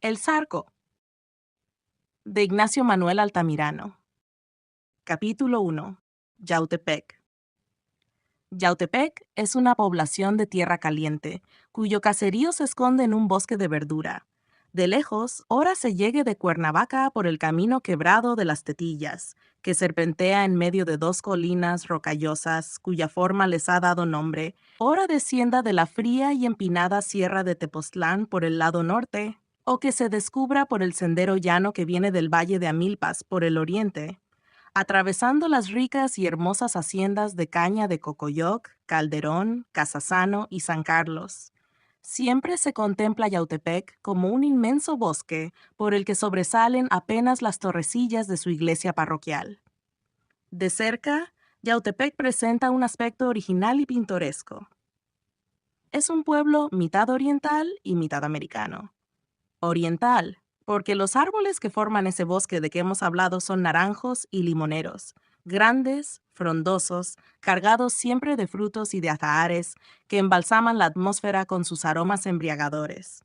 El Zarco, de Ignacio Manuel Altamirano. Capítulo 1. Yautepec. Yautepec es una población de tierra caliente, cuyo caserío se esconde en un bosque de verdura. De lejos, ora se llegue de Cuernavaca por el camino quebrado de las Tetillas, que serpentea en medio de dos colinas rocallosas cuya forma les ha dado nombre, ora descienda de la fría y empinada sierra de Tepoztlán por el lado norte, o que se descubra por el sendero llano que viene del valle de Amilpas por el oriente, atravesando las ricas y hermosas haciendas de caña de Cocoyoc, Calderón, Casasano y San Carlos. Siempre se contempla Yautepec como un inmenso bosque por el que sobresalen apenas las torrecillas de su iglesia parroquial. De cerca, Yautepec presenta un aspecto original y pintoresco. Es un pueblo mitad oriental y mitad americano. Oriental, porque los árboles que forman ese bosque de que hemos hablado son naranjos y limoneros, grandes, frondosos, cargados siempre de frutos y de azahares que embalsaman la atmósfera con sus aromas embriagadores.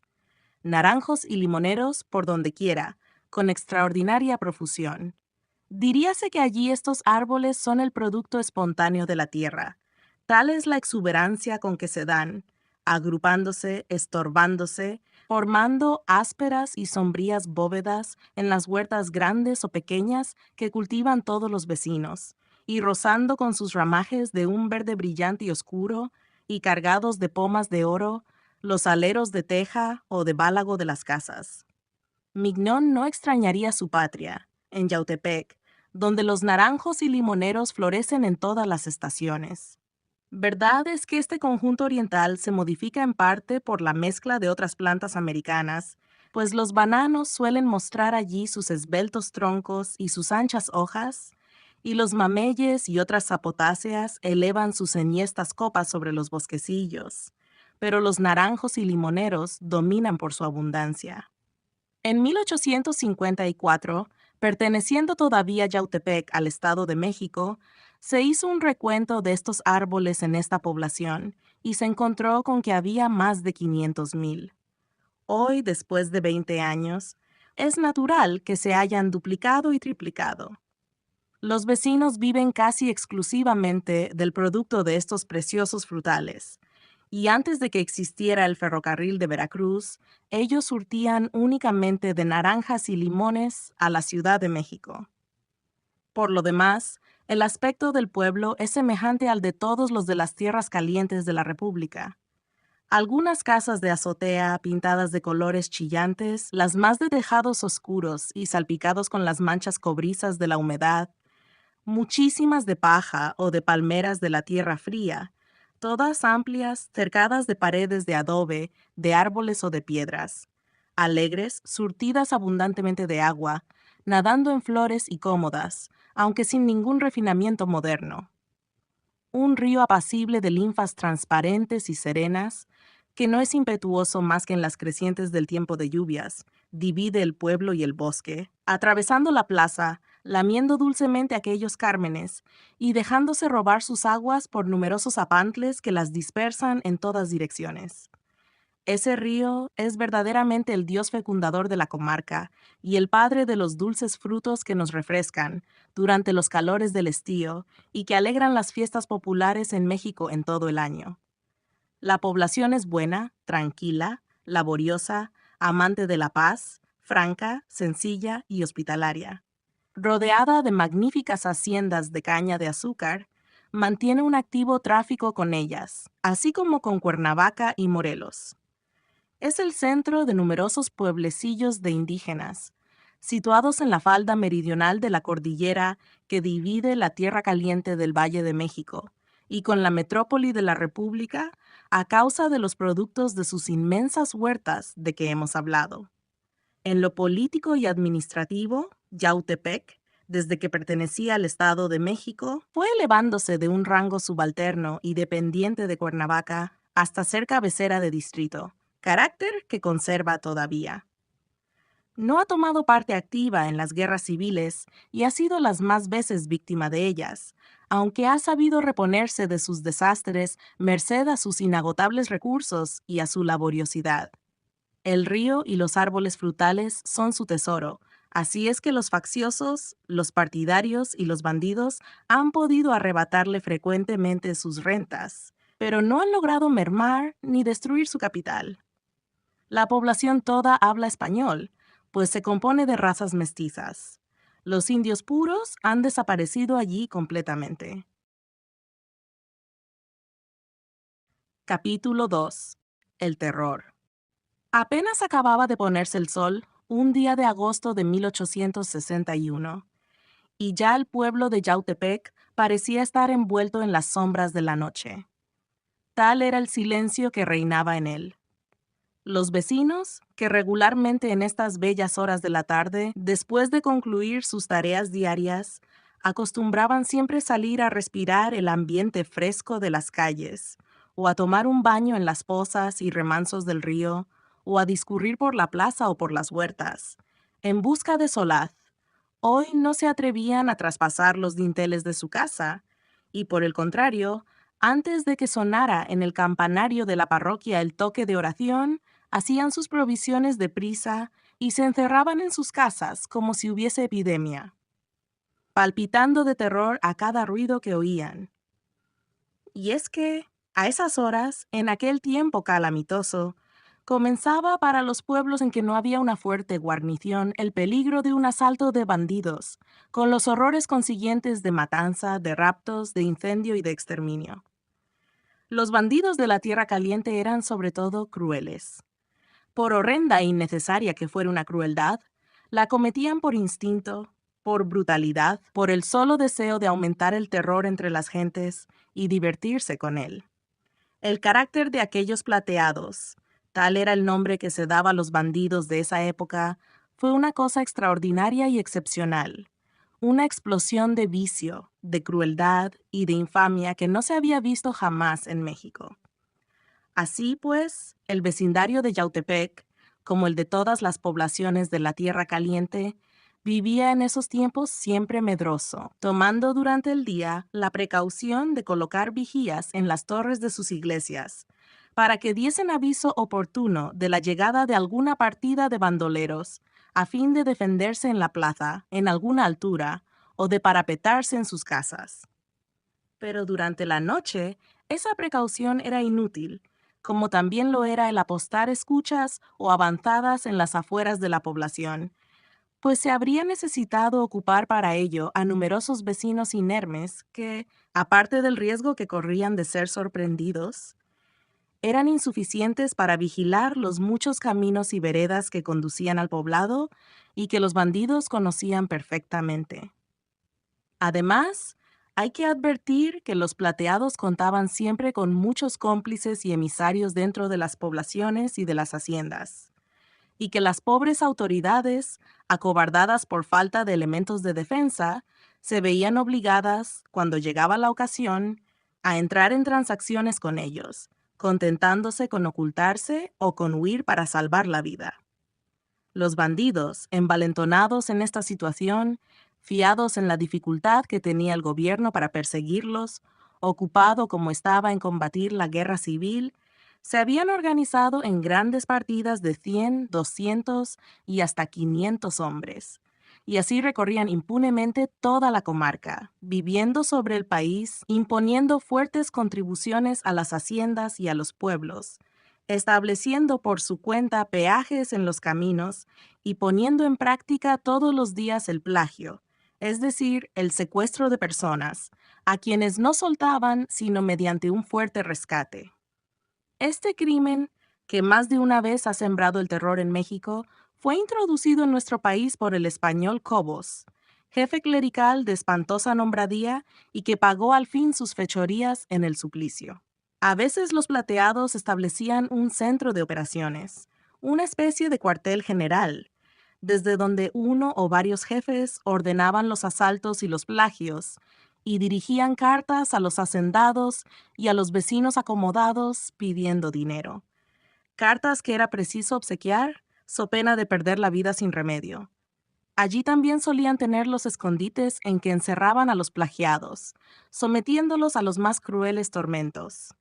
Naranjos y limoneros por donde quiera, con extraordinaria profusión. Diríase que allí estos árboles son el producto espontáneo de la tierra. Tal es la exuberancia con que se dan, agrupándose, estorbándose, formando ásperas y sombrías bóvedas en las huertas grandes o pequeñas que cultivan todos los vecinos, y rozando con sus ramajes de un verde brillante y oscuro, y cargados de pomas de oro, los aleros de teja o de bálago de las casas. Mignon no extrañaría su patria, en Yautepec, donde los naranjos y limoneros florecen en todas las estaciones. Verdad es que este conjunto oriental se modifica en parte por la mezcla de otras plantas americanas, pues los bananos suelen mostrar allí sus esbeltos troncos y sus anchas hojas, y los mameyes y otras zapotáceas elevan sus enhiestas copas sobre los bosquecillos, pero los naranjos y limoneros dominan por su abundancia. En 1854, perteneciendo todavía Yautepec al Estado de México, se hizo un recuento de estos árboles en esta población y se encontró con que había más de 500,000. Hoy, después de 20 años, es natural que se hayan duplicado y triplicado. Los vecinos viven casi exclusivamente del producto de estos preciosos frutales, y antes de que existiera el ferrocarril de Veracruz, ellos surtían únicamente de naranjas y limones a la Ciudad de México. Por lo demás, el aspecto del pueblo es semejante al de todos los de las tierras calientes de la República. Algunas casas de azotea pintadas de colores chillantes, las más de tejados oscuros y salpicados con las manchas cobrizas de la humedad, muchísimas de paja o de palmeras de la tierra fría, todas amplias, cercadas de paredes de adobe, de árboles o de piedras, alegres, surtidas abundantemente de agua, nadando en flores y cómodas, aunque sin ningún refinamiento moderno. Un río apacible de linfas transparentes y serenas, que no es impetuoso más que en las crecientes del tiempo de lluvias, divide el pueblo y el bosque, atravesando la plaza, lamiendo dulcemente aquellos cármenes y dejándose robar sus aguas por numerosos apantles que las dispersan en todas direcciones. Ese río es verdaderamente el dios fecundador de la comarca y el padre de los dulces frutos que nos refrescan durante los calores del estío y que alegran las fiestas populares en México en todo el año. La población es buena, tranquila, laboriosa, amante de la paz, franca, sencilla y hospitalaria. Rodeada de magníficas haciendas de caña de azúcar, mantiene un activo tráfico con ellas, así como con Cuernavaca y Morelos. Es el centro de numerosos pueblecillos de indígenas, situados en la falda meridional de la cordillera que divide la Tierra Caliente del Valle de México, y con la metrópoli de la República a causa de los productos de sus inmensas huertas de que hemos hablado. En lo político y administrativo, Yautepec, desde que pertenecía al Estado de México, fue elevándose de un rango subalterno y dependiente de Cuernavaca hasta ser cabecera de distrito, carácter que conserva todavía. No ha tomado parte activa en las guerras civiles y ha sido las más veces víctima de ellas, aunque ha sabido reponerse de sus desastres merced a sus inagotables recursos y a su laboriosidad. El río y los árboles frutales son su tesoro, así es que los facciosos, los partidarios y los bandidos han podido arrebatarle frecuentemente sus rentas, pero no han logrado mermar ni destruir su capital. La población toda habla español, pues se compone de razas mestizas. Los indios puros han desaparecido allí completamente. Capítulo 2. El terror. Apenas acababa de ponerse el sol, un día de agosto de 1861, y ya el pueblo de Yautepec parecía estar envuelto en las sombras de la noche. Tal era el silencio que reinaba en él. Los vecinos, que regularmente en estas bellas horas de la tarde, después de concluir sus tareas diarias, acostumbraban siempre salir a respirar el ambiente fresco de las calles, o a tomar un baño en las pozas y remansos del río, o a discurrir por la plaza o por las huertas, en busca de solaz. Hoy no se atrevían a traspasar los dinteles de su casa, y por el contrario, antes de que sonara en el campanario de la parroquia el toque de oración, hacían sus provisiones deprisa y se encerraban en sus casas como si hubiese epidemia, palpitando de terror a cada ruido que oían. Y es que, a esas horas, en aquel tiempo calamitoso, comenzaba para los pueblos en que no había una fuerte guarnición el peligro de un asalto de bandidos, con los horrores consiguientes de matanza, de raptos, de incendio y de exterminio. Los bandidos de la Tierra Caliente eran sobre todo crueles. Por horrenda e innecesaria que fuera una crueldad, la cometían por instinto, por brutalidad, por el solo deseo de aumentar el terror entre las gentes y divertirse con él. El carácter de aquellos plateados, tal era el nombre que se daba a los bandidos de esa época, fue una cosa extraordinaria y excepcional, una explosión de vicio, de crueldad y de infamia que no se había visto jamás en México. Así pues, el vecindario de Yautepec, como el de todas las poblaciones de la Tierra Caliente, vivía en esos tiempos siempre medroso, tomando durante el día la precaución de colocar vigías en las torres de sus iglesias, para que diesen aviso oportuno de la llegada de alguna partida de bandoleros, a fin de defenderse en la plaza, en alguna altura, o de parapetarse en sus casas. Pero durante la noche, esa precaución era inútil, como también lo era el apostar escuchas o avanzadas en las afueras de la población, pues se habría necesitado ocupar para ello a numerosos vecinos inermes que, aparte del riesgo que corrían de ser sorprendidos, eran insuficientes para vigilar los muchos caminos y veredas que conducían al poblado y que los bandidos conocían perfectamente. Además, hay que advertir que los plateados contaban siempre con muchos cómplices y emisarios dentro de las poblaciones y de las haciendas, y que las pobres autoridades, acobardadas por falta de elementos de defensa, se veían obligadas, cuando llegaba la ocasión, a entrar en transacciones con ellos, contentándose con ocultarse o con huir para salvar la vida. Los bandidos, envalentonados en esta situación, fiados en la dificultad que tenía el gobierno para perseguirlos, ocupado como estaba en combatir la guerra civil, se habían organizado en grandes partidas de 100, 200 y hasta 500 hombres, y así recorrían impunemente toda la comarca, viviendo sobre el país, imponiendo fuertes contribuciones a las haciendas y a los pueblos, estableciendo por su cuenta peajes en los caminos y poniendo en práctica todos los días el plagio, es decir, el secuestro de personas, a quienes no soltaban sino mediante un fuerte rescate. Este crimen, que más de una vez ha sembrado el terror en México, fue introducido en nuestro país por el español Cobos, jefe clerical de espantosa nombradía y que pagó al fin sus fechorías en el suplicio. A veces los plateados establecían un centro de operaciones, una especie de cuartel general, desde donde uno o varios jefes ordenaban los asaltos y los plagios, y dirigían cartas a los hacendados y a los vecinos acomodados pidiendo dinero. Cartas que era preciso obsequiar, so pena de perder la vida sin remedio. Allí también solían tener los escondites en que encerraban a los plagiados, sometiéndolos a los más crueles tormentos.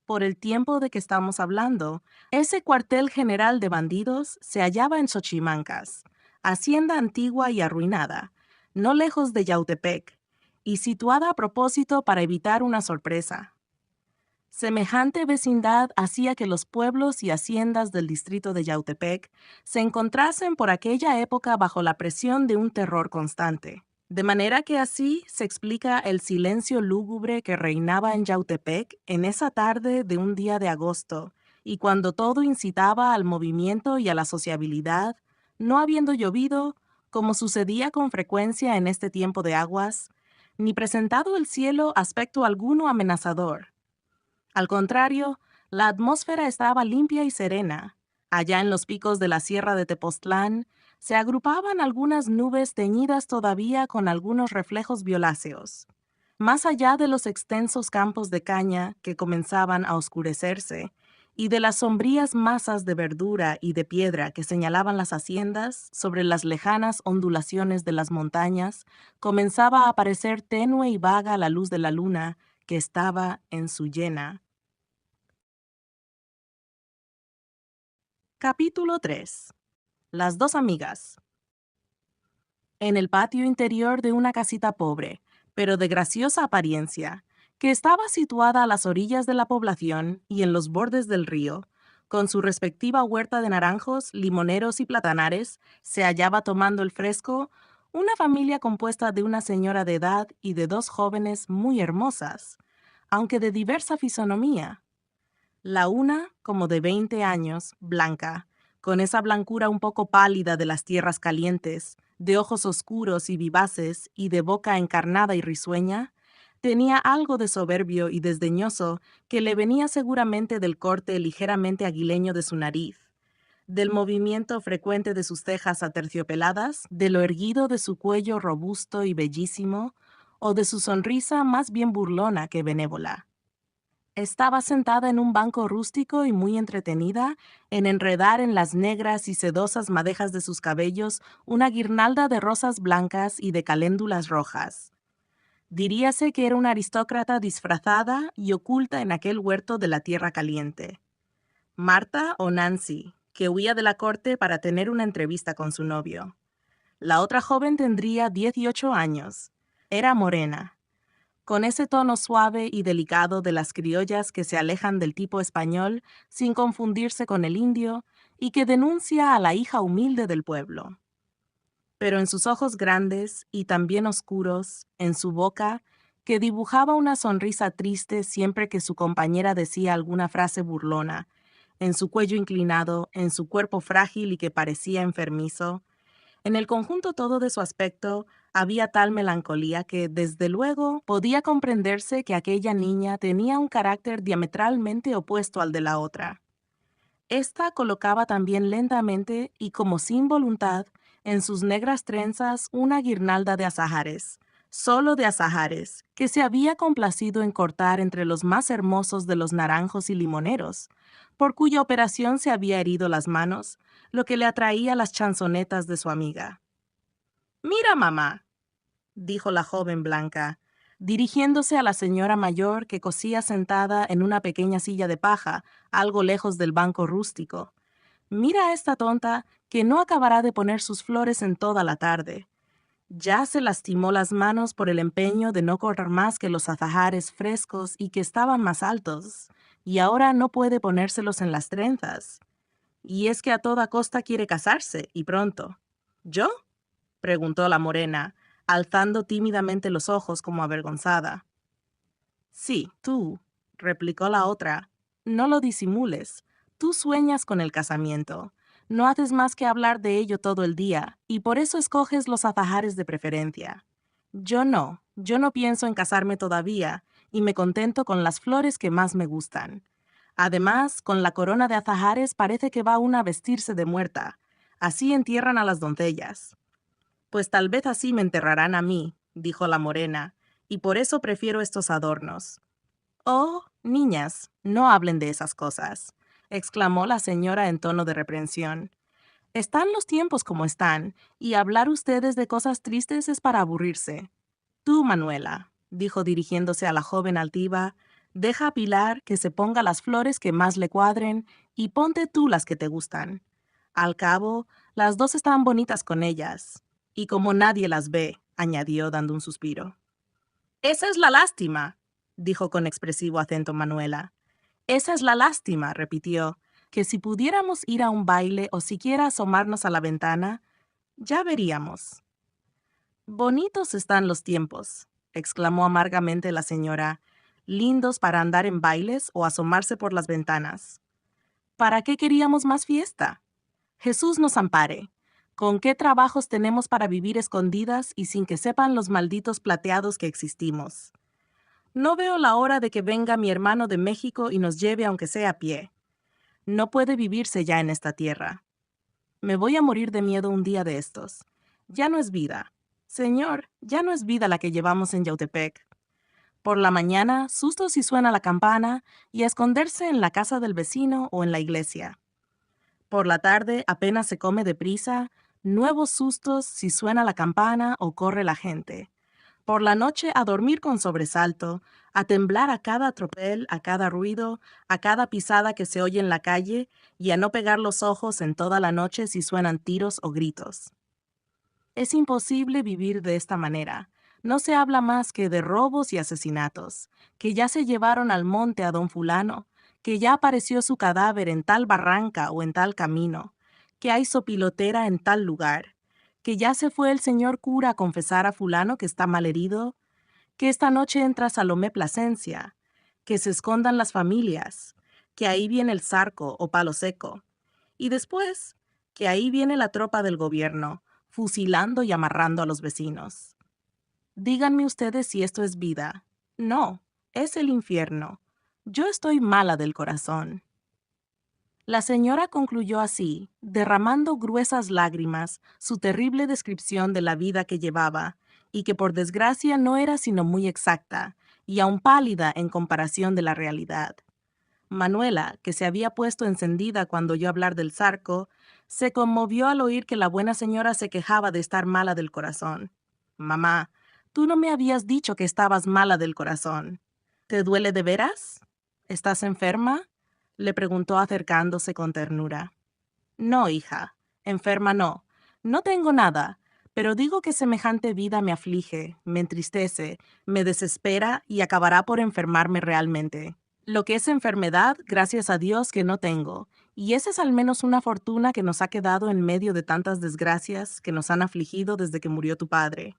por el tiempo de que estamos hablando, ese cuartel general de bandidos se hallaba en Xochimancas, hacienda antigua y arruinada, no lejos de Yautepec, y situada a propósito para evitar una sorpresa. Semejante vecindad hacía que los pueblos y haciendas del distrito de Yautepec se encontrasen por aquella época bajo la presión de un terror constante. De manera que así se explica el silencio lúgubre que reinaba en Yautepec en esa tarde de un día de agosto, y cuando todo incitaba al movimiento y a la sociabilidad, no habiendo llovido, como sucedía con frecuencia en este tiempo de aguas, ni presentado el cielo aspecto alguno amenazador. Al contrario, la atmósfera estaba limpia y serena. Allá en los picos de la sierra de Tepoztlán se agrupaban algunas nubes teñidas todavía con algunos reflejos violáceos. Más allá de los extensos campos de caña que comenzaban a oscurecerse, y de las sombrías masas de verdura y de piedra que señalaban las haciendas sobre las lejanas ondulaciones de las montañas, comenzaba a aparecer tenue y vaga la luz de la luna, que estaba en su llena. Capítulo 3. Las dos amigas. En el patio interior de una casita pobre, pero de graciosa apariencia, que estaba situada a las orillas de la población y en los bordes del río, con su respectiva huerta de naranjos, limoneros y platanares, se hallaba tomando el fresco una familia compuesta de una señora de edad y de dos jóvenes muy hermosas, aunque de diversa fisonomía. La una, como de 20 años, blanca, con esa blancura un poco pálida de las tierras calientes, de ojos oscuros y vivaces y de boca encarnada y risueña, tenía algo de soberbio y desdeñoso que le venía seguramente del corte ligeramente aguileño de su nariz, del movimiento frecuente de sus cejas aterciopeladas, de lo erguido de su cuello robusto y bellísimo, o de su sonrisa más bien burlona que benévola. Estaba sentada en un banco rústico y muy entretenida en enredar en las negras y sedosas madejas de sus cabellos una guirnalda de rosas blancas y de caléndulas rojas. Diríase que era una aristócrata disfrazada y oculta en aquel huerto de la tierra caliente. Marta o Nancy, que huía de la corte para tener una entrevista con su novio. La otra joven tendría 18 años. Era morena, con ese tono suave y delicado de las criollas que se alejan del tipo español sin confundirse con el indio y que denuncia a la hija humilde del pueblo. Pero en sus ojos grandes y también oscuros, en su boca, que dibujaba una sonrisa triste siempre que su compañera decía alguna frase burlona, en su cuello inclinado, en su cuerpo frágil y que parecía enfermizo, en el conjunto todo de su aspecto había tal melancolía que, desde luego, podía comprenderse que aquella niña tenía un carácter diametralmente opuesto al de la otra. Esta colocaba también lentamente y como sin voluntad en sus negras trenzas una guirnalda de azahares, solo de azahares, que se había complacido en cortar entre los más hermosos de los naranjos y limoneros, por cuya operación se había herido las manos, lo que le atraía las chanzonetas de su amiga. «Mira, mamá», dijo la joven blanca, dirigiéndose a la señora mayor que cosía sentada en una pequeña silla de paja, algo lejos del banco rústico. «Mira a esta tonta que no acabará de poner sus flores en toda la tarde. Ya se lastimó las manos por el empeño de no cortar más que los azahares frescos y que estaban más altos, y ahora no puede ponérselos en las trenzas. Y es que a toda costa quiere casarse, y pronto». «¿Yo?», preguntó la morena, alzando tímidamente los ojos como avergonzada. «Sí, tú», replicó la otra. «No lo disimules. Tú sueñas con el casamiento. No haces más que hablar de ello todo el día, y por eso escoges los azahares de preferencia. Yo no pienso en casarme todavía, y me contento con las flores que más me gustan. Además, con la corona de azahares parece que va una a vestirse de muerta. Así entierran a las doncellas». «Pues tal vez así me enterrarán a mí», dijo la morena, «y por eso prefiero estos adornos». «Oh, niñas, no hablen de esas cosas», exclamó la señora en tono de reprensión. «Están los tiempos como están, y hablar ustedes de cosas tristes es para aburrirse. Tú, Manuela», dijo dirigiéndose a la joven altiva, Deja a Pilar que se ponga las flores que más le cuadren y ponte tú las que te gustan. Al cabo, las dos están bonitas con ellas. Y como nadie las ve, añadió dando un suspiro. Esa es la lástima, dijo con expresivo acento Manuela. Esa es la lástima, repitió, que si pudiéramos ir a un baile o siquiera asomarnos a la ventana, ya veríamos. Bonitos están los tiempos, exclamó amargamente la señora, lindos para andar en bailes o asomarse por las ventanas. ¿Para qué queríamos más fiesta? Jesús nos ampare. ¿Con qué trabajos tenemos para vivir escondidas y sin que sepan los malditos plateados que existimos? No veo la hora de que venga mi hermano de México y nos lleve aunque sea a pie. No puede vivirse ya en esta tierra. Me voy a morir de miedo un día de estos. Ya no es vida. Señor, ya no es vida la que llevamos en Yautepec. Por la mañana, susto si suena la campana y a esconderse en la casa del vecino o en la iglesia. Por la tarde, apenas se come deprisa, nuevos sustos si suena la campana o corre la gente. Por la noche a dormir con sobresalto, a temblar a cada tropel, a cada ruido, a cada pisada que se oye en la calle y a no pegar los ojos en toda la noche si suenan tiros o gritos. Es imposible vivir de esta manera. No se habla más que de robos y asesinatos, que ya se llevaron al monte a don fulano, que ya apareció su cadáver en tal barranca o en tal camino, que hay sopilotera en tal lugar, que ya se fue el señor cura a confesar a fulano que está malherido, que esta noche entra Salomé Plasencia, que se escondan las familias, que ahí viene el Zarco o Palo Seco, y después, que ahí viene la tropa del gobierno, fusilando y amarrando a los vecinos. Díganme ustedes si esto es vida. No, es el infierno. Yo estoy mala del corazón. La señora concluyó así, derramando gruesas lágrimas, su terrible descripción de la vida que llevaba, y que por desgracia no era sino muy exacta, y aún pálida en comparación de la realidad. Manuela, que se había puesto encendida cuando oyó hablar del Zarco, se conmovió al oír que la buena señora se quejaba de estar mala del corazón. Mamá, tú no me habías dicho que estabas mala del corazón. ¿Te duele de veras? ¿Estás enferma? Le preguntó acercándose con ternura. No, hija, enferma no. No tengo nada, pero digo que semejante vida me aflige, me entristece, me desespera y acabará por enfermarme realmente. Lo que es enfermedad, gracias a Dios que no tengo, y esa es al menos una fortuna que nos ha quedado en medio de tantas desgracias que nos han afligido desde que murió tu padre.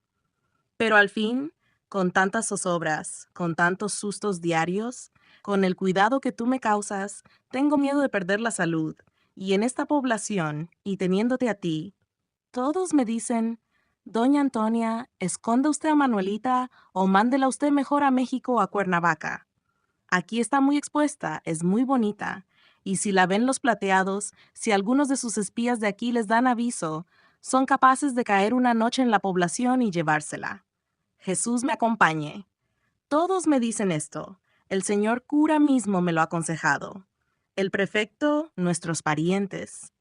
Pero al fin, con tantas zozobras, con tantos sustos diarios, con el cuidado que tú me causas, tengo miedo de perder la salud, y en esta población, y teniéndote a ti, todos me dicen, Doña Antonia, esconda usted a Manuelita o mándela usted mejor a México o a Cuernavaca. Aquí está muy expuesta, es muy bonita, y si la ven los plateados, si algunos de sus espías de aquí les dan aviso, son capaces de caer una noche en la población y llevársela. Jesús me acompañe. Todos me dicen esto. El señor cura mismo me lo ha aconsejado. El prefecto, nuestros parientes.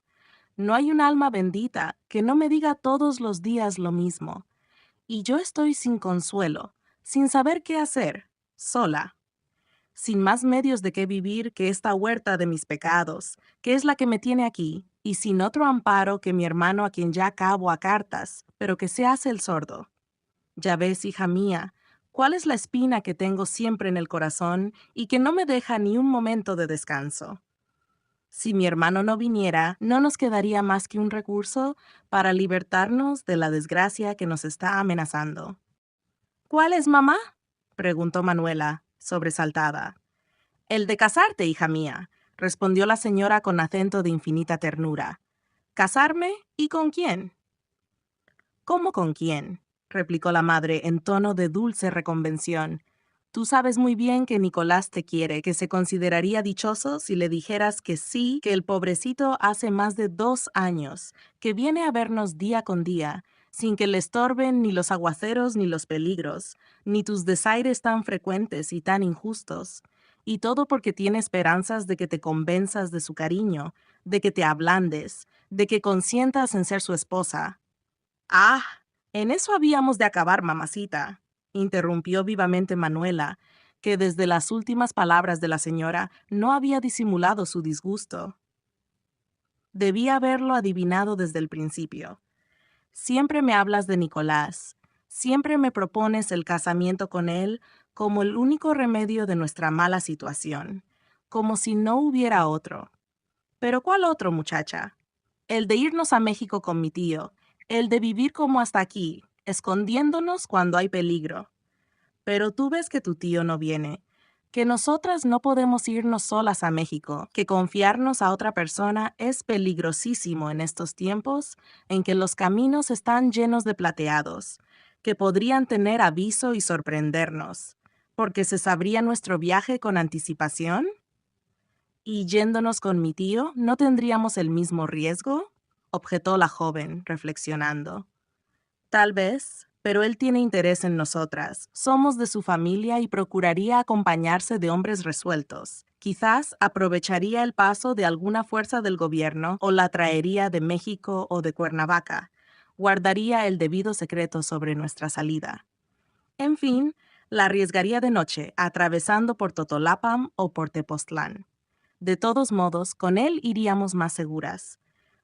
No hay un alma bendita que no me diga todos los días lo mismo. Y yo estoy sin consuelo, sin saber qué hacer, sola, sin más medios de qué vivir que esta huerta de mis pecados, que es la que me tiene aquí, y sin otro amparo que mi hermano a quien ya acabo a cartas, pero que se hace el sordo. Ya ves, hija mía, cuál es la espina que tengo siempre en el corazón y que no me deja ni un momento de descanso. Si mi hermano no viniera, no nos quedaría más que un recurso para libertarnos de la desgracia que nos está amenazando. ¿Cuál es, mamá? Preguntó Manuela, sobresaltada. El de casarte, hija mía, respondió la señora con acento de infinita ternura. ¿Casarme? ¿Y con quién? ¿Cómo con quién? Replicó la madre en tono de dulce reconvención. Tú sabes muy bien que Nicolás te quiere, que se consideraría dichoso si le dijeras que sí, que el pobrecito hace más de 2 años, que viene a vernos día con día, sin que le estorben ni los aguaceros ni los peligros, ni tus desaires tan frecuentes y tan injustos, y todo porque tiene esperanzas de que te convenzas de su cariño, de que te ablandes, de que consientas en ser su esposa. Ah, en eso habíamos de acabar, mamacita, interrumpió vivamente Manuela, que desde las últimas palabras de la señora no había disimulado su disgusto. Debía haberlo adivinado desde el principio. Siempre me hablas de Nicolás, siempre me propones el casamiento con él como el único remedio de nuestra mala situación, como si no hubiera otro. ¿Pero cuál otro, muchacha? El de irnos a México con mi tío, el de vivir como hasta aquí, escondiéndonos cuando hay peligro. Pero tú ves que tu tío no viene, que nosotras no podemos irnos solas a México, que confiarnos a otra persona es peligrosísimo en estos tiempos en que los caminos están llenos de plateados, que podrían tener aviso y sorprendernos, porque se sabría nuestro viaje con anticipación. ¿Y yéndonos con mi tío, no tendríamos el mismo riesgo? Objetó la joven, reflexionando. Tal vez, pero él tiene interés en nosotras. Somos de su familia y procuraría acompañarse de hombres resueltos. Quizás aprovecharía el paso de alguna fuerza del gobierno o la traería de México o de Cuernavaca. Guardaría el debido secreto sobre nuestra salida. En fin, la arriesgaría de noche, atravesando por Totolapam o por Tepoztlán. De todos modos, con él iríamos más seguras.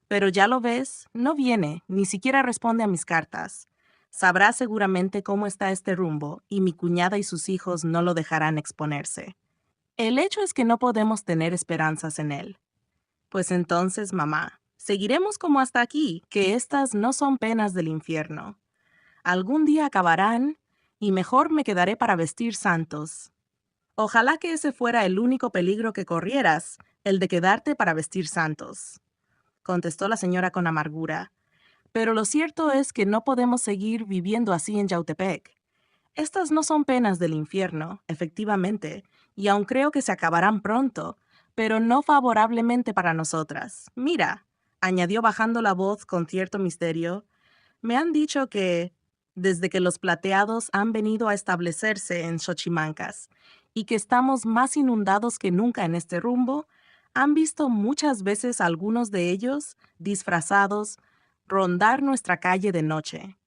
Pero ya lo ves, no viene, ni siquiera responde a mis cartas. Sabrá seguramente cómo está este rumbo, y mi cuñada y sus hijos no lo dejarán exponerse. El hecho es que no podemos tener esperanzas en él. Pues entonces, mamá, seguiremos como hasta aquí, que estas no son penas del infierno. Algún día acabarán, y mejor me quedaré para vestir santos. Ojalá que ese fuera el único peligro que corrieras, el de quedarte para vestir santos, contestó la señora con amargura. Pero lo cierto es que no podemos seguir viviendo así en Yautepec. Estas no son penas del infierno, efectivamente, y aun creo que se acabarán pronto, pero no favorablemente para nosotras. Mira, añadió bajando la voz con cierto misterio, me han dicho que, desde que los plateados han venido a establecerse en Xochimancas, y que estamos más inundados que nunca en este rumbo, han visto muchas veces a algunos de ellos, disfrazados, rondar nuestra calle de noche,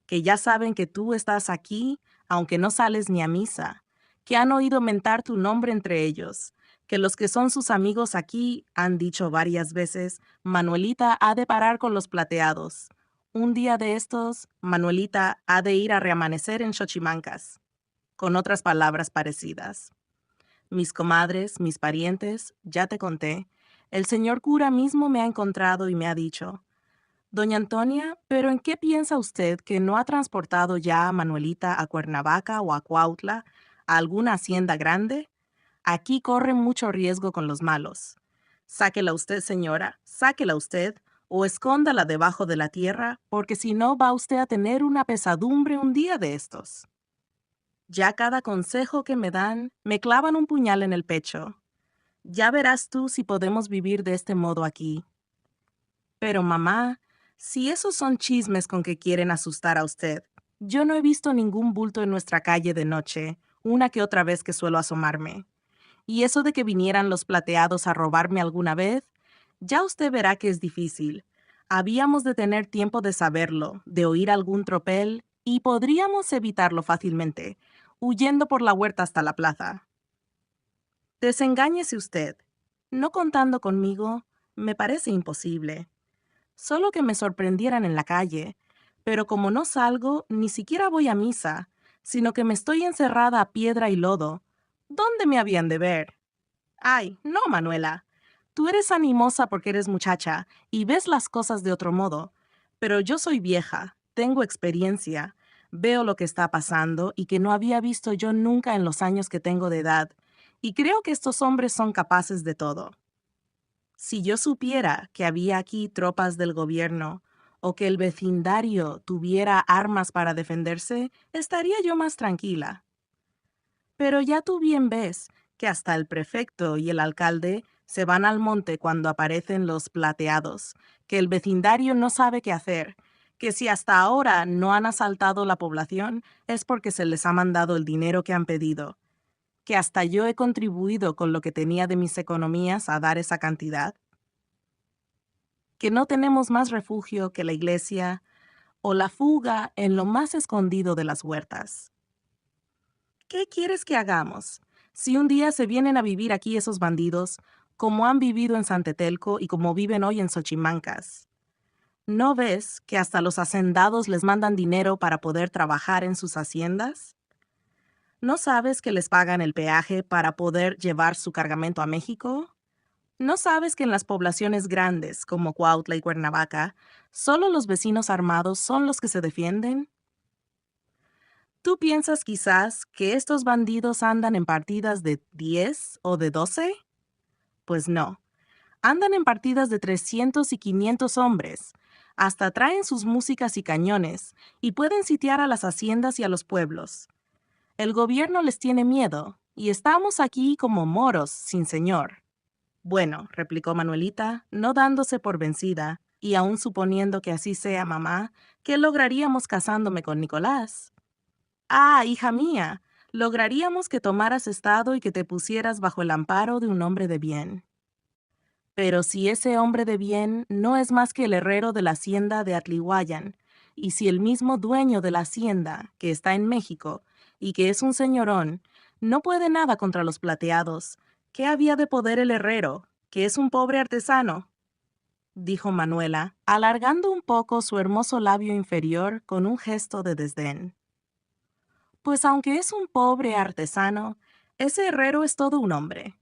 que ya saben que tú estás aquí, aunque no sales ni a misa, que han oído mentar tu nombre entre ellos, que los que son sus amigos aquí han dicho varias veces, Manuelita ha de parar con los plateados. Un día de estos, Manuelita ha de ir a reamanecer en Xochimancas, con otras palabras parecidas. Mis comadres, mis parientes, ya te conté, el señor cura mismo me ha encontrado y me ha dicho, Doña Antonia, ¿pero en qué piensa usted que no ha transportado ya a Manuelita a Cuernavaca o a Cuautla, a alguna hacienda grande? Aquí corre mucho riesgo con los malos. Sáquela usted, señora, sáquela usted, o escóndala debajo de la tierra, porque si no va usted a tener una pesadumbre un día de estos. Ya cada consejo que me dan, me clavan un puñal en el pecho. Ya verás tú si podemos vivir de este modo aquí. Pero mamá, si esos son chismes con que quieren asustar a usted, yo no he visto ningún bulto en nuestra calle de noche, una que otra vez que suelo asomarme. Y eso de que vinieran los plateados a robarme alguna vez, ya usted verá que es difícil. Habíamos de tener tiempo de saberlo, de oír algún tropel, y podríamos evitarlo fácilmente, huyendo por la huerta hasta la plaza. Desengáñese usted. No contando conmigo, me parece imposible. Solo que me sorprendieran en la calle, pero como no salgo, ni siquiera voy a misa, sino que me estoy encerrada a piedra y lodo. ¿Dónde me habían de ver? Ay, no, Manuela. Tú eres animosa porque eres muchacha y ves las cosas de otro modo, pero yo soy vieja, tengo experiencia, veo lo que está pasando y que no había visto yo nunca en los años que tengo de edad, y creo que estos hombres son capaces de todo. Si yo supiera que había aquí tropas del gobierno o que el vecindario tuviera armas para defenderse, estaría yo más tranquila. Pero ya tú bien ves que hasta el prefecto y el alcalde se van al monte cuando aparecen los plateados, que el vecindario no sabe qué hacer, que si hasta ahora no han asaltado la población es porque se les ha mandado el dinero que han pedido, que hasta yo he contribuido con lo que tenía de mis economías a dar esa cantidad, que no tenemos más refugio que la iglesia o la fuga en lo más escondido de las huertas. ¿Qué quieres que hagamos? Si un día se vienen a vivir aquí esos bandidos, como han vivido en Santetelco y como viven hoy en Xochimancas. ¿No ves que hasta los hacendados les mandan dinero para poder trabajar en sus haciendas? ¿No sabes que les pagan el peaje para poder llevar su cargamento a México? ¿No sabes que en las poblaciones grandes, como Cuautla y Cuernavaca, solo los vecinos armados son los que se defienden? ¿Tú piensas quizás que estos bandidos andan en partidas de 10 o de 12? Pues no, andan en partidas de 300 y 500 hombres. Hasta traen sus músicas y cañones, y pueden sitiar a las haciendas y a los pueblos. El gobierno les tiene miedo, y estamos aquí como moros, sin señor. Bueno, replicó Manuelita, no dándose por vencida, y aún suponiendo que así sea, mamá, ¿qué lograríamos casándome con Nicolás? Ah, hija mía, lograríamos que tomaras estado y que te pusieras bajo el amparo de un hombre de bien. Pero si ese hombre de bien no es más que el herrero de la hacienda de Atlihuayan, y si el mismo dueño de la hacienda, que está en México, y que es un señorón, no puede nada contra los plateados, ¿qué había de poder el herrero, que es un pobre artesano? Dijo Manuela, alargando un poco su hermoso labio inferior con un gesto de desdén. Pues aunque es un pobre artesano, ese herrero es todo un hombre.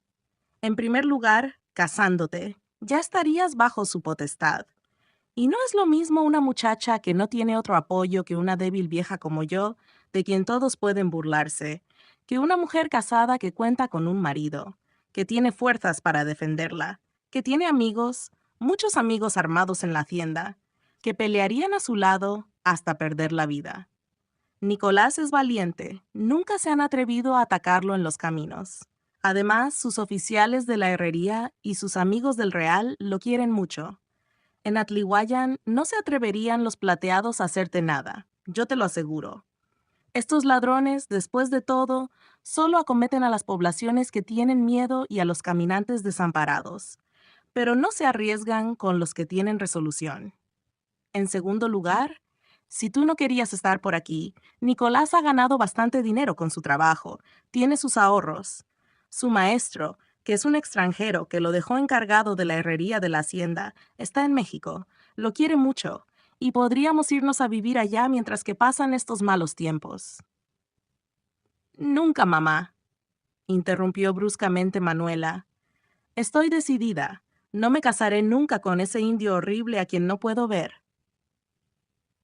En primer lugar, casándote, ya estarías bajo su potestad. Y no es lo mismo una muchacha que no tiene otro apoyo que una débil vieja como yo, de quien todos pueden burlarse, que una mujer casada que cuenta con un marido, que tiene fuerzas para defenderla, que tiene amigos, muchos amigos armados en la hacienda, que pelearían a su lado hasta perder la vida. Nicolás es valiente, nunca se han atrevido a atacarlo en los caminos. Además, sus oficiales de la herrería y sus amigos del Real lo quieren mucho. En Atlihuayan no se atreverían los plateados a hacerte nada, yo te lo aseguro. Estos ladrones, después de todo, solo acometen a las poblaciones que tienen miedo y a los caminantes desamparados, pero no se arriesgan con los que tienen resolución. En segundo lugar, si tú no querías estar por aquí, Nicolás ha ganado bastante dinero con su trabajo, tiene sus ahorros. Su maestro, que es un extranjero que lo dejó encargado de la herrería de la hacienda, está en México, lo quiere mucho, y podríamos irnos a vivir allá mientras que pasan estos malos tiempos. Nunca, mamá, interrumpió bruscamente Manuela. Estoy decidida. No me casaré nunca con ese indio horrible a quien no puedo ver.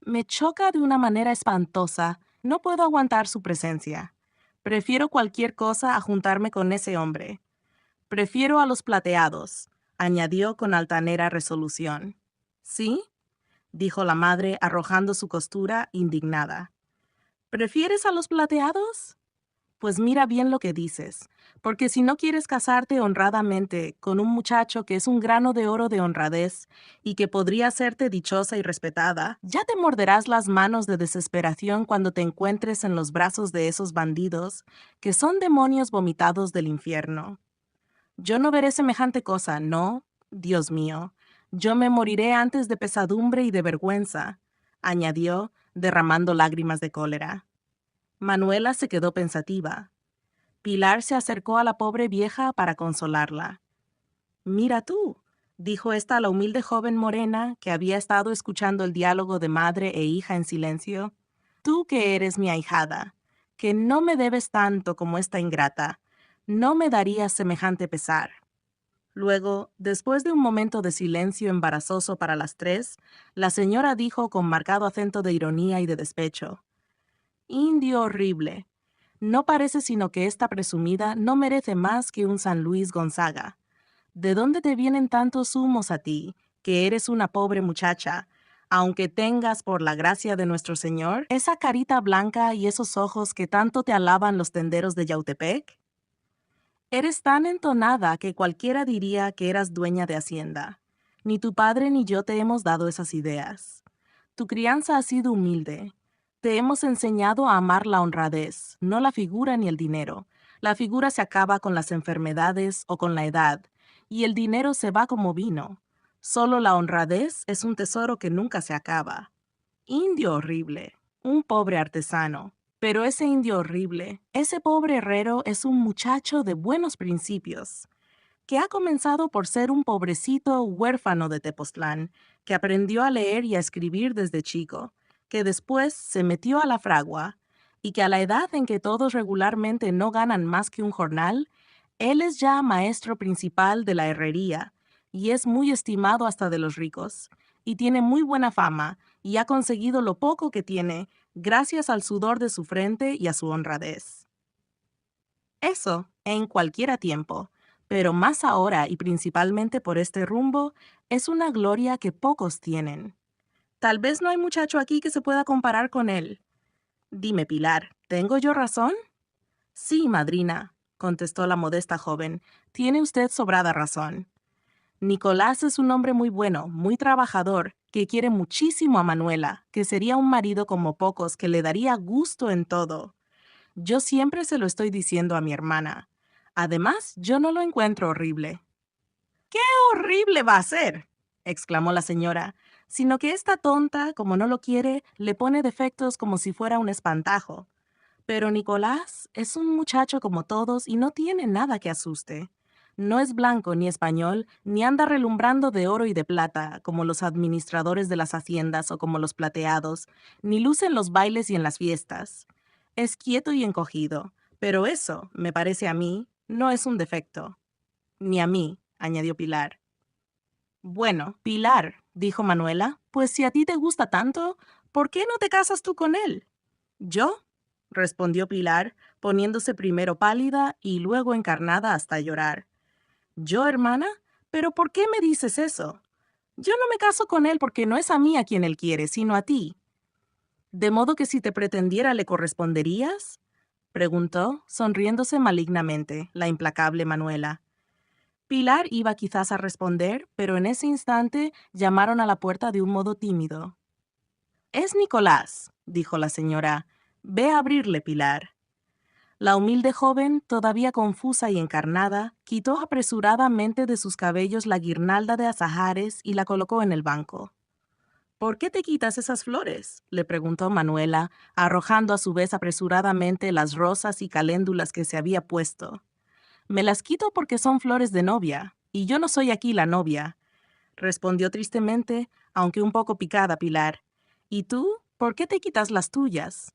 Me choca de una manera espantosa. No puedo aguantar su presencia. Prefiero cualquier cosa a juntarme con ese hombre. Prefiero a los plateados, añadió con altanera resolución. ¿Sí? Dijo la madre arrojando su costura indignada. ¿Prefieres a los plateados? Pues mira bien lo que dices, porque si no quieres casarte honradamente con un muchacho que es un grano de oro de honradez y que podría hacerte dichosa y respetada, ya te morderás las manos de desesperación cuando te encuentres en los brazos de esos bandidos que son demonios vomitados del infierno. Yo no veré semejante cosa, no, Dios mío. Yo me moriré antes de pesadumbre y de vergüenza, añadió, derramando lágrimas de cólera. Manuela se quedó pensativa. Pilar se acercó a la pobre vieja para consolarla. Mira tú, dijo ésta a la humilde joven morena que había estado escuchando el diálogo de madre e hija en silencio. Tú que eres mi ahijada, que no me debes tanto como esta ingrata, no me darías semejante pesar. Luego, después de un momento de silencio embarazoso para las tres, la señora dijo con marcado acento de ironía y de despecho: Indio horrible. No parece sino que esta presumida no merece más que un San Luis Gonzaga. ¿De dónde te vienen tantos humos a ti, que eres una pobre muchacha, aunque tengas, por la gracia de nuestro Señor, esa carita blanca y esos ojos que tanto te alaban los tenderos de Yautepec? Eres tan entonada que cualquiera diría que eras dueña de hacienda. Ni tu padre ni yo te hemos dado esas ideas. Tu crianza ha sido humilde. Te hemos enseñado a amar la honradez, no la figura ni el dinero. La figura se acaba con las enfermedades o con la edad, y el dinero se va como vino. Solo la honradez es un tesoro que nunca se acaba. Indio horrible, un pobre artesano, Pero ese indio horrible, ese pobre herrero es un muchacho de buenos principios, que ha comenzado por ser un pobrecito huérfano de Tepoztlán, que aprendió a leer y a escribir desde chico, que después se metió a la fragua, y que a la edad en que todos regularmente no ganan más que un jornal, él es ya maestro principal de la herrería, y es muy estimado hasta de los ricos, y tiene muy buena fama, y ha conseguido lo poco que tiene, gracias al sudor de su frente y a su honradez. Eso, en cualquiera tiempo, pero más ahora y principalmente por este rumbo, es una gloria que pocos tienen. Tal vez no hay muchacho aquí que se pueda comparar con él. Dime, Pilar, ¿tengo yo razón? Sí, madrina, contestó la modesta joven, tiene usted sobrada razón. Nicolás es un hombre muy bueno, muy trabajador, que quiere muchísimo a Manuela, que sería un marido como pocos, que le daría gusto en todo. Yo siempre se lo estoy diciendo a mi hermana. Además, yo no lo encuentro horrible. ¡Qué horrible va a ser!, exclamó la señora, sino que esta tonta, como no lo quiere, le pone defectos como si fuera un espantajo. Pero Nicolás es un muchacho como todos y no tiene nada que asuste. No es blanco ni español, ni anda relumbrando de oro y de plata, como los administradores de las haciendas o como los plateados, ni luce en los bailes y en las fiestas. Es quieto y encogido, pero eso, me parece a mí, no es un defecto. Ni a mí, añadió Pilar. Bueno, Pilar, dijo Manuela, pues si a ti te gusta tanto, ¿por qué no te casas tú con él? ¿Yo? Respondió Pilar, poniéndose primero pálida y luego encarnada hasta llorar. ¿Yo, hermana? ¿Pero por qué me dices eso? Yo no me caso con él porque no es a mí a quien él quiere, sino a ti. ¿De modo que si te pretendiera le corresponderías?, preguntó, sonriéndose malignamente, la implacable Manuela. Pilar iba quizás a responder, pero en ese instante llamaron a la puerta de un modo tímido. «Es Nicolás», dijo la señora. «Ve a abrirle, Pilar». La humilde joven, todavía confusa y encarnada, quitó apresuradamente de sus cabellos la guirnalda de azahares y la colocó en el banco. «¿Por qué te quitas esas flores?», le preguntó Manuela, arrojando a su vez apresuradamente las rosas y caléndulas que se había puesto. «Me las quito porque son flores de novia, y yo no soy aquí la novia», respondió tristemente, aunque un poco picada Pilar. «¿Y tú? ¿Por qué te quitas las tuyas?»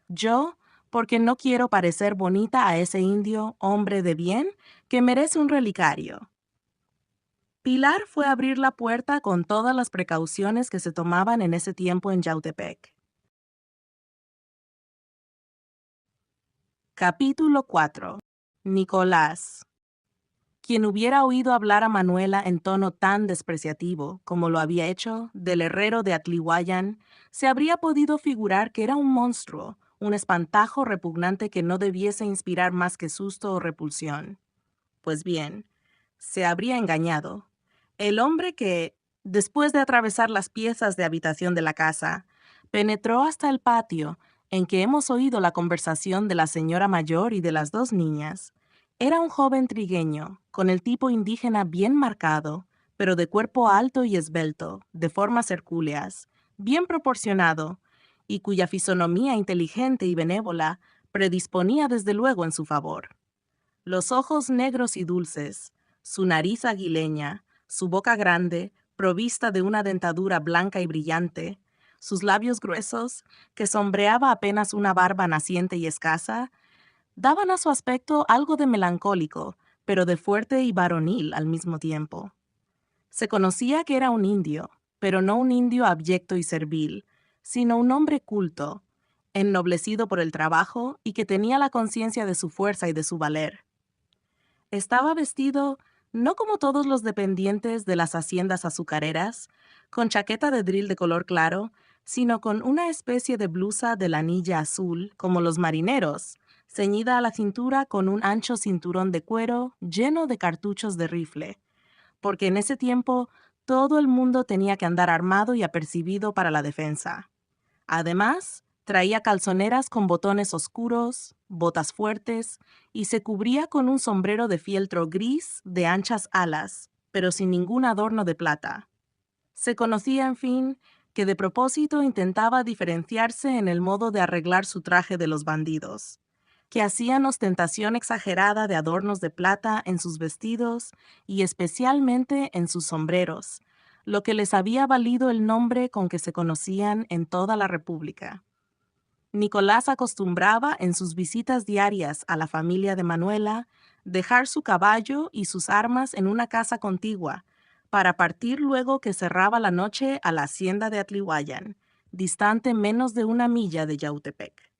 «Yo, porque no quiero parecer bonita a ese indio, hombre de bien, que merece un relicario». Pilar fue a abrir la puerta con todas las precauciones que se tomaban en ese tiempo en Yautepec. Capítulo 4. Nicolás. Quien hubiera oído hablar a Manuela en tono tan despreciativo como lo había hecho del herrero de Atlihuayan, se habría podido figurar que era un monstruo, un espantajo repugnante que no debiese inspirar más que susto o repulsión. Pues bien, se habría engañado. El hombre que, después de atravesar las piezas de habitación de la casa, penetró hasta el patio en que hemos oído la conversación de la señora mayor y de las dos niñas, era un joven trigueño, con el tipo indígena bien marcado, pero de cuerpo alto y esbelto, de formas hercúleas, bien proporcionado, y cuya fisonomía inteligente y benévola predisponía desde luego en su favor. Los ojos negros y dulces, su nariz aguileña, su boca grande, provista de una dentadura blanca y brillante, sus labios gruesos, que sombreaba apenas una barba naciente y escasa, daban a su aspecto algo de melancólico, pero de fuerte y varonil al mismo tiempo. Se conocía que era un indio, pero no un indio abyecto y servil, sino un hombre culto, ennoblecido por el trabajo y que tenía la conciencia de su fuerza y de su valer. Estaba vestido, no como todos los dependientes de las haciendas azucareras, con chaqueta de dril de color claro, sino con una especie de blusa de lanilla azul, como los marineros, ceñida a la cintura con un ancho cinturón de cuero lleno de cartuchos de rifle, porque en ese tiempo todo el mundo tenía que andar armado y apercibido para la defensa. Además, traía calzoneras con botones oscuros, botas fuertes, y se cubría con un sombrero de fieltro gris de anchas alas, pero sin ningún adorno de plata. Se conocía, en fin, que de propósito intentaba diferenciarse en el modo de arreglar su traje de los bandidos, que hacían ostentación exagerada de adornos de plata en sus vestidos y especialmente en sus sombreros, lo que les había valido el nombre con que se conocían en toda la República. Nicolás acostumbraba en sus visitas diarias a la familia de Manuela dejar su caballo y sus armas en una casa contigua, para partir luego que cerraba la noche a la hacienda de Atlihuayan, distante menos de 1 milla de Yautepec.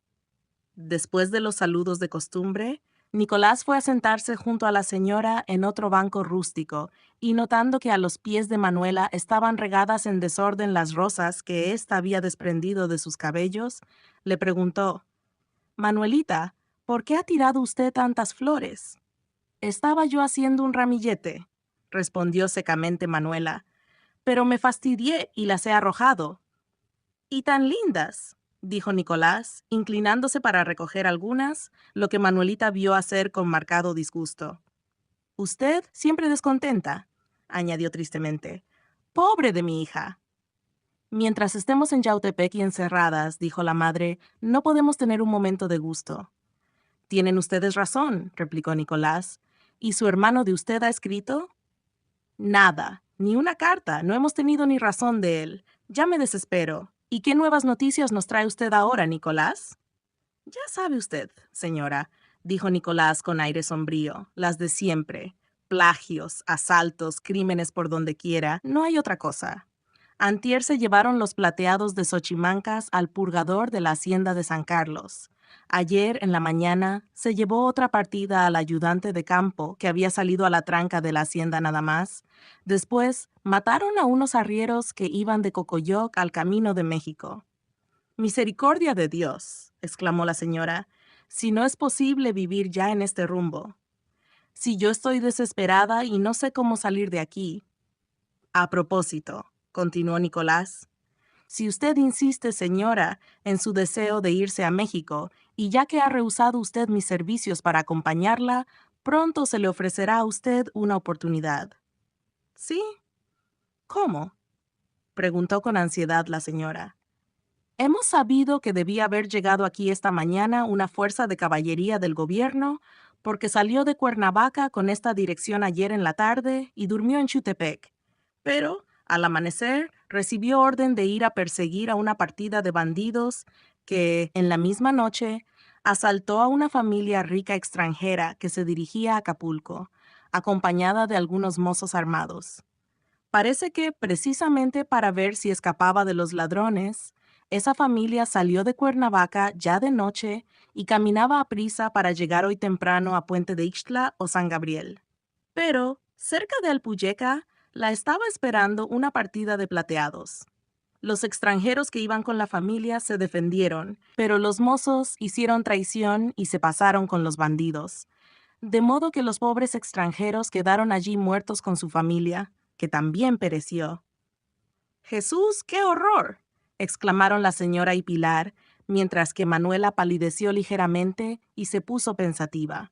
Después de los saludos de costumbre, Nicolás fue a sentarse junto a la señora en otro banco rústico, y notando que a los pies de Manuela estaban regadas en desorden las rosas que ésta había desprendido de sus cabellos, le preguntó: «Manuelita, ¿por qué ha tirado usted tantas flores?» «Estaba yo haciendo un ramillete», respondió secamente Manuela, «pero me fastidié y las he arrojado». «Y tan lindas», dijo Nicolás, inclinándose para recoger algunas, lo que Manuelita vio hacer con marcado disgusto. «Usted siempre descontenta», añadió tristemente. «Pobre de mi hija». «Mientras estemos en Yautepec y encerradas», dijo la madre, «no podemos tener un momento de gusto». «Tienen ustedes razón», replicó Nicolás. «¿Y su hermano de usted ha escrito?» «Nada, ni una carta, no hemos tenido ni razón de él. Ya me desespero. ¿Y qué nuevas noticias nos trae usted ahora, Nicolás?» «Ya sabe usted, señora», dijo Nicolás con aire sombrío, «las de siempre. Plagios, asaltos, crímenes por donde quiera, no hay otra cosa. Antier se llevaron los plateados de Xochimancas al purgador de la hacienda de San Carlos. Ayer, en la mañana, se llevó otra partida al ayudante de campo que había salido a la tranca de la hacienda nada más. Después, mataron a unos arrieros que iban de Cocoyoc al camino de México». «Misericordia de Dios», exclamó la señora, «si no es posible vivir ya en este rumbo. Si yo estoy desesperada y no sé cómo salir de aquí». «A propósito», continuó Nicolás, «si usted insiste, señora, en su deseo de irse a México, y ya que ha rehusado usted mis servicios para acompañarla, pronto se le ofrecerá a usted una oportunidad». «¿Sí? ¿Cómo?», preguntó con ansiedad la señora. «Hemos sabido que debía haber llegado aquí esta mañana una fuerza de caballería del gobierno, porque salió de Cuernavaca con esta dirección ayer en la tarde y durmió en Chutepec. Pero, al amanecer, recibió orden de ir a perseguir a una partida de bandidos que, en la misma noche, asaltó a una familia rica extranjera que se dirigía a Acapulco, acompañada de algunos mozos armados. Parece que, precisamente para ver si escapaba de los ladrones, esa familia salió de Cuernavaca ya de noche y caminaba a prisa para llegar hoy temprano a Puente de Ixtla o San Gabriel. Pero, cerca de Alpuyeca, la estaba esperando una partida de plateados. Los extranjeros que iban con la familia se defendieron, pero los mozos hicieron traición y se pasaron con los bandidos, de modo que los pobres extranjeros quedaron allí muertos con su familia, que también pereció. «¡Jesús, qué horror!», exclamaron la señora y Pilar, mientras que Manuela palideció ligeramente y se puso pensativa.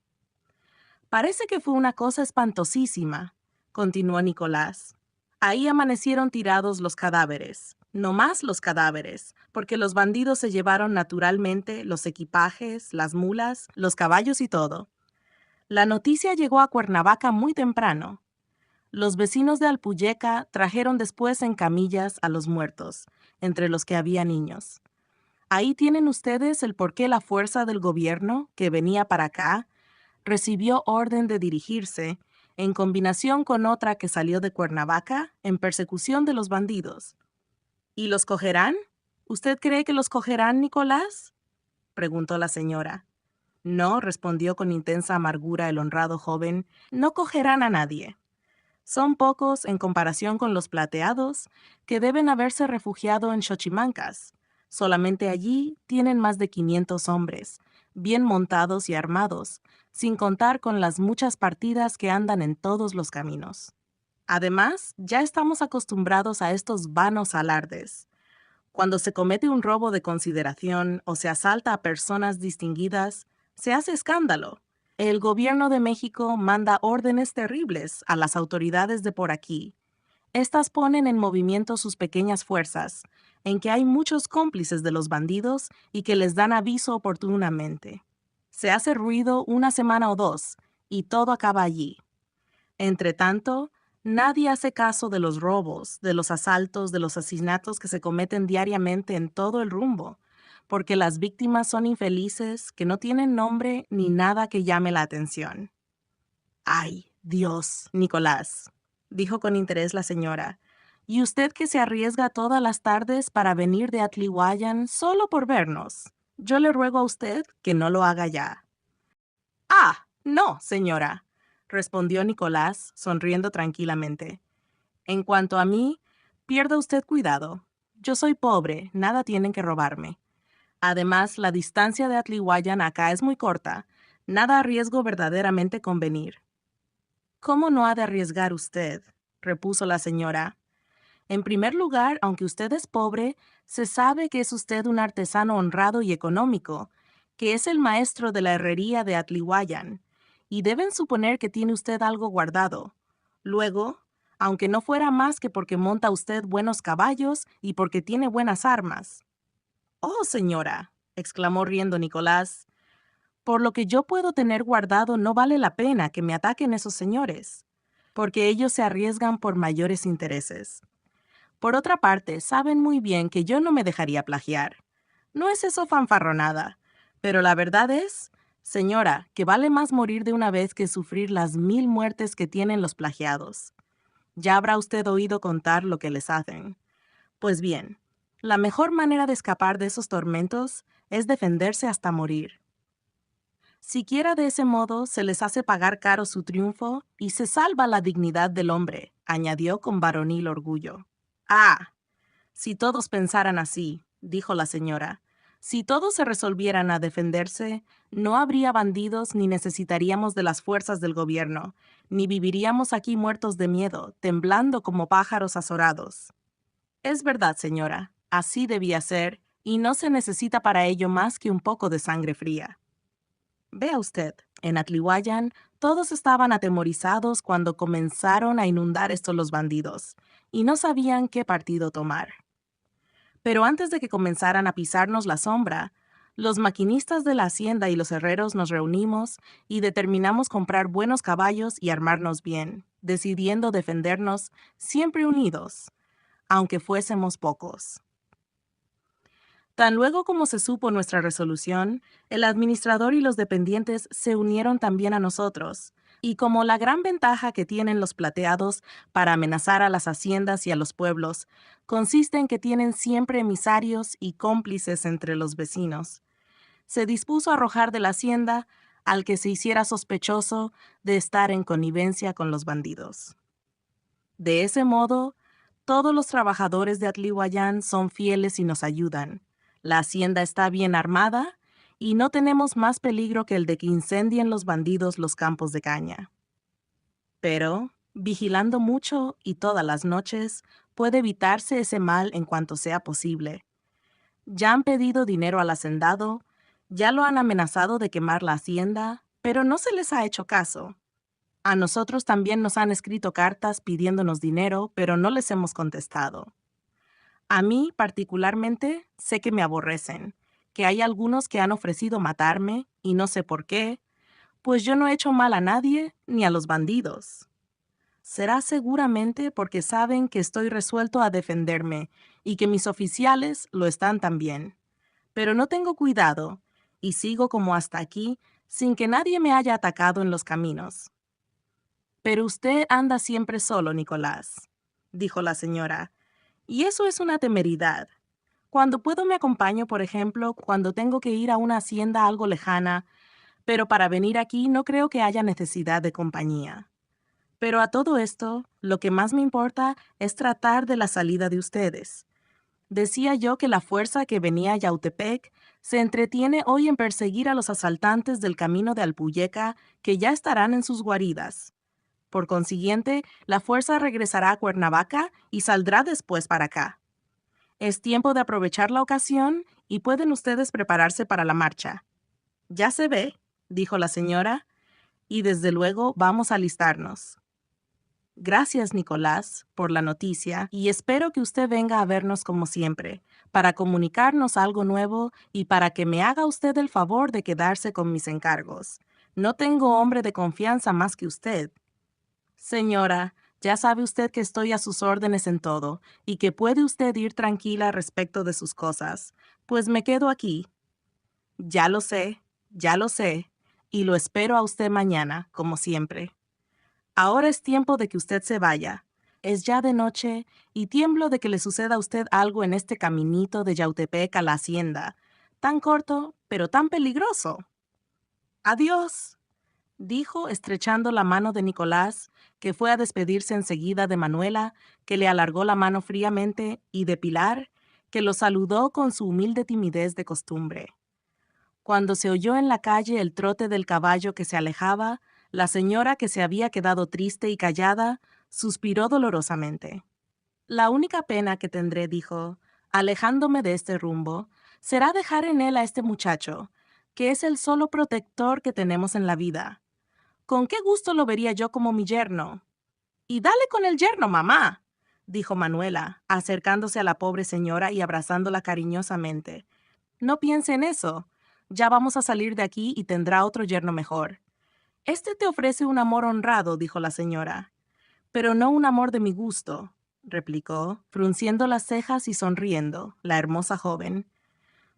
«Parece que fue una cosa espantosísima», continuó Nicolás. «Ahí amanecieron tirados los cadáveres, no más los cadáveres, porque los bandidos se llevaron naturalmente los equipajes, las mulas, los caballos y todo. La noticia llegó a Cuernavaca muy temprano. Los vecinos de Alpuyeca trajeron después en camillas a los muertos, entre los que había niños. Ahí tienen ustedes el por qué la fuerza del gobierno, que venía para acá, recibió orden de dirigirse, en combinación con otra que salió de Cuernavaca, en persecución de los bandidos. ¿Y los cogerán? ¿Usted cree que los cogerán, Nicolás?», preguntó la señora. «No», respondió con intensa amargura el honrado joven, «no cogerán a nadie. Son pocos en comparación con los plateados, que deben haberse refugiado en Xochimancas. Solamente allí tienen más de 500 hombres, bien montados y armados, sin contar con las muchas partidas que andan en todos los caminos. Además, ya estamos acostumbrados a estos vanos alardes. Cuando se comete un robo de consideración o se asalta a personas distinguidas, se hace escándalo. El gobierno de México manda órdenes terribles a las autoridades de por aquí. Estas ponen en movimiento sus pequeñas fuerzas, en que hay muchos cómplices de los bandidos y que les dan aviso oportunamente. Se hace ruido una semana o dos, y todo acaba allí. Entretanto, nadie hace caso de los robos, de los asaltos, de los asesinatos que se cometen diariamente en todo el rumbo, porque las víctimas son infelices, que no tienen nombre ni nada que llame la atención. ¡Ay, Dios, Nicolás!, dijo con interés la señora. ¿Y usted que se arriesga todas las tardes para venir de Atlihuayan solo por vernos? Yo le ruego a usted que no lo haga ya. Ah, no, señora, respondió Nicolás, sonriendo tranquilamente. En cuanto a mí, pierda usted cuidado. Yo soy pobre, nada tienen que robarme. Además, la distancia de Atlihuayan acá es muy corta. Nada arriesgo verdaderamente con venir. ¿Cómo no ha de arriesgar usted?, repuso la señora. En primer lugar, aunque usted es pobre, se sabe que es usted un artesano honrado y económico, que es el maestro de la herrería de Atlihuayan, y deben suponer que tiene usted algo guardado. Luego, aunque no fuera más que porque monta usted buenos caballos y porque tiene buenas armas. «Oh, señora», exclamó riendo Nicolás, «por lo que yo puedo tener guardado no vale la pena que me ataquen esos señores, porque ellos se arriesgan por mayores intereses. Por otra parte, saben muy bien que yo no me dejaría plagiar. No es eso fanfarronada, pero la verdad es, señora, que vale más morir de una vez que sufrir las 1000 muertes que tienen los plagiados. Ya habrá usted oído contar lo que les hacen. Pues bien, la mejor manera de escapar de esos tormentos es defenderse hasta morir. Siquiera de ese modo se les hace pagar caro su triunfo y se salva la dignidad del hombre», añadió con varonil orgullo. «Ah, si todos pensaran así», dijo la señora, «si todos se resolvieran a defenderse, no habría bandidos ni necesitaríamos de las fuerzas del gobierno, ni viviríamos aquí muertos de miedo, temblando como pájaros azorados». «Es verdad, señora, así debía ser, y no se necesita para ello más que un poco de sangre fría. Vea usted, en Atlihuayan todos estaban atemorizados cuando comenzaron a inundar estos los bandidos, y no sabían qué partido tomar. Pero antes de que comenzaran a pisarnos la sombra, los maquinistas de la hacienda y los herreros nos reunimos y determinamos comprar buenos caballos y armarnos bien, decidiendo defendernos siempre unidos, aunque fuésemos pocos. Tan luego como se supo nuestra resolución, el administrador y los dependientes se unieron también a nosotros, y como la gran ventaja que tienen los plateados para amenazar a las haciendas y a los pueblos consiste en que tienen siempre emisarios y cómplices entre los vecinos, se dispuso a arrojar de la hacienda al que se hiciera sospechoso de estar en connivencia con los bandidos. De ese modo, todos los trabajadores de Atlihuayan son fieles y nos ayudan. La hacienda está bien armada y no tenemos más peligro que el de que incendien los bandidos los campos de caña. Pero, vigilando mucho y todas las noches, puede evitarse ese mal en cuanto sea posible. Ya han pedido dinero al hacendado, ya lo han amenazado de quemar la hacienda, pero no se les ha hecho caso. A nosotros también nos han escrito cartas pidiéndonos dinero, pero no les hemos contestado. A mí, particularmente, sé que me aborrecen, que hay algunos que han ofrecido matarme, y no sé por qué, pues yo no he hecho mal a nadie ni a los bandidos. Será seguramente porque saben que estoy resuelto a defenderme y que mis oficiales lo están también. Pero no tengo cuidado, y sigo como hasta aquí, sin que nadie me haya atacado en los caminos. «Pero usted anda siempre solo, Nicolás», dijo la señora, «y eso es una temeridad. Cuando puedo me acompaño, por ejemplo, cuando tengo que ir a una hacienda algo lejana, pero para venir aquí no creo que haya necesidad de compañía. Pero a todo esto, lo que más me importa es tratar de la salida de ustedes. Decía yo que la fuerza que venía a Yautepec se entretiene hoy en perseguir a los asaltantes del camino de Alpuyeca, que ya estarán en sus guaridas. Por consiguiente, la fuerza regresará a Cuernavaca y saldrá después para acá. Es tiempo de aprovechar la ocasión y pueden ustedes prepararse para la marcha. Ya se ve», dijo la señora, «y desde luego vamos a alistarnos». Gracias, Nicolás, por la noticia y espero que usted venga a vernos como siempre, para comunicarnos algo nuevo y para que me haga usted el favor de quedarse con mis encargos. No tengo hombre de confianza más que usted. Señora, ya sabe usted que estoy a sus órdenes en todo y que puede usted ir tranquila respecto de sus cosas, pues me quedo aquí. Ya lo sé, y lo espero a usted mañana, como siempre. Ahora es tiempo de que usted se vaya. Es ya de noche y tiemblo de que le suceda a usted algo en este caminito de Yautepec a la hacienda, tan corto, pero tan peligroso. Adiós, dijo estrechando la mano de Nicolás, que fue a despedirse enseguida de Manuela, que le alargó la mano fríamente, y de Pilar, que lo saludó con su humilde timidez de costumbre. Cuando se oyó en la calle el trote del caballo que se alejaba, la señora, que se había quedado triste y callada, suspiró dolorosamente. La única pena que tendré, dijo, alejándome de este rumbo, será dejar en él a este muchacho, que es el solo protector que tenemos en la vida. ¿Con qué gusto lo vería yo como mi yerno? Y dale con el yerno, mamá, dijo Manuela, acercándose a la pobre señora y abrazándola cariñosamente. No piense en eso. Ya vamos a salir de aquí y tendrá otro yerno mejor. Este te ofrece un amor honrado, dijo la señora. Pero no un amor de mi gusto, replicó, frunciendo las cejas y sonriendo, la hermosa joven.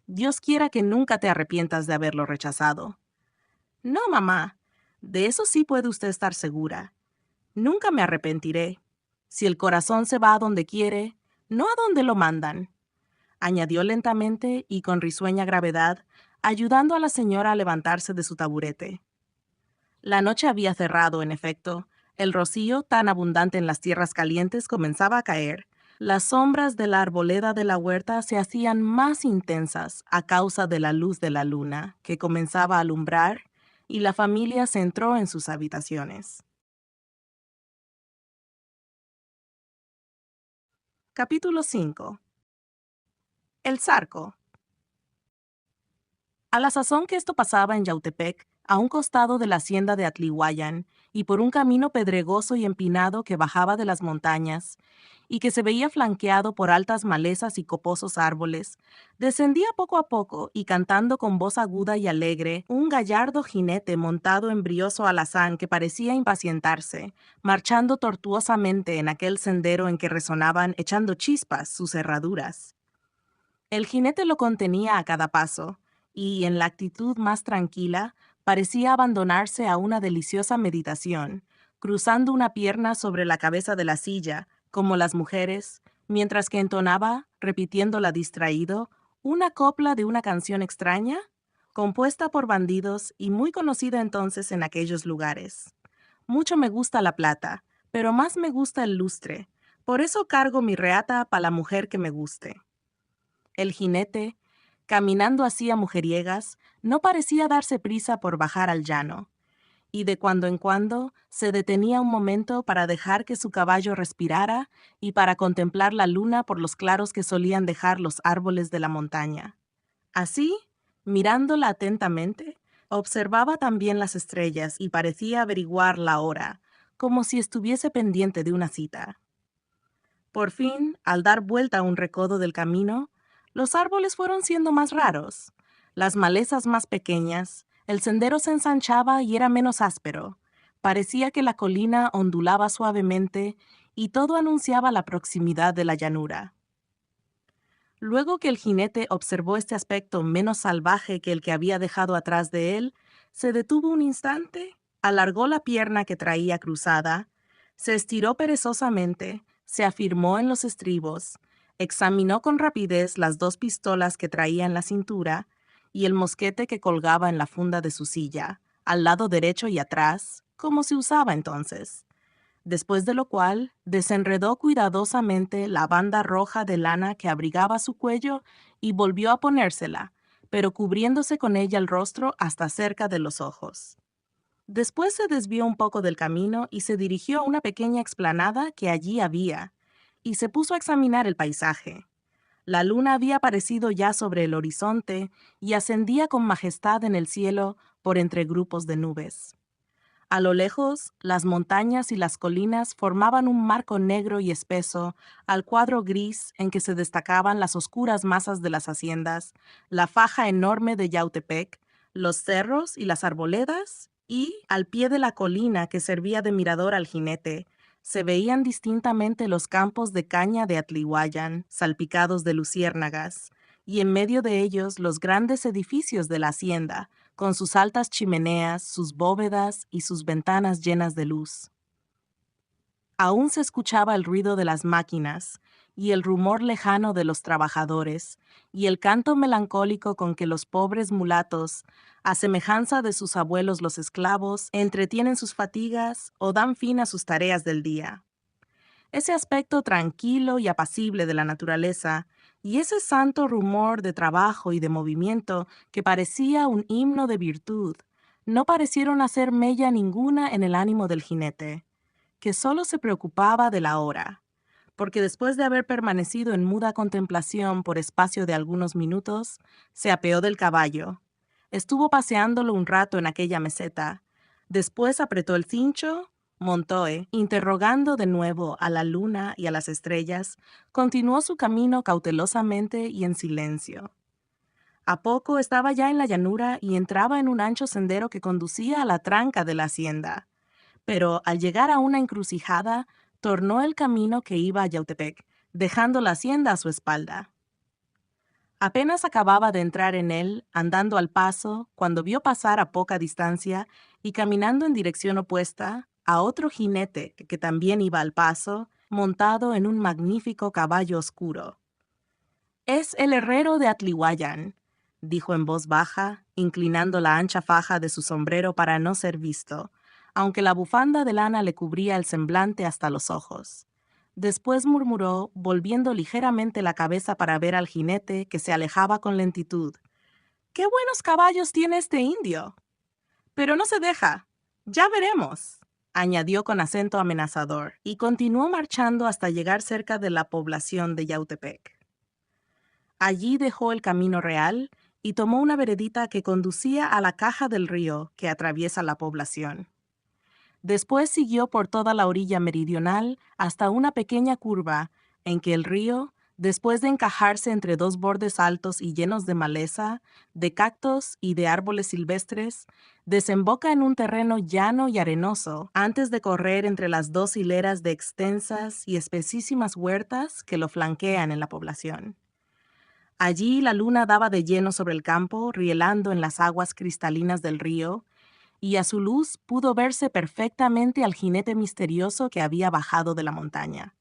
Dios quiera que nunca te arrepientas de haberlo rechazado. No, mamá, de eso sí puede usted estar segura. Nunca me arrepentiré. Si el corazón se va a donde quiere, no a donde lo mandan, añadió lentamente y con risueña gravedad, ayudando a la señora a levantarse de su taburete. La noche había cerrado, en efecto. El rocío, tan abundante en las tierras calientes, comenzaba a caer. Las sombras de la arboleda de la huerta se hacían más intensas a causa de la luz de la luna, que comenzaba a alumbrar, y la familia se entró en sus habitaciones. Capítulo 5. El Zarco. A la sazón que esto pasaba en Yautepec, a un costado de la hacienda de Atlihuayan, y por un camino pedregoso y empinado que bajaba de las montañas, y que se veía flanqueado por altas malezas y coposos árboles, descendía poco a poco y cantando con voz aguda y alegre un gallardo jinete montado en brioso alazán que parecía impacientarse, marchando tortuosamente en aquel sendero en que resonaban, echando chispas, sus herraduras. El jinete lo contenía a cada paso, y en la actitud más tranquila parecía abandonarse a una deliciosa meditación, cruzando una pierna sobre la cabeza de la silla, como las mujeres, mientras que entonaba, repitiéndola distraído, una copla de una canción extraña, compuesta por bandidos y muy conocida entonces en aquellos lugares. Mucho me gusta la plata, pero más me gusta el lustre, por eso cargo mi reata pa' la mujer que me guste. El jinete, caminando así a mujeriegas, no parecía darse prisa por bajar al llano, y de cuando en cuando se detenía un momento para dejar que su caballo respirara y para contemplar la luna por los claros que solían dejar los árboles de la montaña. Así, mirándola atentamente, observaba también las estrellas y parecía averiguar la hora, como si estuviese pendiente de una cita. Por fin, al dar vuelta a un recodo del camino, los árboles fueron siendo más raros, las malezas más pequeñas, el sendero se ensanchaba y era menos áspero. Parecía que la colina ondulaba suavemente y todo anunciaba la proximidad de la llanura. Luego que el jinete observó este aspecto menos salvaje que el que había dejado atrás de él, se detuvo un instante, alargó la pierna que traía cruzada, se estiró perezosamente, se afirmó en los estribos, examinó con rapidez las dos pistolas que traía en la cintura y el mosquete que colgaba en la funda de su silla, al lado derecho y atrás, como se usaba entonces. Después de lo cual, desenredó cuidadosamente la banda roja de lana que abrigaba su cuello y volvió a ponérsela, pero cubriéndose con ella el rostro hasta cerca de los ojos. Después se desvió un poco del camino y se dirigió a una pequeña explanada que allí había, y se puso a examinar el paisaje. La luna había aparecido ya sobre el horizonte y ascendía con majestad en el cielo por entre grupos de nubes. A lo lejos, las montañas y las colinas formaban un marco negro y espeso al cuadro gris en que se destacaban las oscuras masas de las haciendas, la faja enorme de Yautepec, los cerros y las arboledas, y, al pie de la colina que servía de mirador al jinete, se veían distintamente los campos de caña de Atlihuayan, salpicados de luciérnagas, y en medio de ellos los grandes edificios de la hacienda, con sus altas chimeneas, sus bóvedas y sus ventanas llenas de luz. Aún se escuchaba el ruido de las máquinas y el rumor lejano de los trabajadores y el canto melancólico con que los pobres mulatos, a semejanza de sus abuelos los esclavos, entretienen sus fatigas o dan fin a sus tareas del día. Ese aspecto tranquilo y apacible de la naturaleza y ese santo rumor de trabajo y de movimiento que parecía un himno de virtud, no parecieron hacer mella ninguna en el ánimo del jinete, que solo se preocupaba de la hora, porque después de haber permanecido en muda contemplación por espacio de algunos minutos, se apeó del caballo, estuvo paseándolo un rato en aquella meseta, después apretó el cincho, montó, interrogando de nuevo a la luna y a las estrellas, continuó su camino cautelosamente y en silencio. A poco estaba ya en la llanura y entraba en un ancho sendero que conducía a la tranca de la hacienda. Pero al llegar a una encrucijada, tornó el camino que iba a Yautepec, dejando la hacienda a su espalda. Apenas acababa de entrar en él, andando al paso, cuando vio pasar a poca distancia y caminando en dirección opuesta a otro jinete que también iba al paso, montado en un magnífico caballo oscuro. «Es el herrero de Atlihuayan», dijo en voz baja, inclinando la ancha faja de su sombrero para no ser visto, aunque la bufanda de lana le cubría el semblante hasta los ojos. Después murmuró, volviendo ligeramente la cabeza para ver al jinete que se alejaba con lentitud. «¡Qué buenos caballos tiene este indio! Pero no se deja. Ya veremos», añadió con acento amenazador, y continuó marchando hasta llegar cerca de la población de Yautepec. Allí dejó el camino real y tomó una veredita que conducía a la caja del río que atraviesa la población. Después siguió por toda la orilla meridional hasta una pequeña curva en que el río, después de encajarse entre dos bordes altos y llenos de maleza, de cactos y de árboles silvestres, desemboca en un terreno llano y arenoso antes de correr entre las dos hileras de extensas y espesísimas huertas que lo flanquean en la población. Allí la luna daba de lleno sobre el campo, rielando en las aguas cristalinas del río, y a su luz pudo verse perfectamente al jinete misterioso que había bajado de la montaña.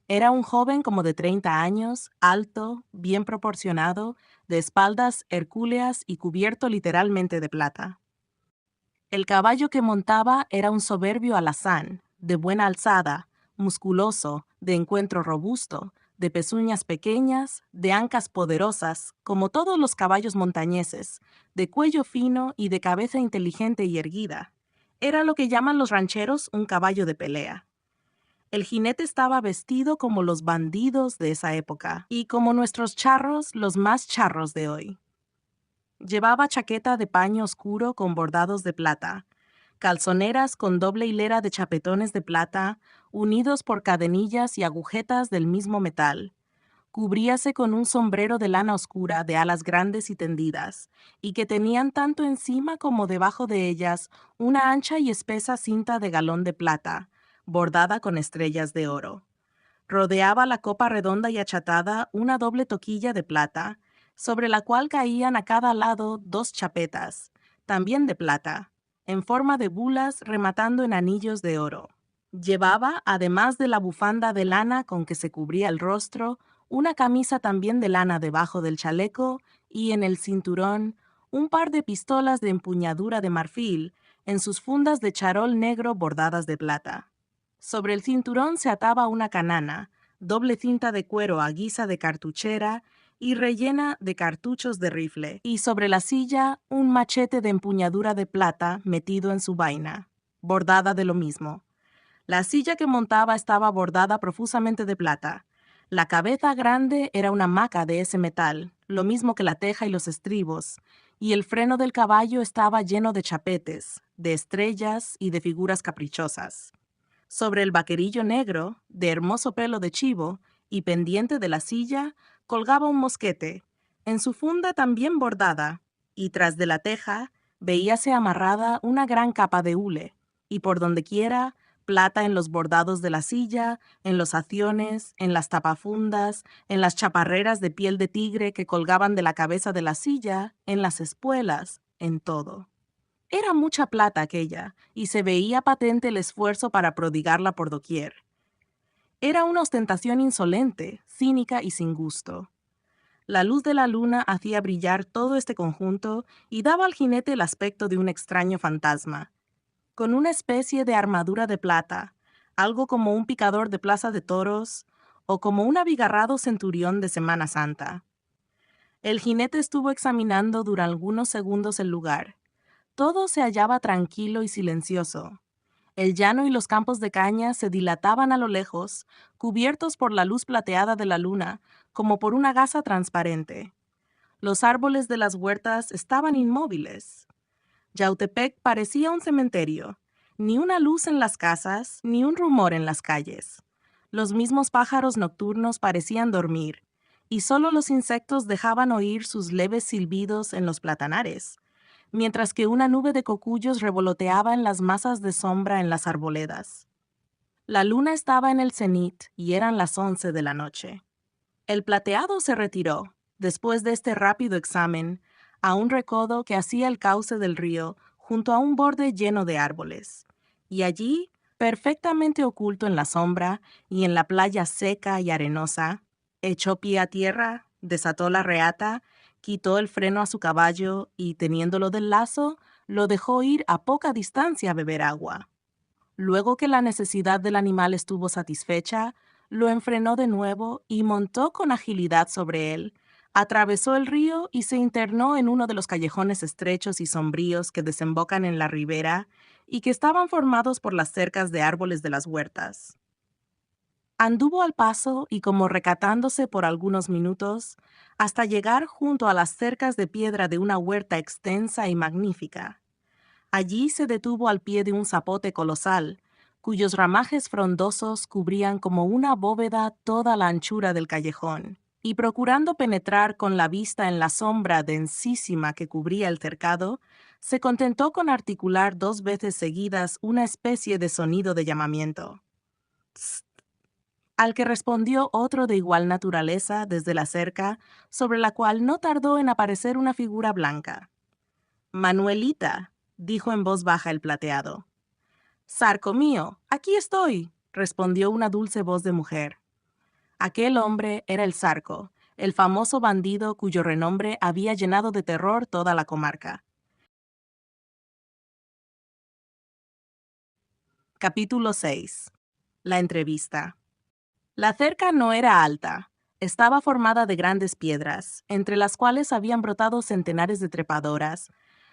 Era un joven como de 30 años, alto, bien proporcionado, de espaldas hercúleas y cubierto literalmente de plata. El caballo que montaba era un soberbio alazán, de buena alzada, musculoso, de encuentro robusto, de pezuñas pequeñas, de ancas poderosas, como todos los caballos montañeses, de cuello fino y de cabeza inteligente y erguida. Era lo que llaman los rancheros un caballo de pelea. El jinete estaba vestido como los bandidos de esa época, y como nuestros charros, los más charros de hoy. Llevaba chaqueta de paño oscuro con bordados de plata, calzoneras con doble hilera de chapetones de plata, unidos por cadenillas y agujetas del mismo metal. Cubríase con un sombrero de lana oscura de alas grandes y tendidas, y que tenían tanto encima como debajo de ellas una ancha y espesa cinta de galón de plata, bordada con estrellas de oro. Rodeaba la copa redonda y achatada una doble toquilla de plata, sobre la cual caían a cada lado dos chapetas, también de plata, en forma de bulas rematando en anillos de oro. Llevaba, además de la bufanda de lana con que se cubría el rostro, una camisa también de lana debajo del chaleco y en el cinturón un par de pistolas de empuñadura de marfil en sus fundas de charol negro bordadas de plata. Sobre el cinturón se ataba una canana, doble cinta de cuero a guisa de cartuchera y rellena de cartuchos de rifle, y sobre la silla un machete de empuñadura de plata metido en su vaina, bordada de lo mismo. La silla que montaba estaba bordada profusamente de plata. La cabeza grande era una hamaca de ese metal, lo mismo que la teja y los estribos, y el freno del caballo estaba lleno de chapetes, de estrellas y de figuras caprichosas. Sobre el vaquerillo negro, de hermoso pelo de chivo, y pendiente de la silla, colgaba un mosquete, en su funda también bordada, y tras de la teja veíase amarrada una gran capa de hule, y por dondequiera plata en los bordados de la silla, en los haciones, en las tapafundas, en las chaparreras de piel de tigre que colgaban de la cabeza de la silla, en las espuelas, en todo. Era mucha plata aquella, y se veía patente el esfuerzo para prodigarla por doquier. Era una ostentación insolente, cínica y sin gusto. La luz de la luna hacía brillar todo este conjunto y daba al jinete el aspecto de un extraño fantasma, con una especie de armadura de plata, algo como un picador de plaza de toros o como un abigarrado centurión de Semana Santa. El jinete estuvo examinando durante algunos segundos el lugar. Todo se hallaba tranquilo y silencioso. El llano y los campos de caña se dilataban a lo lejos, cubiertos por la luz plateada de la luna, como por una gasa transparente. Los árboles de las huertas estaban inmóviles. Yautepec parecía un cementerio, ni una luz en las casas, ni un rumor en las calles. Los mismos pájaros nocturnos parecían dormir, y solo los insectos dejaban oír sus leves silbidos en los platanares, mientras que una nube de cocuyos revoloteaba en las masas de sombra en las arboledas. La luna estaba en el cenit y eran las 11 de la noche. El plateado se retiró, después de este rápido examen, a un recodo que hacía el cauce del río junto a un borde lleno de árboles, y allí, perfectamente oculto en la sombra y en la playa seca y arenosa, echó pie a tierra, desató la reata, quitó el freno a su caballo y, teniéndolo del lazo, lo dejó ir a poca distancia a beber agua. Luego que la necesidad del animal estuvo satisfecha, lo enfrenó de nuevo y montó con agilidad sobre él, atravesó el río y se internó en uno de los callejones estrechos y sombríos que desembocan en la ribera y que estaban formados por las cercas de árboles de las huertas. Anduvo al paso y como recatándose por algunos minutos, hasta llegar junto a las cercas de piedra de una huerta extensa y magnífica. Allí se detuvo al pie de un zapote colosal, cuyos ramajes frondosos cubrían como una bóveda toda la anchura del callejón, y procurando penetrar con la vista en la sombra densísima que cubría el cercado, se contentó con articular 2 veces seguidas una especie de sonido de llamamiento. Tss, al que respondió otro de igual naturaleza desde la cerca, sobre la cual no tardó en aparecer una figura blanca. «Manuelita», dijo en voz baja el plateado. «Zarco mío, aquí estoy», respondió una dulce voz de mujer. Aquel hombre era el Zarco, el famoso bandido cuyo renombre había llenado de terror toda la comarca. Capítulo 6. La entrevista. La cerca no era alta. Estaba formada de grandes piedras, entre las cuales habían brotado centenares de trepadoras,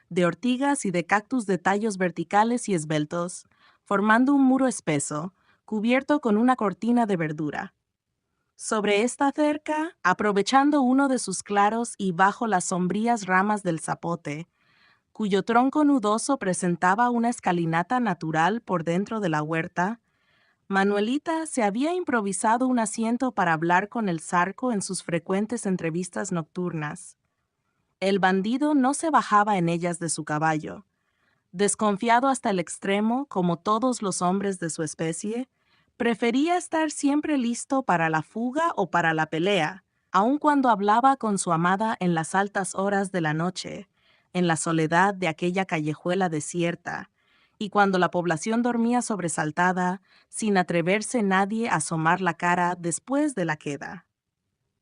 de ortigas y de cactus de tallos verticales y esbeltos, formando un muro espeso, cubierto con una cortina de verdura. Sobre esta cerca, aprovechando uno de sus claros y bajo las sombrías ramas del zapote, cuyo tronco nudoso presentaba una escalinata natural por dentro de la huerta, Manuelita se había improvisado un asiento para hablar con el Zarco en sus frecuentes entrevistas nocturnas. El bandido no se bajaba en ellas de su caballo. Desconfiado hasta el extremo, como todos los hombres de su especie, prefería estar siempre listo para la fuga o para la pelea, aun cuando hablaba con su amada en las altas horas de la noche, en la soledad de aquella callejuela desierta, y cuando la población dormía sobresaltada, sin atreverse nadie a asomar la cara después de la queda.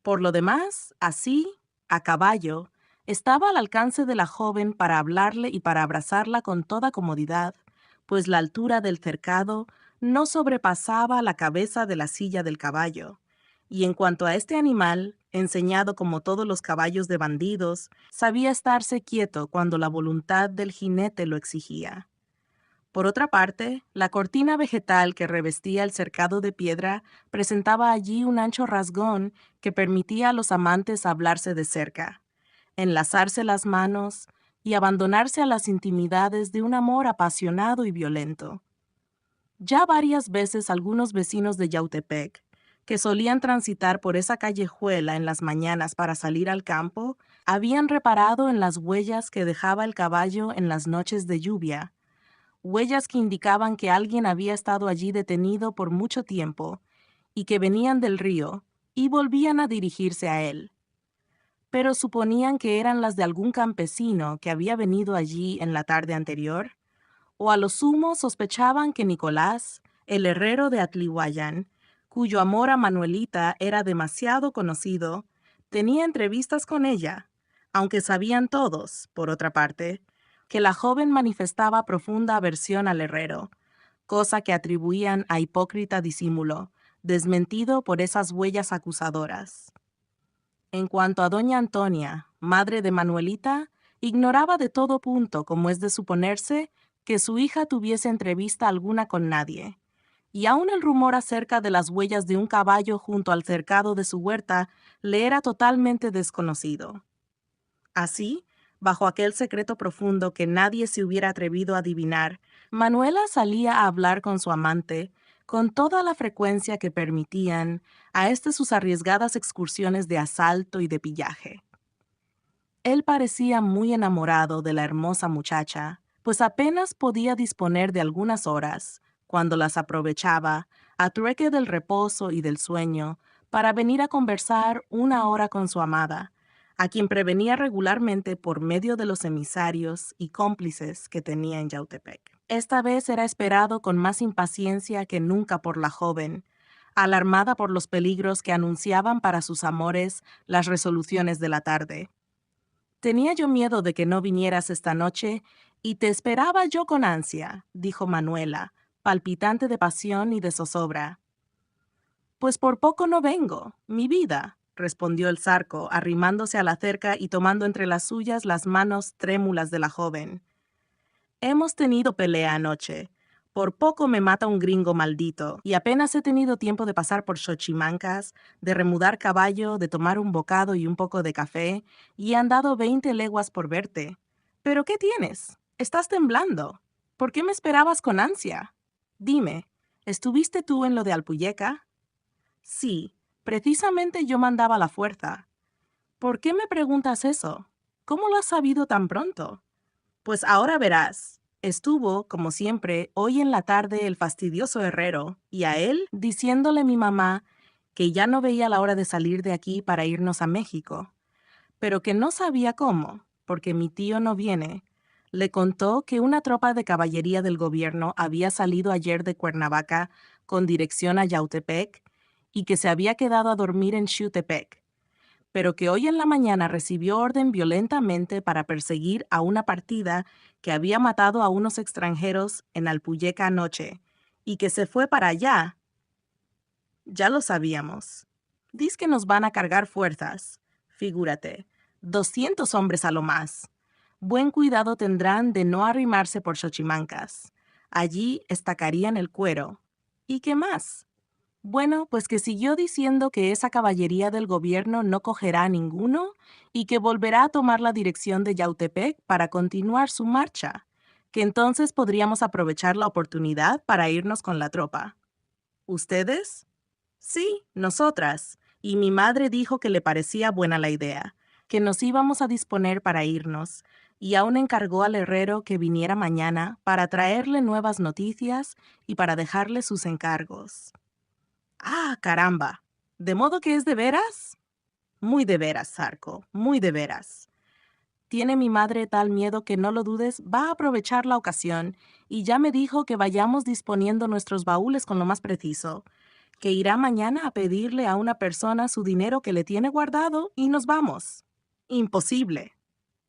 Por lo demás, así, a caballo, estaba al alcance de la joven para hablarle y para abrazarla con toda comodidad, pues la altura del cercado no sobrepasaba la cabeza de la silla del caballo. Y en cuanto a este animal, enseñado como todos los caballos de bandidos, sabía estarse quieto cuando la voluntad del jinete lo exigía. Por otra parte, la cortina vegetal que revestía el cercado de piedra presentaba allí un ancho rasgón que permitía a los amantes hablarse de cerca, enlazarse las manos, y abandonarse a las intimidades de un amor apasionado y violento. Ya varias veces algunos vecinos de Yautepec, que solían transitar por esa callejuela en las mañanas para salir al campo, habían reparado en las huellas que dejaba el caballo en las noches de lluvia, huellas que indicaban que alguien había estado allí detenido por mucho tiempo y que venían del río y volvían a dirigirse a él. Pero suponían que eran las de algún campesino que había venido allí en la tarde anterior, o a lo sumo sospechaban que Nicolás, el herrero de Atlihuayán, cuyo amor a Manuelita era demasiado conocido, tenía entrevistas con ella, aunque sabían todos, por otra parte, que la joven manifestaba profunda aversión al herrero, cosa que atribuían a hipócrita disimulo, desmentido por esas huellas acusadoras. En cuanto a doña Antonia, madre de Manuelita, ignoraba de todo punto, como es de suponerse, que su hija tuviese entrevista alguna con nadie, y aún el rumor acerca de las huellas de un caballo junto al cercado de su huerta le era totalmente desconocido. Así, bajo aquel secreto profundo que nadie se hubiera atrevido a adivinar, Manuela salía a hablar con su amante con toda la frecuencia que permitían a sus arriesgadas excursiones de asalto y de pillaje. Él parecía muy enamorado de la hermosa muchacha, pues apenas podía disponer de algunas horas, cuando las aprovechaba, a trueque del reposo y del sueño, para venir a conversar una hora con su amada, a quien prevenía regularmente por medio de los emisarios y cómplices que tenía en Yautepec. Esta vez era esperado con más impaciencia que nunca por la joven, alarmada por los peligros que anunciaban para sus amores las resoluciones de la tarde. «Tenía yo miedo de que no vinieras esta noche y te esperaba yo con ansia», dijo Manuela, palpitante de pasión y de zozobra. «Pues por poco no vengo, mi vida», respondió el zarco, arrimándose a la cerca y tomando entre las suyas las manos trémulas de la joven. «Hemos tenido pelea anoche. Por poco me mata un gringo maldito, y apenas he tenido tiempo de pasar por Xochimancas, de remudar caballo, de tomar un bocado y un poco de café, y he andado 20 leguas por verte. ¿Pero qué tienes? Estás temblando. ¿Por qué me esperabas con ansia? Dime, ¿estuviste tú en lo de Alpuyeca?» «Sí, precisamente yo mandaba la fuerza». «¿Por qué me preguntas eso? ¿Cómo lo has sabido tan pronto?» «Pues ahora verás. Estuvo, como siempre, hoy en la tarde el fastidioso herrero, y a él diciéndole mi mamá que ya no veía la hora de salir de aquí para irnos a México, pero que no sabía cómo, porque mi tío no viene. Le contó que una tropa de caballería del gobierno había salido ayer de Cuernavaca con dirección a Yautepec y que se había quedado a dormir en Xiutepec, pero que hoy en la mañana recibió orden violentamente para perseguir a una partida que había matado a unos extranjeros en Alpuyeca anoche, y que se fue para allá. Ya lo sabíamos. Diz que nos van a cargar fuerzas. Figúrate, 200 hombres a lo más. Buen cuidado tendrán de no arrimarse por Xochimancas. Allí estacarían el cuero. ¿Y qué más? Bueno, pues que siguió diciendo que esa caballería del gobierno no cogerá a ninguno y que volverá a tomar la dirección de Yautepec para continuar su marcha, que entonces podríamos aprovechar la oportunidad para irnos con la tropa. ¿Ustedes? Sí, nosotras. Y mi madre dijo que le parecía buena la idea, que nos íbamos a disponer para irnos, y aún encargó al herrero que viniera mañana para traerle nuevas noticias y para dejarle sus encargos. ¡Ah, caramba! ¿De modo que es de veras? Muy de veras, Zarco, muy de veras. Tiene mi madre tal miedo que no lo dudes, va a aprovechar la ocasión, y ya me dijo que vayamos disponiendo nuestros baúles con lo más preciso, que irá mañana a pedirle a una persona su dinero que le tiene guardado y nos vamos. Imposible,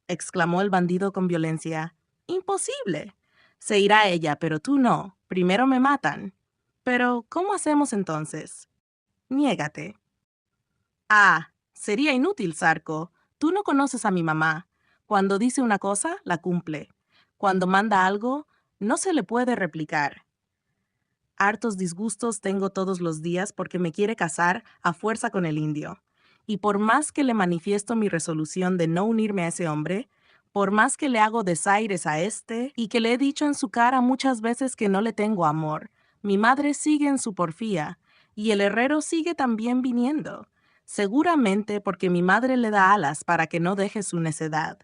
exclamó el bandido con violencia. Imposible. Se irá ella, pero tú no. Primero me matan. Pero, ¿cómo hacemos entonces? Niégate. Ah, sería inútil, Zarco. Tú no conoces a mi mamá. Cuando dice una cosa, la cumple. Cuando manda algo, no se le puede replicar. Hartos disgustos tengo todos los días porque me quiere casar a fuerza con el indio. Y por más que le manifiesto mi resolución de no unirme a ese hombre, Por más que le hago desaires a este y que le he dicho en su cara muchas veces que no le tengo amor, mi madre sigue en su porfía y el herrero sigue también viniendo, seguramente porque mi madre le da alas para que no deje su necedad.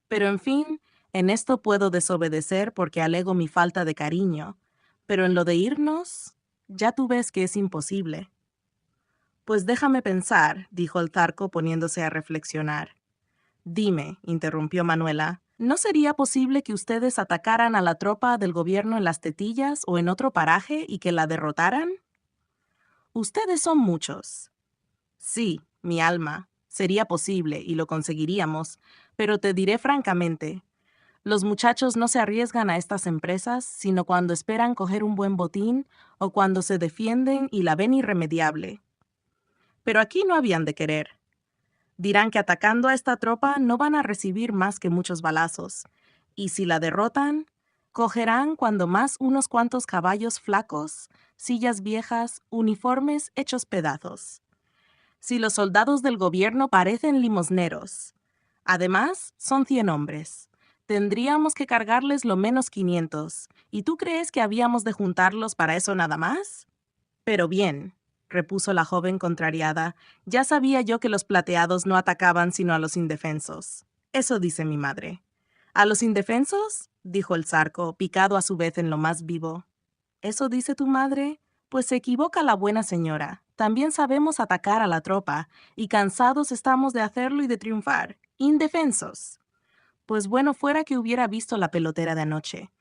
Pero en fin, en esto puedo desobedecer porque alego mi falta de cariño, pero en lo de irnos, ya tú ves que es imposible. Pues déjame pensar, dijo el zarco poniéndose a reflexionar. Dime, interrumpió Manuela, ¿no sería posible que ustedes atacaran a la tropa del gobierno en Las Tetillas o en otro paraje y que la derrotaran? Ustedes son muchos. Sí, mi alma, sería posible y lo conseguiríamos, pero te diré francamente, los muchachos no se arriesgan a estas empresas sino cuando esperan coger un buen botín o cuando se defienden y la ven irremediable. Pero aquí no habían de querer. Dirán que atacando a esta tropa no van a recibir más que muchos balazos, y si la derrotan, cogerán cuando más unos cuantos caballos flacos, sillas viejas, uniformes hechos pedazos. Si los soldados del gobierno parecen limosneros. Además, son 100 hombres. Tendríamos que cargarles lo menos 500, ¿y tú crees que habíamos de juntarlos para eso nada más? Pero bien, repuso la joven contrariada, ya sabía yo que los plateados no atacaban sino a los indefensos. Eso dice mi madre. ¿A los indefensos? Dijo el zarco, picado a su vez en lo más vivo. ¿Eso dice tu madre? Pues se equivoca la buena señora. También sabemos atacar a la tropa, y cansados estamos de hacerlo y de triunfar. Indefensos. Pues bueno fuera que hubiera visto la pelotera de anoche.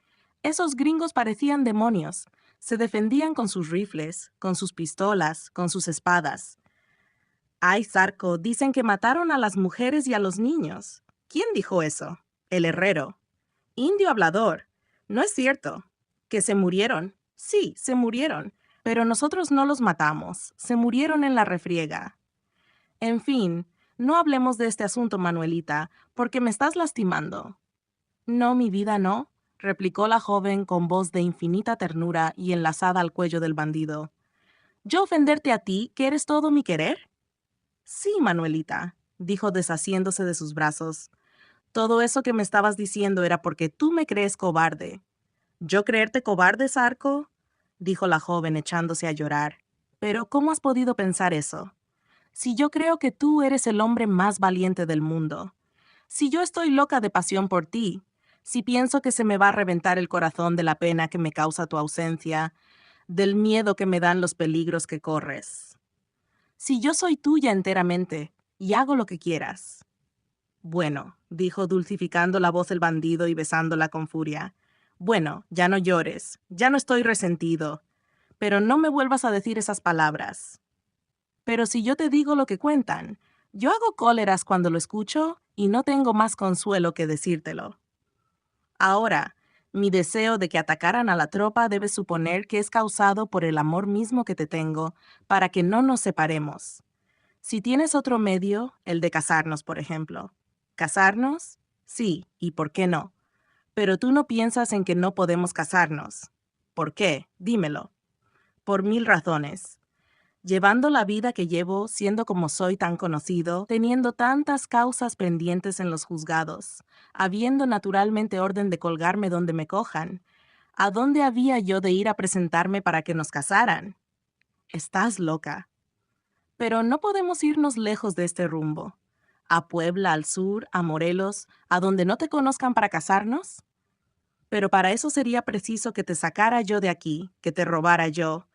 Esos gringos parecían demonios. Se defendían con sus rifles, con sus pistolas, con sus espadas. Ay, zarco, dicen que mataron a las mujeres y a los niños. ¿Quién dijo eso? El herrero. Indio hablador. No es cierto. Que se murieron. Sí, se murieron. Pero nosotros no los matamos. Se murieron en la refriega. En fin, no hablemos de este asunto, Manuelita, porque me estás lastimando. No, mi vida, no, replicó la joven con voz de infinita ternura y enlazada al cuello del bandido. ¿Yo ofenderte a ti, que eres todo mi querer? Sí, Manuelita, dijo deshaciéndose de sus brazos. Todo eso que me estabas diciendo era porque tú me crees cobarde. ¿Yo creerte cobarde, Zarco? Dijo la joven echándose a llorar. Pero ¿cómo has podido pensar eso? Si yo creo que tú eres el hombre más valiente del mundo. Si yo estoy loca de pasión por ti, si pienso que se me va a reventar el corazón de la pena que me causa tu ausencia, del miedo que me dan los peligros que corres. Si yo soy tuya enteramente y hago lo que quieras. Bueno, dijo dulcificando la voz el bandido y besándola con furia. Bueno, ya no llores, ya no estoy resentido, pero no me vuelvas a decir esas palabras. Pero si yo te digo lo que cuentan, yo hago cóleras cuando lo escucho y no tengo más consuelo que decírtelo. Ahora, mi deseo de que atacaran a la tropa debe suponer que es causado por el amor mismo que te tengo, para que no nos separemos. Si tienes otro medio, el de casarnos, por ejemplo. ¿Casarnos? Sí, ¿y por qué no? Pero tú no piensas en que no podemos casarnos. ¿Por qué? Dímelo. Por 1000 razones. Llevando la vida que llevo, siendo como soy tan conocido, teniendo tantas causas pendientes en los juzgados, habiendo naturalmente orden de colgarme donde me cojan, ¿a dónde había yo de ir a presentarme para que nos casaran? Estás loca. Pero no podemos irnos lejos de este rumbo. ¿A Puebla, al sur, a Morelos, a donde no te conozcan para casarnos? Pero para eso sería preciso que te sacara yo de aquí, que te robara yo,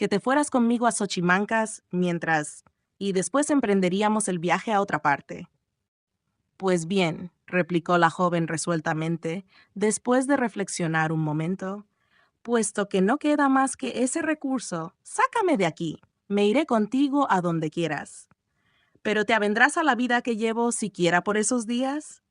que te fueras conmigo a Xochimancas mientras... y después emprenderíamos el viaje a otra parte. Pues bien, replicó la joven resueltamente, después de reflexionar un momento, puesto que no queda más que ese recurso, sácame de aquí, me iré contigo a donde quieras. ¿Pero te avendrás a la vida que llevo siquiera por esos días?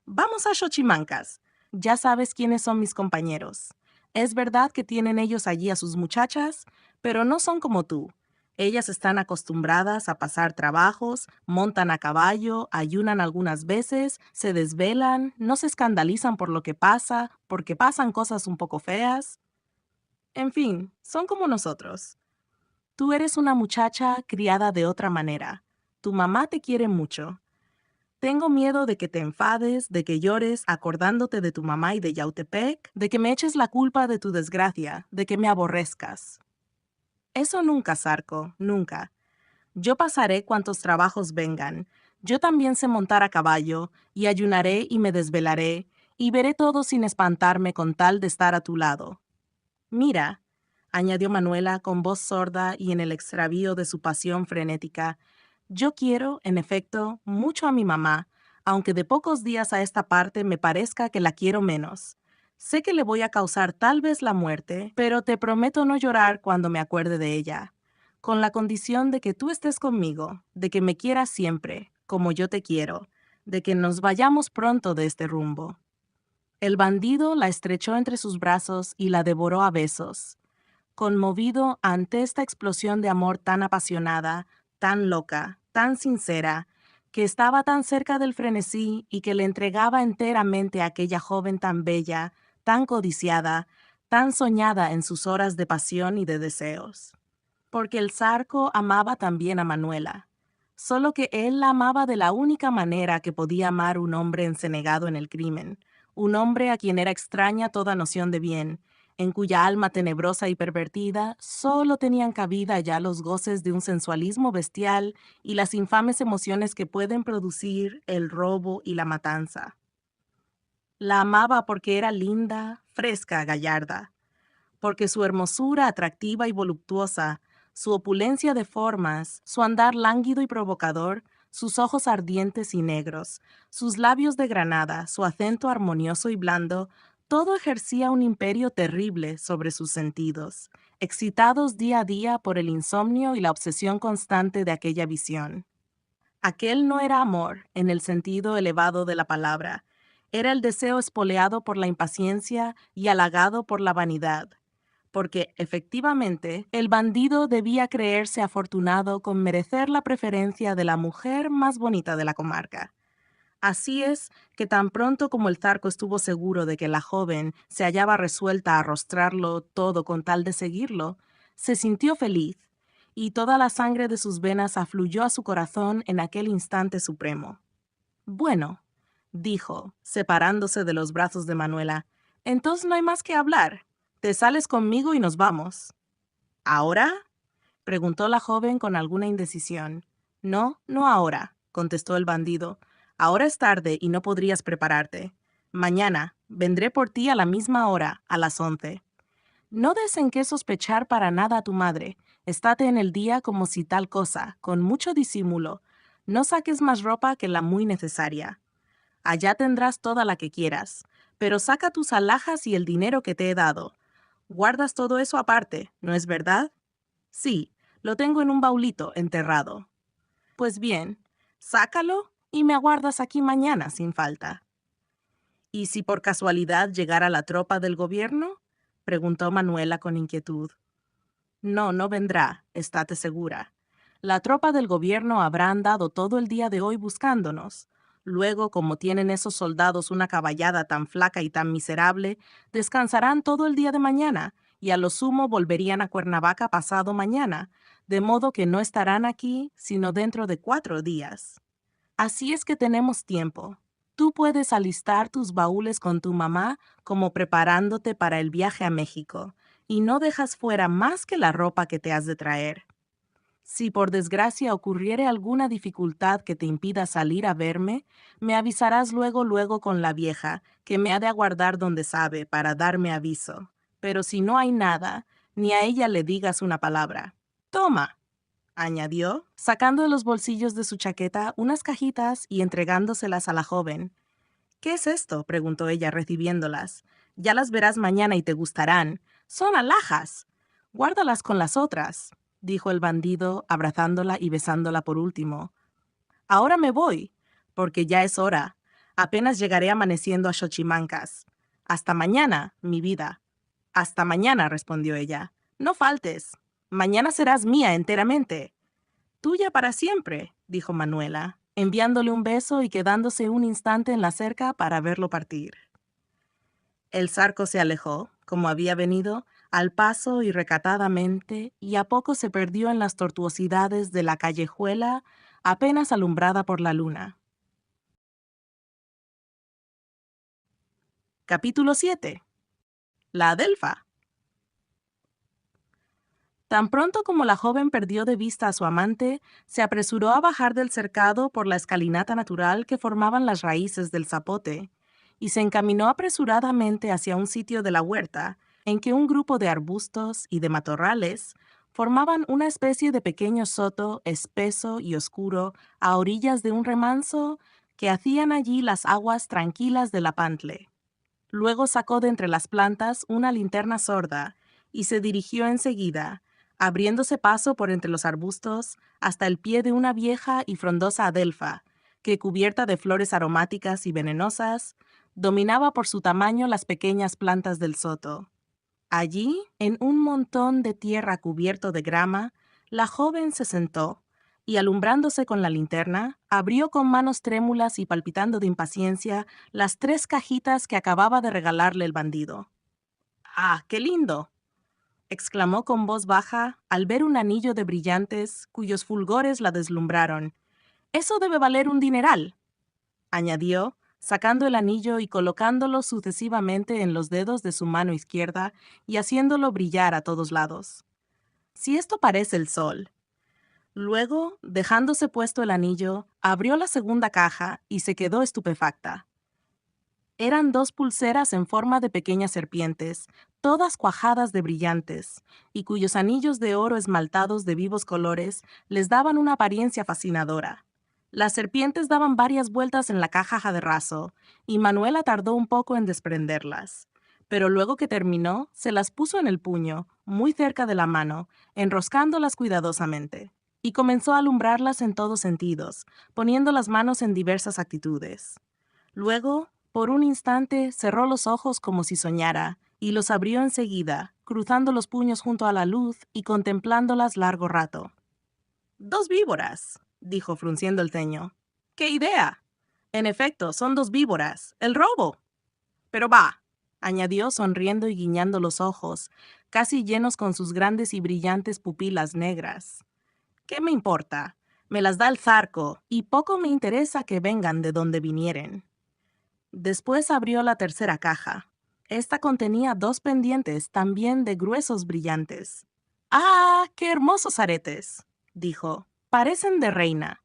Vamos a Xochimancas. Ya sabes quiénes son mis compañeros. Es verdad que tienen ellos allí a sus muchachas, pero no son como tú. Ellas están acostumbradas a pasar trabajos, montan a caballo, ayunan algunas veces, se desvelan, no se escandalizan por lo que pasa, porque pasan cosas un poco feas. En fin, son como nosotros. Tú eres una muchacha criada de otra manera. Tu mamá te quiere mucho. Tengo miedo de que te enfades, de que llores acordándote de tu mamá y de Yautepec, de que me eches la culpa de tu desgracia, de que me aborrezcas. Eso nunca, Zarco, nunca. Yo pasaré cuantos trabajos vengan. Yo también sé montar a caballo, y ayunaré y me desvelaré, y veré todo sin espantarme con tal de estar a tu lado. Mira, añadió Manuela con voz sorda y en el extravío de su pasión frenética, yo quiero, en efecto, mucho a mi mamá, aunque de pocos días a esta parte me parezca que la quiero menos. Sé que le voy a causar tal vez la muerte, pero te prometo no llorar cuando me acuerde de ella, con la condición de que tú estés conmigo, de que me quieras siempre, como yo te quiero, de que nos vayamos pronto de este rumbo. El bandido la estrechó entre sus brazos y la devoró a besos. Conmovido ante esta explosión de amor tan apasionada, tan loca, tan sincera, que estaba tan cerca del frenesí y que le entregaba enteramente a aquella joven tan bella, tan codiciada, tan soñada en sus horas de pasión y de deseos. Porque el Zarco amaba también a Manuela, solo que él la amaba de la única manera que podía amar un hombre encenagado en el crimen, un hombre a quien era extraña toda noción de bien, en cuya alma tenebrosa y pervertida solo tenían cabida ya los goces de un sensualismo bestial y las infames emociones que pueden producir el robo y la matanza. La amaba porque era linda, fresca, gallarda, porque su hermosura atractiva y voluptuosa, su opulencia de formas, su andar lánguido y provocador, sus ojos ardientes y negros, sus labios de granada, su acento armonioso y blando, todo ejercía un imperio terrible sobre sus sentidos, excitados día a día por el insomnio y la obsesión constante de aquella visión. Aquel no era amor, en el sentido elevado de la palabra, era el deseo espoleado por la impaciencia y halagado por la vanidad, porque, efectivamente, el bandido debía creerse afortunado con merecer la preferencia de la mujer más bonita de la comarca. Así es que tan pronto como el Zarco estuvo seguro de que la joven se hallaba resuelta a arrostrarlo todo con tal de seguirlo, se sintió feliz, y toda la sangre de sus venas afluyó a su corazón en aquel instante supremo. Bueno, dijo, separándose de los brazos de Manuela, entonces no hay más que hablar. Te sales conmigo y nos vamos. ¿Ahora? Preguntó la joven con alguna indecisión. No, no ahora, contestó el bandido. Ahora es tarde y no podrías prepararte. Mañana vendré por ti a la misma hora, a las 11. No des en qué sospechar para nada a tu madre. Estate en el día como si tal cosa, con mucho disimulo. No saques más ropa que la muy necesaria. Allá tendrás toda la que quieras, pero saca tus alhajas y el dinero que te he dado. Guardas todo eso aparte, ¿no es verdad? Sí, lo tengo en un baulito enterrado. Pues bien, sácalo y me aguardas aquí mañana sin falta. ¿Y si por casualidad llegara la tropa del gobierno? Preguntó Manuela con inquietud. No, no vendrá, estate segura. La tropa del gobierno habrá andado todo el día de hoy buscándonos. Luego, como tienen esos soldados una caballada tan flaca y tan miserable, descansarán todo el día de mañana, y a lo sumo volverían a Cuernavaca pasado mañana, de modo que no estarán aquí sino dentro de 4 días. Así es que tenemos tiempo. Tú puedes alistar tus baúles con tu mamá como preparándote para el viaje a México, y no dejas fuera más que la ropa que te has de traer. Si por desgracia ocurriere alguna dificultad que te impida salir a verme, me avisarás luego con la vieja, que me ha de aguardar donde sabe para darme aviso. Pero si no hay nada, ni a ella le digas una palabra. Toma, añadió, sacando de los bolsillos de su chaqueta unas cajitas y entregándoselas a la joven. ¿Qué es esto?, preguntó ella recibiéndolas. Ya las verás mañana y te gustarán. Son alhajas. Guárdalas con las otras, dijo el bandido, abrazándola y besándola por último. Ahora me voy, porque ya es hora. Apenas llegaré amaneciendo a Xochimancas. Hasta mañana, mi vida. Hasta mañana, respondió ella. No faltes. Mañana serás mía enteramente. Tuya para siempre, dijo Manuela, enviándole un beso y quedándose un instante en la cerca para verlo partir. El Zarco se alejó, como había venido, al paso y recatadamente, y a poco se perdió en las tortuosidades de la callejuela apenas alumbrada por la luna. Capítulo 7. La Adelfa. Tan pronto como la joven perdió de vista a su amante, se apresuró a bajar del cercado por la escalinata natural que formaban las raíces del zapote, y se encaminó apresuradamente hacia un sitio de la huerta, en que un grupo de arbustos y de matorrales formaban una especie de pequeño soto espeso y oscuro a orillas de un remanso que hacían allí las aguas tranquilas de la Pantle. Luego sacó de entre las plantas una linterna sorda y se dirigió enseguida, abriéndose paso por entre los arbustos, hasta el pie de una vieja y frondosa adelfa, que, cubierta de flores aromáticas y venenosas, dominaba por su tamaño las pequeñas plantas del soto. Allí, en un montón de tierra cubierto de grama, la joven se sentó y, alumbrándose con la linterna, abrió con manos trémulas y palpitando de impaciencia las 3 cajitas que acababa de regalarle el bandido. ¡Ah, qué lindo!, exclamó con voz baja al ver un anillo de brillantes cuyos fulgores la deslumbraron. «Eso debe valer un dineral», añadió, sacando el anillo y colocándolo sucesivamente en los dedos de su mano izquierda y haciéndolo brillar a todos lados. «Si esto parece el sol». Luego, dejándose puesto el anillo, abrió la segunda caja y se quedó estupefacta. Eran 2 pulseras en forma de pequeñas serpientes, todas cuajadas de brillantes, y cuyos anillos de oro esmaltados de vivos colores les daban una apariencia fascinadora. Las serpientes daban varias vueltas en la caja de raso, y Manuela tardó un poco en desprenderlas. Pero luego que terminó, se las puso en el puño, muy cerca de la mano, enroscándolas cuidadosamente, y comenzó a alumbrarlas en todos sentidos, poniendo las manos en diversas actitudes. Luego, por un instante, cerró los ojos como si soñara, y los abrió enseguida, cruzando los puños junto a la luz y contemplándolas largo rato. «2 víboras», dijo frunciendo el ceño. «¡Qué idea! En efecto, son 2 víboras. ¡El robo!». «Pero va», añadió sonriendo y guiñando los ojos, casi llenos con sus grandes y brillantes pupilas negras. «¿Qué me importa? Me las da el zarco, y poco me interesa que vengan de donde vinieren». Después abrió la tercera caja. Esta contenía 2 pendientes, también de gruesos brillantes. «¡Ah, qué hermosos aretes!», dijo. «Parecen de reina».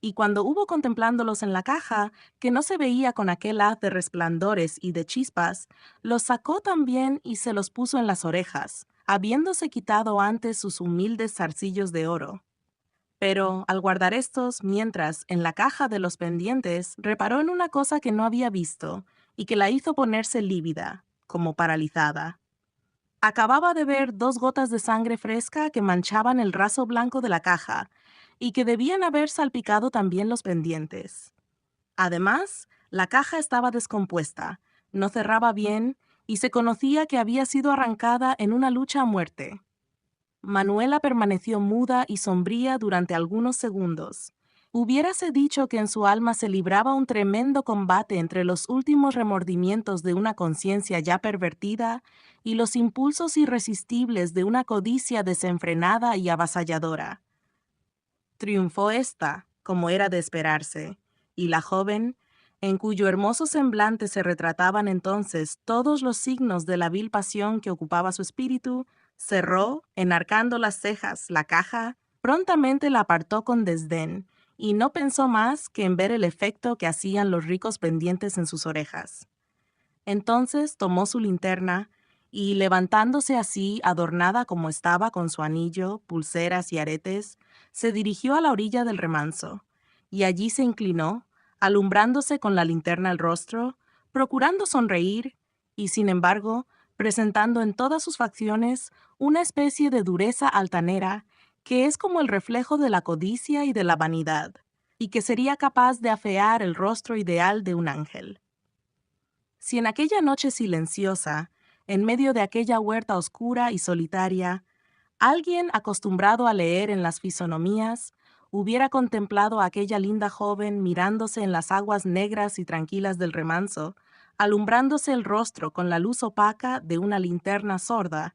Y cuando hubo contemplándolos en la caja, que no se veía con aquel haz de resplandores y de chispas, los sacó también y se los puso en las orejas, habiéndose quitado antes sus humildes zarcillos de oro. Pero, al guardar estos, mientras, en la caja de los pendientes, reparó en una cosa que no había visto y que la hizo ponerse lívida, como paralizada. Acababa de ver 2 gotas de sangre fresca que manchaban el raso blanco de la caja y que debían haber salpicado también los pendientes. Además, la caja estaba descompuesta, no cerraba bien y se conocía que había sido arrancada en una lucha a muerte. Manuela permaneció muda y sombría durante algunos segundos. Hubiérase dicho que en su alma se libraba un tremendo combate entre los últimos remordimientos de una conciencia ya pervertida y los impulsos irresistibles de una codicia desenfrenada y avasalladora. Triunfó ésta, como era de esperarse, y la joven, en cuyo hermoso semblante se retrataban entonces todos los signos de la vil pasión que ocupaba su espíritu, cerró, enarcando las cejas, la caja, prontamente la apartó con desdén, y no pensó más que en ver el efecto que hacían los ricos pendientes en sus orejas. Entonces tomó su linterna, y levantándose así, adornada como estaba con su anillo, pulseras y aretes, se dirigió a la orilla del remanso, y allí se inclinó, alumbrándose con la linterna el rostro, procurando sonreír, y sin embargo, presentando en todas sus facciones una especie de dureza altanera que es como el reflejo de la codicia y de la vanidad, y que sería capaz de afear el rostro ideal de un ángel. Si en aquella noche silenciosa, en medio de aquella huerta oscura y solitaria, alguien acostumbrado a leer en las fisonomías hubiera contemplado a aquella linda joven mirándose en las aguas negras y tranquilas del remanso, alumbrándose el rostro con la luz opaca de una linterna sorda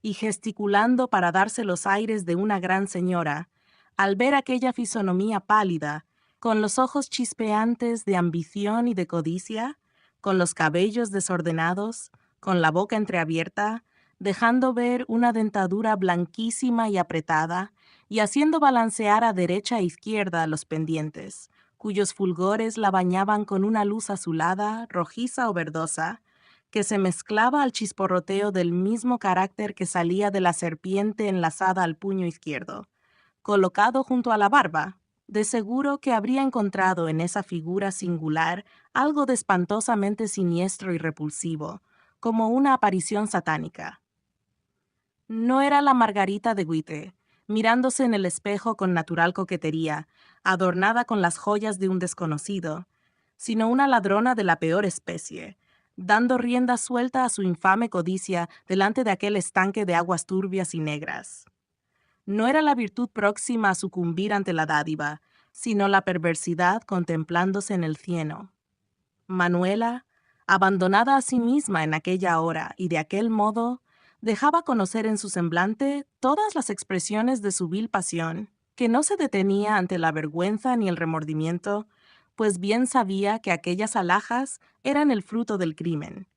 y gesticulando para darse los aires de una gran señora, al ver aquella fisonomía pálida, con los ojos chispeantes de ambición y de codicia, con los cabellos desordenados, con la boca entreabierta, dejando ver una dentadura blanquísima y apretada, y haciendo balancear a derecha e izquierda los pendientes, cuyos fulgores la bañaban con una luz azulada, rojiza o verdosa, que se mezclaba al chisporroteo del mismo carácter que salía de la serpiente enlazada al puño izquierdo. Colocado junto a la barba, de seguro que habría encontrado en esa figura singular algo de espantosamente siniestro y repulsivo, como una aparición satánica. No era la Margarita de Guite, mirándose en el espejo con natural coquetería, adornada con las joyas de un desconocido, sino una ladrona de la peor especie, dando rienda suelta a su infame codicia delante de aquel estanque de aguas turbias y negras. No era la virtud próxima a sucumbir ante la dádiva, sino la perversidad contemplándose en el cieno. Manuela, abandonada a sí misma en aquella hora y de aquel modo, dejaba conocer en su semblante todas las expresiones de su vil pasión, que no se detenía ante la vergüenza ni el remordimiento, pues bien sabía que aquellas alhajas eran el fruto del crimen.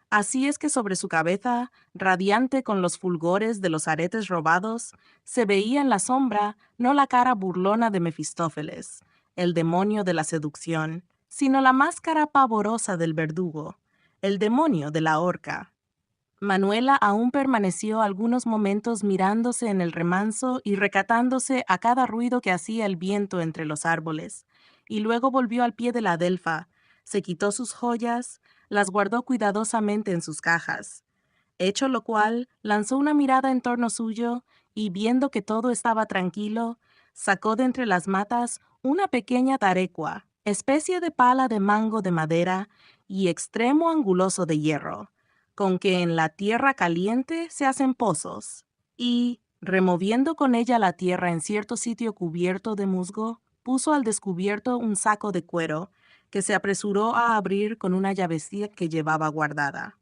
Así es que sobre su cabeza, radiante con los fulgores de los aretes robados, se veía en la sombra no la cara burlona de Mefistófeles, el demonio de la seducción, sino la máscara pavorosa del verdugo, el demonio de la horca. Manuela aún permaneció algunos momentos mirándose en el remanso y recatándose a cada ruido que hacía el viento entre los árboles, y luego volvió al pie de la adelfa, se quitó sus joyas, las guardó cuidadosamente en sus cajas. Hecho lo cual, lanzó una mirada en torno suyo y, viendo que todo estaba tranquilo, sacó de entre las matas una pequeña tarecua, especie de pala de mango de madera y extremo anguloso de hierro, con que en la tierra caliente se hacen pozos, y, removiendo con ella la tierra en cierto sitio cubierto de musgo, puso al descubierto un saco de cuero, que se apresuró a abrir con una llavecilla que llevaba guardada.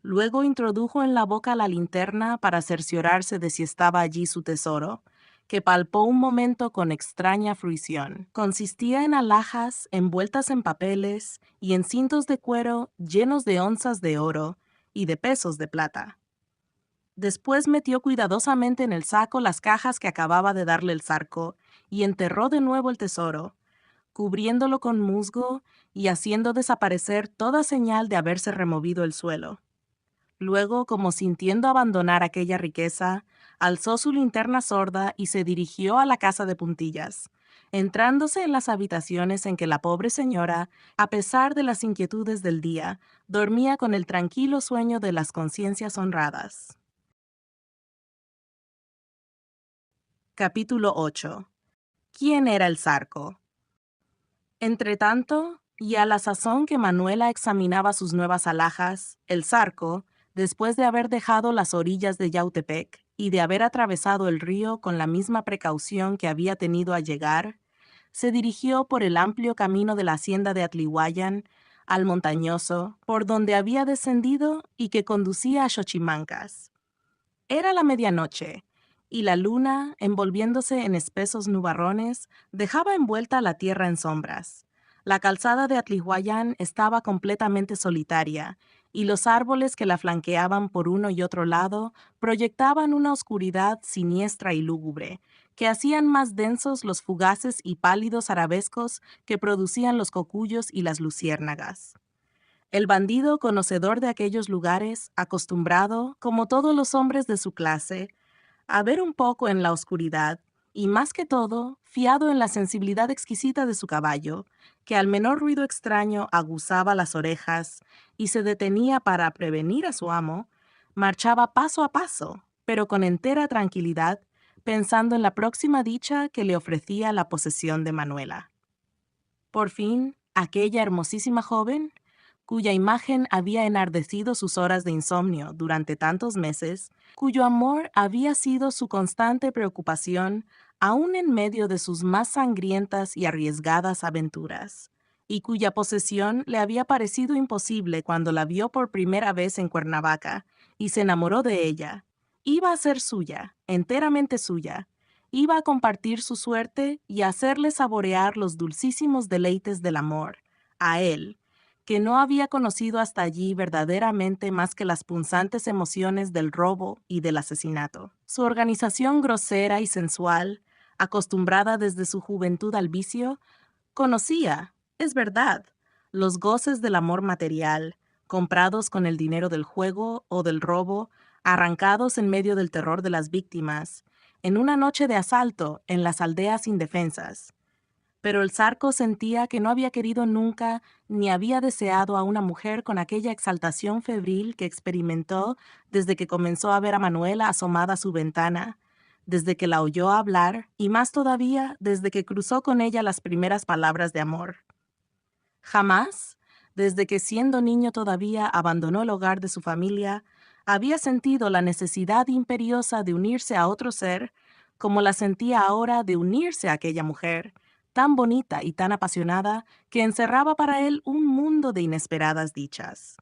Luego introdujo en la boca la linterna para cerciorarse de si estaba allí su tesoro, que palpó un momento con extraña fruición. Consistía en alhajas envueltas en papeles y en cintos de cuero llenos de onzas de oro y de pesos de plata. Después metió cuidadosamente en el saco las cajas que acababa de darle el zarco y enterró de nuevo el tesoro, cubriéndolo con musgo y haciendo desaparecer toda señal de haberse removido el suelo. Luego, como sintiendo abandonar aquella riqueza, alzó su linterna sorda y se dirigió a la casa de Puntillas, entrándose en las habitaciones en que la pobre señora, a pesar de las inquietudes del día, dormía con el tranquilo sueño de las conciencias honradas. Capítulo 8. ¿Quién era el zarco? Entretanto, y a la sazón que Manuela examinaba sus nuevas alhajas, el zarco, después de haber dejado las orillas de Yautepec y de haber atravesado el río con la misma precaución que había tenido al llegar, se dirigió por el amplio camino de la hacienda de Atlihuayan al montañoso, por donde había descendido y que conducía a Xochimancas. Era la medianoche, y la luna, envolviéndose en espesos nubarrones, dejaba envuelta la tierra en sombras. La calzada de Atlihuayán estaba completamente solitaria, y los árboles que la flanqueaban por uno y otro lado proyectaban una oscuridad siniestra y lúgubre, que hacían más densos los fugaces y pálidos arabescos que producían los cocuyos y las luciérnagas. El bandido, conocedor de aquellos lugares, acostumbrado, como todos los hombres de su clase, a ver un poco en la oscuridad, y más que todo, fiado en la sensibilidad exquisita de su caballo, que al menor ruido extraño aguzaba las orejas y se detenía para prevenir a su amo, marchaba paso a paso, pero con entera tranquilidad, pensando en la próxima dicha que le ofrecía la posesión de Manuela. Por fin, aquella hermosísima joven, cuya imagen había enardecido sus horas de insomnio durante tantos meses, cuyo amor había sido su constante preocupación aún en medio de sus más sangrientas y arriesgadas aventuras, y cuya posesión le había parecido imposible cuando la vio por primera vez en Cuernavaca y se enamoró de ella. Iba a ser suya, enteramente suya, iba a compartir su suerte y a hacerle saborear los dulcísimos deleites del amor, a él, que no había conocido hasta allí verdaderamente más que las punzantes emociones del robo y del asesinato. Su organización grosera y sensual, acostumbrada desde su juventud al vicio, conocía, es verdad, los goces del amor material, comprados con el dinero del juego o del robo, arrancados en medio del terror de las víctimas, en una noche de asalto en las aldeas indefensas. Pero el zarco sentía que no había querido nunca ni había deseado a una mujer con aquella exaltación febril que experimentó desde que comenzó a ver a Manuela asomada a su ventana, desde que la oyó hablar y más todavía desde que cruzó con ella las primeras palabras de amor. Jamás, desde que siendo niño todavía abandonó el hogar de su familia, había sentido la necesidad imperiosa de unirse a otro ser, como la sentía ahora de unirse a aquella mujer, tan bonita y tan apasionada, que encerraba para él un mundo de inesperadas dichas.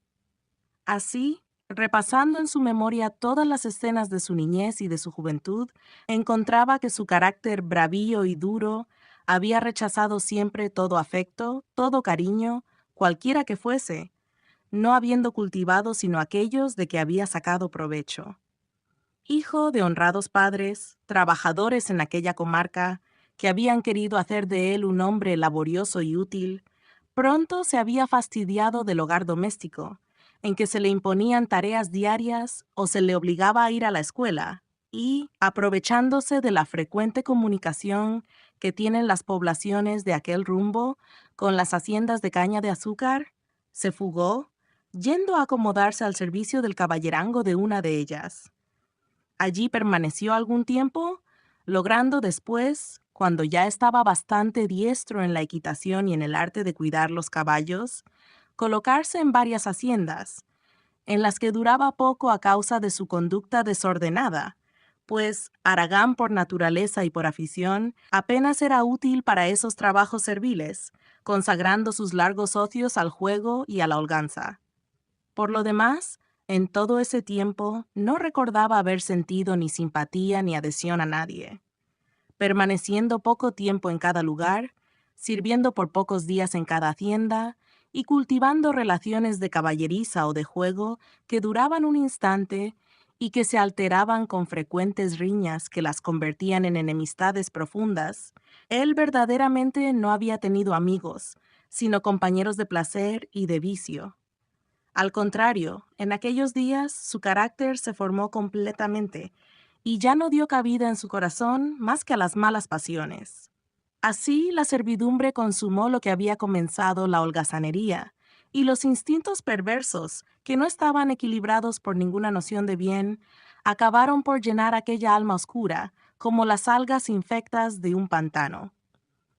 Así, repasando en su memoria todas las escenas de su niñez y de su juventud, encontraba que su carácter bravío y duro había rechazado siempre todo afecto, todo cariño, cualquiera que fuese, no habiendo cultivado sino aquellos de que había sacado provecho. Hijo de honrados padres, trabajadores en aquella comarca, que habían querido hacer de él un hombre laborioso y útil, pronto se había fastidiado del hogar doméstico, en que se le imponían tareas diarias o se le obligaba a ir a la escuela, y, aprovechándose de la frecuente comunicación que tienen las poblaciones de aquel rumbo con las haciendas de caña de azúcar, se fugó, yendo a acomodarse al servicio del caballerango de una de ellas. Allí permaneció algún tiempo, logrando después, cuando ya estaba bastante diestro en la equitación y en el arte de cuidar los caballos, colocarse en varias haciendas, en las que duraba poco a causa de su conducta desordenada, pues haragán por naturaleza y por afición apenas era útil para esos trabajos serviles, consagrando sus largos ocios al juego y a la holganza. Por lo demás, en todo ese tiempo no recordaba haber sentido ni simpatía ni adhesión a nadie. Permaneciendo poco tiempo en cada lugar, sirviendo por pocos días en cada hacienda y cultivando relaciones de caballeriza o de juego que duraban un instante y que se alteraban con frecuentes riñas que las convertían en enemistades profundas, él verdaderamente no había tenido amigos, sino compañeros de placer y de vicio. Al contrario, en aquellos días su carácter se formó completamente y ya no dio cabida en su corazón más que a las malas pasiones. Así la servidumbre consumó lo que había comenzado la holgazanería, y los instintos perversos, que no estaban equilibrados por ninguna noción de bien, acabaron por llenar aquella alma oscura como las algas infectas de un pantano.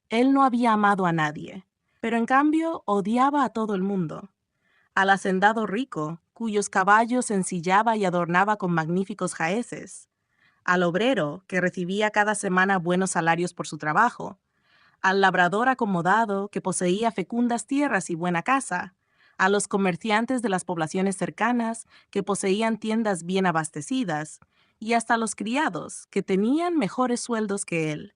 Él no había amado a nadie, pero en cambio odiaba a todo el mundo. Al hacendado rico, cuyos caballos ensillaba y adornaba con magníficos jaeces, al obrero, que recibía cada semana buenos salarios por su trabajo, al labrador acomodado, que poseía fecundas tierras y buena casa, a los comerciantes de las poblaciones cercanas, que poseían tiendas bien abastecidas, y hasta a los criados, que tenían mejores sueldos que él.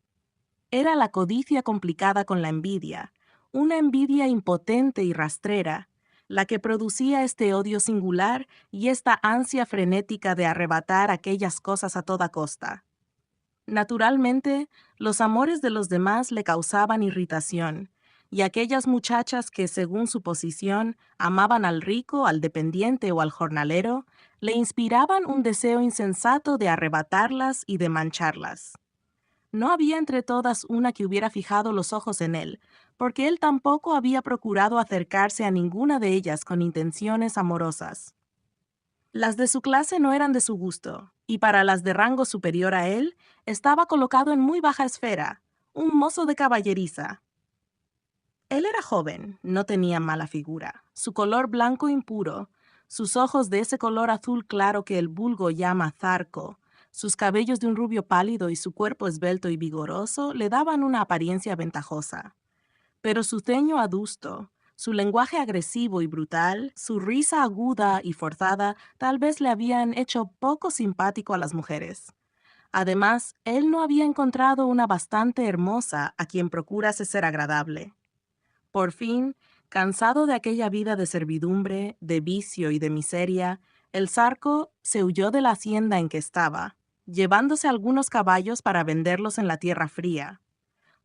Era la codicia complicada con la envidia, una envidia impotente y rastrera, la que producía este odio singular y esta ansia frenética de arrebatar aquellas cosas a toda costa. Naturalmente, los amores de los demás le causaban irritación, y aquellas muchachas que, según su posición, amaban al rico, al dependiente o al jornalero, le inspiraban un deseo insensato de arrebatarlas y de mancharlas. No había entre todas una que hubiera fijado los ojos en él, porque él tampoco había procurado acercarse a ninguna de ellas con intenciones amorosas. Las de su clase no eran de su gusto, y para las de rango superior a él, estaba colocado en muy baja esfera, un mozo de caballeriza. Él era joven, no tenía mala figura, su color blanco impuro, sus ojos de ese color azul claro que el vulgo llama zarco, sus cabellos de un rubio pálido y su cuerpo esbelto y vigoroso le daban una apariencia ventajosa. Pero su ceño adusto, su lenguaje agresivo y brutal, su risa aguda y forzada tal vez le habían hecho poco simpático a las mujeres. Además, él no había encontrado una bastante hermosa a quien procurase ser agradable. Por fin, Cansado de aquella vida de servidumbre, de vicio y de miseria, el Zarco se huyó de la hacienda en que estaba, llevándose algunos caballos para venderlos en la tierra fría.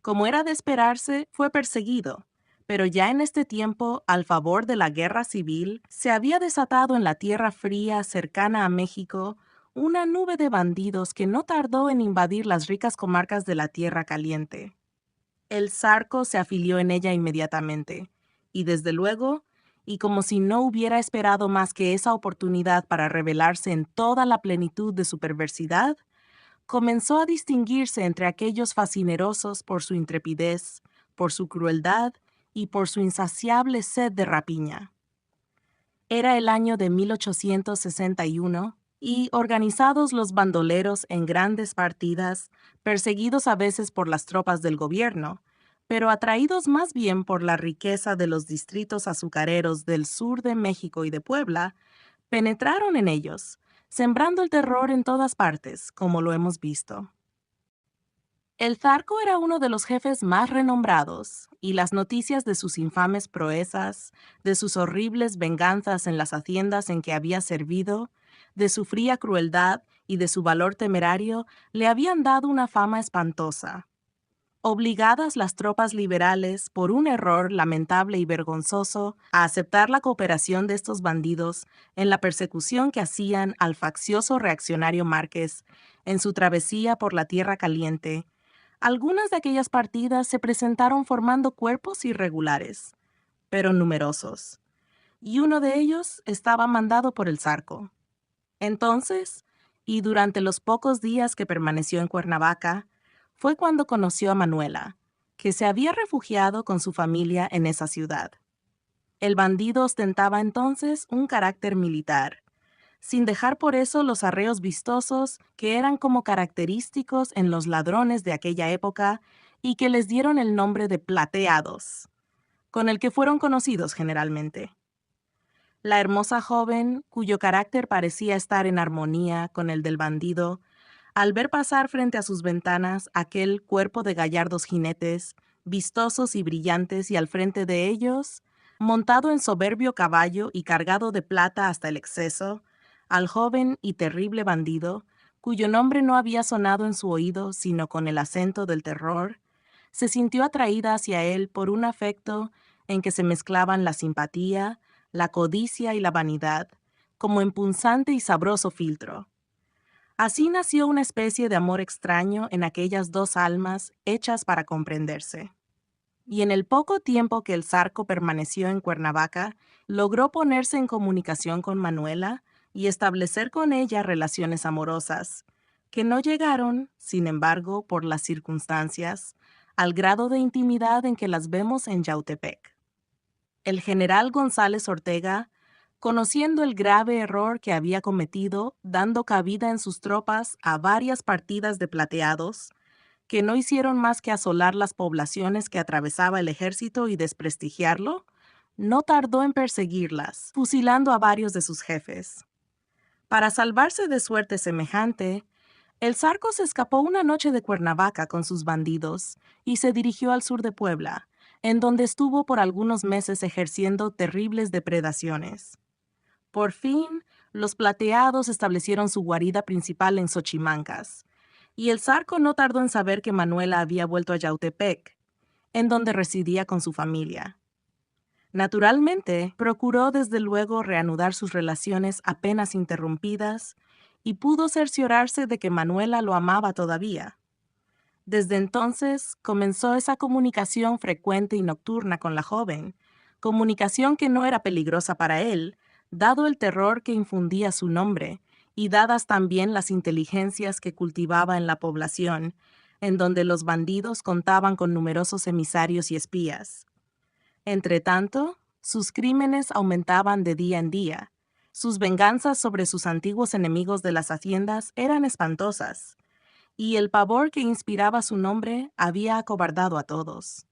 Como era de esperarse, fue perseguido, pero ya en este tiempo, al favor de la guerra civil, se había desatado en la tierra fría cercana a México una nube de bandidos que no tardó en invadir las ricas comarcas de la Tierra Caliente. El Zarco se afilió en ella inmediatamente, y desde luego, y como si no hubiera esperado más que esa oportunidad para revelarse en toda la plenitud de su perversidad, comenzó a distinguirse entre aquellos fascinerosos por su intrepidez, por su crueldad y por su insaciable sed de rapiña. Era el año de 1861 y, organizados los bandoleros en grandes partidas, perseguidos a veces por las tropas del gobierno, pero atraídos más bien por la riqueza de los distritos azucareros del sur de México y de Puebla, penetraron en ellos, sembrando el terror en todas partes, como lo hemos visto. El Zarco era uno de los jefes más renombrados, y las noticias de sus infames proezas, de sus horribles venganzas en las haciendas en que había servido, de su fría crueldad y de su valor temerario, le habían dado una fama espantosa. Obligadas las tropas liberales, por un error lamentable y vergonzoso, a aceptar la cooperación de estos bandidos en la persecución que hacían al faccioso reaccionario Márquez en su travesía por la Tierra Caliente, algunas de aquellas partidas se presentaron formando cuerpos irregulares, pero numerosos, y uno de ellos estaba mandado por el Zarco. Entonces, y durante los pocos días que permaneció en Cuernavaca, fue cuando conoció a Manuela, que se había refugiado con su familia en esa ciudad. El bandido ostentaba entonces un carácter militar, sin dejar por eso los arreos vistosos que eran como característicos en los ladrones de aquella época y que les dieron el nombre de plateados, con el que fueron conocidos generalmente. La hermosa joven, cuyo carácter parecía estar en armonía con el del bandido, al ver pasar frente a sus ventanas aquel cuerpo de gallardos jinetes, vistosos y brillantes, y al frente de ellos, montado en soberbio caballo y cargado de plata hasta el exceso, al joven y terrible bandido, cuyo nombre no había sonado en su oído sino con el acento del terror, se sintió atraída hacia él por un afecto en que se mezclaban la simpatía, la codicia y la vanidad, como en punzante y sabroso filtro. Así nació una especie de amor extraño en aquellas dos almas hechas para comprenderse. Y en el poco tiempo que el Zarco permaneció en Cuernavaca, logró ponerse en comunicación con Manuela y establecer con ella relaciones amorosas, que no llegaron, sin embargo, por las circunstancias, al grado de intimidad en que las vemos en Yautepec. El general González Ortega, conociendo el grave error que había cometido, dando cabida en sus tropas a varias partidas de plateados, que no hicieron más que asolar las poblaciones que atravesaba el ejército y desprestigiarlo, no tardó en perseguirlas, fusilando a varios de sus jefes. Para salvarse de suerte semejante, el Zarco se escapó una noche de Cuernavaca con sus bandidos y se dirigió al sur de Puebla, en donde estuvo por algunos meses ejerciendo terribles depredaciones. Por fin, los plateados establecieron su guarida principal en Xochimancas, y el Zarco no tardó en saber que Manuela había vuelto a Yautepec, en donde residía con su familia. Naturalmente, procuró desde luego reanudar sus relaciones apenas interrumpidas y pudo cerciorarse de que Manuela lo amaba todavía. Desde entonces comenzó esa comunicación frecuente y nocturna con la joven, comunicación que no era peligrosa para él, dado el terror que infundía su nombre, y dadas también las inteligencias que cultivaba en la población, en donde los bandidos contaban con numerosos emisarios y espías. Entretanto, sus crímenes aumentaban de día en día. Sus venganzas sobre sus antiguos enemigos de las haciendas eran espantosas, y el pavor que inspiraba su nombre había acobardado a todos.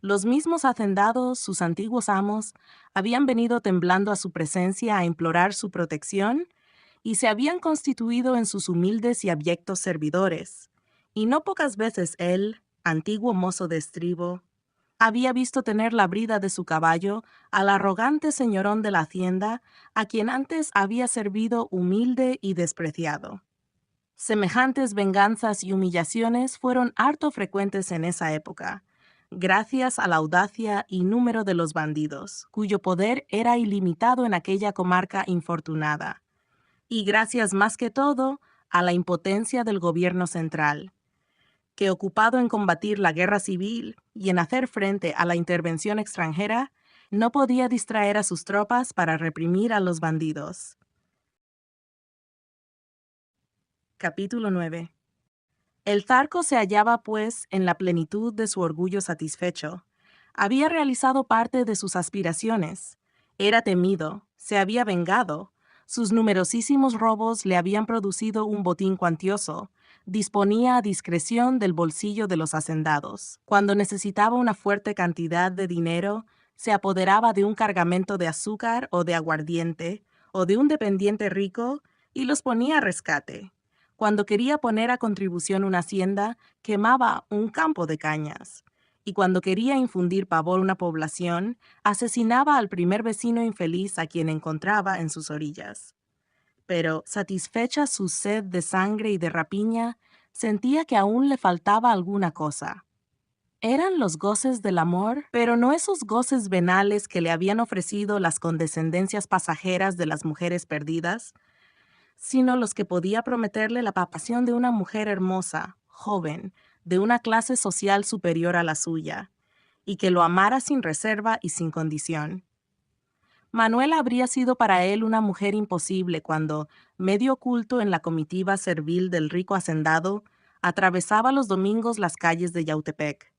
Los mismos hacendados, sus antiguos amos, habían venido temblando a su presencia a implorar su protección y se habían constituido en sus humildes y abyectos servidores, y no pocas veces él, antiguo mozo de estribo, Había visto tener la brida de su caballo al arrogante señorón de la hacienda, a quien antes había servido humilde y despreciado. Semejantes venganzas y humillaciones fueron harto frecuentes en esa época, gracias a la audacia y número de los bandidos, cuyo poder era ilimitado en aquella comarca infortunada, y gracias más que todo a la impotencia del gobierno central, que ocupado en combatir la guerra civil y en hacer frente a la intervención extranjera, no podía distraer a sus tropas para reprimir a los bandidos. Capítulo 9. El Zarco se hallaba, pues, en la plenitud de su orgullo satisfecho. Había realizado parte de sus aspiraciones. Era temido, se había vengado. Sus numerosísimos robos le habían producido un botín cuantioso. Disponía a discreción del bolsillo de los hacendados. Cuando necesitaba una fuerte cantidad de dinero, se apoderaba de un cargamento de azúcar o de aguardiente, o de un dependiente rico, y los ponía a rescate. Cuando quería poner a contribución una hacienda, quemaba un campo de cañas. Y cuando quería infundir pavor a una población, asesinaba al primer vecino infeliz a quien encontraba en sus orillas. Pero, satisfecha su sed de sangre y de rapiña, sentía que aún le faltaba alguna cosa. Eran los goces del amor, pero no esos goces venales que le habían ofrecido las condescendencias pasajeras de las mujeres perdidas, sino los que podía prometerle la pasión de una mujer hermosa, joven, de una clase social superior a la suya, y que lo amara sin reserva y sin condición. Manuela habría sido para él una mujer imposible cuando, medio oculto en la comitiva servil del rico hacendado, atravesaba los domingos las calles de Yautepec.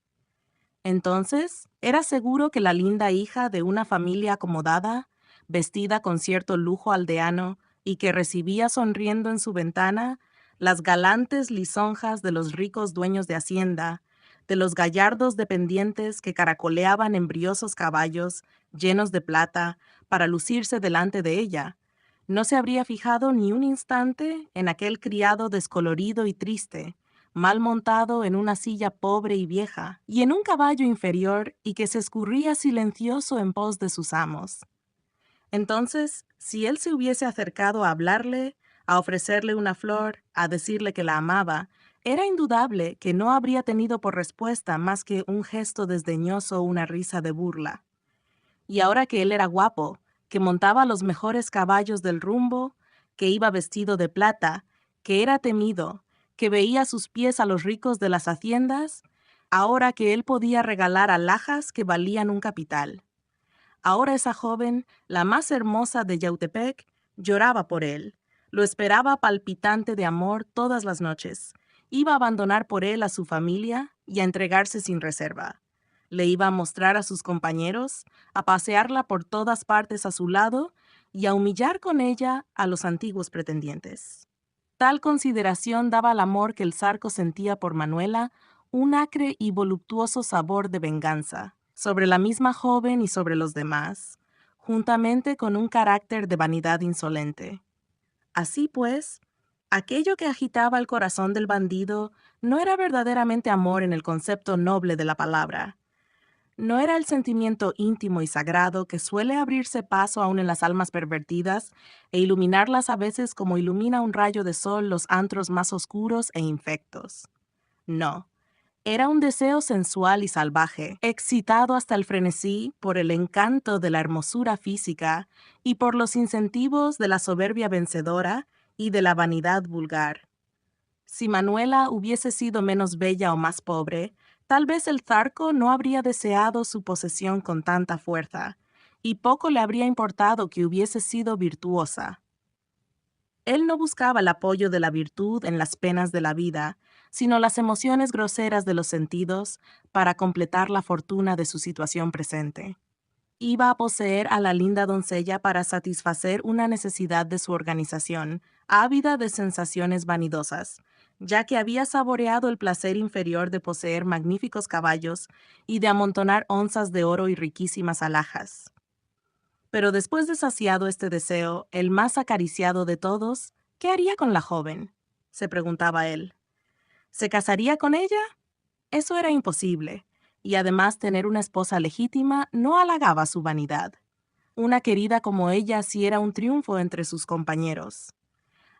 Entonces, era seguro que la linda hija de una familia acomodada, vestida con cierto lujo aldeano y que recibía sonriendo en su ventana las galantes lisonjas de los ricos dueños de hacienda, de los gallardos dependientes que caracoleaban en briosos caballos llenos de plata para lucirse delante de ella, no se habría fijado ni un instante en aquel criado descolorido y triste, mal montado en una silla pobre y vieja, y en un caballo inferior y que se escurría silencioso en pos de sus amos. Entonces, si él se hubiese acercado a hablarle, a ofrecerle una flor, a decirle que la amaba, era indudable que no habría tenido por respuesta más que un gesto desdeñoso o una risa de burla. Y ahora que él era guapo, que montaba los mejores caballos del rumbo, que iba vestido de plata, que era temido, que veía a sus pies a los ricos de las haciendas, ahora que él podía regalar alhajas que valían un capital. Ahora esa joven, la más hermosa de Yautepec, lloraba por él. Lo esperaba palpitante de amor todas las noches. Iba a abandonar por él a su familia y a entregarse sin reserva. Le iba a mostrar a sus compañeros, a pasearla por todas partes a su lado y a humillar con ella a los antiguos pretendientes. Tal consideración daba al amor que el Zarco sentía por Manuela un acre y voluptuoso sabor de venganza, sobre la misma joven y sobre los demás, juntamente con un carácter de vanidad insolente. Así pues, aquello que agitaba el corazón del bandido no era verdaderamente amor en el concepto noble de la palabra. No era el sentimiento íntimo y sagrado que suele abrirse paso aún en las almas pervertidas e iluminarlas a veces como ilumina un rayo de sol los antros más oscuros e infectos. No, era un deseo sensual y salvaje, excitado hasta el frenesí por el encanto de la hermosura física y por los incentivos de la soberbia vencedora y de la vanidad vulgar. Si Manuela hubiese sido menos bella o más pobre, tal vez el Zarco no habría deseado su posesión con tanta fuerza, y poco le habría importado que hubiese sido virtuosa. Él no buscaba el apoyo de la virtud en las penas de la vida, sino las emociones groseras de los sentidos para completar la fortuna de su situación presente. Iba a poseer a la linda doncella para satisfacer una necesidad de su organización, ávida de sensaciones vanidosas, ya que había saboreado el placer inferior de poseer magníficos caballos y de amontonar onzas de oro y riquísimas alhajas. Pero después de saciado este deseo, el más acariciado de todos, ¿qué haría con la joven?, se preguntaba él. ¿Se casaría con ella? Eso era imposible. y además tener una esposa legítima no halagaba su vanidad. Una querida como ella sí era un triunfo entre sus compañeros.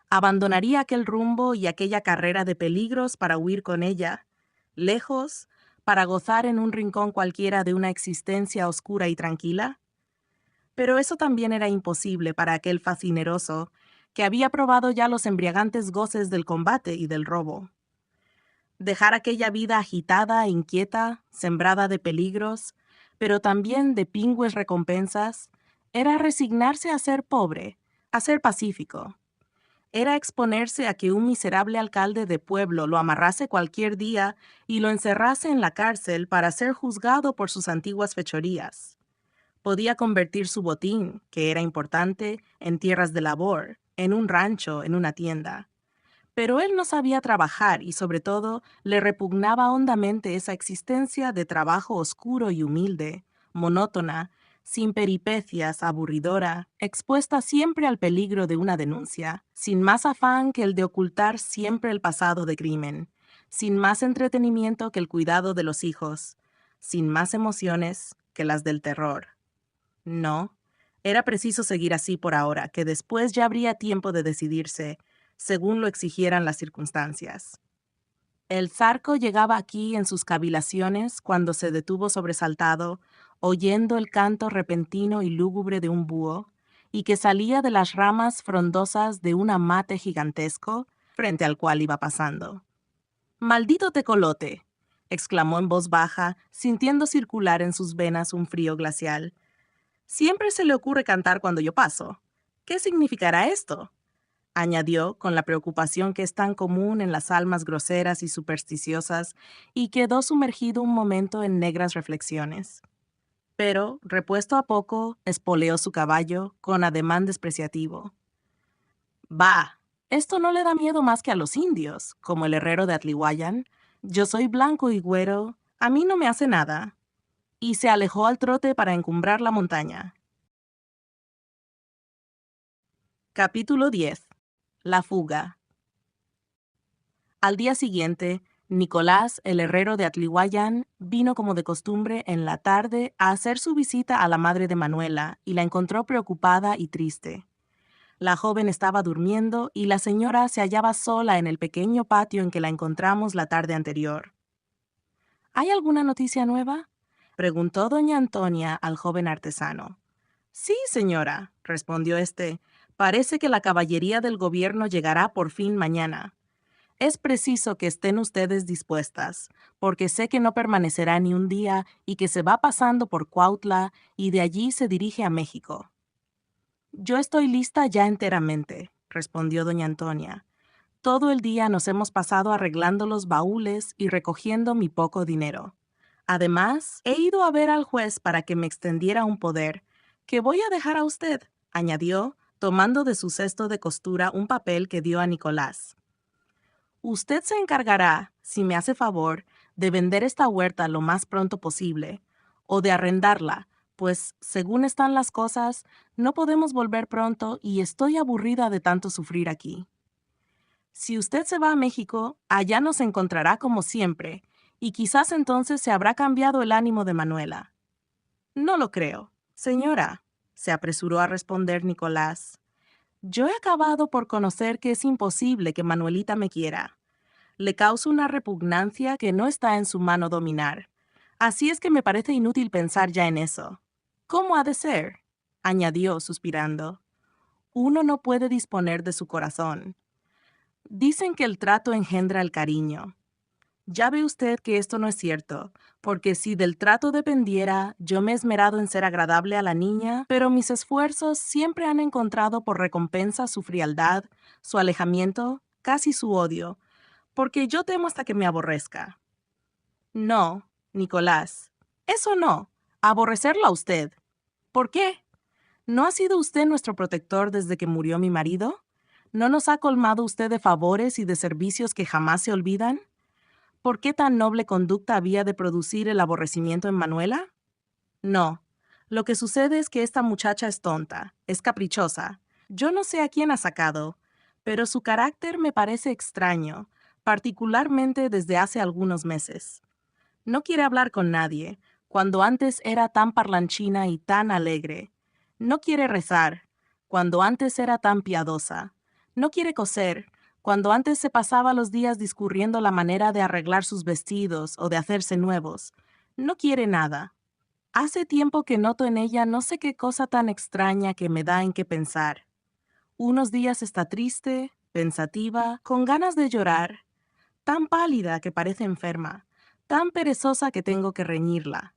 Abandonaría aquel rumbo y aquella carrera de peligros para huir con ella, lejos, para gozar en un rincón cualquiera de una existencia oscura y tranquila. Pero eso también era imposible para aquel facineroso que había probado ya los embriagantes goces del combate y del robo. Dejar aquella vida agitada e inquieta, sembrada de peligros, pero también de pingües recompensas, era resignarse a ser pobre, a ser pacífico. Era exponerse a que un miserable alcalde de pueblo lo amarrase cualquier día y lo encerrase en la cárcel para ser juzgado por sus antiguas fechorías. Podía convertir su botín, que era importante, en tierras de labor, en un rancho, en una tienda. Pero él no sabía trabajar y, sobre todo, le repugnaba hondamente esa existencia de trabajo oscuro y humilde, monótona, sin peripecias, aburridora, expuesta siempre al peligro de una denuncia, sin más afán que el de ocultar siempre el pasado de crimen, sin más entretenimiento que el cuidado de los hijos, sin más emociones que las del terror. No, era preciso seguir así por ahora, que después ya habría tiempo de decidirse, según lo exigieran las circunstancias. El zarco llegaba aquí en sus cavilaciones cuando se detuvo sobresaltado, oyendo el canto repentino y lúgubre de un búho, y que salía de las ramas frondosas de un amate gigantesco, frente al cual iba pasando. «¡Maldito tecolote!», exclamó en voz baja, sintiendo circular en sus venas un frío glacial. «Siempre se le ocurre cantar cuando yo paso. ¿Qué significará esto?», añadió con la preocupación que es tan común en las almas groseras y supersticiosas, y quedó sumergido un momento en negras reflexiones. Pero, repuesto a poco, espoleó su caballo con ademán despreciativo. «Bah, esto no le da miedo más que a los indios, como el herrero de Atlihuayan. Yo soy blanco y güero, a mí no me hace nada». Y se alejó al trote para encumbrar la montaña. Capítulo 10. La fuga. Al día siguiente, Nicolás, el herrero de Atlihuayan, vino como de costumbre en la tarde a hacer su visita a la madre de Manuela y la encontró preocupada y triste. La joven estaba durmiendo y la señora se hallaba sola en el pequeño patio en que la encontramos la tarde anterior. «¿Hay alguna noticia nueva?», preguntó doña Antonia al joven artesano. «Sí, señora», respondió éste. «Parece que la caballería del gobierno llegará por fin mañana. Es preciso que estén ustedes dispuestas, porque sé que no permanecerá ni un día y que se va pasando por Cuautla y de allí se dirige a México». «Yo estoy lista ya enteramente», respondió doña Antonia. «Todo el día nos hemos pasado arreglando los baúles y recogiendo mi poco dinero. Además, he ido a ver al juez para que me extendiera un poder, que voy a dejar a usted», añadió, tomando de su cesto de costura un papel que dio a Nicolás. «Usted se encargará, si me hace favor, de vender esta huerta lo más pronto posible, o de arrendarla, pues, según están las cosas, no podemos volver pronto y estoy aburrida de tanto sufrir aquí. Si usted se va a México, allá nos encontrará como siempre, y quizás entonces se habrá cambiado el ánimo de Manuela». «No lo creo, señora», se apresuró a responder Nicolás. «Yo he acabado por conocer que es imposible que Manuelita me quiera. Le causa una repugnancia que no está en su mano dominar. Así es que me parece inútil pensar ya en eso. ¿Cómo ha de ser?», añadió suspirando. «Uno no puede disponer de su corazón. Dicen que el trato engendra el cariño. Ya ve usted que esto no es cierto, porque si del trato dependiera, yo me he esmerado en ser agradable a la niña, pero mis esfuerzos siempre han encontrado por recompensa su frialdad, su alejamiento, casi su odio, porque yo temo hasta que me aborrezca». «No, Nicolás, eso no, aborrecerla a usted. ¿Por qué? ¿No ha sido usted nuestro protector desde que murió mi marido? ¿No nos ha colmado usted de favores y de servicios que jamás se olvidan? ¿Por qué tan noble conducta había de producir el aborrecimiento en Manuela? No, lo que sucede es que esta muchacha es tonta, es caprichosa. Yo no sé a quién ha sacado, pero su carácter me parece extraño, particularmente desde hace algunos meses. No quiere hablar con nadie, cuando antes era tan parlanchina y tan alegre. No quiere rezar, cuando antes era tan piadosa. No quiere coser, cuando antes se pasaba los días discurriendo la manera de arreglar sus vestidos o de hacerse nuevos. No quiere nada. Hace tiempo que noto en ella no sé qué cosa tan extraña que me da en qué pensar. Unos días está triste, pensativa, con ganas de llorar, tan pálida que parece enferma, tan perezosa que tengo que reñirla.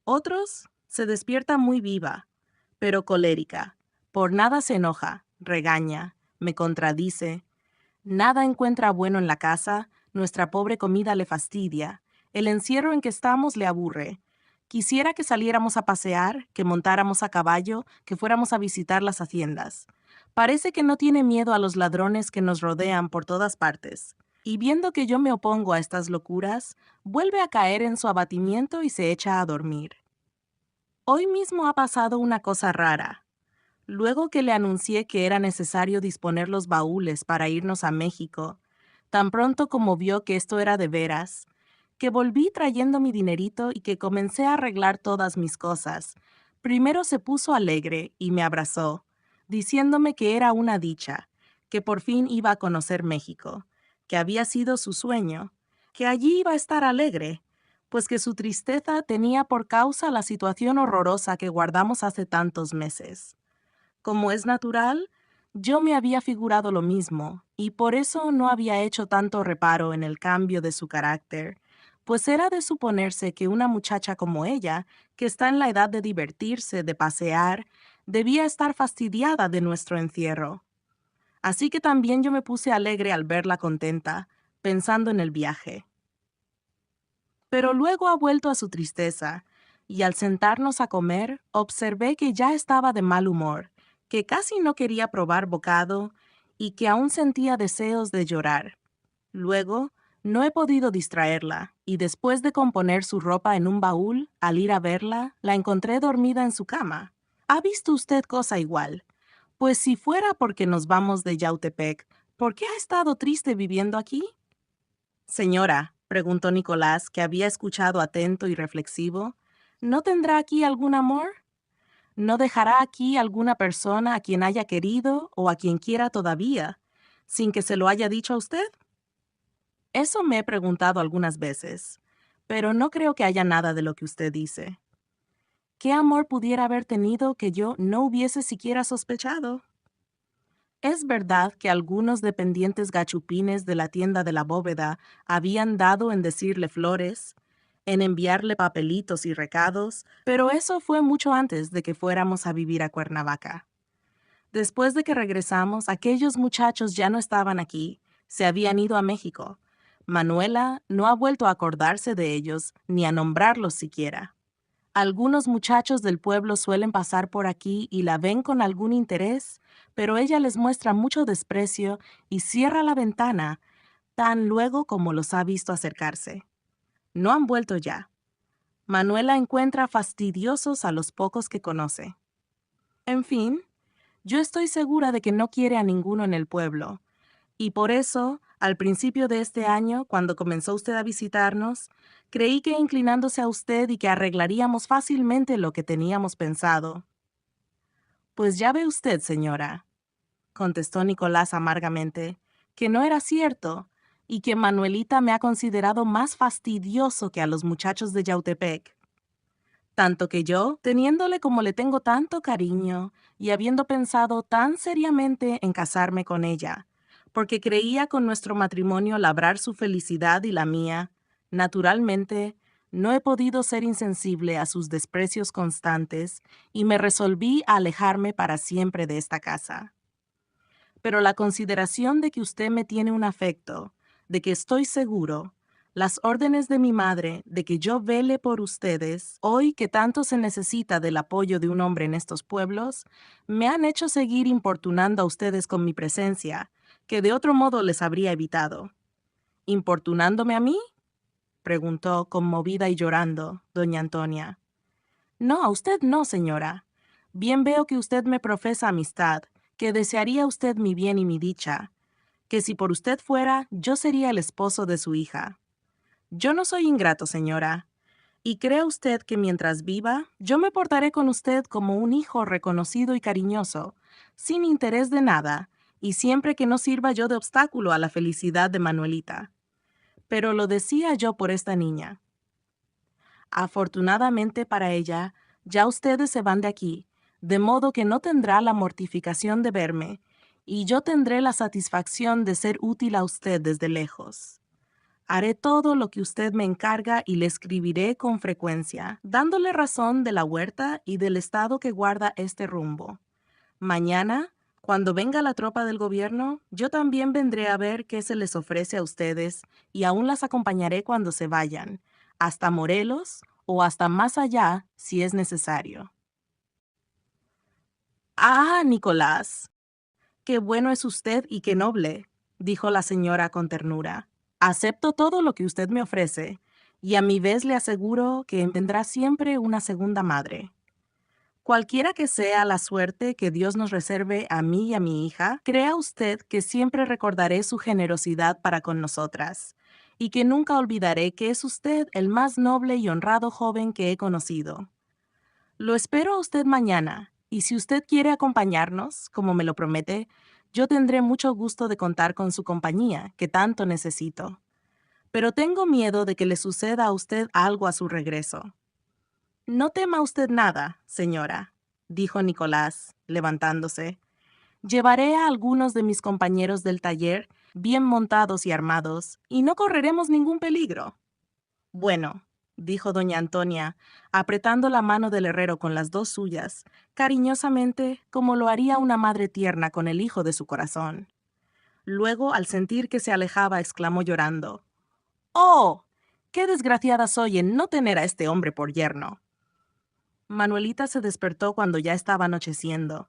Otros se despierta muy viva, pero colérica. Por nada se enoja, regaña, me contradice. Nada encuentra bueno en la casa, nuestra pobre comida le fastidia, el encierro en que estamos le aburre. Quisiera que saliéramos a pasear, que montáramos a caballo, que fuéramos a visitar las haciendas. Parece que no tiene miedo a los ladrones que nos rodean por todas partes. Y viendo que yo me opongo a estas locuras, vuelve a caer en su abatimiento y se echa a dormir. Hoy mismo ha pasado una cosa rara. Luego que le anuncié que era necesario disponer los baúles para irnos a México, tan pronto como vio que esto era de veras, que volví trayendo mi dinerito y que comencé a arreglar todas mis cosas, primero se puso alegre y me abrazó, diciéndome que era una dicha, que por fin iba a conocer México, que había sido su sueño, que allí iba a estar alegre, pues que su tristeza tenía por causa la situación horrorosa que guardamos hace tantos meses. Como es natural, yo me había figurado lo mismo, y por eso no había hecho tanto reparo en el cambio de su carácter, pues era de suponerse que una muchacha como ella, que está en la edad de divertirse, de pasear, debía estar fastidiada de nuestro encierro. Así que también yo me puse alegre al verla contenta, pensando en el viaje. Pero luego ha vuelto a su tristeza, y al sentarnos a comer, observé que ya estaba de mal humor, que casi no quería probar bocado y que aún sentía deseos de llorar. Luego, no he podido distraerla, y después de componer su ropa en un baúl, al ir a verla, la encontré dormida en su cama. ¿Ha visto usted cosa igual? Pues si fuera porque nos vamos de Yautepec, ¿por qué ha estado triste viviendo aquí? Señora, preguntó Nicolás, que había escuchado atento y reflexivo, ¿no tendrá aquí algún amor? ¿No dejará aquí alguna persona a quien haya querido o a quien quiera todavía, sin que se lo haya dicho a usted? Eso me he preguntado algunas veces, pero no creo que haya nada de lo que usted dice. ¿Qué amor pudiera haber tenido que yo no hubiese siquiera sospechado? Es verdad que algunos dependientes gachupines de la tienda de la bóveda habían dado en decirle flores, en enviarle papelitos y recados, pero eso fue mucho antes de que fuéramos a vivir a Cuernavaca. Después de que regresamos, aquellos muchachos ya no estaban aquí, se habían ido a México. Manuela no ha vuelto a acordarse de ellos ni a nombrarlos siquiera. Algunos muchachos del pueblo suelen pasar por aquí y la ven con algún interés, pero ella les muestra mucho desprecio y cierra la ventana tan luego como los ha visto acercarse. No han vuelto ya. Manuela encuentra fastidiosos a los pocos que conoce. En fin, yo estoy segura de que no quiere a ninguno en el pueblo, y por eso, al principio de este año, cuando comenzó usted a visitarnos, creí que inclinándose a usted y que arreglaríamos fácilmente lo que teníamos pensado. Pues ya ve usted, señora, contestó Nicolás amargamente, que no era cierto, y que Manuelita me ha considerado más fastidioso que a los muchachos de Yautepec. Tanto que yo, teniéndole como le tengo tanto cariño, y habiendo pensado tan seriamente en casarme con ella, porque creía con nuestro matrimonio labrar su felicidad y la mía, naturalmente, no he podido ser insensible a sus desprecios constantes y me resolví a alejarme para siempre de esta casa. Pero la consideración de que usted me tiene un afecto, de que estoy seguro, las órdenes de mi madre de que yo vele por ustedes, hoy que tanto se necesita del apoyo de un hombre en estos pueblos, me han hecho seguir importunando a ustedes con mi presencia, que de otro modo les habría evitado. ¿Importunándome a mí?, preguntó, conmovida y llorando, doña Antonia. No, a usted no, señora. Bien veo que usted me profesa amistad, que desearía usted mi bien y mi dicha, que si por usted fuera, yo sería el esposo de su hija. Yo no soy ingrato, señora. Y crea usted que mientras viva, yo me portaré con usted como un hijo reconocido y cariñoso, sin interés de nada, y siempre que no sirva yo de obstáculo a la felicidad de Manuelita. Pero lo decía yo por esta niña. Afortunadamente para ella, ya ustedes se van de aquí, de modo que no tendrá la mortificación de verme, y yo tendré la satisfacción de ser útil a usted desde lejos. Haré todo lo que usted me encarga y le escribiré con frecuencia, dándole razón de la huerta y del estado que guarda este rumbo. Mañana, cuando venga la tropa del gobierno, yo también vendré a ver qué se les ofrece a ustedes y aún las acompañaré cuando se vayan, hasta Morelos o hasta más allá si es necesario. Ah, Nicolás, qué bueno es usted y qué noble, dijo la señora con ternura. Acepto todo lo que usted me ofrece, y a mi vez le aseguro que tendrá siempre una segunda madre. Cualquiera que sea la suerte que Dios nos reserve a mí y a mi hija, crea usted que siempre recordaré su generosidad para con nosotras, y que nunca olvidaré que es usted el más noble y honrado joven que he conocido. Lo espero a usted mañana, y si usted quiere acompañarnos, como me lo promete, yo tendré mucho gusto de contar con su compañía, que tanto necesito. Pero tengo miedo de que le suceda a usted algo a su regreso. No tema usted nada, señora, dijo Nicolás, levantándose. Llevaré a algunos de mis compañeros del taller, bien montados y armados, y no correremos ningún peligro. Bueno, dijo doña Antonia, apretando la mano del herrero con las dos suyas, cariñosamente, como lo haría una madre tierna con el hijo de su corazón. Luego, al sentir que se alejaba, exclamó llorando: «¡Oh! ¡Qué desgraciada soy en no tener a este hombre por yerno!». Manuelita se despertó cuando ya estaba anocheciendo,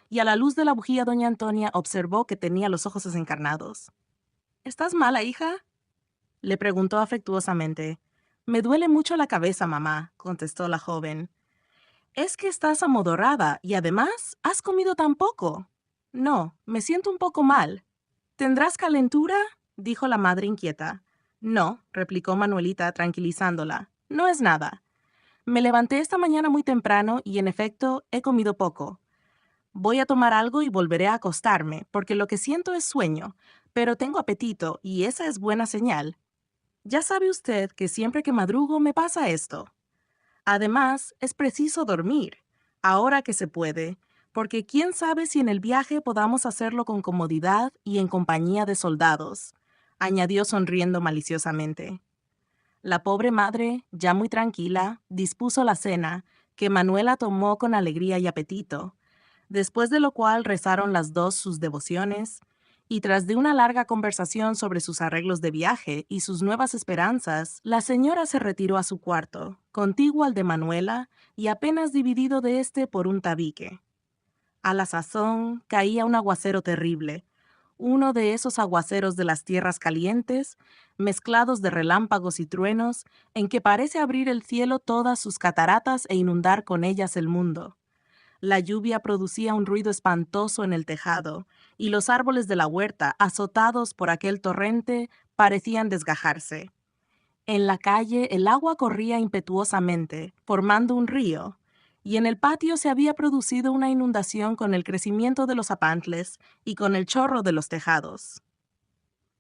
y a la luz de la bujía doña Antonia observó que tenía los ojos desencarnados. «¿Estás mala, hija?», le preguntó afectuosamente. «Me duele mucho la cabeza, mamá», contestó la joven. «Es que estás amodorrada y además has comido tan poco». «No, me siento un poco mal». «¿Tendrás calentura?», dijo la madre inquieta. «No», replicó Manuelita tranquilizándola. «No es nada. Me levanté esta mañana muy temprano y en efecto he comido poco. Voy a tomar algo y volveré a acostarme, porque lo que siento es sueño, pero tengo apetito y esa es buena señal. Ya sabe usted que siempre que madrugo me pasa esto. Además, es preciso dormir, ahora que se puede, porque quién sabe si en el viaje podamos hacerlo con comodidad y en compañía de soldados», añadió sonriendo maliciosamente. La pobre madre, ya muy tranquila, dispuso la cena, que Manuela tomó con alegría y apetito, después de lo cual rezaron las dos sus devociones, y tras de una larga conversación sobre sus arreglos de viaje y sus nuevas esperanzas, la señora se retiró a su cuarto, contiguo al de Manuela y apenas dividido de éste por un tabique. A la sazón caía un aguacero terrible, uno de esos aguaceros de las tierras calientes, mezclados de relámpagos y truenos, en que parece abrir el cielo todas sus cataratas e inundar con ellas el mundo. La lluvia producía un ruido espantoso en el tejado, y los árboles de la huerta, azotados por aquel torrente, parecían desgajarse. En la calle el agua corría impetuosamente, formando un río, y en el patio se había producido una inundación con el crecimiento de los apantles y con el chorro de los tejados.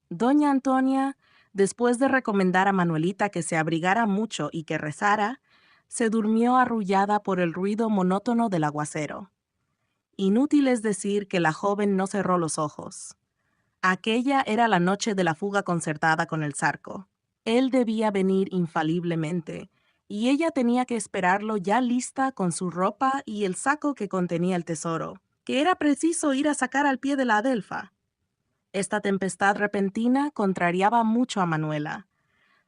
Doña Antonia, después de recomendar a Manuelita que se abrigara mucho y que rezara, se durmió arrullada por el ruido monótono del aguacero. Inútil es decir que la joven no cerró los ojos. Aquella era la noche de la fuga concertada con el Zarco. Él debía venir infaliblemente, y ella tenía que esperarlo ya lista con su ropa y el saco que contenía el tesoro, que era preciso ir a sacar al pie de la Adelfa. Esta tempestad repentina contrariaba mucho a Manuela.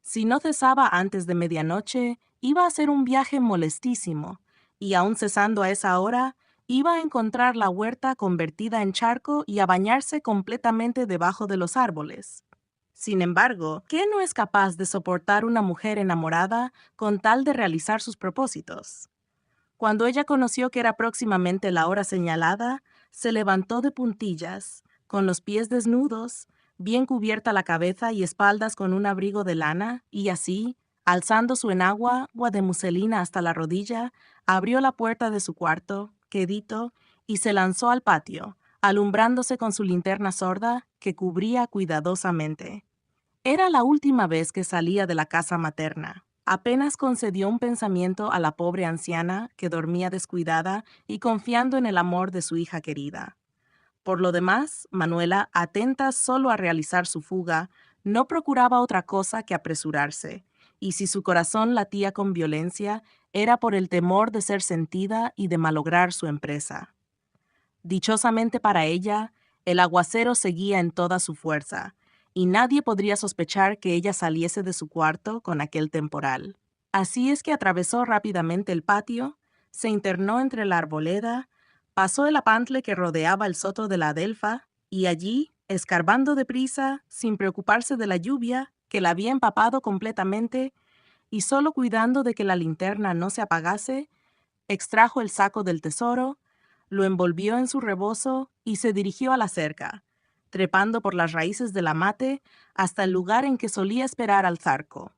Si no cesaba antes de medianoche, iba a ser un viaje molestísimo, y aun cesando a esa hora, iba a encontrar la huerta convertida en charco y a bañarse completamente debajo de los árboles. Sin embargo, ¿qué no es capaz de soportar una mujer enamorada con tal de realizar sus propósitos? Cuando ella conoció que era próximamente la hora señalada, se levantó de puntillas, con los pies desnudos, bien cubierta la cabeza y espaldas con un abrigo de lana, y así, Alzando su enagua de muselina hasta la rodilla, abrió la puerta de su cuarto, quedito, y se lanzó al patio, alumbrándose con su linterna sorda que cubría cuidadosamente. Era la última vez que salía de la casa materna. Apenas concedió un pensamiento a la pobre anciana que dormía descuidada y confiando en el amor de su hija querida. Por lo demás, Manuela, atenta solo a realizar su fuga, no procuraba otra cosa que apresurarse, y si su corazón latía con violencia, era por el temor de ser sentida y de malograr su empresa. Dichosamente para ella, el aguacero seguía en toda su fuerza, y nadie podría sospechar que ella saliese de su cuarto con aquel temporal. Así es que atravesó rápidamente el patio, se internó entre la arboleda, pasó el apantle que rodeaba el soto de la adelfa, y allí, escarbando deprisa, sin preocuparse de la lluvia, que la había empapado completamente, y solo cuidando de que la linterna no se apagase, extrajo el saco del tesoro, lo envolvió en su rebozo y se dirigió a la cerca, trepando por las raíces del amate hasta el lugar en que solía esperar al zarco.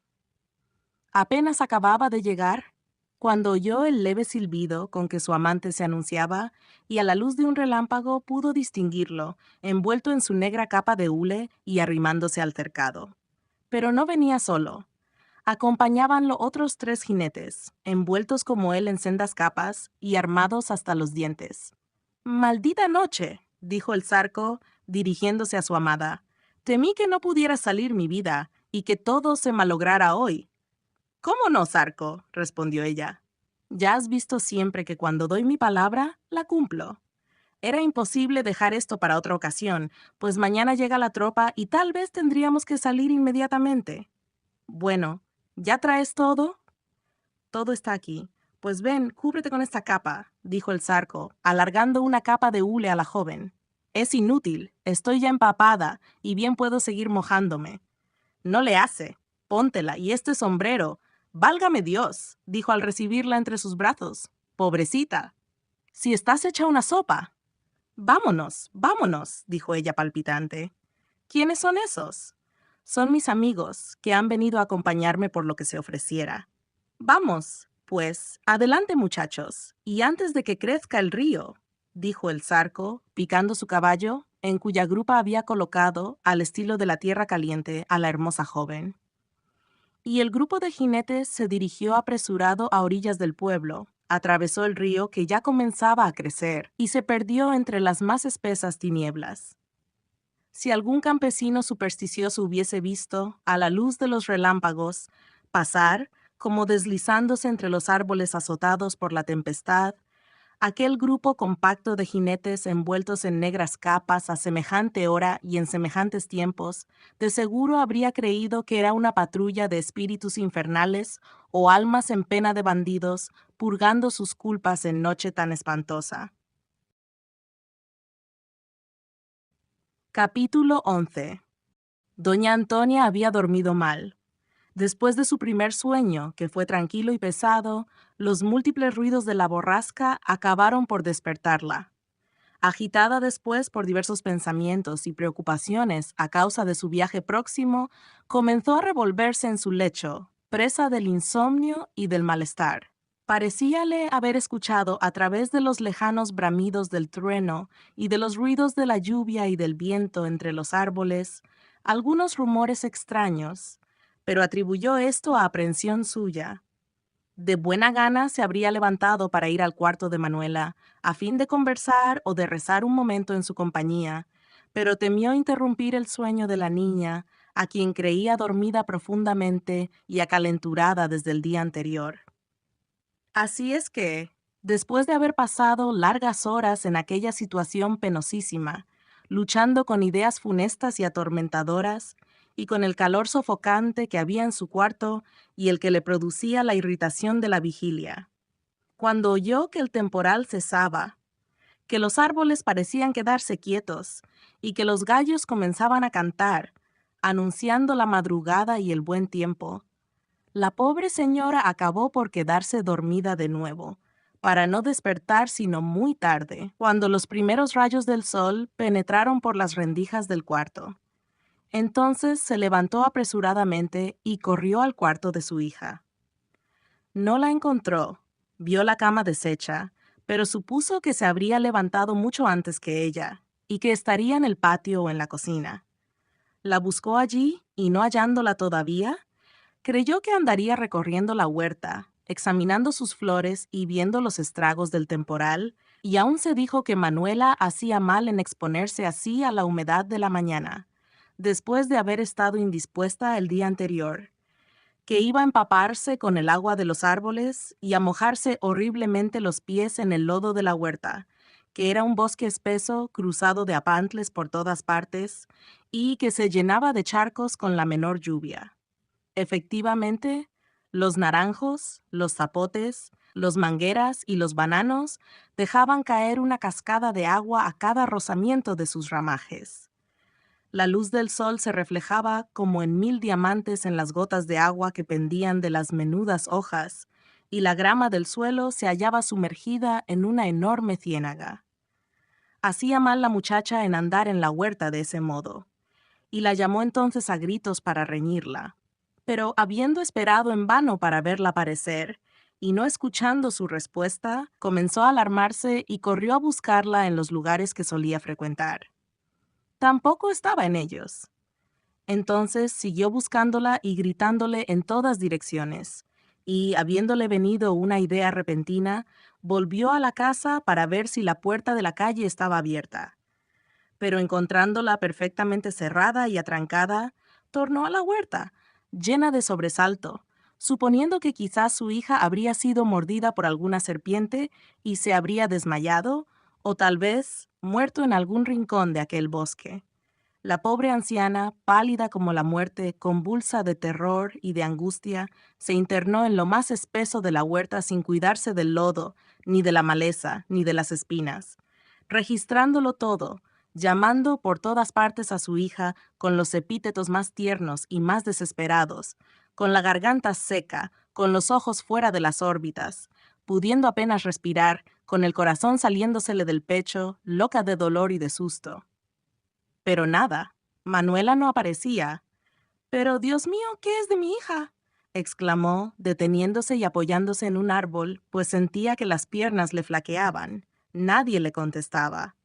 Apenas acababa de llegar, cuando oyó el leve silbido con que su amante se anunciaba, y a la luz de un relámpago pudo distinguirlo, envuelto en su negra capa de hule y arrimándose al cercado. Pero no venía solo. Acompañábanlo otros 3 jinetes, envueltos como él en sendas capas y armados hasta los dientes. «¡Maldita noche!», dijo el zarco, dirigiéndose a su amada. «Temí que no pudiera salir mi vida y que todo se malograra hoy». «¿Cómo no, zarco?», respondió ella. «Ya has visto siempre que cuando doy mi palabra, la cumplo. Era imposible dejar esto para otra ocasión, pues mañana llega la tropa y tal vez tendríamos que salir inmediatamente». «Bueno, ¿ya traes todo?» «Todo está aquí. Pues ven, cúbrete con esta capa», dijo el zarco, alargando una capa de hule a la joven. «Es inútil, estoy ya empapada y bien puedo seguir mojándome». «No le hace. Póntela y este sombrero. Válgame Dios», dijo al recibirla entre sus brazos. «Pobrecita. Si estás hecha una sopa». «Vámonos, vámonos», dijo ella palpitante. «¿Quiénes son esos?» «Son mis amigos, que han venido a acompañarme por lo que se ofreciera». «Vamos, pues, adelante muchachos, y antes de que crezca el río», dijo el zarco, picando su caballo, en cuya grupa había colocado, al estilo de la tierra caliente, a la hermosa joven. Y el grupo de jinetes se dirigió apresurado a orillas del pueblo, atravesó el río que ya comenzaba a crecer y se perdió entre las más espesas tinieblas. Si algún campesino supersticioso hubiese visto, a la luz de los relámpagos, pasar, como deslizándose entre los árboles azotados por la tempestad, aquel grupo compacto de jinetes envueltos en negras capas a semejante hora y en semejantes tiempos, de seguro habría creído que era una patrulla de espíritus infernales o almas en pena de bandidos purgando sus culpas en noche tan espantosa. Capítulo 11. Doña Antonia había dormido mal. Después de su primer sueño, que fue tranquilo y pesado, los múltiples ruidos de la borrasca acabaron por despertarla. Agitada después por diversos pensamientos y preocupaciones a causa de su viaje próximo, comenzó a revolverse en su lecho, presa del insomnio y del malestar. Parecíale haber escuchado a través de los lejanos bramidos del trueno y de los ruidos de la lluvia y del viento entre los árboles algunos rumores extraños, pero atribuyó esto a aprensión suya. De buena gana se habría levantado para ir al cuarto de Manuela, a fin de conversar o de rezar un momento en su compañía, pero temió interrumpir el sueño de la niña, a quien creía dormida profundamente y acalenturada desde el día anterior. Así es que, después de haber pasado largas horas en aquella situación penosísima, luchando con ideas funestas y atormentadoras, y con el calor sofocante que había en su cuarto y el que le producía la irritación de la vigilia, cuando oyó que el temporal cesaba, que los árboles parecían quedarse quietos y que los gallos comenzaban a cantar, anunciando la madrugada y el buen tiempo, la pobre señora acabó por quedarse dormida de nuevo, para no despertar sino muy tarde, cuando los primeros rayos del sol penetraron por las rendijas del cuarto. Entonces se levantó apresuradamente y corrió al cuarto de su hija. No la encontró, vio la cama deshecha, pero supuso que se habría levantado mucho antes que ella y que estaría en el patio o en la cocina. La buscó allí y no hallándola todavía, creyó que andaría recorriendo la huerta, examinando sus flores y viendo los estragos del temporal, y aún se dijo que Manuela hacía mal en exponerse así a la humedad de la mañana, después de haber estado indispuesta el día anterior, que iba a empaparse con el agua de los árboles y a mojarse horriblemente los pies en el lodo de la huerta, que era un bosque espeso cruzado de apantles por todas partes y que se llenaba de charcos con la menor lluvia. Efectivamente, los naranjos, los zapotes, los mangueras y los bananos dejaban caer una cascada de agua a cada rozamiento de sus ramajes. La luz del sol se reflejaba como en 1000 diamantes en las gotas de agua que pendían de las menudas hojas, y la grama del suelo se hallaba sumergida en una enorme ciénaga. Hacía mal la muchacha en andar en la huerta de ese modo, y la llamó entonces a gritos para reñirla. Pero habiendo esperado en vano para verla aparecer, y no escuchando su respuesta, comenzó a alarmarse y corrió a buscarla en los lugares que solía frecuentar. Tampoco estaba en ellos. Entonces siguió buscándola y gritándole en todas direcciones, y habiéndole venido una idea repentina, volvió a la casa para ver si la puerta de la calle estaba abierta. Pero encontrándola perfectamente cerrada y atrancada, tornó a la huerta, llena de sobresalto, suponiendo que quizás su hija habría sido mordida por alguna serpiente y se habría desmayado, o tal vez muerto en algún rincón de aquel bosque. La pobre anciana, pálida como la muerte, convulsa de terror y de angustia, se internó en lo más espeso de la huerta sin cuidarse del lodo, ni de la maleza, ni de las espinas, registrándolo todo, llamando por todas partes a su hija con los epítetos más tiernos y más desesperados, con la garganta seca, con los ojos fuera de las órbitas, pudiendo apenas respirar, con el corazón saliéndosele del pecho, loca de dolor y de susto. Pero nada, Manuela no aparecía. «Pero, Dios mío, ¿qué es de mi hija?», exclamó, deteniéndose y apoyándose en un árbol, pues sentía que las piernas le flaqueaban. Nadie le contestaba.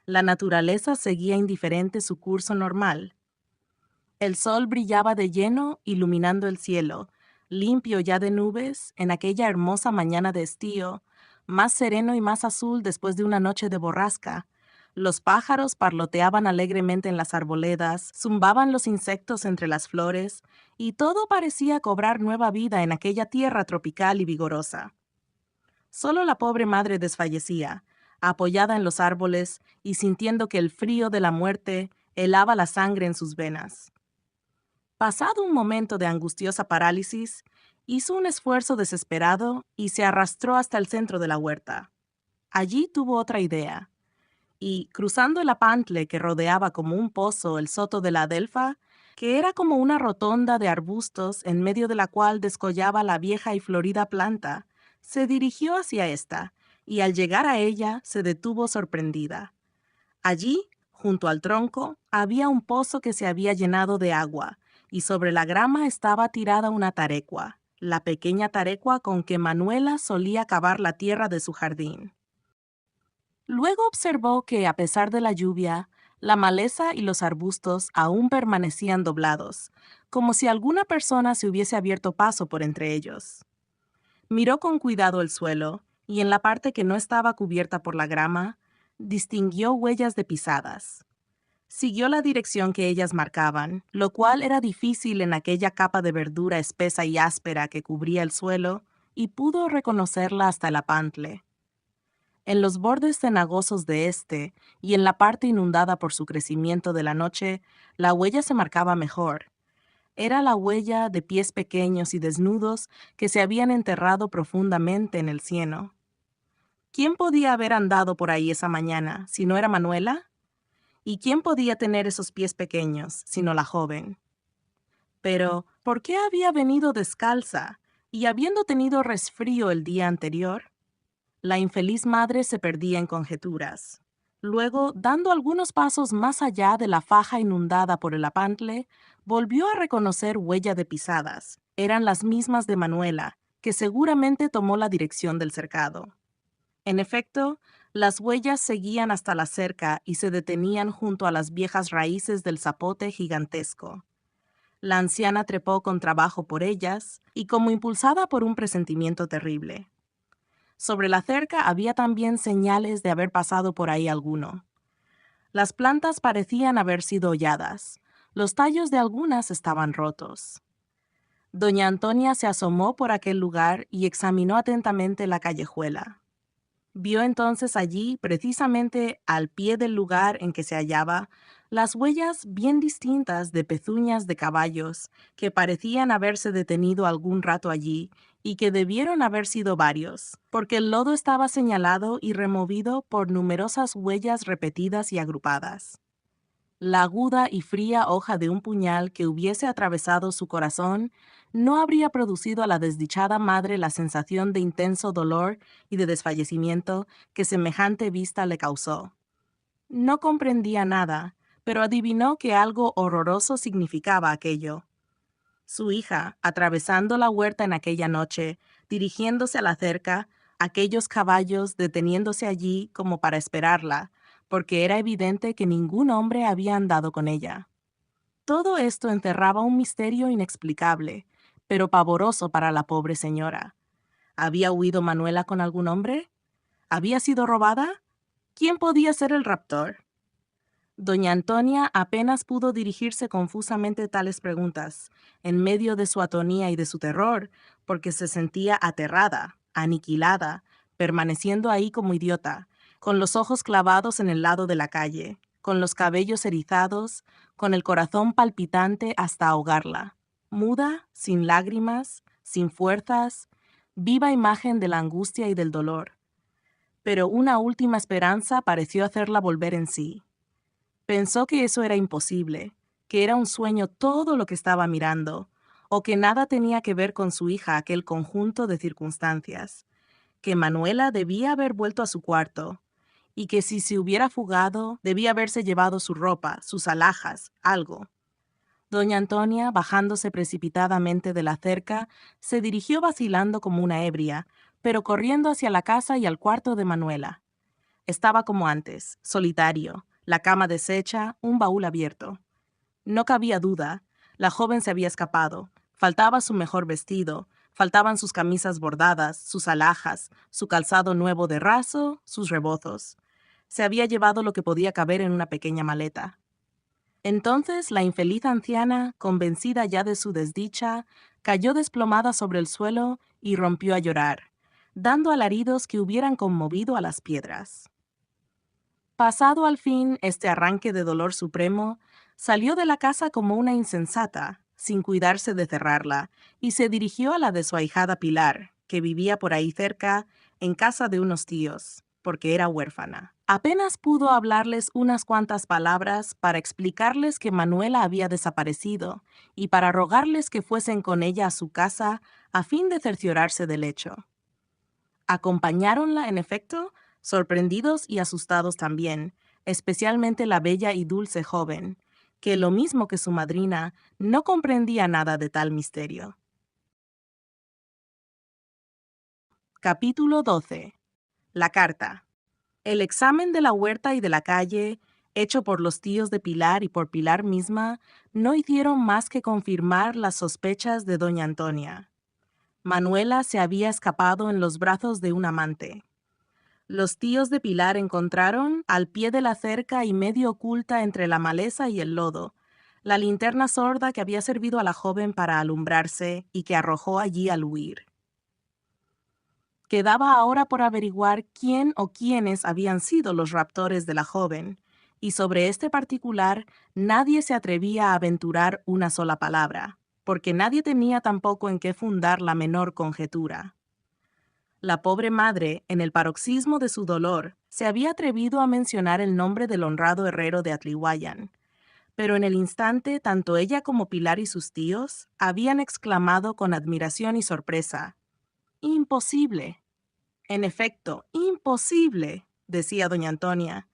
La naturaleza seguía indiferente su curso normal. El sol brillaba de lleno, iluminando el cielo, limpio ya de nubes, en aquella hermosa mañana de estío, más sereno y más azul después de una noche de borrasca. Los pájaros parloteaban alegremente en las arboledas, zumbaban los insectos entre las flores, y todo parecía cobrar nueva vida en aquella tierra tropical y vigorosa. Solo la pobre madre desfallecía, apoyada en los árboles y sintiendo que el frío de la muerte helaba la sangre en sus venas. Pasado un momento de angustiosa parálisis, hizo un esfuerzo desesperado y se arrastró hasta el centro de la huerta. Allí tuvo otra idea, y, cruzando el apantle que rodeaba como un pozo el soto de la adelfa, que era como una rotonda de arbustos en medio de la cual descollaba la vieja y florida planta, se dirigió hacia ésta, y al llegar a ella se detuvo sorprendida. Allí, junto al tronco, había un pozo que se había llenado de agua, y sobre la grama estaba tirada una tarecua, la pequeña tarecua con que Manuela solía cavar la tierra de su jardín. Luego observó que, a pesar de la lluvia, la maleza y los arbustos aún permanecían doblados, como si alguna persona se hubiese abierto paso por entre ellos. Miró con cuidado el suelo, y en la parte que no estaba cubierta por la grama, distinguió huellas de pisadas. Siguió la dirección que ellas marcaban, lo cual era difícil en aquella capa de verdura espesa y áspera que cubría el suelo, y pudo reconocerla hasta el apantle. En los bordes cenagosos de este y en la parte inundada por su crecimiento de la noche, la huella se marcaba mejor. Era la huella de pies pequeños y desnudos que se habían enterrado profundamente en el cieno. ¿Quién podía haber andado por ahí esa mañana, si no era Manuela? ¿Y quién podía tener esos pies pequeños, sino la joven? Pero, ¿por qué había venido descalza y habiendo tenido resfrío el día anterior? La infeliz madre se perdía en conjeturas. Luego, dando algunos pasos más allá de la faja inundada por el apantle, volvió a reconocer huella de pisadas. Eran las mismas de Manuela, que seguramente tomó la dirección del cercado. En efecto, las huellas seguían hasta la cerca y se detenían junto a las viejas raíces del zapote gigantesco. La anciana trepó con trabajo por ellas y como impulsada por un presentimiento terrible. Sobre la cerca había también señales de haber pasado por ahí alguno. Las plantas parecían haber sido holladas. Los tallos de algunas estaban rotos. Doña Antonia se asomó por aquel lugar y examinó atentamente la callejuela. Vio entonces allí, precisamente al pie del lugar en que se hallaba, las huellas bien distintas de pezuñas de caballos que parecían haberse detenido algún rato allí y que debieron haber sido varios, porque el lodo estaba señalado y removido por numerosas huellas repetidas y agrupadas. La aguda y fría hoja de un puñal que hubiese atravesado su corazón no habría producido a la desdichada madre la sensación de intenso dolor y de desfallecimiento que semejante vista le causó. No comprendía nada, pero adivinó que algo horroroso significaba aquello. Su hija, atravesando la huerta en aquella noche, dirigiéndose a la cerca, aquellos caballos deteniéndose allí como para esperarla, porque era evidente que ningún hombre había andado con ella. Todo esto encerraba un misterio inexplicable, pero pavoroso para la pobre señora. ¿Había huido Manuela con algún hombre? ¿Había sido robada? ¿Quién podía ser el raptor? Doña Antonia apenas pudo dirigirse confusamente tales preguntas, en medio de su atonía y de su terror, porque se sentía aterrada, aniquilada, permaneciendo ahí como idiota, con los ojos clavados en el lado de la calle, con los cabellos erizados, con el corazón palpitante hasta ahogarla, muda, sin lágrimas, sin fuerzas, viva imagen de la angustia y del dolor. Pero una última esperanza pareció hacerla volver en sí. Pensó que eso era imposible, que era un sueño todo lo que estaba mirando, o que nada tenía que ver con su hija aquel conjunto de circunstancias, que Manuela debía haber vuelto a su cuarto, y que si se hubiera fugado, debía haberse llevado su ropa, sus alhajas, algo. Doña Antonia, bajándose precipitadamente de la cerca, se dirigió vacilando como una ebria, pero corriendo hacia la casa y al cuarto de Manuela. Estaba como antes, solitario, la cama deshecha, un baúl abierto. No cabía duda, la joven se había escapado. Faltaba su mejor vestido, faltaban sus camisas bordadas, sus alhajas, su calzado nuevo de raso, sus rebozos. Se había llevado lo que podía caber en una pequeña maleta. Entonces la infeliz anciana, convencida ya de su desdicha, cayó desplomada sobre el suelo y rompió a llorar, dando alaridos que hubieran conmovido a las piedras. Pasado al fin este arranque de dolor supremo, salió de la casa como una insensata, sin cuidarse de cerrarla, y se dirigió a la de su ahijada Pilar, que vivía por ahí cerca, en casa de unos tíos, porque era huérfana. Apenas pudo hablarles unas cuantas palabras para explicarles que Manuela había desaparecido y para rogarles que fuesen con ella a su casa a fin de cerciorarse del hecho. Acompañáronla, en efecto, sorprendidos y asustados también, especialmente la bella y dulce joven, que lo mismo que su madrina, no comprendía nada de tal misterio. Capítulo 12. La carta. El examen de la huerta y de la calle, hecho por los tíos de Pilar y por Pilar misma, no hicieron más que confirmar las sospechas de doña Antonia. Manuela se había escapado en los brazos de un amante. Los tíos de Pilar encontraron, al pie de la cerca y medio oculta entre la maleza y el lodo, la linterna sorda que había servido a la joven para alumbrarse y que arrojó allí al huir. Quedaba ahora por averiguar quién o quiénes habían sido los raptores de la joven, y sobre este particular nadie se atrevía a aventurar una sola palabra, porque nadie tenía tampoco en qué fundar la menor conjetura. La pobre madre, en el paroxismo de su dolor, se había atrevido a mencionar el nombre del honrado herrero de Atlihuayan, pero en el instante tanto ella como Pilar y sus tíos habían exclamado con admiración y sorpresa: «¡Imposible!». «En efecto, imposible», decía doña Antonia.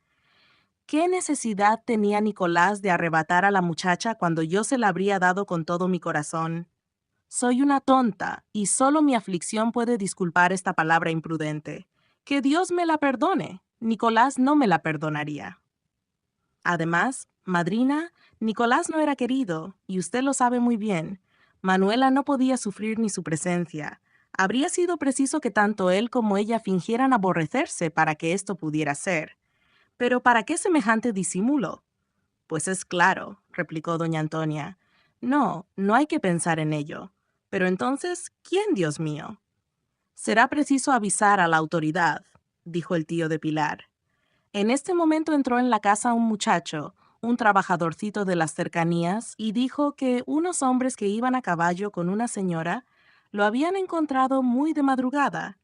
¿Qué necesidad tenía Nicolás de arrebatar a la muchacha cuando yo se la habría dado con todo mi corazón? Soy una tonta, y solo mi aflicción puede disculpar esta palabra imprudente. Que Dios me la perdone. Nicolás no me la perdonaría. Además, madrina, Nicolás no era querido, y usted lo sabe muy bien. Manuela no podía sufrir ni su presencia. Habría sido preciso que tanto él como ella fingieran aborrecerse para que esto pudiera ser. Pero ¿para qué semejante disimulo? Pues es claro, replicó doña Antonia. No, no hay que pensar en ello. Pero entonces, ¿quién, Dios mío? Será preciso avisar a la autoridad, dijo el tío de Pilar. En este momento entró en la casa un muchacho, un trabajadorcito de las cercanías, y dijo que unos hombres que iban a caballo con una señora lo habían encontrado muy de madrugada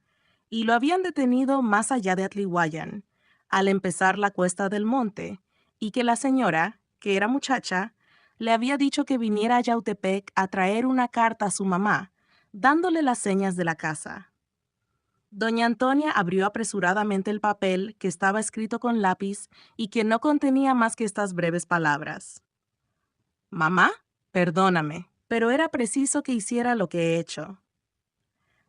y lo habían detenido más allá de Atlihuayan, al empezar la cuesta del monte, y que la señora, que era muchacha, le había dicho que viniera a Yautepec a traer una carta a su mamá, dándole las señas de la casa. Doña Antonia abrió apresuradamente el papel que estaba escrito con lápiz y que no contenía más que estas breves palabras. «Mamá, perdóname, pero era preciso que hiciera lo que he hecho.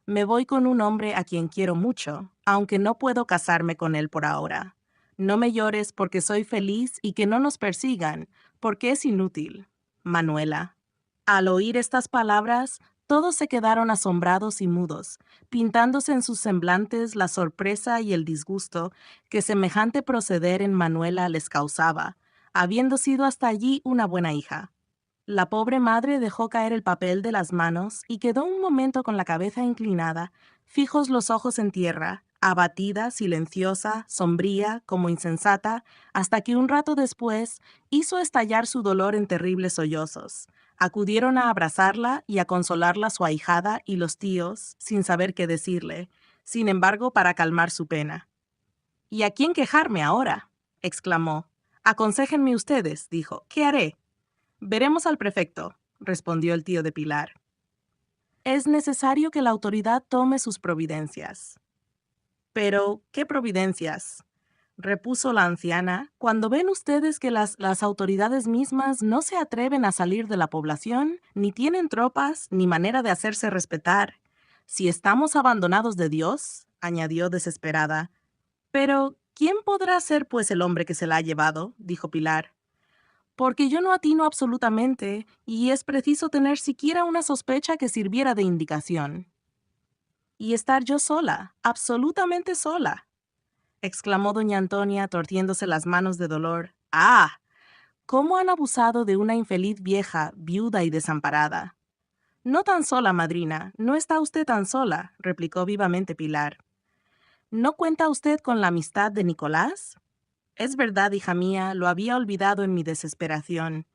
Me voy con un hombre a quien quiero mucho, aunque no puedo casarme con él por ahora. No me llores porque soy feliz y que no nos persigan, porque es inútil. Manuela». Al oír estas palabras, todos se quedaron asombrados y mudos, pintándose en sus semblantes la sorpresa y el disgusto que semejante proceder en Manuela les causaba, habiendo sido hasta allí una buena hija. La pobre madre dejó caer el papel de las manos y quedó un momento con la cabeza inclinada, fijos los ojos en tierra, abatida, silenciosa, sombría, como insensata, hasta que un rato después hizo estallar su dolor en terribles sollozos. Acudieron a abrazarla y a consolarla su ahijada y los tíos, sin saber qué decirle, sin embargo, para calmar su pena. «¿Y a quién quejarme ahora?», exclamó. «Aconséjenme ustedes», dijo. «¿Qué haré?». «Veremos al prefecto», respondió el tío de Pilar. «Es necesario que la autoridad tome sus providencias». «Pero, ¿qué providencias?», repuso la anciana. «Cuando ven ustedes que las autoridades mismas no se atreven a salir de la población, ni tienen tropas, ni manera de hacerse respetar. Si estamos abandonados de Dios», añadió desesperada. «Pero, ¿quién podrá ser pues el hombre que se la ha llevado?», dijo Pilar. «Porque yo no atino absolutamente, y es preciso tener siquiera una sospecha que sirviera de indicación». «Y estar yo sola, absolutamente sola», exclamó doña Antonia, torciéndose las manos de dolor. «¡Ah! ¿Cómo han abusado de una infeliz vieja, viuda y desamparada!». «No tan sola, madrina, no está usted tan sola», replicó vivamente Pilar. «¿No cuenta usted con la amistad de Nicolás?». «Es verdad, hija mía, lo había olvidado en mi desesperación.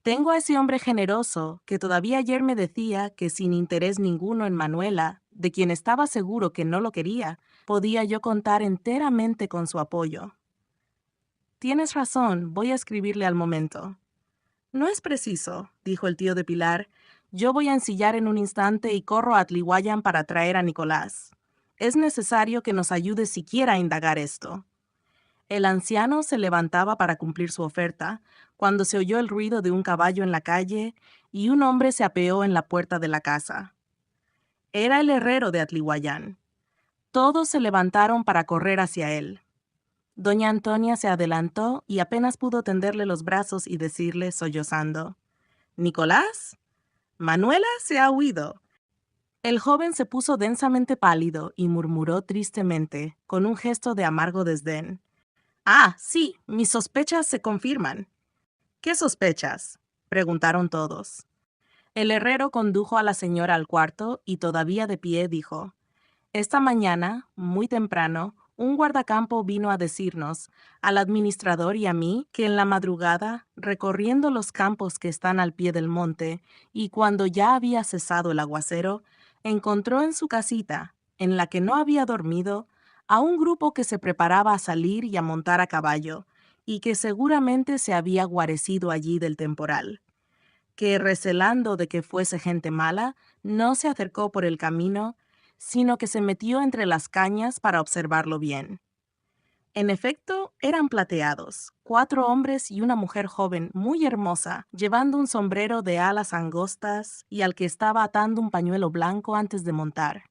Tengo a ese hombre generoso, que todavía ayer me decía que sin interés ninguno en Manuela, de quien estaba seguro que no lo quería, podía yo contar enteramente con su apoyo». «Tienes razón, voy a escribirle al momento». «No es preciso», dijo el tío de Pilar. «Yo voy a ensillar en un instante y corro a Atlihuayan para traer a Nicolás. Es necesario que nos ayude siquiera a indagar esto». El anciano se levantaba para cumplir su oferta, cuando se oyó el ruido de un caballo en la calle y un hombre se apeó en la puerta de la casa. Era el herrero de Atlihuayan. Todos se levantaron para correr hacia él. Doña Antonia se adelantó y apenas pudo tenderle los brazos y decirle, sollozando: «¿Nicolás? Manuela se ha huido». El joven se puso densamente pálido y murmuró tristemente, con un gesto de amargo desdén: «Ah, sí, mis sospechas se confirman». «¿Qué sospechas?», preguntaron todos. El herrero condujo a la señora al cuarto y, todavía de pie, dijo: «Esta mañana, muy temprano, un guardacampo vino a decirnos, al administrador y a mí, que en la madrugada, recorriendo los campos que están al pie del monte, y cuando ya había cesado el aguacero, encontró en su casita, en la que no había dormido, a un grupo que se preparaba a salir y a montar a caballo, y que seguramente se había guarecido allí del temporal. Que, recelando de que fuese gente mala, no se acercó por el camino, sino que se metió entre las cañas para observarlo bien. En efecto, eran plateados, 4 hombres y una mujer joven muy hermosa, llevando un sombrero de alas angostas y al que estaba atando un pañuelo blanco antes de montar.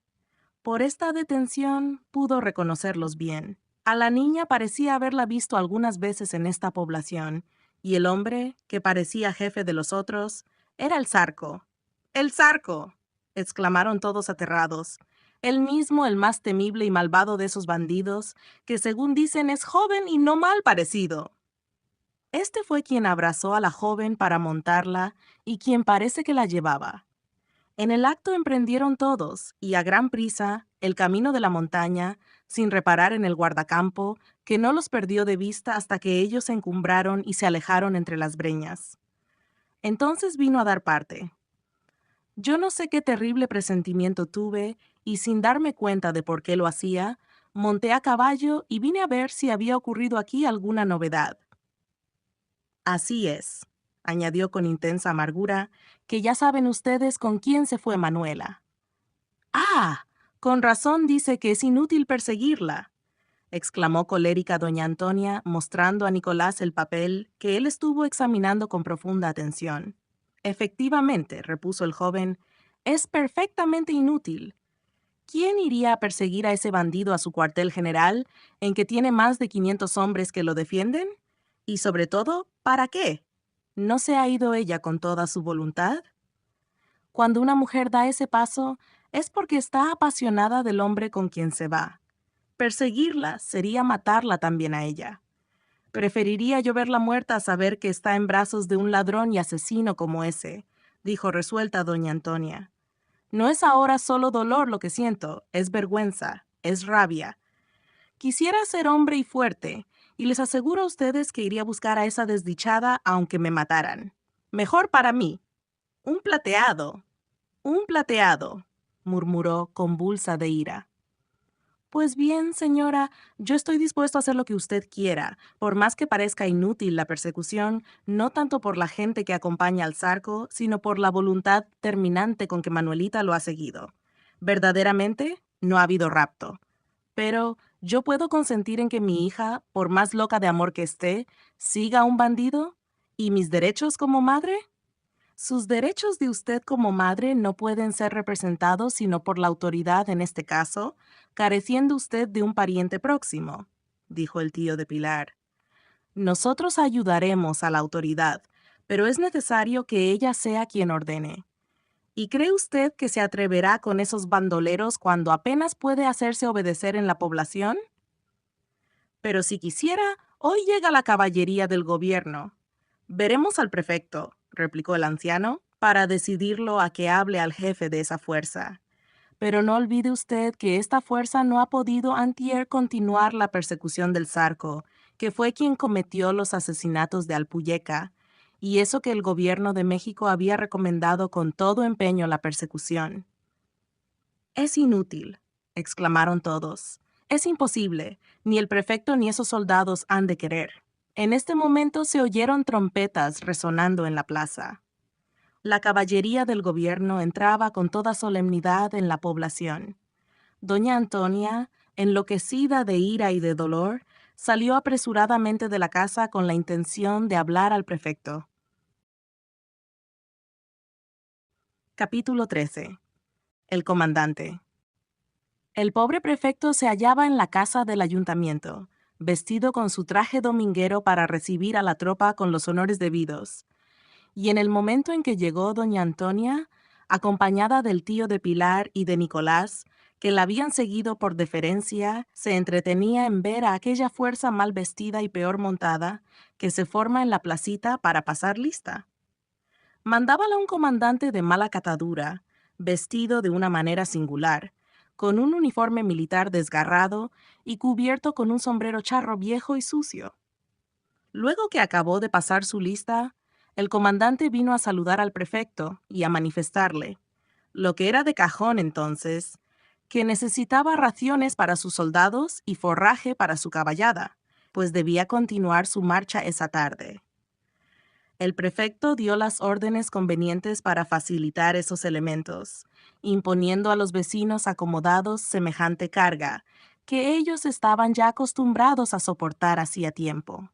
Por esta detención pudo reconocerlos bien. A la niña parecía haberla visto algunas veces en esta población, y el hombre, que parecía jefe de los otros, era el Zarco. ¡El Zarco!, exclamaron todos aterrados. Él mismo, el más temible y malvado de esos bandidos, que según dicen es joven y no mal parecido. Este fue quien abrazó a la joven para montarla y quien parece que la llevaba. En el acto emprendieron todos, y a gran prisa, el camino de la montaña, sin reparar en el guardacampo, que no los perdió de vista hasta que ellos se encumbraron y se alejaron entre las breñas. Entonces vino a dar parte. Yo no sé qué terrible presentimiento tuve, y sin darme cuenta de por qué lo hacía, monté a caballo y vine a ver si había ocurrido aquí alguna novedad. Así es, añadió con intensa amargura, que ya saben ustedes con quién se fue Manuela. ¡Ah! Con razón dice que es inútil perseguirla, exclamó colérica doña Antonia, mostrando a Nicolás el papel que él estuvo examinando con profunda atención. Efectivamente, repuso el joven, es perfectamente inútil. ¿Quién iría a perseguir a ese bandido a su cuartel general, en que tiene más de 500 hombres que lo defienden? Y sobre todo, ¿para qué? ¿No se ha ido ella con toda su voluntad? Cuando una mujer da ese paso, es porque está apasionada del hombre con quien se va. Perseguirla sería matarla también a ella. Preferiría yo verla muerta a saber que está en brazos de un ladrón y asesino como ese, dijo resuelta doña Antonia. No es ahora solo dolor lo que siento, es vergüenza, es rabia. Quisiera ser hombre y fuerte, y les aseguro a ustedes que iría a buscar a esa desdichada aunque me mataran. Mejor para mí. Un plateado, murmuró convulsa de ira. Pues bien, señora, yo estoy dispuesto a hacer lo que usted quiera, por más que parezca inútil la persecución, no tanto por la gente que acompaña al Zarco, sino por la voluntad terminante con que Manuelita lo ha seguido. Verdaderamente, no ha habido rapto. Pero, ¿yo puedo consentir en que mi hija, por más loca de amor que esté, siga a un bandido? ¿Y mis derechos como madre? Sus derechos de usted como madre no pueden ser representados sino por la autoridad en este caso, careciendo usted de un pariente próximo, dijo el tío de Pilar. Nosotros ayudaremos a la autoridad, pero es necesario que ella sea quien ordene. ¿Y cree usted que se atreverá con esos bandoleros cuando apenas puede hacerse obedecer en la población? Pero si quisiera, hoy llega la caballería del gobierno. Veremos al prefecto, replicó el anciano, para decidirlo a que hable al jefe de esa fuerza. Pero no olvide usted que esta fuerza no ha podido antier continuar la persecución del Zarco, que fue quien cometió los asesinatos de Alpuyeca, y eso que el gobierno de México había recomendado con todo empeño la persecución. Es inútil, exclamaron todos. Es imposible, ni el prefecto ni esos soldados han de querer. En este momento se oyeron trompetas resonando en la plaza. La caballería del gobierno entraba con toda solemnidad en la población. Doña Antonia, enloquecida de ira y de dolor, salió apresuradamente de la casa con la intención de hablar al prefecto. Capítulo 13. El comandante. El pobre prefecto se hallaba en la casa del ayuntamiento, vestido con su traje dominguero para recibir a la tropa con los honores debidos. Y en el momento en que llegó doña Antonia, acompañada del tío de Pilar y de Nicolás, que la habían seguido por deferencia, se entretenía en ver a aquella fuerza mal vestida y peor montada que se forma en la placita para pasar lista. Mandábala un comandante de mala catadura, vestido de una manera singular, con un uniforme militar desgarrado y cubierto con un sombrero charro viejo y sucio. Luego que acabó de pasar su lista, el comandante vino a saludar al prefecto y a manifestarle, lo que era de cajón entonces, que necesitaba raciones para sus soldados y forraje para su caballada, pues debía continuar su marcha esa tarde. El prefecto dio las órdenes convenientes para facilitar esos elementos, imponiendo a los vecinos acomodados semejante carga, que ellos estaban ya acostumbrados a soportar hacía tiempo.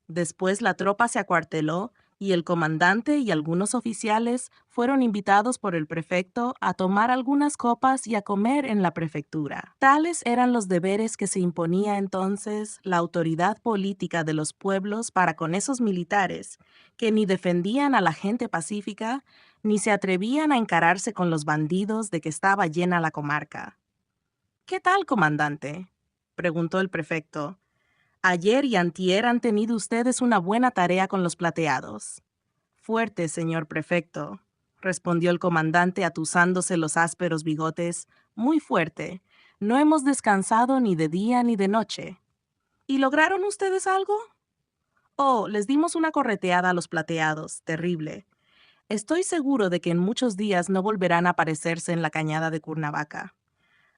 Después la tropa se acuarteló y el comandante y algunos oficiales fueron invitados por el prefecto a tomar algunas copas y a comer en la prefectura. Tales eran los deberes que se imponía entonces la autoridad política de los pueblos para con esos militares, que ni defendían a la gente pacífica, ni se atrevían a encararse con los bandidos de que estaba llena la comarca. «¿Qué tal, comandante?», preguntó el prefecto. «Ayer y antier han tenido ustedes una buena tarea con los plateados». «Fuerte, señor prefecto», respondió el comandante atusándose los ásperos bigotes. «Muy fuerte. No hemos descansado ni de día ni de noche». «¿Y lograron ustedes algo?» «Oh, les dimos una correteada a los plateados, terrible. Estoy seguro de que en muchos días no volverán a aparecerse en la cañada de Cuernavaca.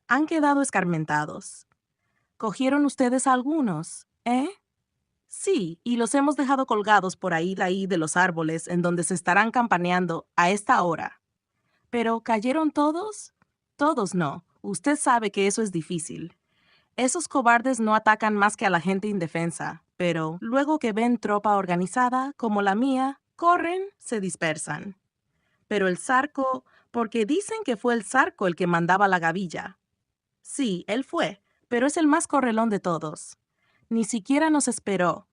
Han quedado escarmentados. ¿Cogieron ustedes a algunos, eh?» «Sí, y los hemos dejado colgados por ahí de los árboles en donde se estarán campaneando a esta hora». «¿Pero cayeron todos?» «Todos no. Usted sabe que eso es difícil. Esos cobardes no atacan más que a la gente indefensa, pero luego que ven tropa organizada, como la mía, corren, se dispersan». «Pero el Zarco, porque dicen que fue el Zarco el que mandaba la gavilla». «Sí, él fue, pero es el más correlón de todos. Ni siquiera nos esperó,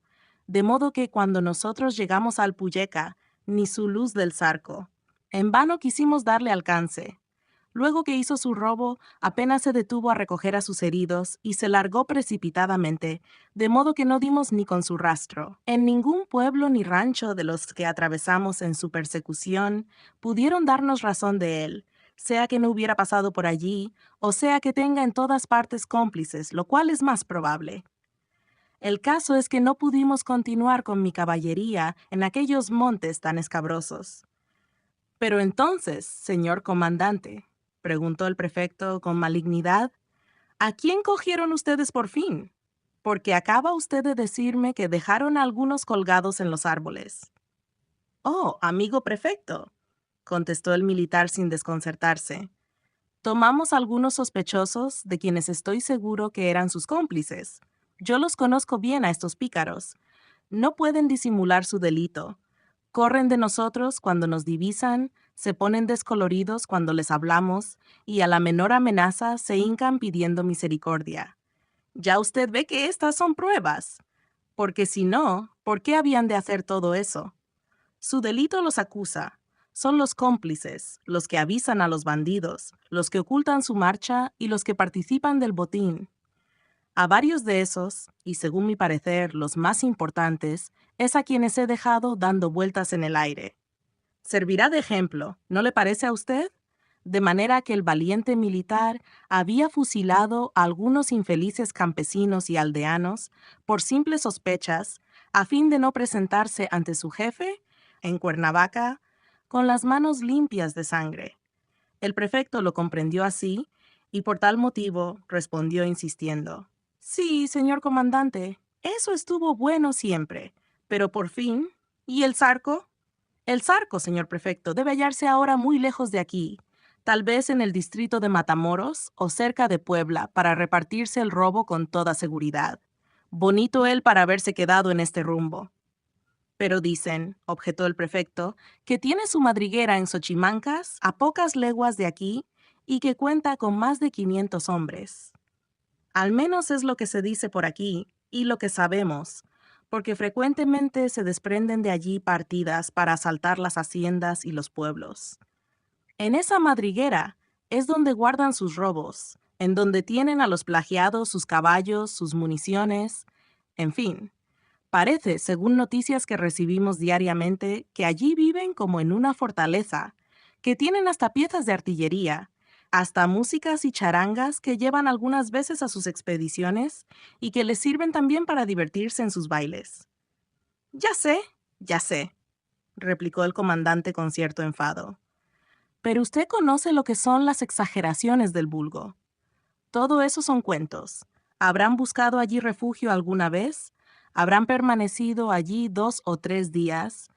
de modo que cuando nosotros llegamos al Puyeca, ni su luz del Zarco. En vano quisimos darle alcance. Luego que hizo su robo, apenas se detuvo a recoger a sus heridos y se largó precipitadamente, de modo que no dimos ni con su rastro. En ningún pueblo ni rancho de los que atravesamos en su persecución pudieron darnos razón de él, sea que no hubiera pasado por allí, o sea que tenga en todas partes cómplices, lo cual es más probable. El caso es que no pudimos continuar con mi caballería en aquellos montes tan escabrosos». «Pero entonces, señor comandante», preguntó el prefecto con malignidad, «¿a quién cogieron ustedes por fin? Porque acaba usted de decirme que dejaron a algunos colgados en los árboles». «Oh, amigo prefecto», contestó el militar sin desconcertarse, «tomamos algunos sospechosos de quienes estoy seguro que eran sus cómplices. Yo los conozco bien a estos pícaros. No pueden disimular su delito. Corren de nosotros cuando nos divisan, se ponen descoloridos cuando les hablamos y a la menor amenaza se hincan pidiendo misericordia. Ya usted ve que estas son pruebas. Porque si no, ¿por qué habían de hacer todo eso? Su delito los acusa. Son los cómplices, los que avisan a los bandidos, los que ocultan su marcha y los que participan del botín. A varios de esos, y según mi parecer los más importantes, es a quienes he dejado dando vueltas en el aire. Servirá de ejemplo, ¿no le parece a usted? De manera que el valiente militar había fusilado a algunos infelices campesinos y aldeanos por simples sospechas, a fin de no presentarse ante su jefe, en Cuernavaca, con las manos limpias de sangre. El prefecto lo comprendió así, y por tal motivo respondió insistiendo: «Sí, señor comandante, eso estuvo bueno siempre, pero por fin, ¿y el Zarco?» «El Zarco, señor prefecto, debe hallarse ahora muy lejos de aquí, tal vez en el distrito de Matamoros o cerca de Puebla, para repartirse el robo con toda seguridad. Bonito él para haberse quedado en este rumbo». «Pero dicen», objetó el prefecto, «que tiene su madriguera en Xochimancas, a pocas leguas de aquí, y que cuenta con más de 500 hombres». «Al menos es lo que se dice por aquí, y lo que sabemos, porque frecuentemente se desprenden de allí partidas para asaltar las haciendas y los pueblos. En esa madriguera es donde guardan sus robos, en donde tienen a los plagiados sus caballos, sus municiones, en fin». Parece, según noticias que recibimos diariamente, que allí viven como en una fortaleza, que tienen hasta piezas de artillería, hasta músicas y charangas que llevan algunas veces a sus expediciones y que les sirven también para divertirse en sus bailes. Ya sé», replicó el comandante con cierto enfado. «Pero usted conoce lo que son las exageraciones del vulgo. Todo eso son cuentos. ¿Habrán buscado allí refugio alguna vez? ¿Habrán permanecido allí 2 o 3 días?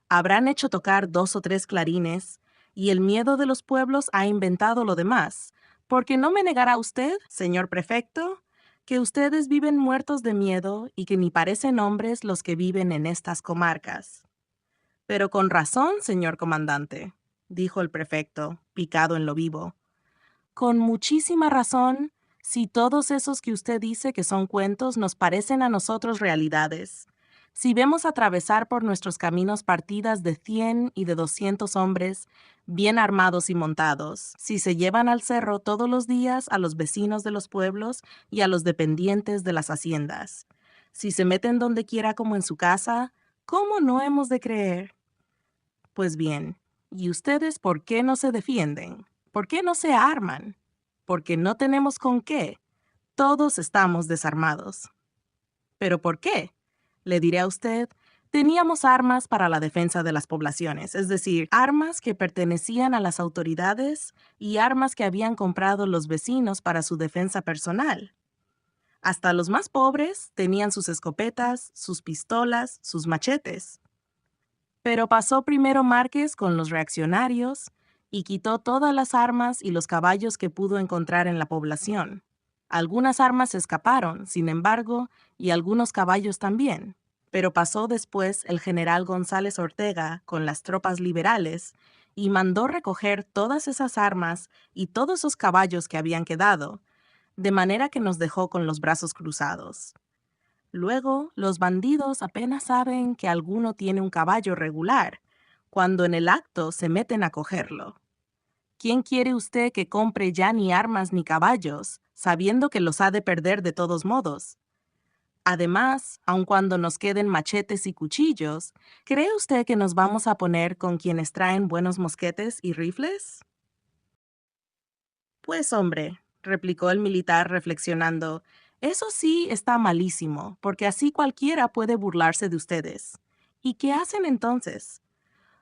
¿Habrán hecho tocar 2 o 3 clarines? Y el miedo de los pueblos ha inventado lo demás. Porque no me negará usted, señor prefecto, que ustedes viven muertos de miedo y que ni parecen hombres los que viven en estas comarcas. Pero con razón, señor comandante, dijo el prefecto, picado en lo vivo. Con muchísima razón, si todos esos que usted dice que son cuentos nos parecen a nosotros realidades. Si vemos atravesar por nuestros caminos partidas de 100 y de 200 hombres, bien armados y montados, si se llevan al cerro todos los días a los vecinos de los pueblos y a los dependientes de las haciendas, si se meten donde quiera como en su casa, ¿cómo no hemos de creer? Pues bien, ¿y ustedes por qué no se defienden? ¿Por qué no se arman? Porque no tenemos con qué. Todos estamos desarmados. ¿Pero por qué? Le diré a usted, teníamos armas para la defensa de las poblaciones, es decir, armas que pertenecían a las autoridades y armas que habían comprado los vecinos para su defensa personal. Hasta los más pobres tenían sus escopetas, sus pistolas, sus machetes. Pero pasó primero Márquez con los reaccionarios y quitó todas las armas y los caballos que pudo encontrar en la población. Algunas armas escaparon, sin embargo, y algunos caballos también. Pero pasó después el general González Ortega con las tropas liberales y mandó recoger todas esas armas y todos esos caballos que habían quedado, de manera que nos dejó con los brazos cruzados. Luego, los bandidos apenas saben que alguno tiene un caballo regular, cuando en el acto se meten a cogerlo. ¿Quién quiere usted que compre ya ni armas ni caballos, sabiendo que los ha de perder de todos modos? Además, aun cuando nos queden machetes y cuchillos, ¿cree usted que nos vamos a poner con quienes traen buenos mosquetes y rifles? Pues hombre, replicó el militar reflexionando, eso sí está malísimo, porque así cualquiera puede burlarse de ustedes. ¿Y qué hacen entonces?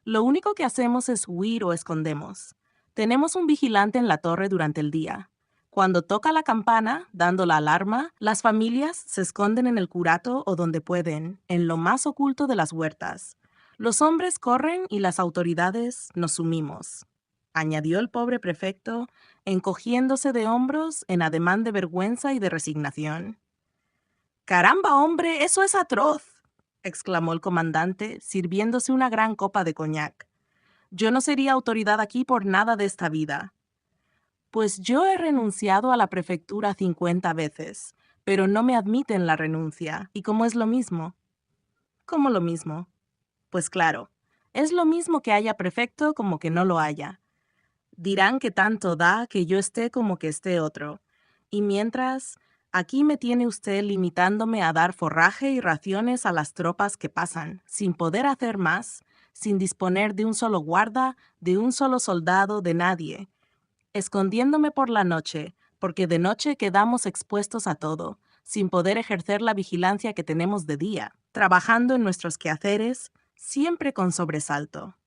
Lo único que hacemos es huir o escondemos. Tenemos un vigilante en la torre durante el día. Cuando toca la campana, dando la alarma, las familias se esconden en el curato o donde pueden, en lo más oculto de las huertas. Los hombres corren y las autoridades nos sumimos, añadió el pobre prefecto, encogiéndose de hombros en ademán de vergüenza y de resignación. ¡Caramba, hombre! ¡Eso es atroz!, exclamó el comandante, sirviéndose una gran copa de coñac. Yo no sería autoridad aquí por nada de esta vida. Pues yo he renunciado a la prefectura 50 veces, pero no me admiten la renuncia. ¿Y cómo es lo mismo? ¿Cómo lo mismo? Pues claro, es lo mismo que haya prefecto como que no lo haya. Dirán que tanto da que yo esté como que esté otro. Y mientras, aquí me tiene usted limitándome a dar forraje y raciones a las tropas que pasan, sin poder hacer más, sin disponer de un solo guarda, de un solo soldado, de nadie. Escondiéndome por la noche, porque de noche quedamos expuestos a todo, sin poder ejercer la vigilancia que tenemos de día, trabajando en nuestros quehaceres, siempre con sobresalto.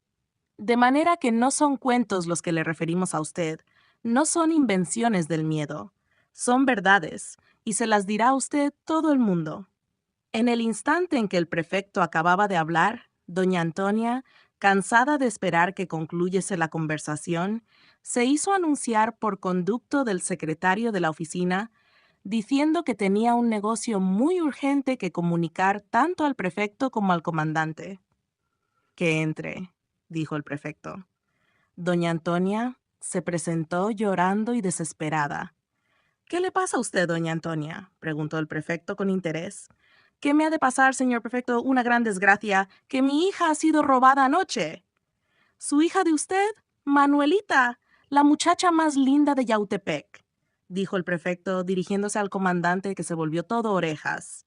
De manera que no son cuentos los que le referimos a usted, no son invenciones del miedo, son verdades, y se las dirá a usted todo el mundo. En el instante en que el prefecto acababa de hablar, doña Antonia, cansada de esperar que concluyese la conversación, se hizo anunciar por conducto del secretario de la oficina, diciendo que tenía un negocio muy urgente que comunicar tanto al prefecto como al comandante. Que entre, dijo el prefecto. Doña Antonia se presentó llorando y desesperada. ¿Qué le pasa a usted, doña Antonia?, preguntó el prefecto con interés. ¿Qué me ha de pasar, señor prefecto? Una gran desgracia, que mi hija ha sido robada anoche. ¿Su hija de usted? Manuelita, la muchacha más linda de Yautepec, dijo el prefecto, dirigiéndose al comandante, que se volvió todo orejas.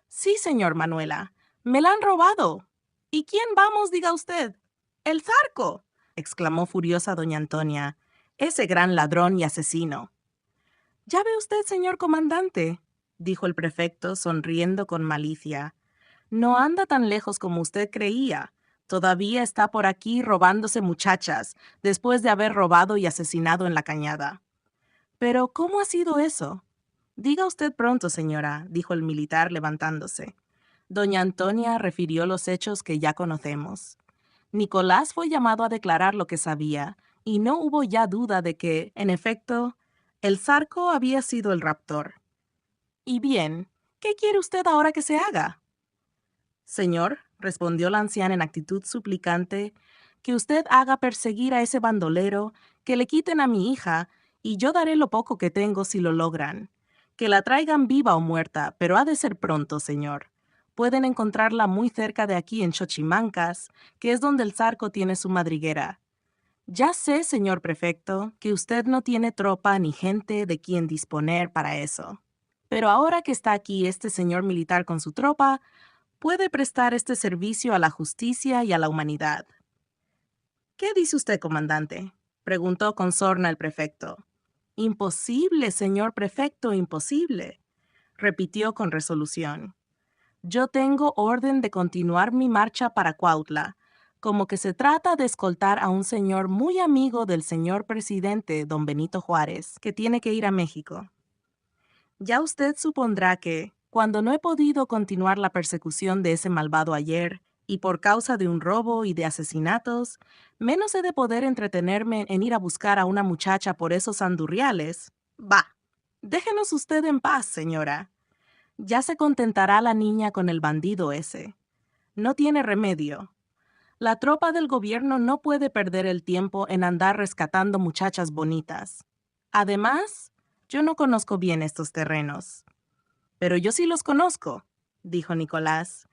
Sí, señor Manuela, me la han robado. ¿Y quién vamos, diga usted? ¡El Zarco!, exclamó furiosa doña Antonia, ese gran ladrón y asesino. Ya ve usted, señor comandante, dijo el prefecto, sonriendo con malicia. No anda tan lejos como usted creía. Todavía está por aquí robándose muchachas, después de haber robado y asesinado en la cañada. Pero, ¿cómo ha sido eso? Diga usted pronto, señora, dijo el militar levantándose. Doña Antonia refirió los hechos que ya conocemos. Nicolás fue llamado a declarar lo que sabía, y no hubo ya duda de que, en efecto, el Zarco había sido el raptor. Y bien, ¿qué quiere usted ahora que se haga? Señor, respondió la anciana en actitud suplicante, que usted haga perseguir a ese bandolero, que le quiten a mi hija, y yo daré lo poco que tengo si lo logran. Que la traigan viva o muerta, pero ha de ser pronto, señor. Pueden encontrarla muy cerca de aquí en Xochimancas, que es donde el Zarco tiene su madriguera. Ya sé, señor prefecto, que usted no tiene tropa ni gente de quien disponer para eso. Pero ahora que está aquí este señor militar con su tropa, puede prestar este servicio a la justicia y a la humanidad. ¿Qué dice usted, comandante?, preguntó con sorna el prefecto. Imposible, señor prefecto, imposible, repitió con resolución. Yo tengo orden de continuar mi marcha para Cuautla, como que se trata de escoltar a un señor muy amigo del señor presidente, don Benito Juárez, que tiene que ir a México. Ya usted supondrá que, cuando no he podido continuar la persecución de ese malvado ayer, y por causa de un robo y de asesinatos, menos he de poder entretenerme en ir a buscar a una muchacha por esos andurriales. Bah, déjenos usted en paz, señora. Ya se contentará la niña con el bandido ese. No tiene remedio. La tropa del gobierno no puede perder el tiempo en andar rescatando muchachas bonitas. Además, yo no conozco bien estos terrenos. Pero yo sí los conozco, dijo Nicolás.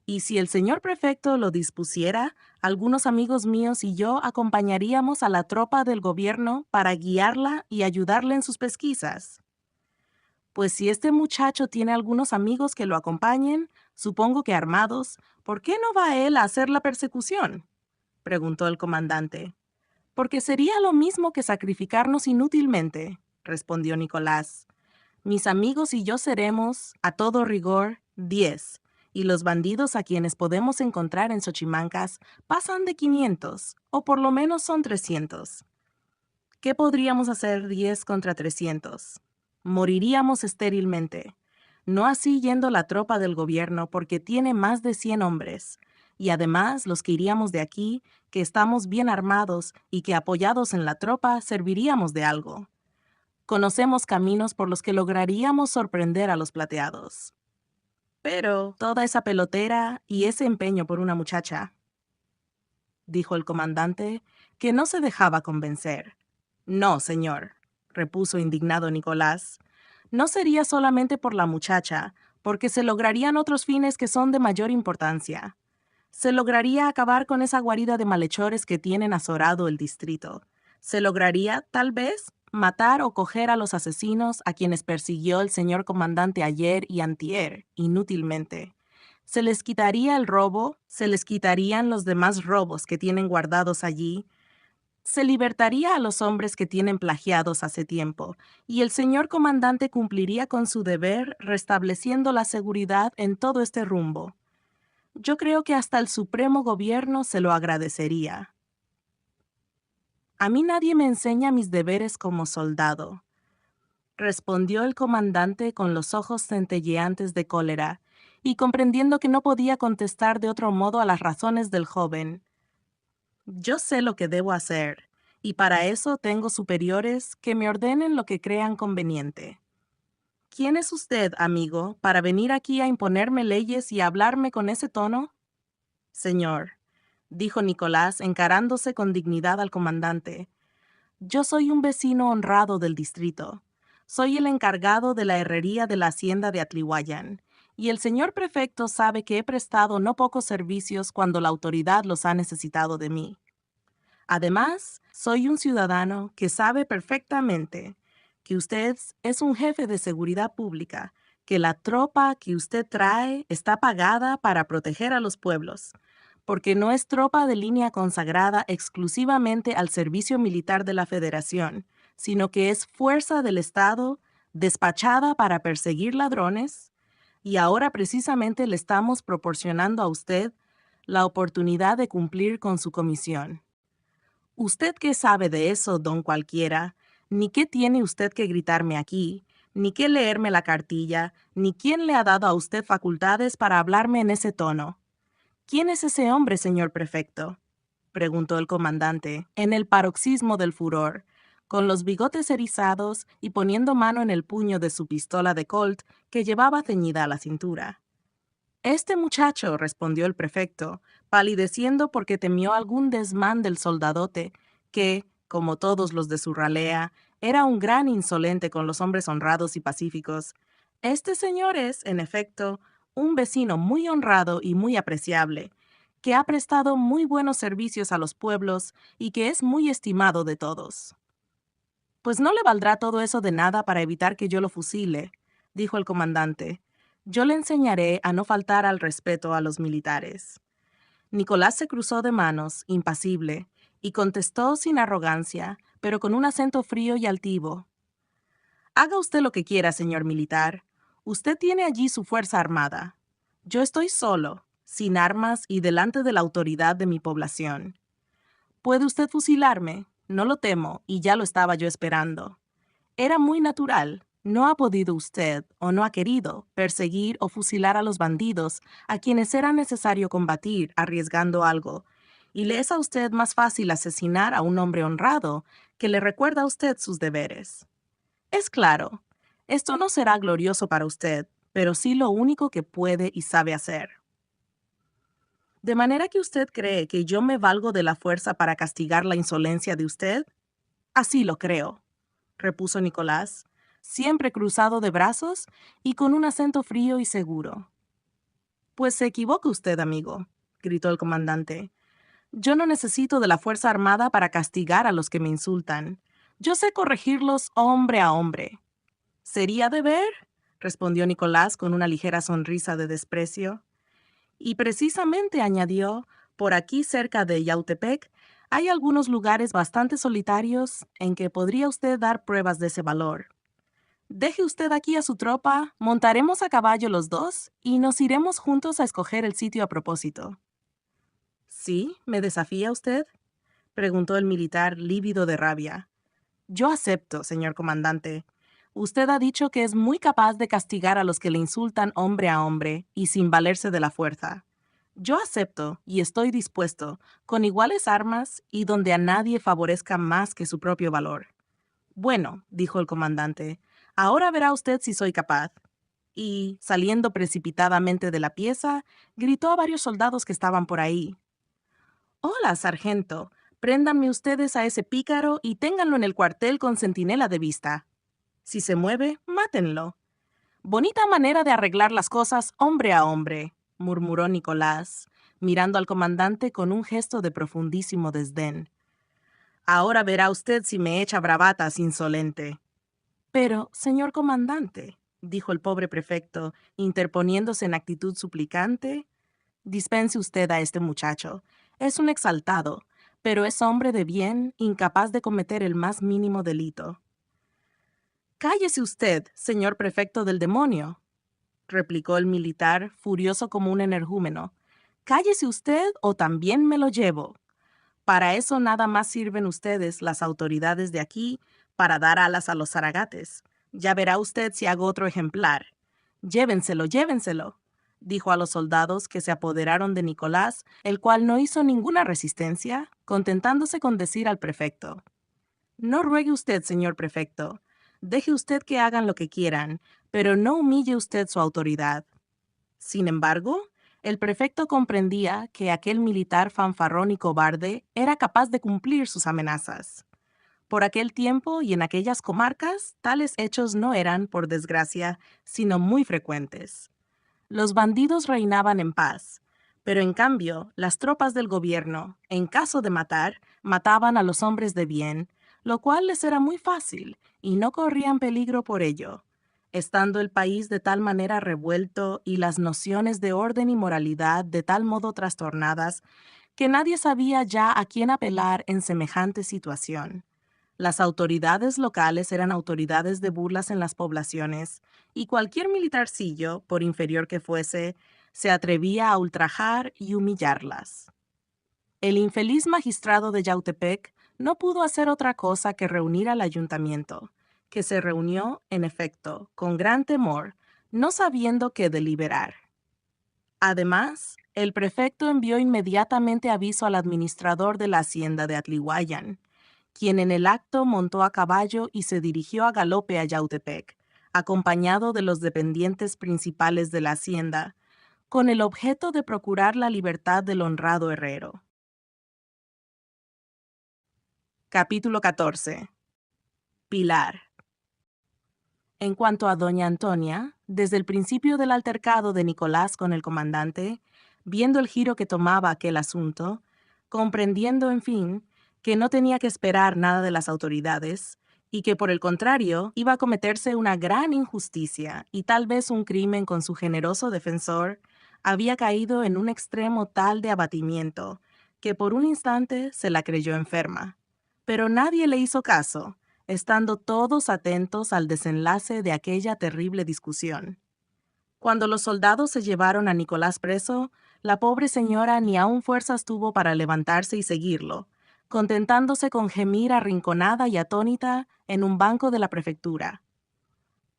Y si el señor prefecto lo dispusiera, algunos amigos míos y yo acompañaríamos a la tropa del gobierno para guiarla y ayudarle en sus pesquisas. Pues si este muchacho tiene algunos amigos que lo acompañen, supongo que armados, ¿por qué no va él a hacer la persecución?, preguntó el comandante. Porque sería lo mismo que sacrificarnos inútilmente, respondió Nicolás. Mis amigos y yo seremos, a todo rigor, 10, y los bandidos a quienes podemos encontrar en Xochimancas pasan de 500, o por lo menos son 300. ¿Qué podríamos hacer 10 contra 300? Moriríamos estérilmente. No así yendo la tropa del gobierno, porque tiene más de 100 hombres. Y además los que iríamos de aquí, que estamos bien armados y que apoyados en la tropa serviríamos de algo. Conocemos caminos por los que lograríamos sorprender a los plateados. Pero toda esa pelotera y ese empeño por una muchacha, dijo el comandante, que no se dejaba convencer. No, señor, repuso indignado Nicolás. No sería solamente por la muchacha, porque se lograrían otros fines que son de mayor importancia. Se lograría acabar con esa guarida de malhechores que tienen azorado el distrito. Se lograría, tal vez, matar o coger a los asesinos a quienes persiguió el señor comandante ayer y antier, inútilmente. Se les quitaría el robo, se les quitarían los demás robos que tienen guardados allí, se libertaría a los hombres que tienen plagiados hace tiempo, y el señor comandante cumpliría con su deber restableciendo la seguridad en todo este rumbo. Yo creo que hasta el Supremo Gobierno se lo agradecería. A mí nadie me enseña mis deberes como soldado, respondió el comandante con los ojos centelleantes de cólera, y comprendiendo que no podía contestar de otro modo a las razones del joven. Yo sé lo que debo hacer, y para eso tengo superiores que me ordenen lo que crean conveniente. ¿Quién es usted, amigo, para venir aquí a imponerme leyes y hablarme con ese tono? Señor, dijo Nicolás encarándose con dignidad al comandante, yo soy un vecino honrado del distrito. Soy el encargado de la herrería de la hacienda de Atlihuayán, y el señor prefecto sabe que he prestado no pocos servicios cuando la autoridad los ha necesitado de mí. Además, soy un ciudadano que sabe perfectamente que usted es un jefe de seguridad pública, que la tropa que usted trae está pagada para proteger a los pueblos, porque no es tropa de línea consagrada exclusivamente al servicio militar de la Federación, sino que es fuerza del Estado despachada para perseguir ladrones, y ahora precisamente le estamos proporcionando a usted la oportunidad de cumplir con su comisión. ¿Usted qué sabe de eso, don cualquiera? Ni qué tiene usted que gritarme aquí, ni qué leerme la cartilla, ni quién le ha dado a usted facultades para hablarme en ese tono. ¿Quién es ese hombre, señor prefecto?, preguntó el comandante, en el paroxismo del furor, con los bigotes erizados y poniendo mano en el puño de su pistola de Colt que llevaba ceñida a la cintura. «Este muchacho», respondió el prefecto, palideciendo porque temió algún desmán del soldadote, que, como todos los de su ralea, era un gran insolente con los hombres honrados y pacíficos. «Este señor es, en efecto, un vecino muy honrado y muy apreciable, que ha prestado muy buenos servicios a los pueblos y que es muy estimado de todos». «Pues no le valdrá todo eso de nada para evitar que yo lo fusile», dijo el comandante. «Yo le enseñaré a no faltar al respeto a los militares». Nicolás se cruzó de manos, impasible, y contestó sin arrogancia, pero con un acento frío y altivo. «Haga usted lo que quiera, señor militar. Usted tiene allí su fuerza armada. Yo estoy solo, sin armas y delante de la autoridad de mi población. Puede usted fusilarme, no lo temo, y ya lo estaba yo esperando. Era muy natural. No ha podido usted, o no ha querido, perseguir o fusilar a los bandidos a quienes era necesario combatir arriesgando algo, y le es a usted más fácil asesinar a un hombre honrado que le recuerda a usted sus deberes. Es claro, esto no será glorioso para usted, pero sí lo único que puede y sabe hacer. ¿De manera que usted cree que yo me valgo de la fuerza para castigar la insolencia de usted? Así lo creo, repuso Nicolás, siempre cruzado de brazos y con un acento frío y seguro. Pues se equivoca usted, amigo, gritó el comandante. Yo no necesito de la fuerza armada para castigar a los que me insultan. Yo sé corregirlos hombre a hombre. ¿Sería deber?, respondió Nicolás con una ligera sonrisa de desprecio. Y precisamente, añadió, por aquí cerca de Yautepec hay algunos lugares bastante solitarios en que podría usted dar pruebas de ese valor. Deje usted aquí a su tropa, montaremos a caballo los dos y nos iremos juntos a escoger el sitio a propósito. ¿Sí? ¿Me desafía usted?, preguntó el militar lívido de rabia. Yo acepto, señor comandante. Usted ha dicho que es muy capaz de castigar a los que le insultan hombre a hombre y sin valerse de la fuerza. Yo acepto y estoy dispuesto, con iguales armas y donde a nadie favorezca más que su propio valor. Bueno, dijo el comandante, ahora verá usted si soy capaz. Y, saliendo precipitadamente de la pieza, gritó a varios soldados que estaban por ahí. «Hola, sargento. Préndanme ustedes a ese pícaro y ténganlo en el cuartel con centinela de vista. Si se mueve, mátenlo». «Bonita manera de arreglar las cosas hombre a hombre», murmuró Nicolás, mirando al comandante con un gesto de profundísimo desdén. «Ahora verá usted si me echa bravatas, insolente». «Pero, señor comandante», dijo el pobre prefecto, interponiéndose en actitud suplicante, «dispense usted a este muchacho. Es un exaltado, pero es hombre de bien, incapaz de cometer el más mínimo delito». «Cállese usted, señor prefecto del demonio», replicó el militar, furioso como un energúmeno. «Cállese usted o también me lo llevo. Para eso nada más sirven ustedes, las autoridades de aquí, para dar alas a los zaragates. Ya verá usted si hago otro ejemplar. Llévenselo, llévenselo», dijo a los soldados que se apoderaron de Nicolás, el cual no hizo ninguna resistencia, contentándose con decir al prefecto: «No ruegue usted, señor prefecto. Deje usted que hagan lo que quieran, pero no humille usted su autoridad». Sin embargo, el prefecto comprendía que aquel militar fanfarrón y cobarde era capaz de cumplir sus amenazas. Por aquel tiempo y en aquellas comarcas, tales hechos no eran, por desgracia, sino muy frecuentes. Los bandidos reinaban en paz, pero en cambio, las tropas del gobierno, en caso de matar, mataban a los hombres de bien, lo cual les era muy fácil, y no corrían peligro por ello, estando el país de tal manera revuelto y las nociones de orden y moralidad de tal modo trastornadas que nadie sabía ya a quién apelar en semejante situación. Las autoridades locales eran autoridades de burlas en las poblaciones, y cualquier militarcillo, por inferior que fuese, se atrevía a ultrajar y humillarlas. El infeliz magistrado de Yautepec no pudo hacer otra cosa que reunir al ayuntamiento, que se reunió, en efecto, con gran temor, no sabiendo qué deliberar. Además, el prefecto envió inmediatamente aviso al administrador de la hacienda de Atlihuayan, quien en el acto montó a caballo y se dirigió a galope a Yautepec, acompañado de los dependientes principales de la hacienda, con el objeto de procurar la libertad del honrado herrero. Capítulo 14. Pilar. En cuanto a doña Antonia, desde el principio del altercado de Nicolás con el comandante, viendo el giro que tomaba aquel asunto, comprendiendo, en fin, que no tenía que esperar nada de las autoridades, y que por el contrario iba a cometerse una gran injusticia y tal vez un crimen con su generoso defensor, había caído en un extremo tal de abatimiento, que por un instante se la creyó enferma. Pero nadie le hizo caso, estando todos atentos al desenlace de aquella terrible discusión. Cuando los soldados se llevaron a Nicolás preso, la pobre señora ni aún fuerzas tuvo para levantarse y seguirlo, contentándose con gemir arrinconada y atónita en un banco de la prefectura.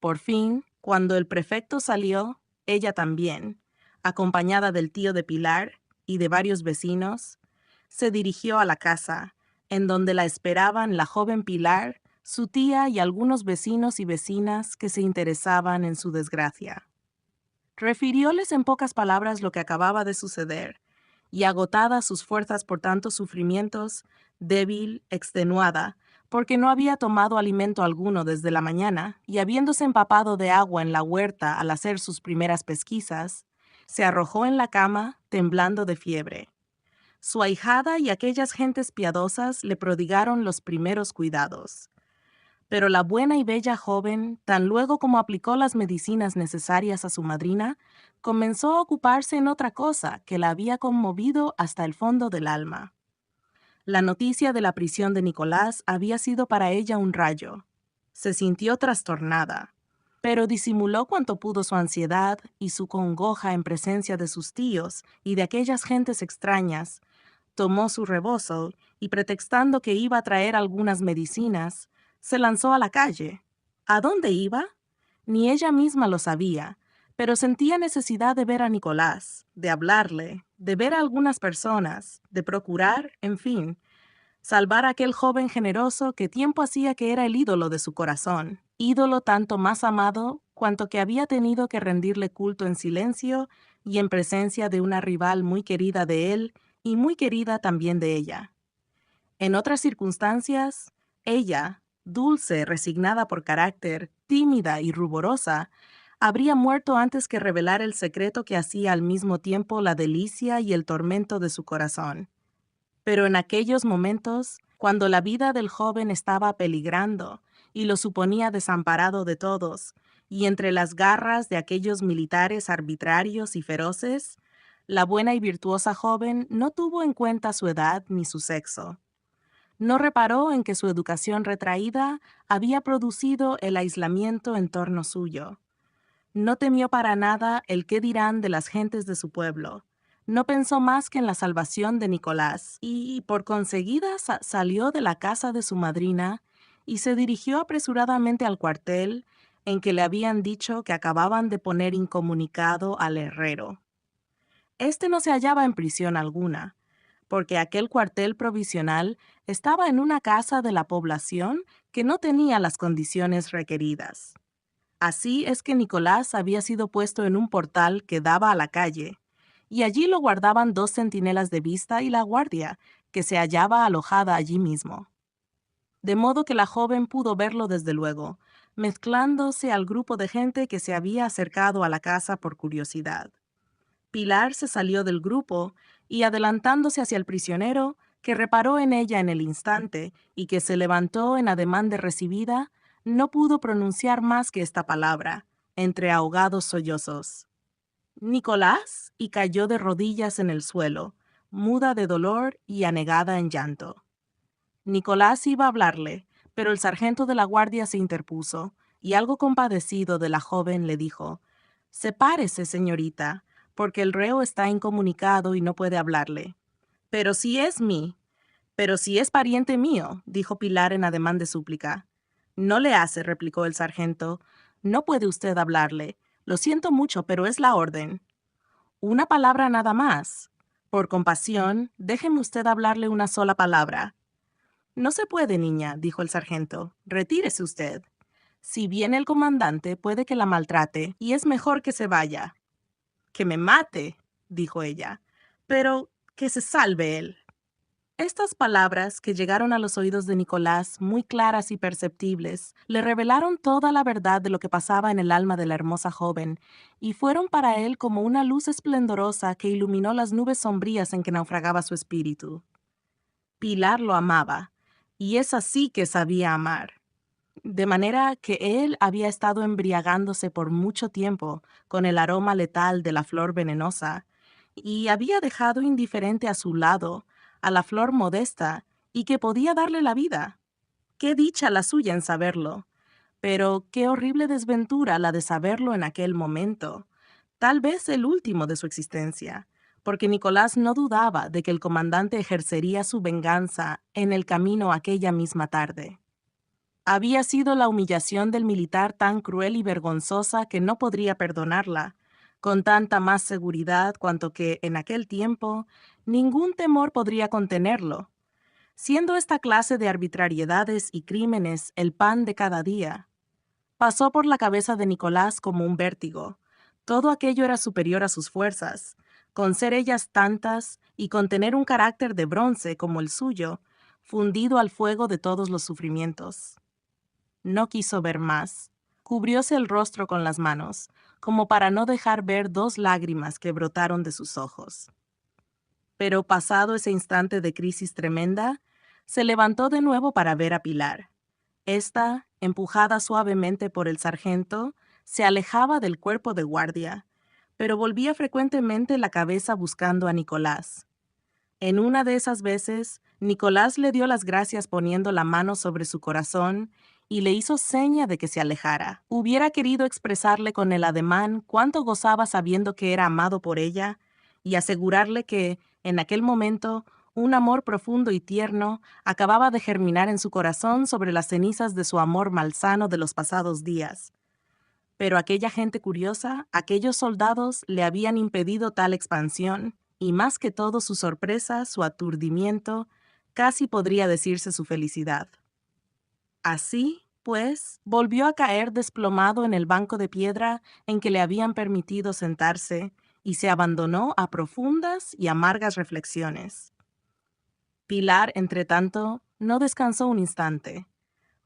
Por fin, cuando el prefecto salió, ella también, acompañada del tío de Pilar y de varios vecinos, se dirigió a la casa, en donde la esperaban la joven Pilar, su tía y algunos vecinos y vecinas que se interesaban en su desgracia. Refirióles en pocas palabras lo que acababa de suceder, y agotadas sus fuerzas por tantos sufrimientos, débil, extenuada, porque no había tomado alimento alguno desde la mañana, y habiéndose empapado de agua en la huerta al hacer sus primeras pesquisas, se arrojó en la cama, temblando de fiebre. Su ahijada y aquellas gentes piadosas le prodigaron los primeros cuidados. Pero la buena y bella joven, tan luego como aplicó las medicinas necesarias a su madrina, comenzó a ocuparse en otra cosa que la había conmovido hasta el fondo del alma. La noticia de la prisión de Nicolás había sido para ella un rayo. Se sintió trastornada, pero disimuló cuanto pudo su ansiedad y su congoja en presencia de sus tíos y de aquellas gentes extrañas. Tomó su rebozo y, pretextando que iba a traer algunas medicinas, se lanzó a la calle. ¿A dónde iba? Ni ella misma lo sabía, pero sentía necesidad de ver a Nicolás, de hablarle, de ver a algunas personas, de procurar, en fin, salvar a aquel joven generoso que tiempo hacía que era el ídolo de su corazón, ídolo tanto más amado cuanto que había tenido que rendirle culto en silencio y en presencia de una rival muy querida de él y muy querida también de ella. En otras circunstancias, ella, dulce, resignada por carácter, tímida y ruborosa, habría muerto antes que revelar el secreto que hacía al mismo tiempo la delicia y el tormento de su corazón. Pero en aquellos momentos, cuando la vida del joven estaba peligrando y lo suponía desamparado de todos, y entre las garras de aquellos militares arbitrarios y feroces, la buena y virtuosa joven no tuvo en cuenta su edad ni su sexo. No reparó en que su educación retraída había producido el aislamiento en torno suyo. No temió para nada el qué dirán de las gentes de su pueblo. No pensó más que en la salvación de Nicolás y, por conseguida, salió de la casa de su madrina y se dirigió apresuradamente al cuartel en que le habían dicho que acababan de poner incomunicado al herrero. Este no se hallaba en prisión alguna, porque aquel cuartel provisional estaba en una casa de la población que no tenía las condiciones requeridas. Así es que Nicolás había sido puesto en un portal que daba a la calle, y allí lo guardaban 2 centinelas de vista y la guardia, que se hallaba alojada allí mismo. De modo que la joven pudo verlo desde luego, mezclándose al grupo de gente que se había acercado a la casa por curiosidad. Pilar se salió del grupo y, adelantándose hacia el prisionero, que reparó en ella en el instante y que se levantó en ademán de recibida, no pudo pronunciar más que esta palabra, entre ahogados sollozos: «Nicolás», y cayó de rodillas en el suelo, muda de dolor y anegada en llanto. Nicolás iba a hablarle, pero el sargento de la guardia se interpuso, y algo compadecido de la joven le dijo: «Sepárese, señorita, porque el reo está incomunicado y no puede hablarle». «Pero si es pariente mío», dijo Pilar en ademán de súplica. «No le hace», replicó el sargento. «No puede usted hablarle. Lo siento mucho, pero es la orden». «Una palabra nada más. Por compasión, déjeme usted hablarle una sola palabra». No se puede, niña, dijo el sargento. Retírese usted. Si viene el comandante, puede que la maltrate, y es mejor que se vaya. Que me mate, dijo ella, pero que se salve él. Estas palabras, que llegaron a los oídos de Nicolás muy claras y perceptibles, le revelaron toda la verdad de lo que pasaba en el alma de la hermosa joven, y fueron para él como una luz esplendorosa que iluminó las nubes sombrías en que naufragaba su espíritu. Pilar lo amaba, y es así que sabía amar. De manera que él había estado embriagándose por mucho tiempo con el aroma letal de la flor venenosa, y había dejado indiferente a su lado a la flor modesta y que podía darle la vida. Qué dicha la suya en saberlo, pero qué horrible desventura la de saberlo en aquel momento, tal vez el último de su existencia, porque Nicolás no dudaba de que el comandante ejercería su venganza en el camino aquella misma tarde. Había sido la humillación del militar tan cruel y vergonzosa que no podría perdonarla, con tanta más seguridad cuanto que, en aquel tiempo, ningún temor podría contenerlo, siendo esta clase de arbitrariedades y crímenes el pan de cada día. Pasó por la cabeza de Nicolás como un vértigo. Todo aquello era superior a sus fuerzas. Con ser ellas tantas y con tener un carácter de bronce como el suyo, fundido al fuego de todos los sufrimientos. No quiso ver más. Cubrióse el rostro con las manos, como para no dejar ver 2 lágrimas que brotaron de sus ojos. Pero pasado ese instante de crisis tremenda, se levantó de nuevo para ver a Pilar. Esta, empujada suavemente por el sargento, se alejaba del cuerpo de guardia, pero volvía frecuentemente la cabeza buscando a Nicolás. En una de esas veces, Nicolás le dio las gracias poniendo la mano sobre su corazón y le hizo seña de que se alejara. Hubiera querido expresarle con el ademán cuánto gozaba sabiendo que era amado por ella y asegurarle que, en aquel momento, un amor profundo y tierno acababa de germinar en su corazón sobre las cenizas de su amor malsano de los pasados días. Pero aquella gente curiosa, aquellos soldados, le habían impedido tal expansión, y más que todo su sorpresa, su aturdimiento, casi podría decirse su felicidad. Así, pues, volvió a caer desplomado en el banco de piedra en que le habían permitido sentarse, y se abandonó a profundas y amargas reflexiones. Pilar, entretanto, no descansó un instante.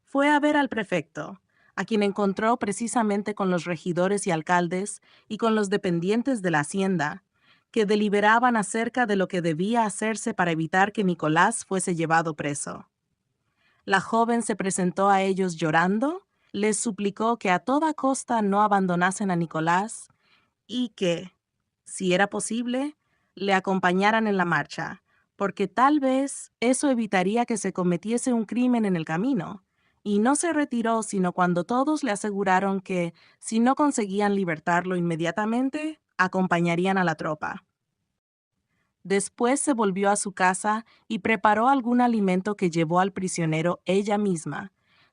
Fue a ver al prefecto, a quien encontró precisamente con los regidores y alcaldes y con los dependientes de la hacienda, que deliberaban acerca de lo que debía hacerse para evitar que Nicolás fuese llevado preso. La joven se presentó a ellos llorando, les suplicó que a toda costa no abandonasen a Nicolás y que, si era posible, le acompañaran en la marcha, porque tal vez eso evitaría que se cometiese un crimen en el camino, y no se retiró sino cuando todos le aseguraron que, si no conseguían libertarlo inmediatamente, acompañarían a la tropa. Después se volvió a su casa y preparó algún alimento que llevó al prisionero ella misma,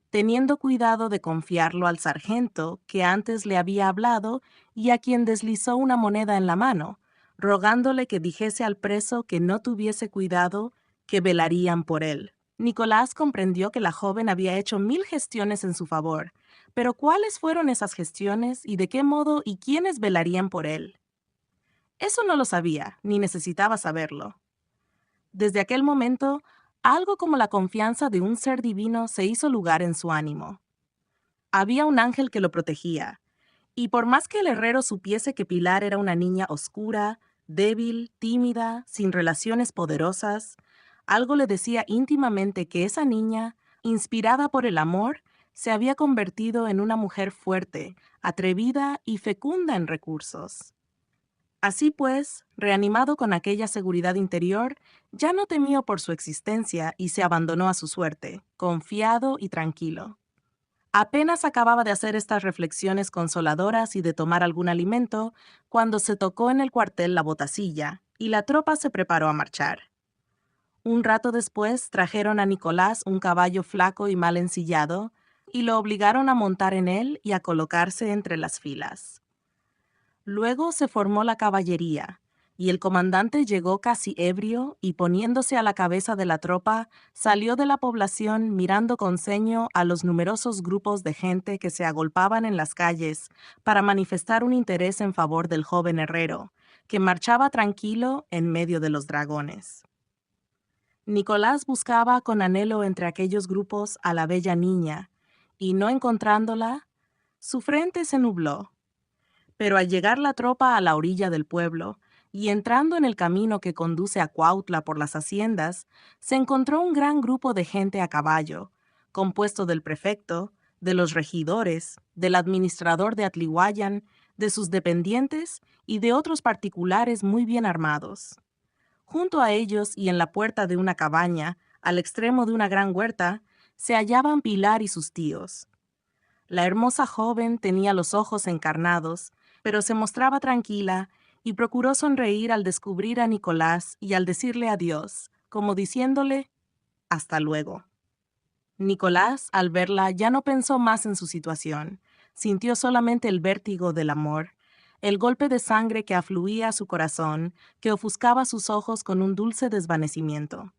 teniendo cuidado de confiarlo al sargento que antes le había hablado y a quien deslizó una moneda en la mano, rogándole que dijese al preso que no tuviese cuidado, que velarían por él. Nicolás comprendió que la joven había hecho 1000 gestiones en su favor, pero ¿cuáles fueron esas gestiones y de qué modo y quiénes velarían por él? Eso no lo sabía, ni necesitaba saberlo. Desde aquel momento, algo como la confianza de un ser divino se hizo lugar en su ánimo. Había un ángel que lo protegía, y por más que el herrero supiese que Pilar era una niña oscura, débil, tímida, sin relaciones poderosas, algo le decía íntimamente que esa niña, inspirada por el amor, se había convertido en una mujer fuerte, atrevida y fecunda en recursos. Así pues, reanimado con aquella seguridad interior, ya no temió por su existencia y se abandonó a su suerte, confiado y tranquilo. Apenas acababa de hacer estas reflexiones consoladoras y de tomar algún alimento, cuando se tocó en el cuartel la botacilla, y la tropa se preparó a marchar. Un rato después trajeron a Nicolás un caballo flaco y mal ensillado, y lo obligaron a montar en él y a colocarse entre las filas. Luego se formó la caballería, y el comandante llegó casi ebrio y poniéndose a la cabeza de la tropa, salió de la población mirando con ceño a los numerosos grupos de gente que se agolpaban en las calles para manifestar un interés en favor del joven herrero, que marchaba tranquilo en medio de los dragones. Nicolás buscaba con anhelo entre aquellos grupos a la bella niña, y no encontrándola, su frente se nubló. Pero al llegar la tropa a la orilla del pueblo, y entrando en el camino que conduce a Cuautla por las haciendas, se encontró un gran grupo de gente a caballo, compuesto del prefecto, de los regidores, del administrador de Atlihuayan, de sus dependientes y de otros particulares muy bien armados. Junto a ellos y en la puerta de una cabaña, al extremo de una gran huerta, se hallaban Pilar y sus tíos. La hermosa joven tenía los ojos encarnados, pero se mostraba tranquila y procuró sonreír al descubrir a Nicolás y al decirle adiós, como diciéndole «hasta luego». Nicolás, al verla, ya no pensó más en su situación. Sintió solamente el vértigo del amor, el golpe de sangre que afluía a su corazón, que ofuscaba sus ojos con un dulce desvanecimiento.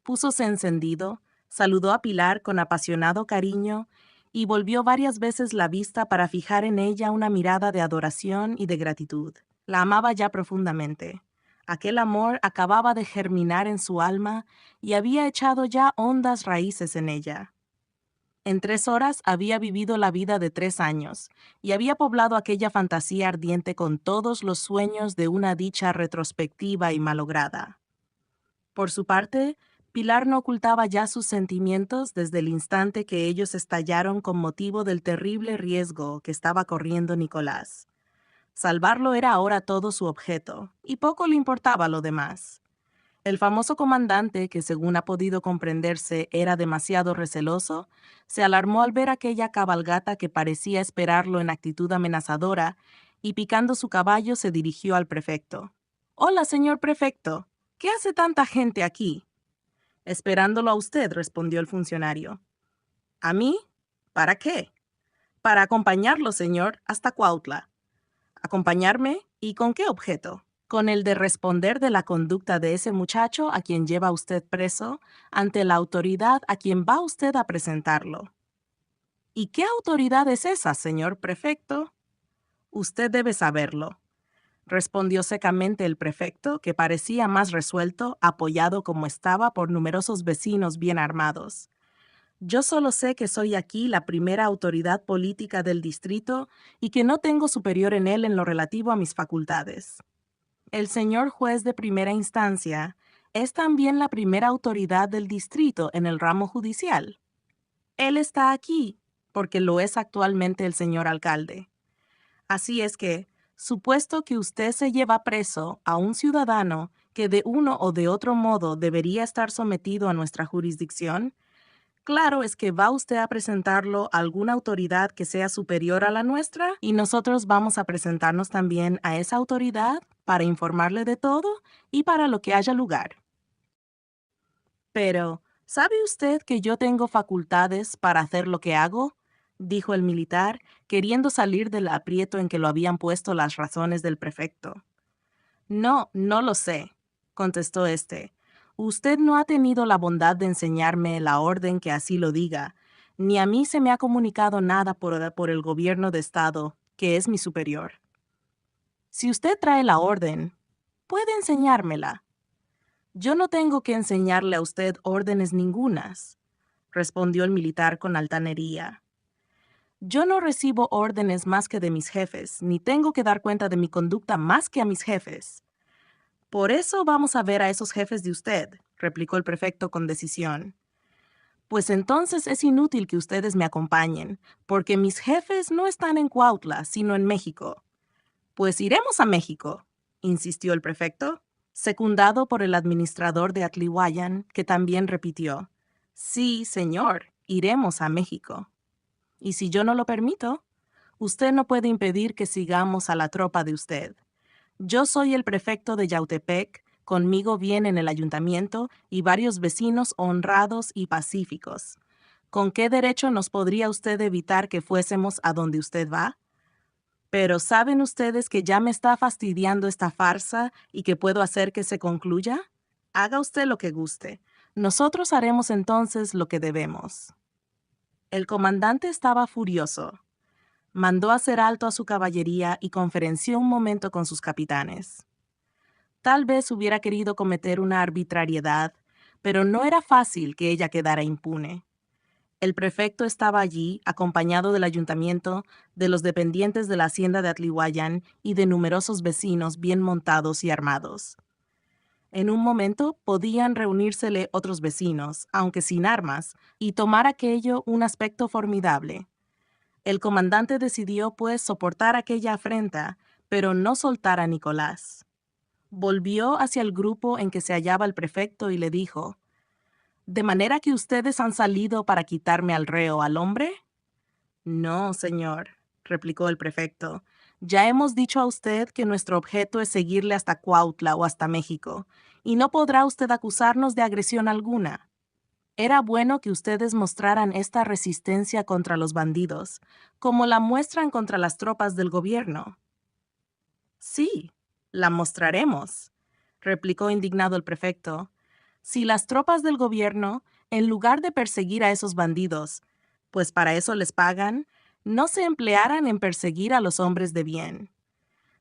Púsose encendido, saludó a Pilar con apasionado cariño y volvió varias veces la vista para fijar en ella una mirada de adoración y de gratitud. La amaba ya profundamente. Aquel amor acababa de germinar en su alma y había echado ya hondas raíces en ella. En 3 horas había vivido la vida de 3 años y había poblado aquella fantasía ardiente con todos los sueños de una dicha retrospectiva y malograda. Por su parte, Pilar no ocultaba ya sus sentimientos desde el instante que ellos estallaron con motivo del terrible riesgo que estaba corriendo Nicolás. Salvarlo era ahora todo su objeto, y poco le importaba lo demás. El famoso comandante, que según ha podido comprenderse era demasiado receloso, se alarmó al ver aquella cabalgata que parecía esperarlo en actitud amenazadora, y picando su caballo se dirigió al prefecto. «Hola, señor prefecto, ¿qué hace tanta gente aquí?» «Esperándolo a usted», respondió el funcionario. «¿A mí? ¿Para qué?» «Para acompañarlo, señor, hasta Cuautla». «¿Acompañarme? ¿Y con qué objeto?» «Con el de responder de la conducta de ese muchacho a quien lleva usted preso ante la autoridad a quien va usted a presentarlo». «¿Y qué autoridad es esa, señor prefecto?» «Usted debe saberlo», respondió secamente el prefecto, que parecía más resuelto, apoyado como estaba por numerosos vecinos bien armados. «Yo solo sé que soy aquí la primera autoridad política del distrito y que no tengo superior en él en lo relativo a mis facultades. El señor juez de primera instancia es también la primera autoridad del distrito en el ramo judicial. Él está aquí porque lo es actualmente el señor alcalde. Así es que, supuesto que usted se lleva preso a un ciudadano que de uno o de otro modo debería estar sometido a nuestra jurisdicción, claro es que va usted a presentarlo a alguna autoridad que sea superior a la nuestra y nosotros vamos a presentarnos también a esa autoridad para informarle de todo y para lo que haya lugar. Pero, ¿sabe usted que yo tengo facultades para hacer lo que hago?, dijo el militar, queriendo salir del aprieto en que lo habían puesto las razones del prefecto. «No, no lo sé», contestó éste. «Usted no ha tenido la bondad de enseñarme la orden que así lo diga, ni a mí se me ha comunicado nada por el gobierno de Estado, que es mi superior. Si usted trae la orden, puede enseñármela». «Yo no tengo que enseñarle a usted órdenes ningunas», respondió el militar con altanería. «Yo no recibo órdenes más que de mis jefes, ni tengo que dar cuenta de mi conducta más que a mis jefes». «Por eso vamos a ver a esos jefes de usted», replicó el prefecto con decisión. «Pues entonces es inútil que ustedes me acompañen, porque mis jefes no están en Cuautla, sino en México». «Pues iremos a México», insistió el prefecto, secundado por el administrador de Atlihuayan, que también repitió: «Sí, señor, iremos a México». «Y si yo no lo permito, usted no puede impedir que sigamos a la tropa de usted. Yo soy el prefecto de Yautepec, conmigo vienen el ayuntamiento y varios vecinos honrados y pacíficos. ¿Con qué derecho nos podría usted evitar que fuésemos a donde usted va?» Pero ¿saben ustedes que ya me está fastidiando esta farsa y que puedo hacer que se concluya? Haga usted lo que guste. Nosotros haremos entonces lo que debemos. El comandante estaba furioso. Mandó hacer alto a su caballería y conferenció un momento con sus capitanes. Tal vez hubiera querido cometer una arbitrariedad, pero no era fácil que ella quedara impune. El prefecto estaba allí, acompañado del ayuntamiento, de los dependientes de la hacienda de Atlihuayán y de numerosos vecinos bien montados y armados. En un momento podían reunírsele otros vecinos, aunque sin armas, y tomar aquello un aspecto formidable. El comandante decidió, pues, soportar aquella afrenta, pero no soltar a Nicolás. Volvió hacia el grupo en que se hallaba el prefecto y le dijo: ¿De manera que ustedes han salido para quitarme al reo, al hombre? No, señor, replicó el prefecto. Ya hemos dicho a usted que nuestro objeto es seguirle hasta Cuautla o hasta México, y no podrá usted acusarnos de agresión alguna. Era bueno que ustedes mostraran esta resistencia contra los bandidos, como la muestran contra las tropas del gobierno. Sí, la mostraremos, replicó indignado el prefecto. Si las tropas del gobierno, en lugar de perseguir a esos bandidos, pues para eso les pagan, no se emplearan en perseguir a los hombres de bien.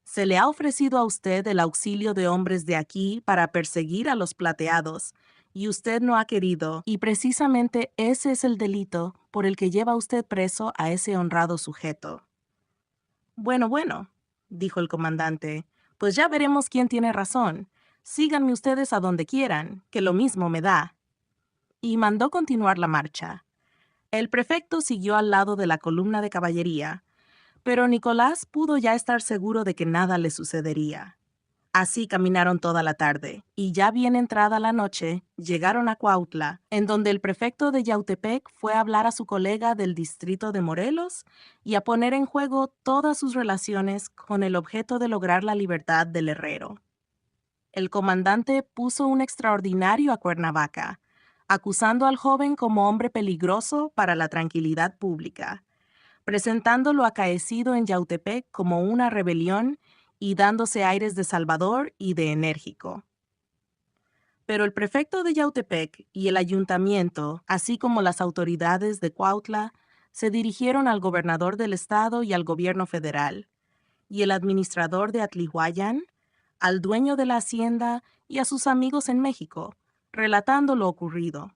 Se le ha ofrecido a usted el auxilio de hombres de aquí para perseguir a los plateados, y usted no ha querido, y precisamente ese es el delito por el que lleva usted preso a ese honrado sujeto. Bueno, dijo el comandante, pues ya veremos quién tiene razón. Síganme ustedes a donde quieran, que lo mismo me da. Y mandó continuar la marcha. El prefecto siguió al lado de la columna de caballería, pero Nicolás pudo ya estar seguro de que nada le sucedería. Así caminaron toda la tarde, y ya bien entrada la noche, llegaron a Cuautla, en donde el prefecto de Yautepec fue a hablar a su colega del distrito de Morelos y a poner en juego todas sus relaciones con el objeto de lograr la libertad del herrero. El comandante puso un extraordinario a Cuernavaca, acusando al joven como hombre peligroso para la tranquilidad pública, presentando lo acaecido en Yautepec como una rebelión y dándose aires de salvador y de enérgico. Pero el prefecto de Yautepec y el ayuntamiento, así como las autoridades de Cuautla, se dirigieron al gobernador del estado y al gobierno federal, y el administrador de Atlihuayán, al dueño de la hacienda y a sus amigos en México, relatando lo ocurrido.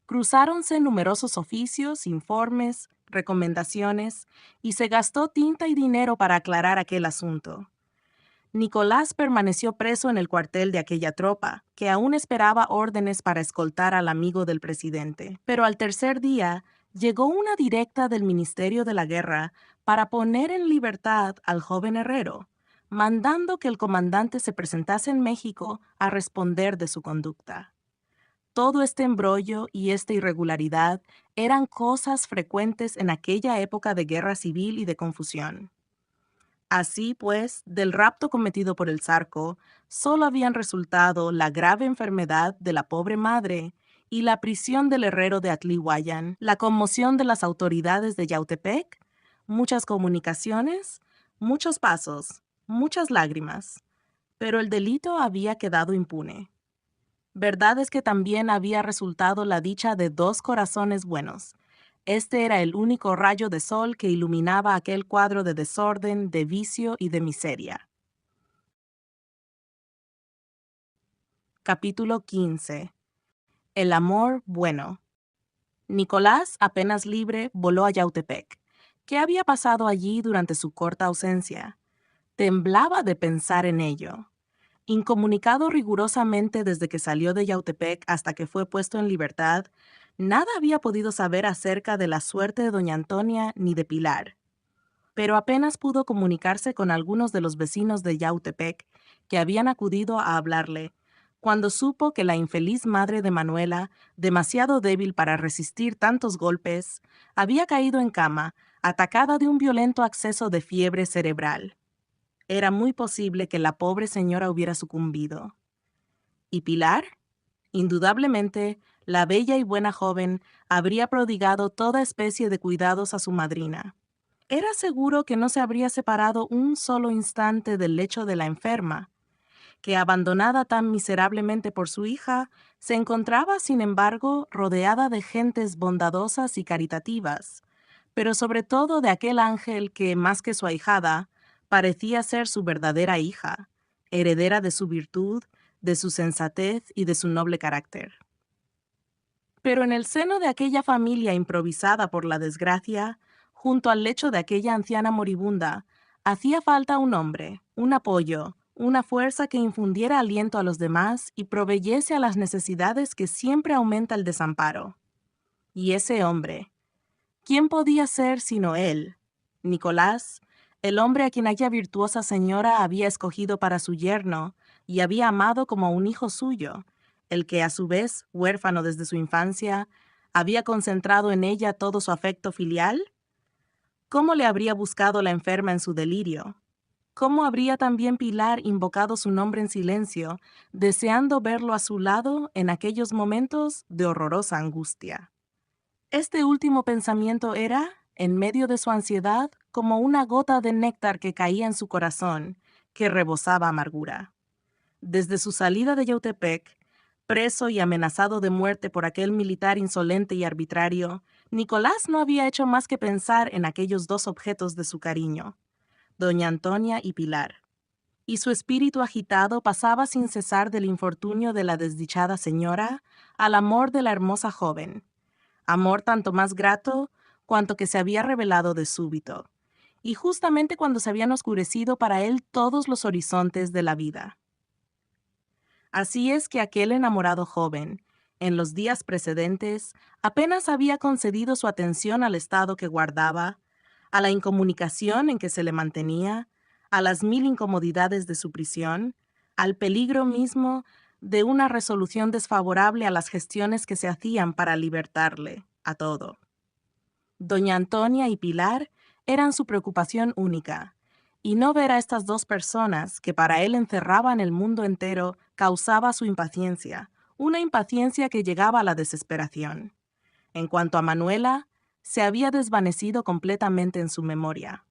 Cruzáronse numerosos oficios, informes, recomendaciones, y se gastó tinta y dinero para aclarar aquel asunto. Nicolás permaneció preso en el cuartel de aquella tropa, que aún esperaba órdenes para escoltar al amigo del presidente. Pero al tercer día llegó una directa del Ministerio de la Guerra para poner en libertad al joven herrero, mandando que el comandante se presentase en México a responder de su conducta. Todo este embrollo y esta irregularidad eran cosas frecuentes en aquella época de guerra civil y de confusión. Así pues, del rapto cometido por el Zarco, solo habían resultado la grave enfermedad de la pobre madre y la prisión del herrero de Atlihuayán, la conmoción de las autoridades de Yautepec, muchas comunicaciones, muchos pasos, muchas lágrimas. Pero el delito había quedado impune. Verdad es que también había resultado la dicha de dos corazones buenos. Este era el único rayo de sol que iluminaba aquel cuadro de desorden, de vicio y de miseria. Capítulo 15. El amor bueno. Nicolás, apenas libre, voló a Yautepec. ¿Qué había pasado allí durante su corta ausencia? Temblaba de pensar en ello. Incomunicado rigurosamente desde que salió de Yautepec hasta que fue puesto en libertad, nada había podido saber acerca de la suerte de doña Antonia ni de Pilar. Pero apenas pudo comunicarse con algunos de los vecinos de Yautepec que habían acudido a hablarle, cuando supo que la infeliz madre de Manuela, demasiado débil para resistir tantos golpes, había caído en cama, atacada de un violento acceso de fiebre cerebral. Era muy posible que la pobre señora hubiera sucumbido. ¿Y Pilar? Indudablemente, la bella y buena joven habría prodigado toda especie de cuidados a su madrina. Era seguro que no se habría separado un solo instante del lecho de la enferma, que abandonada tan miserablemente por su hija, se encontraba, sin embargo, rodeada de gentes bondadosas y caritativas, pero sobre todo de aquel ángel que, más que su ahijada, parecía ser su verdadera hija, heredera de su virtud, de su sensatez y de su noble carácter. Pero en el seno de aquella familia improvisada por la desgracia, junto al lecho de aquella anciana moribunda, hacía falta un hombre, un apoyo, una fuerza que infundiera aliento a los demás y proveyese a las necesidades que siempre aumenta el desamparo. Y ese hombre, ¿quién podía ser sino él? Nicolás, el hombre a quien aquella virtuosa señora había escogido para su yerno y había amado como a un hijo suyo, el que a su vez, huérfano desde su infancia, había concentrado en ella todo su afecto filial. ¿Cómo le habría buscado la enferma en su delirio? ¿Cómo habría también Pilar invocado su nombre en silencio, deseando verlo a su lado en aquellos momentos de horrorosa angustia? Este último pensamiento era, en medio de su ansiedad, como una gota de néctar que caía en su corazón, que rebosaba amargura. Desde su salida de Yautepec, preso y amenazado de muerte por aquel militar insolente y arbitrario, Nicolás no había hecho más que pensar en aquellos dos objetos de su cariño, doña Antonia y Pilar. Y su espíritu agitado pasaba sin cesar del infortunio de la desdichada señora al amor de la hermosa joven, amor tanto más grato cuanto que se había revelado de súbito, y justamente cuando se habían oscurecido para él todos los horizontes de la vida. Así es que aquel enamorado joven, en los días precedentes, apenas había concedido su atención al estado que guardaba, a la incomunicación en que se le mantenía, a las mil incomodidades de su prisión, al peligro mismo de una resolución desfavorable a las gestiones que se hacían para libertarle, a todo. Doña Antonia y Pilar eran su preocupación única, y no ver a estas dos personas que para él encerraban el mundo entero causaba su impaciencia, una impaciencia que llegaba a la desesperación. En cuanto a Manuela, se había desvanecido completamente en su memoria.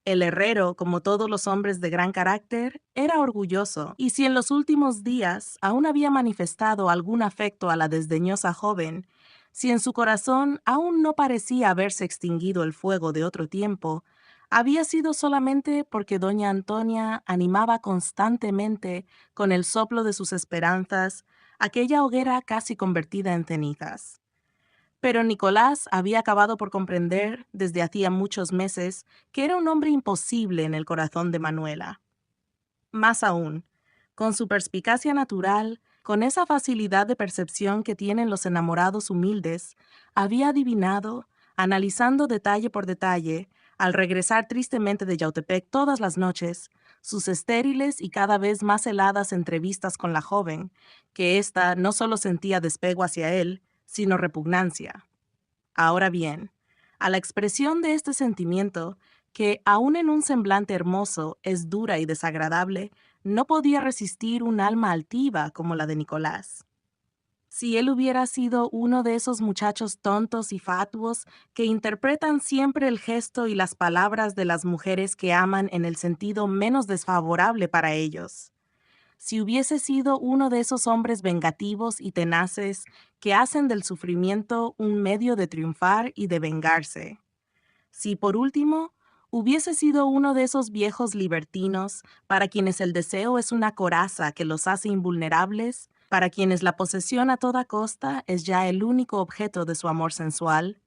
El herrero, como todos los hombres de gran carácter, era orgulloso, y si en los últimos días aún había manifestado algún afecto a la desdeñosa joven, si en su corazón aún no parecía haberse extinguido el fuego de otro tiempo, había sido solamente porque doña Antonia animaba constantemente, con el soplo de sus esperanzas, aquella hoguera casi convertida en cenizas. Pero Nicolás había acabado por comprender, desde hacía muchos meses, que era un hombre imposible en el corazón de Manuela. Más aún, con su perspicacia natural, con esa facilidad de percepción que tienen los enamorados humildes, había adivinado, analizando detalle por detalle, al regresar tristemente de Yautepec todas las noches, sus estériles y cada vez más heladas entrevistas con la joven, que ésta no solo sentía despego hacia él, sino repugnancia. Ahora bien, a la expresión de este sentimiento, que aun en un semblante hermoso es dura y desagradable, no podía resistir un alma altiva como la de Nicolás. Si él hubiera sido uno de esos muchachos tontos y fatuos que interpretan siempre el gesto y las palabras de las mujeres que aman en el sentido menos desfavorable para ellos, si hubiese sido uno de esos hombres vengativos y tenaces que hacen del sufrimiento un medio de triunfar y de vengarse. Si, por último, hubiese sido uno de esos viejos libertinos para quienes el deseo es una coraza que los hace invulnerables, para quienes la posesión a toda costa es ya el único objeto de su amor sensual,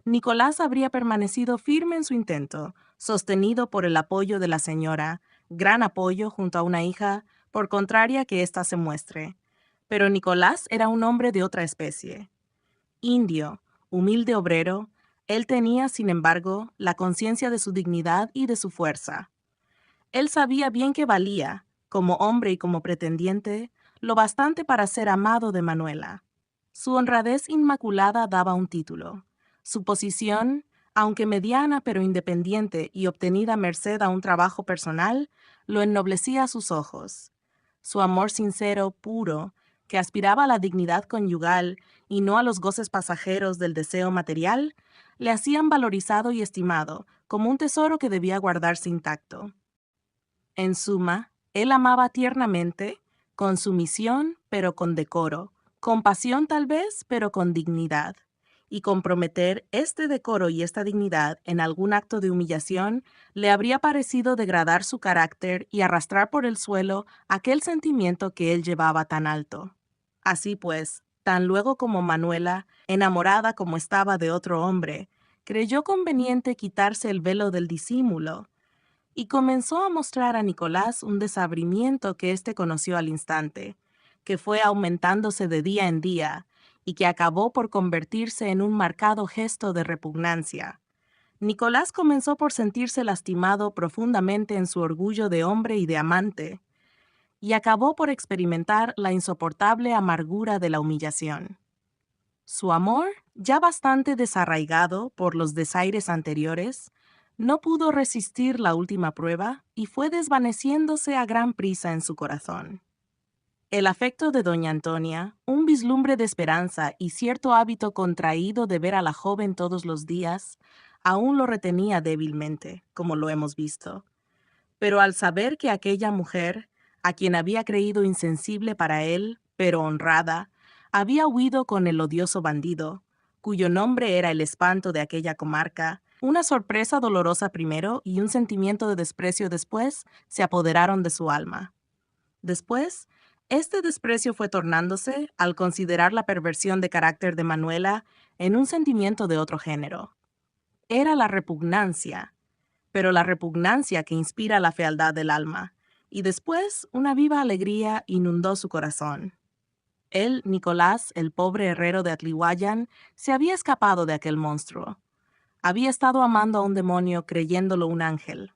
Nicolás habría permanecido firme en su intento, sostenido por el apoyo de la señora, gran apoyo junto a una hija, por contraria que ésta se muestre. Pero Nicolás era un hombre de otra especie. Indio, humilde obrero, él tenía, sin embargo, la conciencia de su dignidad y de su fuerza. Él sabía bien que valía, como hombre y como pretendiente, lo bastante para ser amado de Manuela. Su honradez inmaculada daba un título. Su posición, aunque mediana pero independiente y obtenida merced a un trabajo personal, lo ennoblecía a sus ojos. Su amor sincero, puro, que aspiraba a la dignidad conyugal y no a los goces pasajeros del deseo material, le hacían valorizado y estimado, como un tesoro que debía guardarse intacto. En suma, él amaba tiernamente, con sumisión, pero con decoro, con pasión tal vez, pero con dignidad. Y comprometer este decoro y esta dignidad en algún acto de humillación le habría parecido degradar su carácter y arrastrar por el suelo aquel sentimiento que él llevaba tan alto. Así pues, tan luego como Manuela, enamorada como estaba de otro hombre, creyó conveniente quitarse el velo del disimulo, y comenzó a mostrar a Nicolás un desabrimiento que éste conoció al instante, que fue aumentándose de día en día y que acabó por convertirse en un marcado gesto de repugnancia. Nicolás comenzó por sentirse lastimado profundamente en su orgullo de hombre y de amante, y acabó por experimentar la insoportable amargura de la humillación. Su amor, ya bastante desarraigado por los desaires anteriores, no pudo resistir la última prueba y fue desvaneciéndose a gran prisa en su corazón. El afecto de doña Antonia, un vislumbre de esperanza y cierto hábito contraído de ver a la joven todos los días, aún lo retenía débilmente, como lo hemos visto. Pero al saber que aquella mujer, a quien había creído insensible para él, pero honrada, había huido con el odioso bandido, cuyo nombre era el espanto de aquella comarca, una sorpresa dolorosa primero y un sentimiento de desprecio después se apoderaron de su alma. Después, este desprecio fue tornándose, al considerar la perversión de carácter de Manuela, en un sentimiento de otro género. Era la repugnancia, pero la repugnancia que inspira la fealdad del alma, y después una viva alegría inundó su corazón. Él, Nicolás, el pobre herrero de Atlihuayan, se había escapado de aquel monstruo. Había estado amando a un demonio creyéndolo un ángel.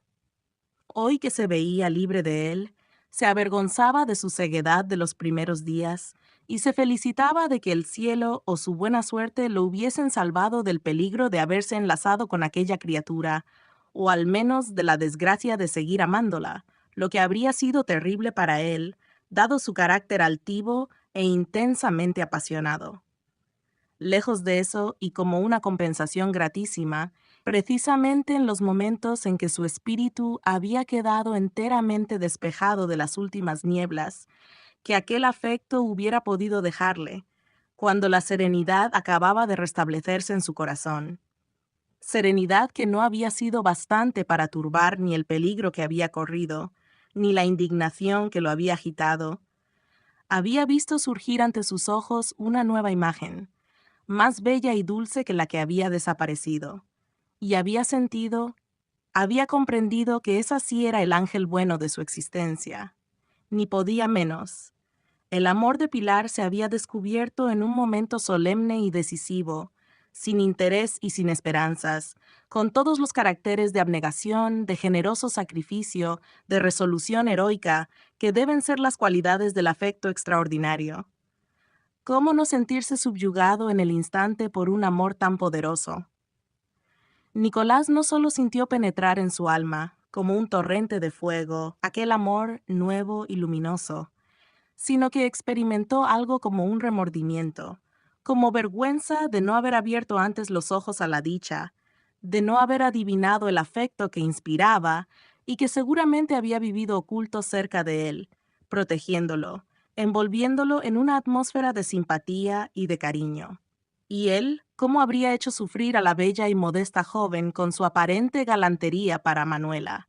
Hoy que se veía libre de él, se avergonzaba de su ceguedad de los primeros días y se felicitaba de que el cielo o su buena suerte lo hubiesen salvado del peligro de haberse enlazado con aquella criatura, o al menos de la desgracia de seguir amándola, lo que habría sido terrible para él, dado su carácter altivo e intensamente apasionado. Lejos de eso, y como una compensación gratísima, precisamente en los momentos en que su espíritu había quedado enteramente despejado de las últimas nieblas que aquel afecto hubiera podido dejarle, cuando la serenidad acababa de restablecerse en su corazón. Serenidad que no había sido bastante para turbar ni el peligro que había corrido, ni la indignación que lo había agitado. Había visto surgir ante sus ojos una nueva imagen, más bella y dulce que la que había desaparecido, y había comprendido que esa sí era el ángel bueno de su existencia. Ni podía menos. El amor de Pilar se había descubierto en un momento solemne y decisivo, sin interés y sin esperanzas, con todos los caracteres de abnegación, de generoso sacrificio, de resolución heroica, que deben ser las cualidades del afecto extraordinario. ¿Cómo no sentirse subyugado en el instante por un amor tan poderoso? Nicolás no solo sintió penetrar en su alma, como un torrente de fuego, aquel amor nuevo y luminoso, sino que experimentó algo como un remordimiento, como vergüenza de no haber abierto antes los ojos a la dicha, de no haber adivinado el afecto que inspiraba y que seguramente había vivido oculto cerca de él, protegiéndolo, envolviéndolo en una atmósfera de simpatía y de cariño. Y él, ¿cómo habría hecho sufrir a la bella y modesta joven con su aparente galantería para Manuela?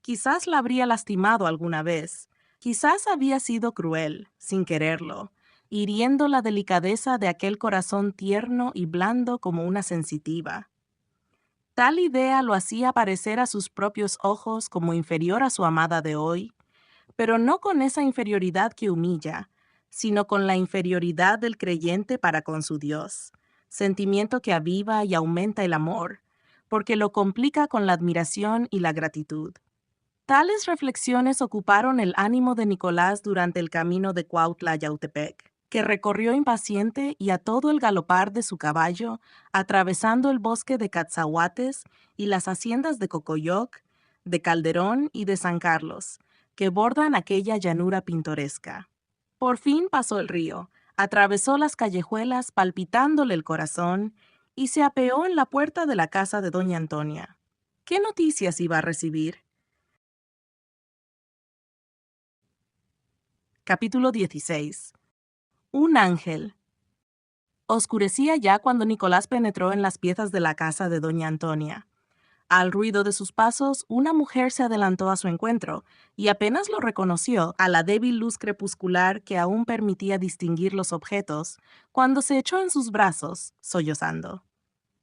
Quizás la habría lastimado alguna vez, quizás había sido cruel, sin quererlo, hiriendo la delicadeza de aquel corazón tierno y blando como una sensitiva. Tal idea lo hacía parecer a sus propios ojos como inferior a su amada de hoy, pero no con esa inferioridad que humilla, sino con la inferioridad del creyente para con su Dios, sentimiento que aviva y aumenta el amor, porque lo complica con la admiración y la gratitud. Tales reflexiones ocuparon el ánimo de Nicolás durante el camino de Cuautla a Yautepec, que recorrió impaciente y a todo el galopar de su caballo, atravesando el bosque de Catzahuates y las haciendas de Cocoyoc, de Calderón y de San Carlos, que bordan aquella llanura pintoresca. Por fin pasó el río, atravesó las callejuelas palpitándole el corazón y se apeó en la puerta de la casa de doña Antonia. ¿Qué noticias iba a recibir? Capítulo 16. Un ángel. Oscurecía ya cuando Nicolás penetró en las piezas de la casa de doña Antonia. Al ruido de sus pasos, una mujer se adelantó a su encuentro, y apenas lo reconoció a la débil luz crepuscular que aún permitía distinguir los objetos, cuando se echó en sus brazos, sollozando.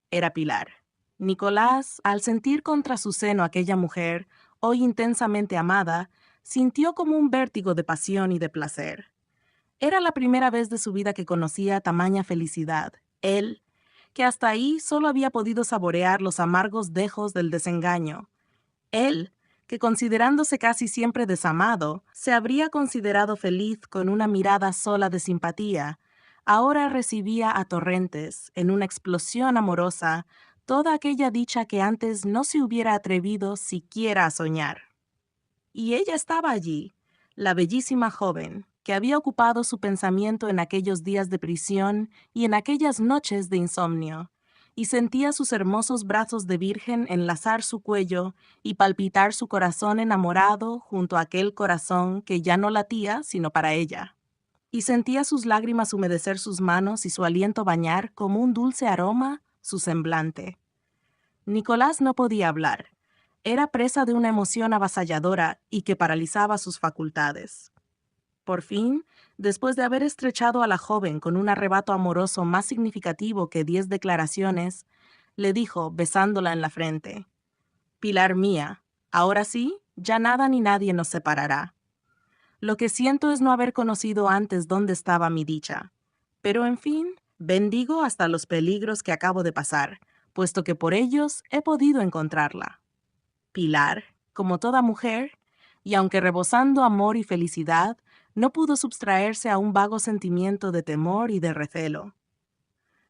Era Pilar. Nicolás, al sentir contra su seno aquella mujer, hoy intensamente amada, sintió como un vértigo de pasión y de placer. Era la primera vez de su vida que conocía tamaña felicidad. Él, que hasta ahí solo había podido saborear los amargos dejos del desengaño. Él, que considerándose casi siempre desamado, se habría considerado feliz con una mirada sola de simpatía, ahora recibía a torrentes, en una explosión amorosa, toda aquella dicha que antes no se hubiera atrevido siquiera a soñar. Y ella estaba allí, la bellísima joven, que había ocupado su pensamiento en aquellos días de prisión y en aquellas noches de insomnio, y sentía sus hermosos brazos de virgen enlazar su cuello y palpitar su corazón enamorado junto a aquel corazón que ya no latía sino para ella. Y sentía sus lágrimas humedecer sus manos y su aliento bañar como un dulce aroma su semblante. Nicolás no podía hablar. Era presa de una emoción avasalladora y que paralizaba sus facultades. Por fin, después de haber estrechado a la joven con un arrebato amoroso más significativo que 10 declaraciones, le dijo, besándola en la frente: «Pilar mía, ahora sí, ya nada ni nadie nos separará. Lo que siento es no haber conocido antes dónde estaba mi dicha. Pero en fin, bendigo hasta los peligros que acabo de pasar, puesto que por ellos he podido encontrarla». Pilar, como toda mujer, y aunque rebosando amor y felicidad, no pudo sustraerse a un vago sentimiento de temor y de recelo.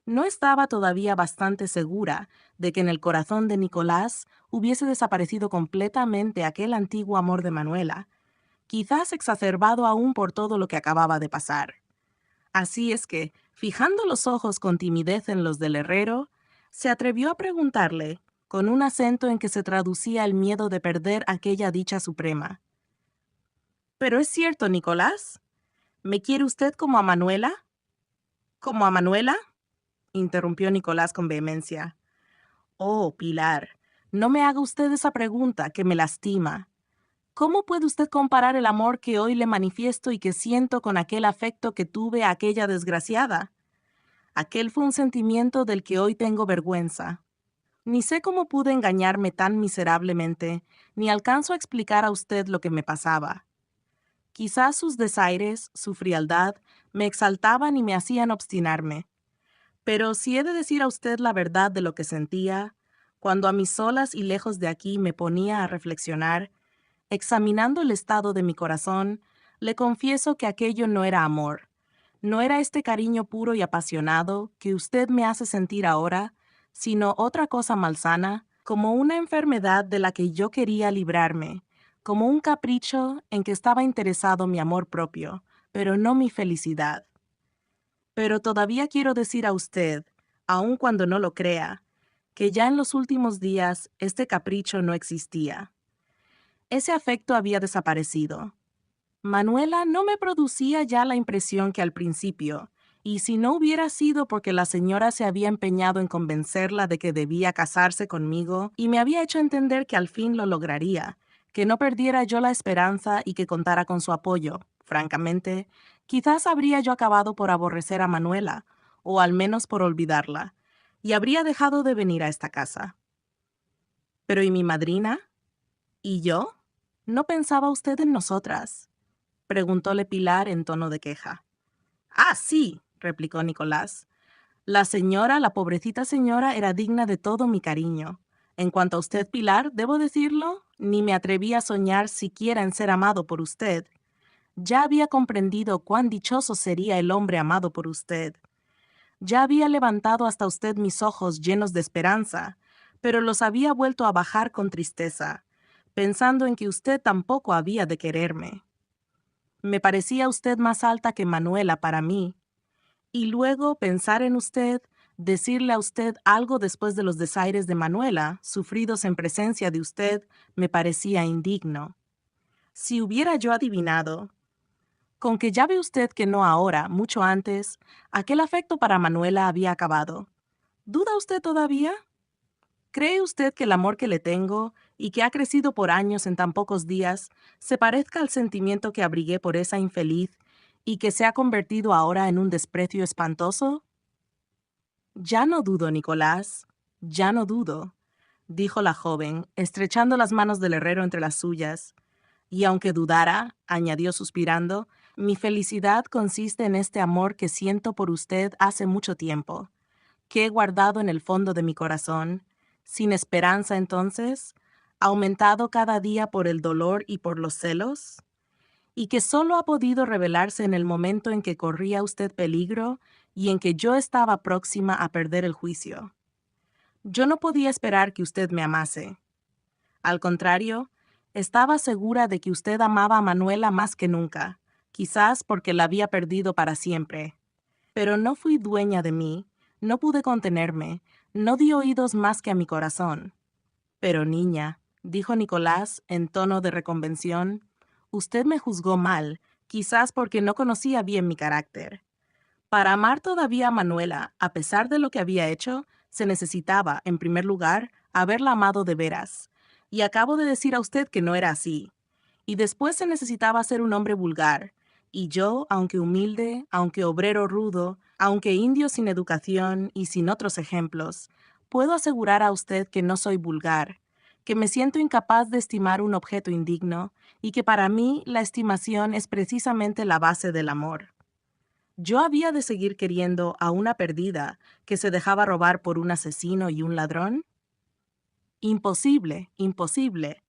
No estaba todavía bastante segura de que en el corazón de Nicolás hubiese desaparecido completamente aquel antiguo amor de Manuela, quizás exacerbado aún por todo lo que acababa de pasar. Así es que, fijando los ojos con timidez en los del herrero, se atrevió a preguntarle, con un acento en que se traducía el miedo de perder aquella dicha suprema: «¿Pero es cierto, Nicolás? ¿Me quiere usted como a Manuela?» «¿Como a Manuela?», interrumpió Nicolás con vehemencia. «Oh, Pilar, no me haga usted esa pregunta, que me lastima. ¿Cómo puede usted comparar el amor que hoy le manifiesto y que siento con aquel afecto que tuve a aquella desgraciada? Aquel fue un sentimiento del que hoy tengo vergüenza. Ni sé cómo pude engañarme tan miserablemente, ni alcanzo a explicar a usted lo que me pasaba. Quizás sus desaires, su frialdad, me exaltaban y me hacían obstinarme. Pero si he de decir a usted la verdad de lo que sentía, cuando a mis solas y lejos de aquí me ponía a reflexionar, examinando el estado de mi corazón, le confieso que aquello no era amor. No era este cariño puro y apasionado que usted me hace sentir ahora, sino otra cosa malsana, como una enfermedad de la que yo quería librarme, como un capricho en que estaba interesado mi amor propio, pero no mi felicidad. Pero todavía quiero decir a usted, aun cuando no lo crea, que ya en los últimos días este capricho no existía. Ese afecto había desaparecido. Manuela no me producía ya la impresión que al principio, y si no hubiera sido porque la señora se había empeñado en convencerla de que debía casarse conmigo y me había hecho entender que al fin lo lograría, que no perdiera yo la esperanza y que contara con su apoyo, francamente, quizás habría yo acabado por aborrecer a Manuela, o al menos por olvidarla, y habría dejado de venir a esta casa. Pero ¿y mi madrina? ¿Y yo? ¿No pensaba usted en nosotras?, preguntóle Pilar en tono de queja. «Ah, sí», replicó Nicolás. La pobrecita señora, era digna de todo mi cariño. En cuanto a usted, Pilar, debo decirlo, ni me atreví a soñar siquiera en ser amado por usted. Ya había comprendido cuán dichoso sería el hombre amado por usted. Ya había levantado hasta usted mis ojos llenos de esperanza, pero los había vuelto a bajar con tristeza, pensando en que usted tampoco había de quererme. Me parecía usted más alta que Manuela para mí, y luego pensar en usted Decirle a usted algo después de los desaires de Manuela, sufridos en presencia de usted, me parecía indigno. Si hubiera yo adivinado, con que ya ve usted que no ahora, mucho antes, aquel afecto para Manuela había acabado. ¿Duda usted todavía? ¿Cree usted que el amor que le tengo, y que ha crecido por años en tan pocos días, se parezca al sentimiento que abrigué por esa infeliz y que se ha convertido ahora en un desprecio espantoso? Ya no dudo, Nicolás, ya no dudo, dijo la joven, estrechando las manos del herrero entre las suyas. Y aunque dudara, añadió suspirando, mi felicidad consiste en este amor que siento por usted hace mucho tiempo, que he guardado en el fondo de mi corazón, sin esperanza entonces, aumentado cada día por el dolor y por los celos, y que solo ha podido revelarse en el momento en que corría usted peligro y en que yo estaba próxima a perder el juicio. Yo no podía esperar que usted me amase. Al contrario, estaba segura de que usted amaba a Manuela más que nunca, quizás porque la había perdido para siempre. Pero no fui dueña de mí, no pude contenerme, no di oídos más que a mi corazón. Pero niña, dijo Nicolás en tono de reconvención, usted me juzgó mal, quizás porque no conocía bien mi carácter. Para amar todavía a Manuela, a pesar de lo que había hecho, se necesitaba, en primer lugar, haberla amado de veras. Y acabo de decir a usted que no era así. Y después se necesitaba ser un hombre vulgar. Y yo, aunque humilde, aunque obrero rudo, aunque indio sin educación y sin otros ejemplos, puedo asegurar a usted que no soy vulgar, que me siento incapaz de estimar un objeto indigno, y que para mí la estimación es precisamente la base del amor. Yo había de seguir queriendo a una perdida que se dejaba robar por un asesino y un ladrón. Imposible, imposible.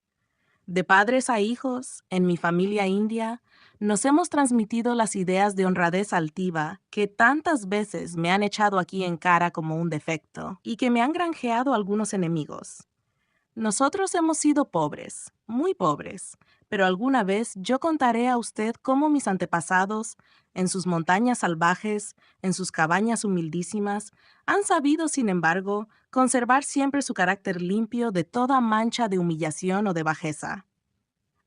De padres a hijos, en mi familia india, nos hemos transmitido las ideas de honradez altiva que tantas veces me han echado aquí en cara como un defecto y que me han granjeado algunos enemigos. Nosotros hemos sido pobres, muy pobres, pero alguna vez yo contaré a usted cómo mis antepasados, en sus montañas salvajes, en sus cabañas humildísimas, han sabido, sin embargo, conservar siempre su carácter limpio de toda mancha de humillación o de bajeza.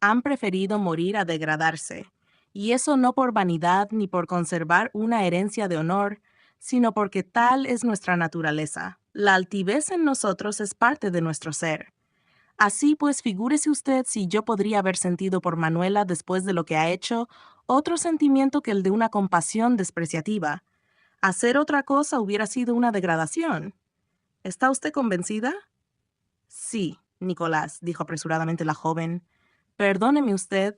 Han preferido morir a degradarse, y eso no por vanidad ni por conservar una herencia de honor, sino porque tal es nuestra naturaleza. La altivez en nosotros es parte de nuestro ser. Así pues, figúrese usted si yo podría haber sentido por Manuela después de lo que ha hecho otro sentimiento que el de una compasión despreciativa. Hacer otra cosa hubiera sido una degradación. ¿Está usted convencida? Sí, Nicolás, dijo apresuradamente la joven. Perdóneme usted,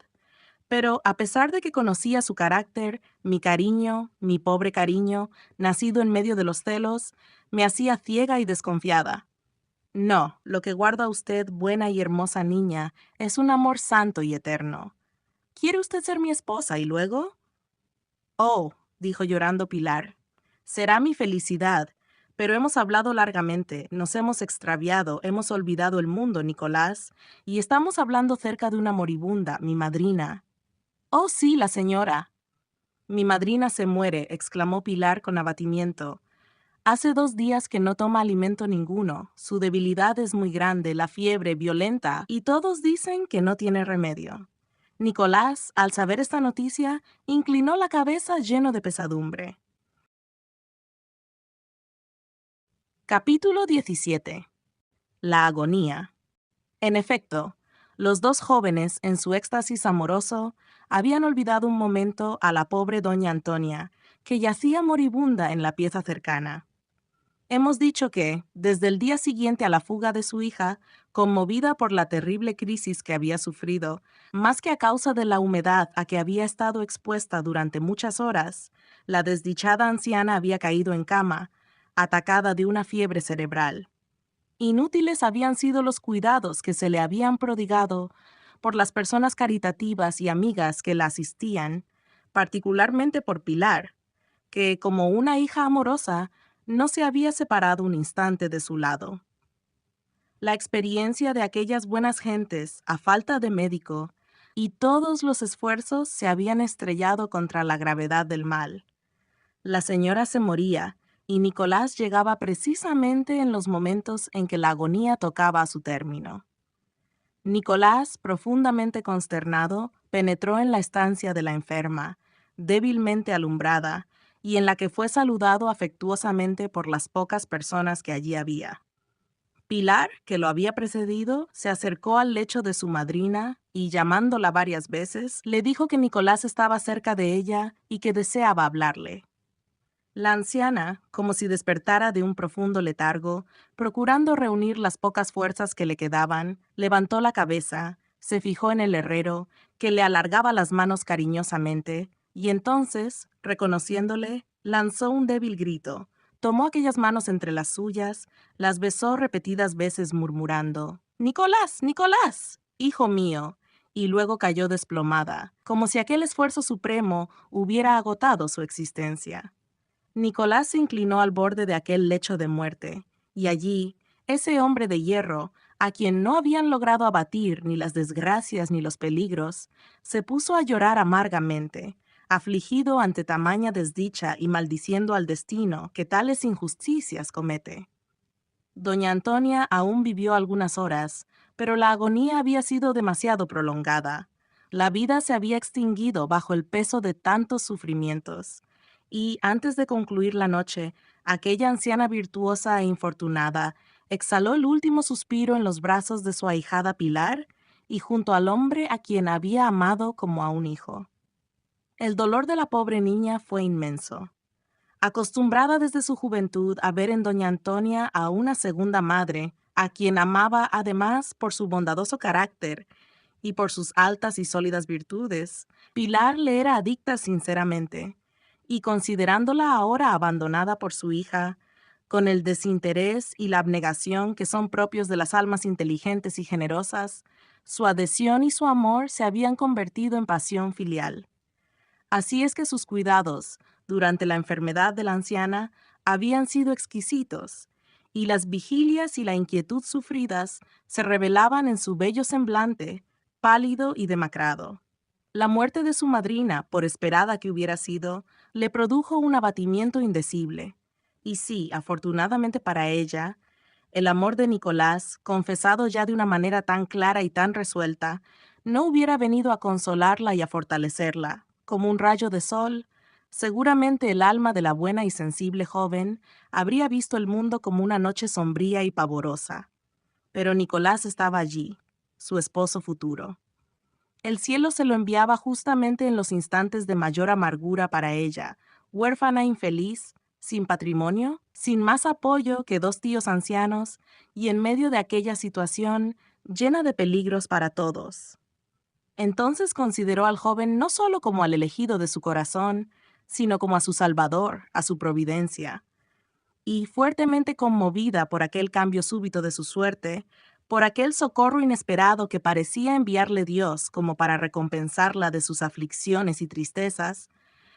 pero a pesar de que conocía su carácter, mi cariño, mi pobre cariño, nacido en medio de los celos, me hacía ciega y desconfiada. No, lo que guarda usted, buena y hermosa niña, es un amor santo y eterno. ¿Quiere usted ser mi esposa y luego? Oh, dijo llorando Pilar, será mi felicidad, pero hemos hablado largamente, nos hemos extraviado, hemos olvidado el mundo, Nicolás, y estamos hablando cerca de una moribunda, mi madrina. Oh, sí, la señora. Mi madrina se muere, exclamó Pilar con abatimiento. Hace 2 días que no toma alimento ninguno, su debilidad es muy grande, la fiebre violenta, y todos dicen que no tiene remedio. Nicolás, al saber esta noticia, inclinó la cabeza lleno de pesadumbre. Capítulo 17. La agonía. En efecto, los dos jóvenes, en su éxtasis amoroso, habían olvidado un momento a la pobre doña Antonia, que yacía moribunda en la pieza cercana. Hemos dicho que, desde el día siguiente a la fuga de su hija, conmovida por la terrible crisis que había sufrido, más que a causa de la humedad a que había estado expuesta durante muchas horas, la desdichada anciana había caído en cama, atacada de una fiebre cerebral. Inútiles habían sido los cuidados que se le habían prodigado por las personas caritativas y amigas que la asistían, particularmente por Pilar, que, como una hija amorosa, no se había separado un instante de su lado. La experiencia de aquellas buenas gentes, a falta de médico, y todos los esfuerzos se habían estrellado contra la gravedad del mal. La señora se moría, y Nicolás llegaba precisamente en los momentos en que la agonía tocaba a su término. Nicolás, profundamente consternado, penetró en la estancia de la enferma, débilmente alumbrada, y en la que fue saludado afectuosamente por las pocas personas que allí había. Pilar, que lo había precedido, se acercó al lecho de su madrina y, llamándola varias veces, le dijo que Nicolás estaba cerca de ella y que deseaba hablarle. La anciana, como si despertara de un profundo letargo, procurando reunir las pocas fuerzas que le quedaban, levantó la cabeza, se fijó en el herrero, que le alargaba las manos cariñosamente, y entonces, reconociéndole, lanzó un débil grito, tomó aquellas manos entre las suyas, las besó repetidas veces murmurando, «¡Nicolás, Nicolás! ¡Hijo mío!», y luego cayó desplomada, como si aquel esfuerzo supremo hubiera agotado su existencia. Nicolás se inclinó al borde de aquel lecho de muerte, y allí, ese hombre de hierro, a quien no habían logrado abatir ni las desgracias ni los peligros, se puso a llorar amargamente, afligido ante tamaña desdicha y maldiciendo al destino que tales injusticias comete. Doña Antonia aún vivió algunas horas, pero la agonía había sido demasiado prolongada. La vida se había extinguido bajo el peso de tantos sufrimientos, y antes de concluir la noche, aquella anciana virtuosa e infortunada exhaló el último suspiro en los brazos de su ahijada Pilar y junto al hombre a quien había amado como a un hijo. El dolor de la pobre niña fue inmenso. Acostumbrada desde su juventud a ver en doña Antonia a una segunda madre, a quien amaba además por su bondadoso carácter y por sus altas y sólidas virtudes, Pilar le era adicta sinceramente, y considerándola ahora abandonada por su hija, con el desinterés y la abnegación que son propios de las almas inteligentes y generosas, su adhesión y su amor se habían convertido en pasión filial. Así es que sus cuidados, durante la enfermedad de la anciana, habían sido exquisitos, y las vigilias y la inquietud sufridas se revelaban en su bello semblante, pálido y demacrado. La muerte de su madrina, por esperada que hubiera sido, le produjo un abatimiento indecible. Y sí, afortunadamente para ella, el amor de Nicolás, confesado ya de una manera tan clara y tan resuelta, no hubiera venido a consolarla y a fortalecerla. Como un rayo de sol, seguramente el alma de la buena y sensible joven habría visto el mundo como una noche sombría y pavorosa. Pero Nicolás estaba allí, su esposo futuro. El cielo se lo enviaba justamente en los instantes de mayor amargura para ella, huérfana infeliz, sin patrimonio, sin más apoyo que 2 tíos ancianos, y en medio de aquella situación llena de peligros para todos. Entonces consideró al joven no solo como al elegido de su corazón, sino como a su salvador, a su providencia. Y fuertemente conmovida por aquel cambio súbito de su suerte, por aquel socorro inesperado que parecía enviarle Dios como para recompensarla de sus aflicciones y tristezas,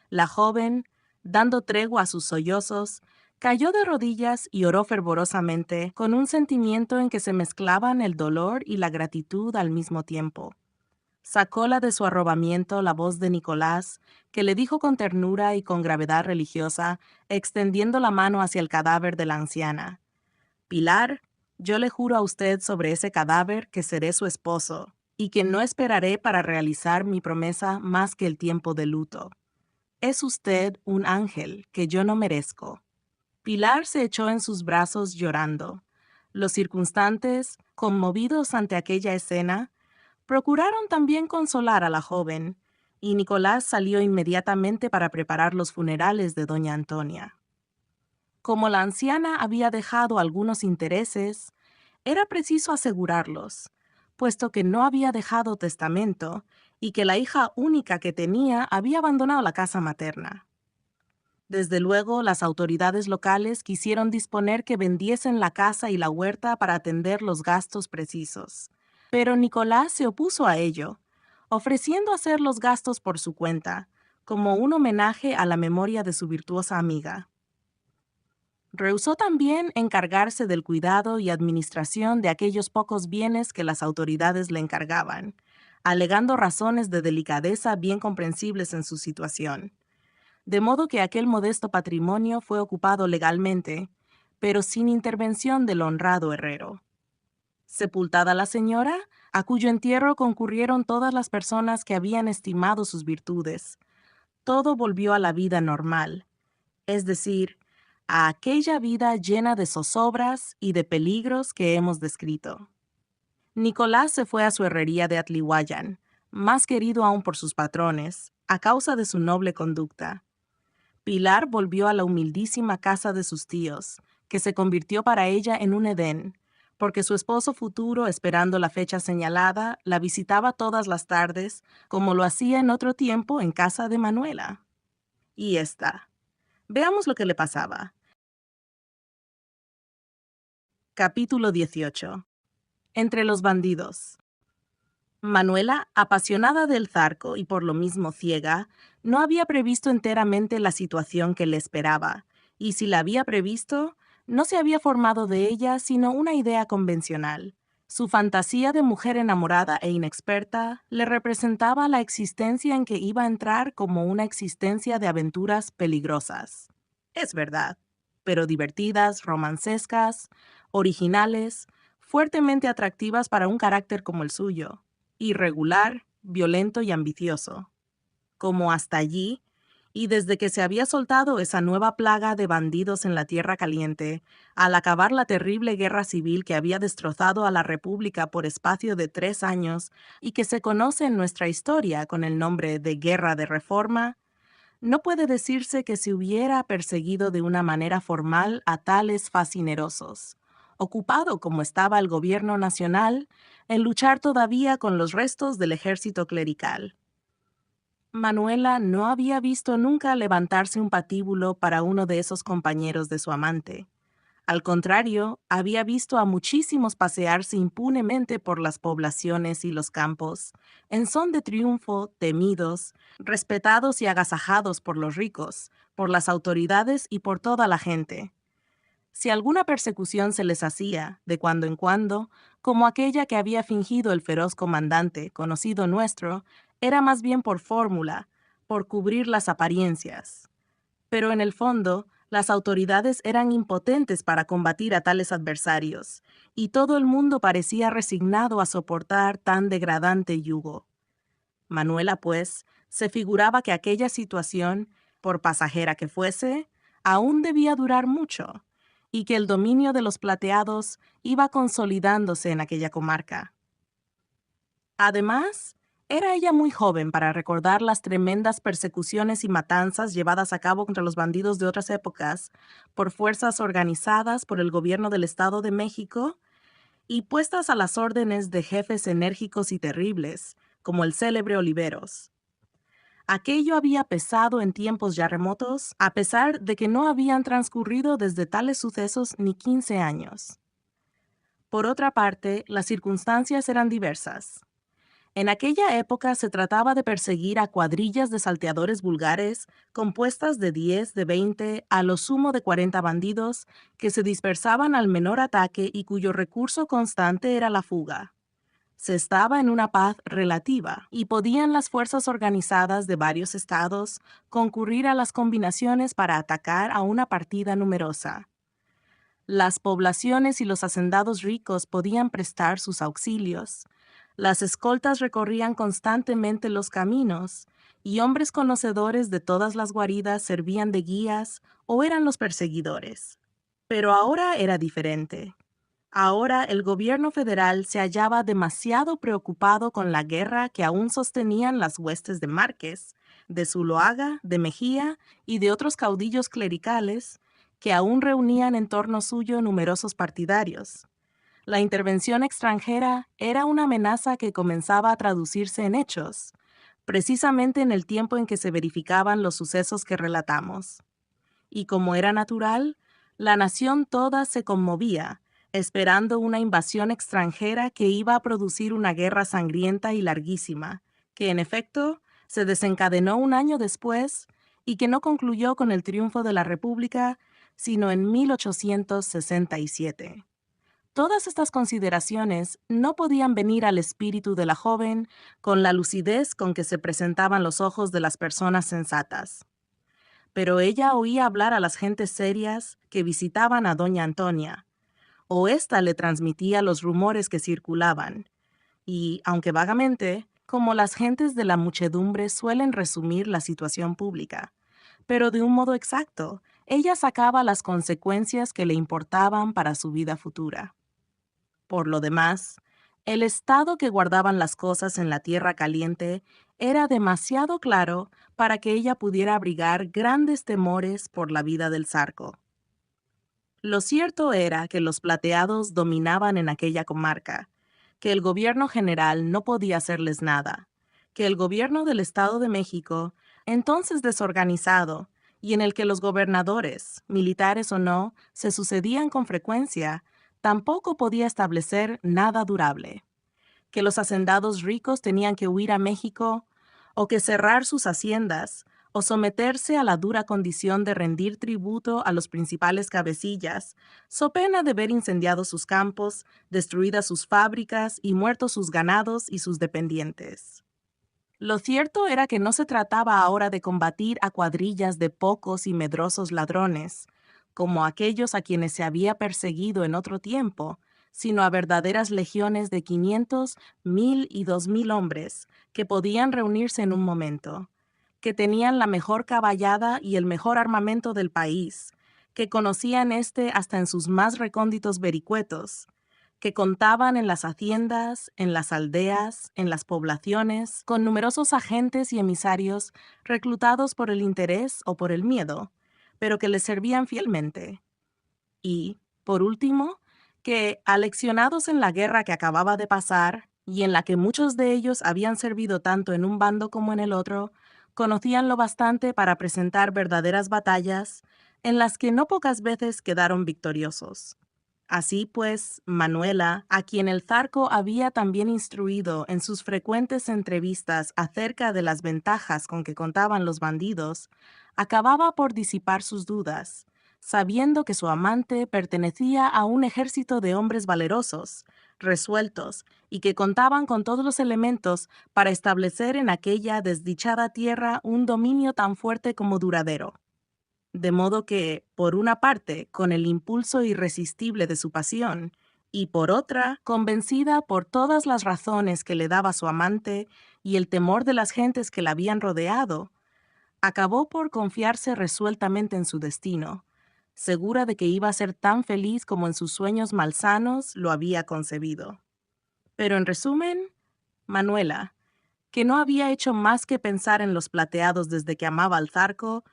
la joven, dando tregua a sus sollozos, cayó de rodillas y oró fervorosamente, con un sentimiento en que se mezclaban el dolor y la gratitud al mismo tiempo. Sacóla de su arrobamiento la voz de Nicolás, que le dijo con ternura y con gravedad religiosa, extendiendo la mano hacia el cadáver de la anciana: «Pilar, yo le juro a usted sobre ese cadáver que seré su esposo, y que no esperaré para realizar mi promesa más que el tiempo de luto. Es usted un ángel que yo no merezco». Pilar se echó en sus brazos llorando. Los circunstantes, conmovidos ante aquella escena, procuraron también consolar a la joven, y Nicolás salió inmediatamente para preparar los funerales de doña Antonia. Como la anciana había dejado algunos intereses, era preciso asegurarlos, puesto que no había dejado testamento y que la hija única que tenía había abandonado la casa materna. Desde luego, las autoridades locales quisieron disponer que vendiesen la casa y la huerta para atender los gastos precisos. Pero Nicolás se opuso a ello, ofreciendo hacer los gastos por su cuenta, como un homenaje a la memoria de su virtuosa amiga. Rehusó también encargarse del cuidado y administración de aquellos pocos bienes que las autoridades le encargaban, alegando razones de delicadeza bien comprensibles en su situación. de modo que aquel modesto patrimonio fue ocupado legalmente, pero sin intervención del honrado herrero. Sepultada la señora, a cuyo entierro concurrieron todas las personas que habían estimado sus virtudes, todo volvió a la vida normal, es decir, a aquella vida llena de zozobras y de peligros que hemos descrito. Nicolás se fue a su herrería de Atlihuayan, más querido aún por sus patrones, a causa de su noble conducta. Pilar volvió a la humildísima casa de sus tíos, que se convirtió para ella en un Edén, porque su esposo futuro, esperando la fecha señalada, la visitaba todas las tardes, como lo hacía en otro tiempo en casa de Manuela. Y esta. Veamos lo que le pasaba. Capítulo 18. Entre los bandidos. Manuela, apasionada del Zarco y por lo mismo ciega, no había previsto enteramente la situación que le esperaba, y si la había previsto, no se había formado de ella sino una idea convencional. Su fantasía de mujer enamorada e inexperta le representaba la existencia en que iba a entrar como una existencia de aventuras peligrosas. Es verdad, pero divertidas, romancescas, originales, fuertemente atractivas para un carácter como el suyo, irregular, violento y ambicioso. Como hasta allí, y desde que se había soltado esa nueva plaga de bandidos en la Tierra Caliente, al acabar la terrible guerra civil que había destrozado a la República por espacio de 3 años y que se conoce en nuestra historia con el nombre de Guerra de Reforma, no puede decirse que se hubiera perseguido de una manera formal a tales fascinerosos, ocupado como estaba el gobierno nacional en luchar todavía con los restos del ejército clerical. Manuela no había visto nunca levantarse un patíbulo para uno de esos compañeros de su amante. Al contrario, había visto a muchísimos pasearse impunemente por las poblaciones y los campos, en son de triunfo, temidos, respetados y agasajados por los ricos, por las autoridades y por toda la gente. Si alguna persecución se les hacía, de cuando en cuando, como aquella que había fingido el feroz comandante, conocido nuestro, era más bien por fórmula, por cubrir las apariencias. Pero en el fondo, las autoridades eran impotentes para combatir a tales adversarios, y todo el mundo parecía resignado a soportar tan degradante yugo. Manuela, pues, se figuraba que aquella situación, por pasajera que fuese, aún debía durar mucho, y que el dominio de los plateados iba consolidándose en aquella comarca. Además, era ella muy joven para recordar las tremendas persecuciones y matanzas llevadas a cabo contra los bandidos de otras épocas por fuerzas organizadas por el gobierno del Estado de México y puestas a las órdenes de jefes enérgicos y terribles, como el célebre Oliveros. Aquello había pesado en tiempos ya remotos, a pesar de que no habían transcurrido desde tales sucesos ni 15 años. Por otra parte, las circunstancias eran diversas. En aquella época se trataba de perseguir a cuadrillas de salteadores vulgares compuestas de 10, de 20, a lo sumo de 40 bandidos que se dispersaban al menor ataque y cuyo recurso constante era la fuga. Se estaba en una paz relativa y podían las fuerzas organizadas de varios estados concurrir a las combinaciones para atacar a una partida numerosa. Las poblaciones y los hacendados ricos podían prestar sus auxilios. Las escoltas recorrían constantemente los caminos, y hombres conocedores de todas las guaridas servían de guías o eran los perseguidores. Pero ahora era diferente. Ahora el gobierno federal se hallaba demasiado preocupado con la guerra que aún sostenían las huestes de Márquez, de Zuloaga, de Mejía y de otros caudillos clericales que aún reunían en torno suyo numerosos partidarios. La intervención extranjera era una amenaza que comenzaba a traducirse en hechos, precisamente en el tiempo en que se verificaban los sucesos que relatamos. Y como era natural, la nación toda se conmovía, esperando una invasión extranjera que iba a producir una guerra sangrienta y larguísima, que en efecto se desencadenó un año después y que no concluyó con el triunfo de la República, sino en 1867. Todas estas consideraciones no podían venir al espíritu de la joven con la lucidez con que se presentaban los ojos de las personas sensatas. pero ella oía hablar a las gentes serias que visitaban a doña Antonia, o ésta le transmitía los rumores que circulaban, y, aunque vagamente, como las gentes de la muchedumbre suelen resumir la situación pública, pero de un modo exacto, ella sacaba las consecuencias que le importaban para su vida futura. Por lo demás, el estado que guardaban las cosas en la tierra caliente era demasiado claro para que ella pudiera abrigar grandes temores por la vida del Zarco. Lo cierto era que los plateados dominaban en aquella comarca, que el gobierno general no podía hacerles nada, que el gobierno del Estado de México, entonces desorganizado, y en el que los gobernadores, militares o no, se sucedían con frecuencia, tampoco podía establecer nada durable, que los hacendados ricos tenían que huir a México, o que cerrar sus haciendas, o someterse a la dura condición de rendir tributo a los principales cabecillas, so pena de ver incendiados sus campos, destruidas sus fábricas y muertos sus ganados y sus dependientes. Lo cierto era que no se trataba ahora de combatir a cuadrillas de pocos y medrosos ladrones, como aquellos a quienes se había perseguido en otro tiempo, sino a verdaderas legiones de 500, 1000 y 2000 hombres que podían reunirse en un momento, que tenían la mejor caballada y el mejor armamento del país, que conocían hasta en sus más recónditos vericuetos, que contaban en las haciendas, en las aldeas, en las poblaciones, con numerosos agentes y emisarios reclutados por el interés o por el miedo, pero que les servían fielmente. Y, por último, que, aleccionados en la guerra que acababa de pasar, y en la que muchos de ellos habían servido tanto en un bando como en el otro, conocían lo bastante para presentar verdaderas batallas, en las que no pocas veces quedaron victoriosos. Así pues, Manuela, a quien el Zarco había también instruido en sus frecuentes entrevistas acerca de las ventajas con que contaban los bandidos, acababa por disipar sus dudas, sabiendo que su amante pertenecía a un ejército de hombres valerosos, resueltos, y que contaban con todos los elementos para establecer en aquella desdichada tierra un dominio tan fuerte como duradero. De modo que, por una parte, con el impulso irresistible de su pasión, y por otra, convencida por todas las razones que le daba su amante y el temor de las gentes que la habían rodeado, acabó por confiarse resueltamente en su destino, segura de que iba a ser tan feliz como en sus sueños malsanos lo había concebido. Pero en resumen, Manuela, que no había hecho más que pensar en los plateados desde que amaba al Zarco,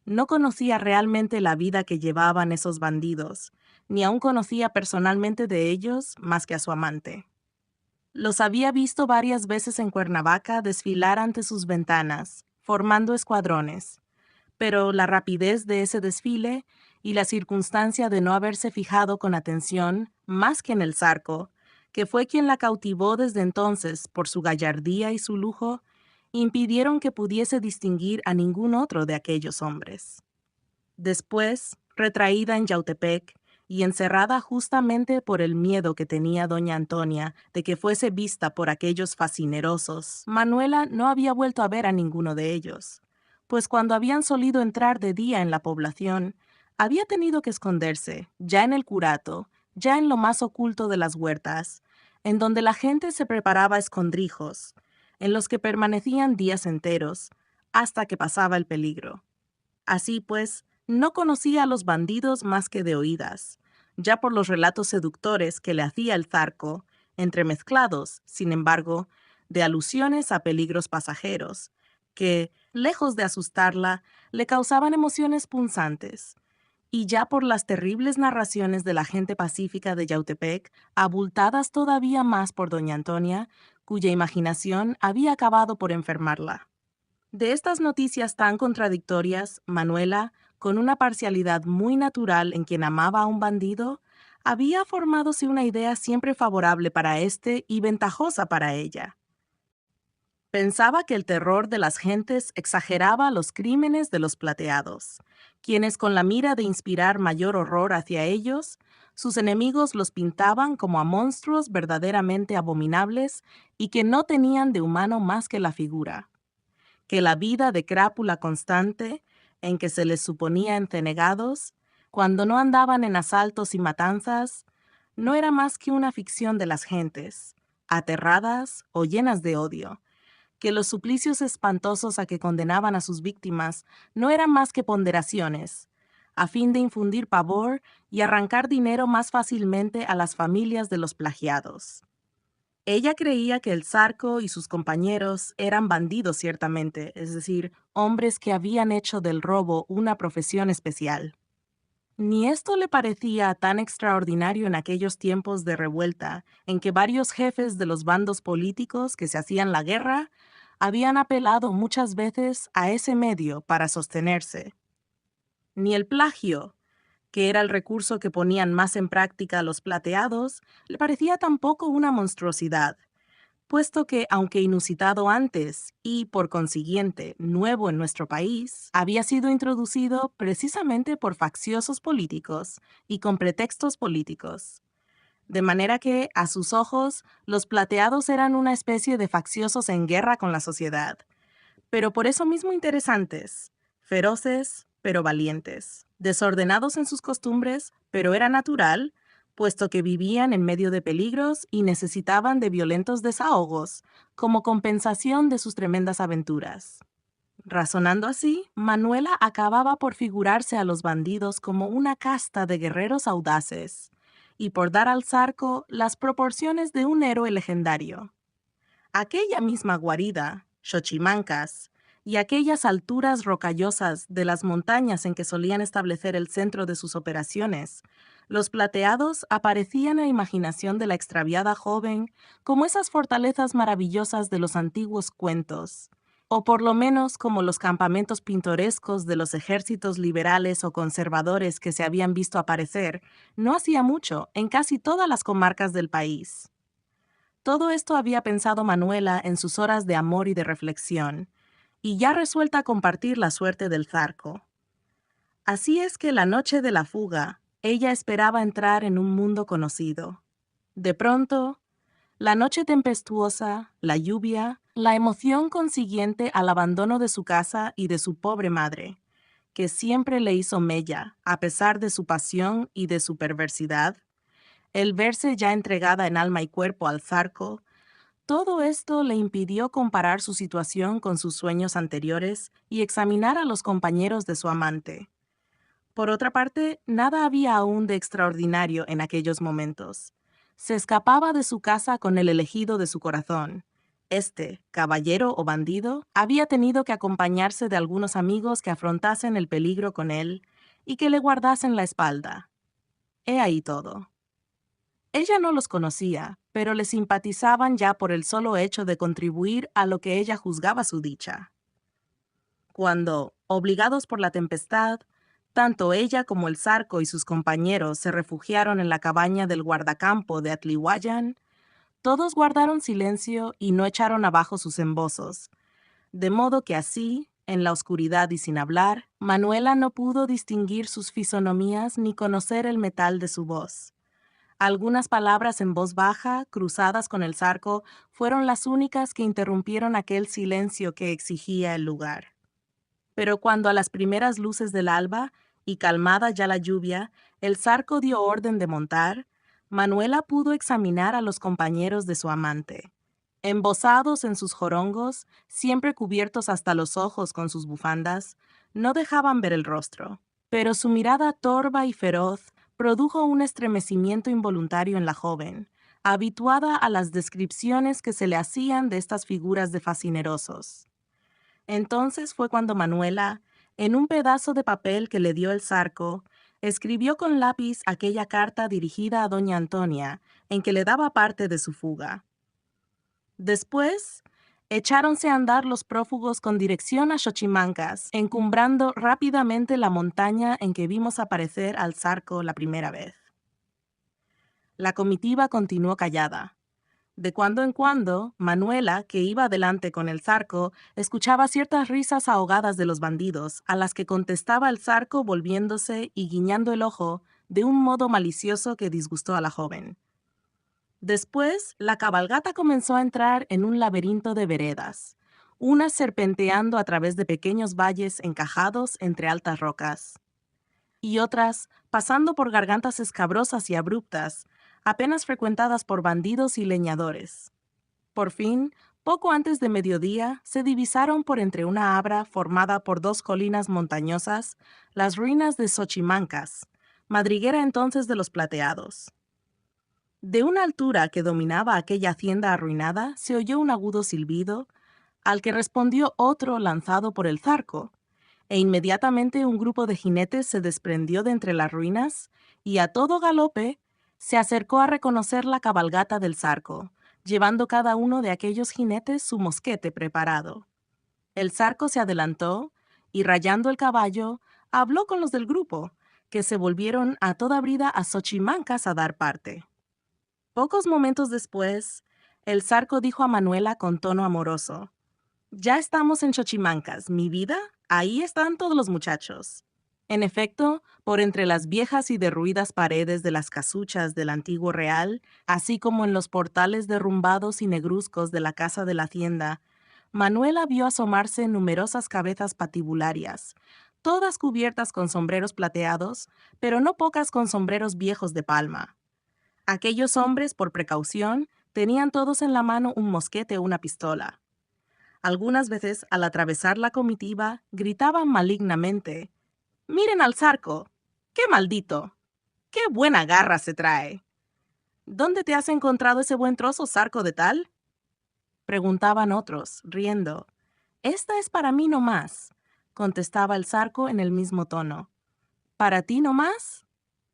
no conocía realmente la vida que llevaban esos bandidos, ni aún conocía personalmente de ellos más que a su amante. Los había visto varias veces en Cuernavaca desfilar ante sus ventanas, formando escuadrones, pero la rapidez de ese desfile y la circunstancia de no haberse fijado con atención más que en el Zarco, que fue quien la cautivó desde entonces por su gallardía y su lujo, impidieron que pudiese distinguir a ningún otro de aquellos hombres. Después, retraída en Yautepec y encerrada justamente por el miedo que tenía doña Antonia de que fuese vista por aquellos fascinerosos, Manuela no había vuelto a ver a ninguno de ellos, pues cuando habían solido entrar de día en la población, había tenido que esconderse, ya en el curato, ya en lo más oculto de las huertas, en donde la gente se preparaba escondrijos, en los que permanecían días enteros, hasta que pasaba el peligro. Así pues, no conocía a los bandidos más que de oídas, ya por los relatos seductores que le hacía el Zarco, entremezclados, sin embargo, de alusiones a peligros pasajeros, que, lejos de asustarla, le causaban emociones punzantes, y ya por las terribles narraciones de la gente pacífica de Yautepec, abultadas todavía más por doña Antonia, cuya imaginación había acabado por enfermarla. De estas noticias tan contradictorias, Manuela, con una parcialidad muy natural en quien amaba a un bandido, había formádose una idea siempre favorable para éste y ventajosa para ella. Pensaba que el terror de las gentes exageraba los crímenes de los plateados, quienes con la mira de inspirar mayor horror hacia ellos, sus enemigos los pintaban como a monstruos verdaderamente abominables y que no tenían de humano más que la figura, que la vida de crápula constante, en que se les suponía encenegados, cuando no andaban en asaltos y matanzas, no era más que una ficción de las gentes, aterradas o llenas de odio, que los suplicios espantosos a que condenaban a sus víctimas no eran más que ponderaciones, a fin de infundir pavor y arrancar dinero más fácilmente a las familias de los plagiados. Ella creía que el Zarco y sus compañeros eran bandidos ciertamente, es decir, hombres que habían hecho del robo una profesión especial. Ni esto le parecía tan extraordinario en aquellos tiempos de revuelta, en que varios jefes de los bandos políticos que se hacían la guerra habían apelado muchas veces a ese medio para sostenerse. Ni el plagio, que era el recurso que ponían más en práctica los plateados, le parecía tampoco una monstruosidad, puesto que, aunque inusitado antes y, por consiguiente, nuevo en nuestro país, había sido introducido precisamente por facciosos políticos y con pretextos políticos. De manera que, a sus ojos, los plateados eran una especie de facciosos en guerra con la sociedad, pero por eso mismo interesantes, feroces, pero valientes, desordenados en sus costumbres, pero era natural, puesto que vivían en medio de peligros y necesitaban de violentos desahogos como compensación de sus tremendas aventuras. Razonando así, Manuela acababa por figurarse a los bandidos como una casta de guerreros audaces, y por dar al Zarco las proporciones de un héroe legendario. Aquella misma guarida, Xochimancas, y aquellas alturas rocallosas de las montañas en que solían establecer el centro de sus operaciones, los plateados aparecían a imaginación de la extraviada joven como esas fortalezas maravillosas de los antiguos cuentos, o por lo menos como los campamentos pintorescos de los ejércitos liberales o conservadores que se habían visto aparecer no hacía mucho en casi todas las comarcas del país. Todo esto había pensado Manuela en sus horas de amor y de reflexión, y ya resuelta a compartir la suerte del Zarco. Así es que la noche de la fuga, ella esperaba entrar en un mundo conocido. De pronto, la noche tempestuosa, la lluvia, la emoción consiguiente al abandono de su casa y de su pobre madre, que siempre le hizo mella, a pesar de su pasión y de su perversidad, el verse ya entregada en alma y cuerpo al Zarco, todo esto le impidió comparar su situación con sus sueños anteriores y examinar a los compañeros de su amante. Por otra parte, nada había aún de extraordinario en aquellos momentos. Se escapaba de su casa con el elegido de su corazón. Este, caballero o bandido, había tenido que acompañarse de algunos amigos que afrontasen el peligro con él y que le guardasen la espalda. He ahí todo. Ella no los conocía, pero le simpatizaban ya por el solo hecho de contribuir a lo que ella juzgaba su dicha. Cuando, obligados por la tempestad, tanto ella como el Zarco y sus compañeros se refugiaron en la cabaña del guardacampo de Atlihuayan, todos guardaron silencio y no echaron abajo sus embozos, de modo que así, en la oscuridad y sin hablar, Manuela no pudo distinguir sus fisonomías ni conocer el metal de su voz. Algunas palabras en voz baja, cruzadas con el Zarco, fueron las únicas que interrumpieron aquel silencio que exigía el lugar. Pero cuando a las primeras luces del alba, y calmada ya la lluvia, el Zarco dio orden de montar, Manuela pudo examinar a los compañeros de su amante. Embozados en sus jorongos, siempre cubiertos hasta los ojos con sus bufandas, no dejaban ver el rostro, pero su mirada torva y feroz produjo un estremecimiento involuntario en la joven, habituada a las descripciones que se le hacían de estas figuras de fascinerosos. Entonces fue cuando Manuela, en un pedazo de papel que le dio el Zarco, escribió con lápiz aquella carta dirigida a doña Antonia, en que le daba parte de su fuga. Después, echáronse a andar los prófugos con dirección a Xochimancas, encumbrando rápidamente la montaña en que vimos aparecer al Zarco la primera vez. La comitiva continuó callada. De cuando en cuando, Manuela, que iba adelante con el Zarco, escuchaba ciertas risas ahogadas de los bandidos, a las que contestaba el Zarco volviéndose y guiñando el ojo de un modo malicioso que disgustó a la joven. Después, la cabalgata comenzó a entrar en un laberinto de veredas, unas serpenteando a través de pequeños valles encajados entre altas rocas, y otras pasando por gargantas escabrosas y abruptas, apenas frecuentadas por bandidos y leñadores. Por fin, poco antes de mediodía, se divisaron por entre una abra formada por dos colinas montañosas las ruinas de Xochimancas, madriguera entonces de los Plateados. De una altura que dominaba aquella hacienda arruinada, se oyó un agudo silbido, al que respondió otro lanzado por el Zarco, e inmediatamente un grupo de jinetes se desprendió de entre las ruinas y a todo galope se acercó a reconocer la cabalgata del Zarco, llevando cada uno de aquellos jinetes su mosquete preparado. El Zarco se adelantó y, rayando el caballo, habló con los del grupo, que se volvieron a toda brida a Xochimancas a dar parte. Pocos momentos después, el Zarco dijo a Manuela con tono amoroso: «Ya estamos en Xochimancas, mi vida, ahí están todos los muchachos». En efecto, por entre las viejas y derruidas paredes de las casuchas del antiguo real, así como en los portales derrumbados y negruzcos de la casa de la hacienda, Manuela vio asomarse numerosas cabezas patibularias, todas cubiertas con sombreros plateados, pero no pocas con sombreros viejos de palma. Aquellos hombres, por precaución, tenían todos en la mano un mosquete o una pistola. Algunas veces, al atravesar la comitiva, gritaban malignamente: «¡Miren al Zarco! ¡Qué maldito! ¡Qué buena garra se trae! ¿Dónde te has encontrado ese buen trozo, Zarco de tal?», preguntaban otros, riendo. «Esta es para mí nomás», contestaba el Zarco en el mismo tono. «¿Para ti nomás?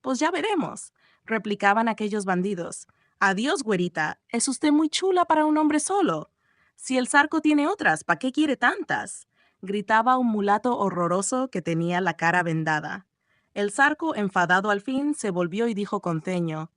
Pues ya veremos», replicaban aquellos bandidos. «Adiós, güerita, es usted muy chula para un hombre solo. Si el Zarco tiene otras, ¿para qué quiere tantas?», gritaba un mulato horroroso que tenía la cara vendada. El Zarco, enfadado al fin, se volvió y dijo con ceño: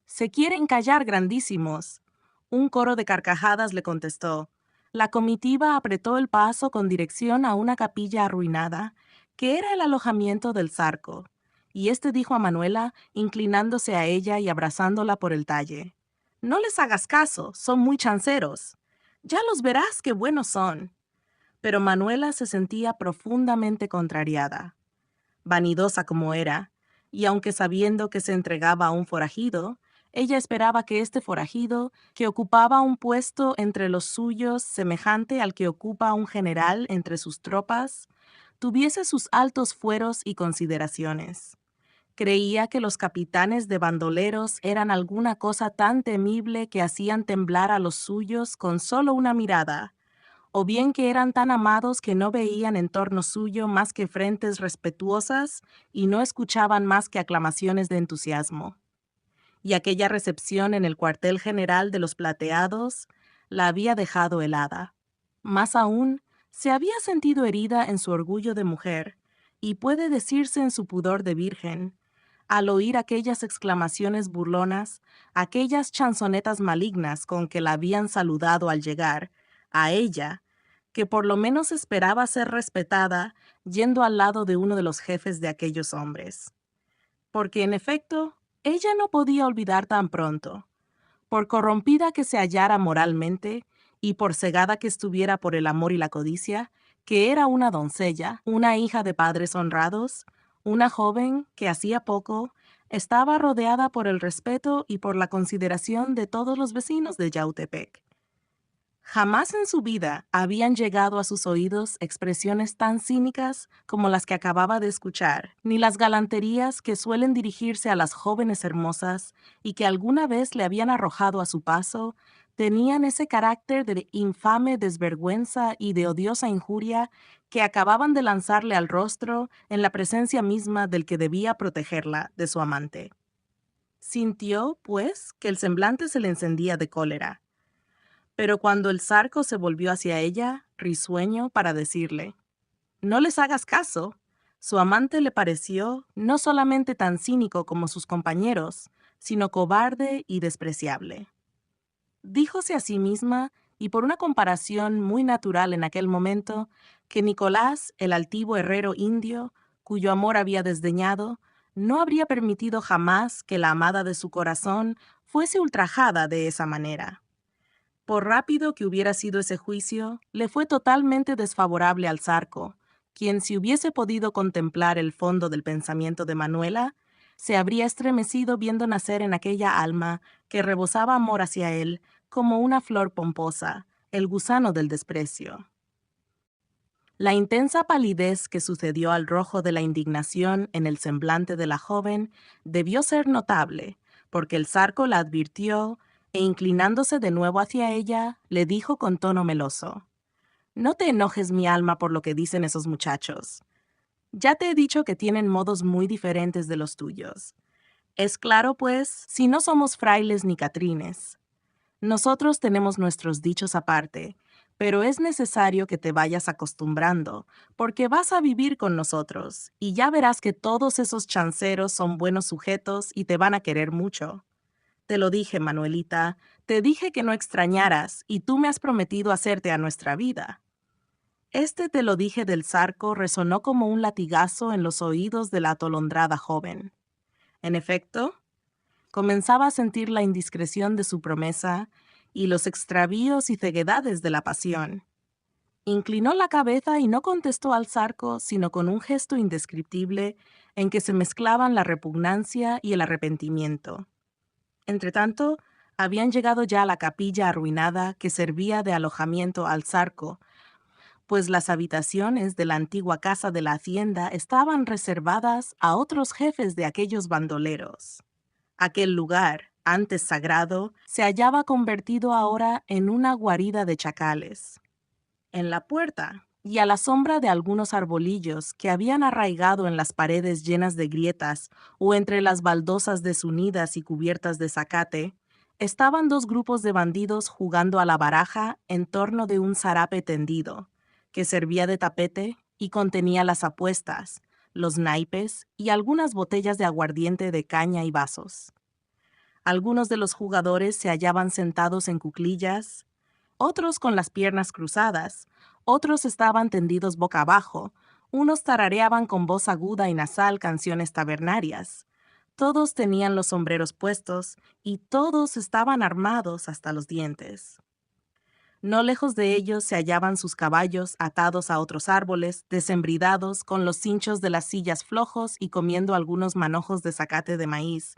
«Se quieren callar, grandísimos». Un coro de carcajadas le contestó. La comitiva apretó el paso con dirección a una capilla arruinada, que era el alojamiento del Zarco, y éste dijo a Manuela, inclinándose a ella y abrazándola por el talle: «No les hagas caso, son muy chanceros. Ya los verás qué buenos son». Pero Manuela se sentía profundamente contrariada. Vanidosa como era, y aunque sabiendo que se entregaba a un forajido, ella esperaba que este forajido, que ocupaba un puesto entre los suyos semejante al que ocupa un general entre sus tropas, tuviese sus altos fueros y consideraciones. Creía que los capitanes de bandoleros eran alguna cosa tan temible que hacían temblar a los suyos con solo una mirada, o bien que eran tan amados que no veían en torno suyo más que frentes respetuosas y no escuchaban más que aclamaciones de entusiasmo. Y aquella recepción en el cuartel general de los Plateados la había dejado helada. Más aún, se había sentido herida en su orgullo de mujer, y puede decirse en su pudor de virgen, al oír aquellas exclamaciones burlonas, aquellas chanzonetas malignas con que la habían saludado al llegar, a ella, que por lo menos esperaba ser respetada yendo al lado de uno de los jefes de aquellos hombres. Porque, en efecto, ella no podía olvidar tan pronto. Por corrompida que se hallara moralmente, y por cegada que estuviera por el amor y la codicia, que era una doncella, una hija de padres honrados, una joven que hacía poco estaba rodeada por el respeto y por la consideración de todos los vecinos de Yautepec. Jamás en su vida habían llegado a sus oídos expresiones tan cínicas como las que acababa de escuchar, ni las galanterías que suelen dirigirse a las jóvenes hermosas y que alguna vez le habían arrojado a su paso, tenían ese carácter de infame desvergüenza y de odiosa injuria que acababan de lanzarle al rostro en la presencia misma del que debía protegerla de su amante. Sintió, pues, que el semblante se le encendía de cólera. Pero cuando el Zarco se volvió hacia ella, risueño, para decirle: «No les hagas caso», su amante le pareció no solamente tan cínico como sus compañeros, sino cobarde y despreciable. Díjose a sí misma, y por una comparación muy natural en aquel momento, que Nicolás, el altivo herrero indio, cuyo amor había desdeñado, no habría permitido jamás que la amada de su corazón fuese ultrajada de esa manera. Por rápido que hubiera sido ese juicio, le fue totalmente desfavorable al Zarco, quien, si hubiese podido contemplar el fondo del pensamiento de Manuela, se habría estremecido viendo nacer en aquella alma que rebosaba amor hacia él como una flor pomposa, el gusano del desprecio. La intensa palidez que sucedió al rojo de la indignación en el semblante de la joven debió ser notable, porque el Zarco la advirtió e, inclinándose de nuevo hacia ella, le dijo con tono meloso: «No te enojes, mi alma, por lo que dicen esos muchachos. Ya te he dicho que tienen modos muy diferentes de los tuyos. Es claro, pues, si no somos frailes ni catrines. Nosotros tenemos nuestros dichos aparte, pero es necesario que te vayas acostumbrando, porque vas a vivir con nosotros, y ya verás que todos esos chanceros son buenos sujetos y te van a querer mucho. Te lo dije, Manuelita, te dije que no extrañaras, y tú me has prometido hacerte a nuestra vida». Este te lo dije del Zarco resonó como un latigazo en los oídos de la atolondrada joven. En efecto, comenzaba a sentir la indiscreción de su promesa y los extravíos y ceguedades de la pasión. Inclinó la cabeza y no contestó al Zarco, sino con un gesto indescriptible en que se mezclaban la repugnancia y el arrepentimiento. Entretanto, habían llegado ya a la capilla arruinada que servía de alojamiento al Zarco, pues las habitaciones de la antigua casa de la hacienda estaban reservadas a otros jefes de aquellos bandoleros. Aquel lugar, antes sagrado, se hallaba convertido ahora en una guarida de chacales. En la puerta, y a la sombra de algunos arbolillos que habían arraigado en las paredes llenas de grietas o entre las baldosas desunidas y cubiertas de zacate, estaban dos grupos de bandidos jugando a la baraja en torno de un zarape tendido, que servía de tapete y contenía las apuestas, los naipes y algunas botellas de aguardiente de caña y vasos. Algunos de los jugadores se hallaban sentados en cuclillas, otros con las piernas cruzadas, otros estaban tendidos boca abajo, unos tarareaban con voz aguda y nasal canciones tabernarias. Todos tenían los sombreros puestos y todos estaban armados hasta los dientes. No lejos de ellos se hallaban sus caballos atados a otros árboles, desembridados, con los cinchos de las sillas flojos y comiendo algunos manojos de zacate de maíz.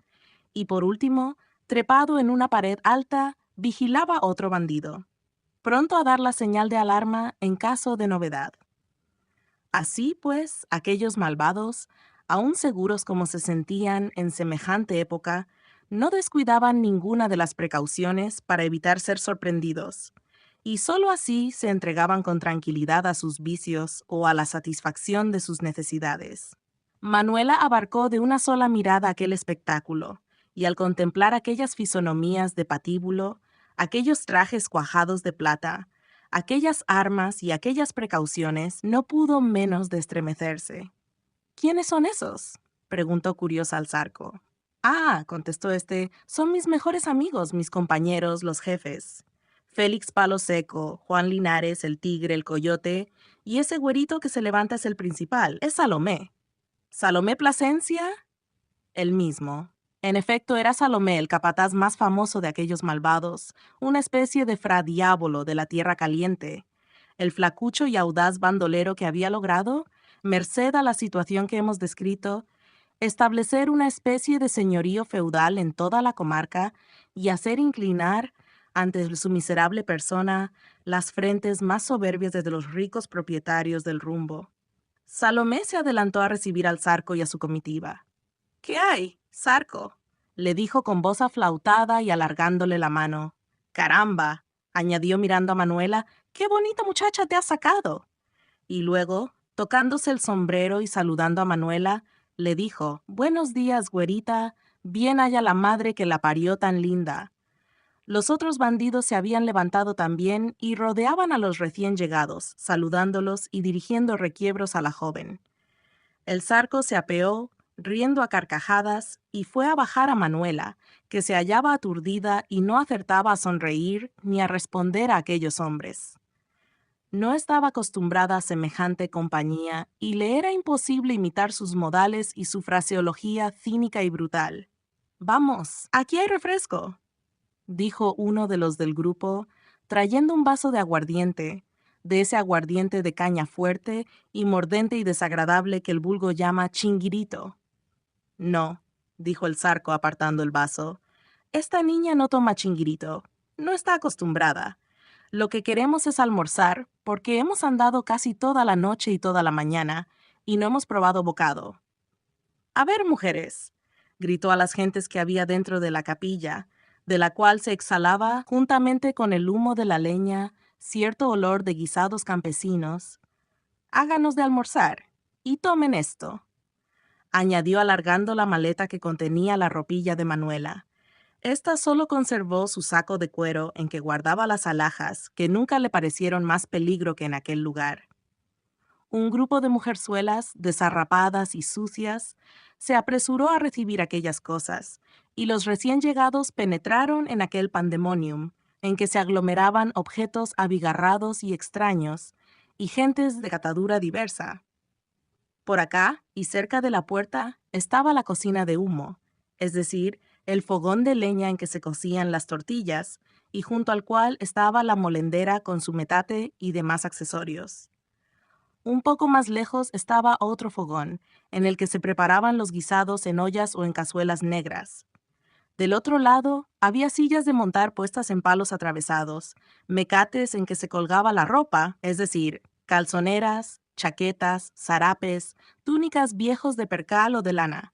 Y por último, trepado en una pared alta, vigilaba otro bandido, pronto a dar la señal de alarma en caso de novedad. Así pues, aquellos malvados, aún seguros como se sentían en semejante época, no descuidaban ninguna de las precauciones para evitar ser sorprendidos, y sólo así se entregaban con tranquilidad a sus vicios o a la satisfacción de sus necesidades. Manuela abarcó de una sola mirada aquel espectáculo, y al contemplar aquellas fisonomías de patíbulo, aquellos trajes cuajados de plata, aquellas armas y aquellas precauciones, no pudo menos de estremecerse. «¿Quiénes son esos?», preguntó curiosa al Zarco. «Ah», contestó este, «son mis mejores amigos, mis compañeros, los jefes. Félix Palo Seco, Juan Linares, el Tigre, el Coyote, y ese güerito que se levanta es el principal, es Salomé». «¿Salomé Plasencia?». «El mismo». En efecto, era Salomé el capataz más famoso de aquellos malvados, una especie de fra diabolo de la tierra caliente, el flacucho y audaz bandolero que había logrado, merced a la situación que hemos descrito, establecer una especie de señorío feudal en toda la comarca y hacer inclinar, ante su miserable persona, las frentes más soberbias de los ricos propietarios del rumbo. Salomé se adelantó a recibir al Zarco y a su comitiva. «¿Qué hay, Zarco?», le dijo con voz aflautada y alargándole la mano. «Caramba», añadió mirando a Manuela, «qué bonita muchacha te has sacado». Y luego, tocándose el sombrero y saludando a Manuela, le dijo: «Buenos días, güerita, bien haya la madre que la parió tan linda». Los otros bandidos se habían levantado también y rodeaban a los recién llegados, saludándolos y dirigiendo requiebros a la joven. El Zarco se apeó, riendo a carcajadas, y fue a bajar a Manuela, que se hallaba aturdida y no acertaba a sonreír ni a responder a aquellos hombres. No estaba acostumbrada a semejante compañía y le era imposible imitar sus modales y su fraseología cínica y brutal. «Vamos, aquí hay refresco», dijo uno de los del grupo, trayendo un vaso de aguardiente, de ese aguardiente de caña fuerte y mordente y desagradable que el vulgo llama chinguirito. No, dijo el zarco apartando el vaso. Esta niña no toma chinguirito. No está acostumbrada. Lo que queremos es almorzar, porque hemos andado casi toda la noche y toda la mañana, y no hemos probado bocado. A ver, mujeres, gritó a las gentes que había dentro de la capilla, de la cual se exhalaba, juntamente con el humo de la leña, cierto olor de guisados campesinos. Háganos de almorzar, y tomen esto, añadió alargando la maleta que contenía la ropilla de Manuela. Esta solo conservó su saco de cuero en que guardaba las alhajas, que nunca le parecieron más peligro que en aquel lugar. Un grupo de mujerzuelas, desarrapadas y sucias, se apresuró a recibir aquellas cosas, y los recién llegados penetraron en aquel pandemonium, en que se aglomeraban objetos abigarrados y extraños, y gentes de catadura diversa. Por acá, y cerca de la puerta, estaba la cocina de humo, es decir, el fogón de leña en que se cocían las tortillas, y junto al cual estaba la molendera con su metate y demás accesorios. Un poco más lejos estaba otro fogón, en el que se preparaban los guisados en ollas o en cazuelas negras. Del otro lado, había sillas de montar puestas en palos atravesados, mecates en que se colgaba la ropa, es decir, calzoneras, chaquetas, zarapes, túnicas viejos de percal o de lana.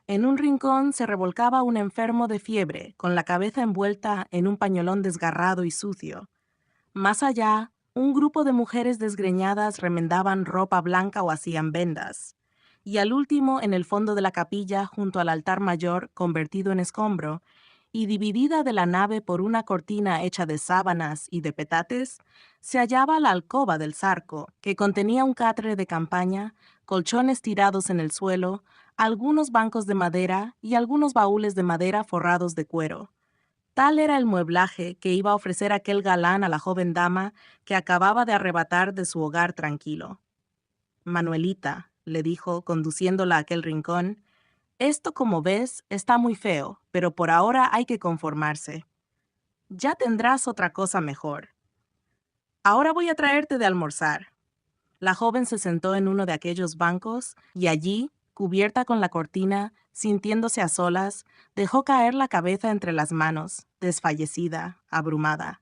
En un rincón se revolcaba un enfermo de fiebre, con la cabeza envuelta en un pañolón desgarrado y sucio. Más allá, un grupo de mujeres desgreñadas remendaban ropa blanca o hacían vendas. Y al último, en el fondo de la capilla, junto al altar mayor, convertido en escombro, y dividida de la nave por una cortina hecha de sábanas y de petates, se hallaba la alcoba del zarco, que contenía un catre de campaña, colchones tirados en el suelo, algunos bancos de madera y algunos baúles de madera forrados de cuero. Tal era el mueblaje que iba a ofrecer aquel galán a la joven dama que acababa de arrebatar de su hogar tranquilo. Manuelita, le dijo, conduciéndola a aquel rincón, esto, como ves, está muy feo, pero por ahora hay que conformarse. Ya tendrás otra cosa mejor. Ahora voy a traerte de almorzar. La joven se sentó en uno de aquellos bancos y allí, cubierta con la cortina, sintiéndose a solas, dejó caer la cabeza entre las manos, desfallecida, abrumada.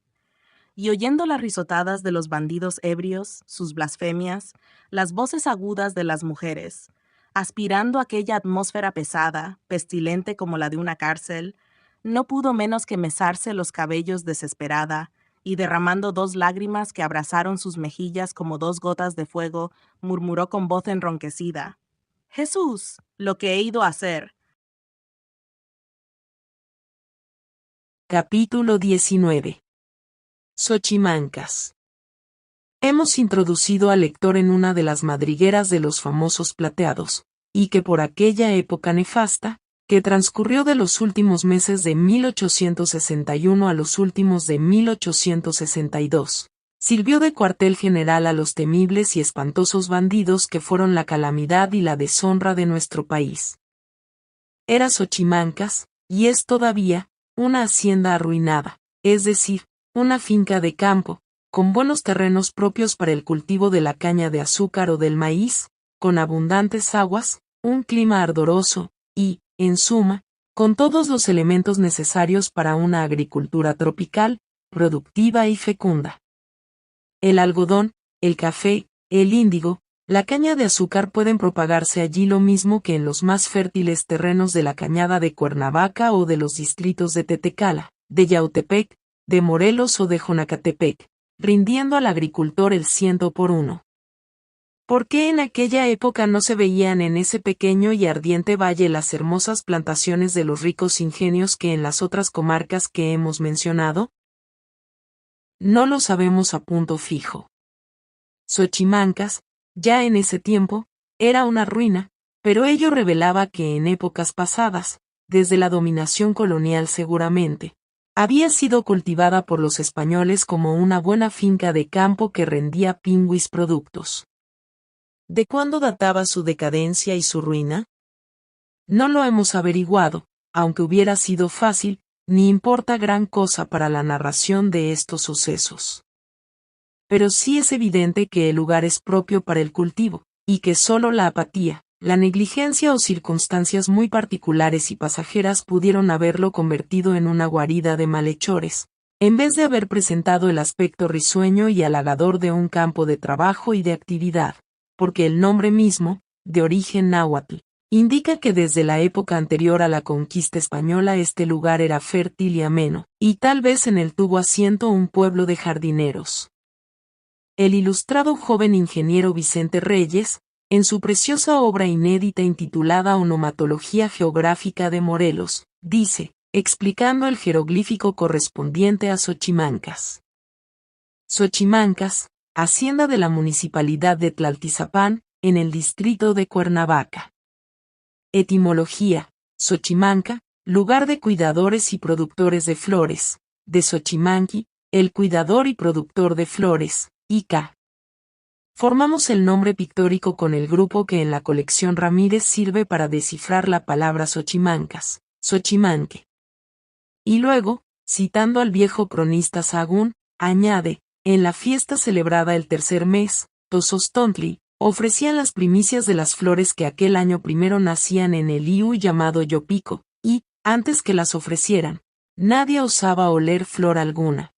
Y oyendo las risotadas de los bandidos ebrios, sus blasfemias, las voces agudas de las mujeres, aspirando aquella atmósfera pesada, pestilente como la de una cárcel, no pudo menos que mesarse los cabellos desesperada, y derramando 2 lágrimas que abrazaron sus mejillas como 2 gotas de fuego, murmuró con voz enronquecida: «Jesús, lo que he ido a hacer». Capítulo 19. Xochimancas. Hemos introducido al lector en una de las madrigueras de los famosos plateados, y que por aquella época nefasta, que transcurrió de los últimos meses de 1861 a los últimos de 1862, sirvió de cuartel general a los temibles y espantosos bandidos que fueron la calamidad y la deshonra de nuestro país. Era Xochimancas, y es todavía, una hacienda arruinada, es decir, una finca de campo, con buenos terrenos propios para el cultivo de la caña de azúcar o del maíz, con abundantes aguas, un clima ardoroso, y, en suma, con todos los elementos necesarios para una agricultura tropical, productiva y fecunda. El algodón, el café, el índigo, la caña de azúcar pueden propagarse allí lo mismo que en los más fértiles terrenos de la Cañada de Cuernavaca o de los distritos de Tetecala, de Yautepec, de Morelos o de Jonacatepec, rindiendo al agricultor el 100%. ¿Por qué en aquella época no se veían en ese pequeño y ardiente valle las hermosas plantaciones de los ricos ingenios que en las otras comarcas que hemos mencionado? No lo sabemos a punto fijo. Xochimancas, ya en ese tiempo, era una ruina, pero ello revelaba que en épocas pasadas, desde la dominación colonial seguramente, había sido cultivada por los españoles como una buena finca de campo que rendía pingüis productos. ¿De cuándo databa su decadencia y su ruina? No lo hemos averiguado, aunque hubiera sido fácil, ni importa gran cosa para la narración de estos sucesos. Pero sí es evidente que el lugar es propio para el cultivo, y que solo la apatía, la negligencia o circunstancias muy particulares y pasajeras pudieron haberlo convertido en una guarida de malhechores, en vez de haber presentado el aspecto risueño y halagador de un campo de trabajo y de actividad, porque el nombre mismo, de origen náhuatl, indica que desde la época anterior a la conquista española este lugar era fértil y ameno, y tal vez en él tuvo asiento un pueblo de jardineros. El ilustrado joven ingeniero Vicente Reyes, en su preciosa obra inédita intitulada Onomatología Geográfica de Morelos, dice, explicando el jeroglífico correspondiente a Xochimancas. Xochimancas, hacienda de la municipalidad de Tlaltizapán, en el distrito de Cuernavaca. Etimología: Xochimanca, lugar de cuidadores y productores de flores, de Xochimanqui, el cuidador y productor de flores, Ica. Formamos el nombre pictórico con el grupo que en la colección Ramírez sirve para descifrar la palabra Xochimancas, Xochimanque. Y luego, citando al viejo cronista Sahagún, añade, en la fiesta celebrada el tercer mes, Tozostontli, ofrecían las primicias de las flores que aquel año primero nacían en el iu llamado Yopico, y, antes que las ofrecieran, nadie osaba oler flor alguna.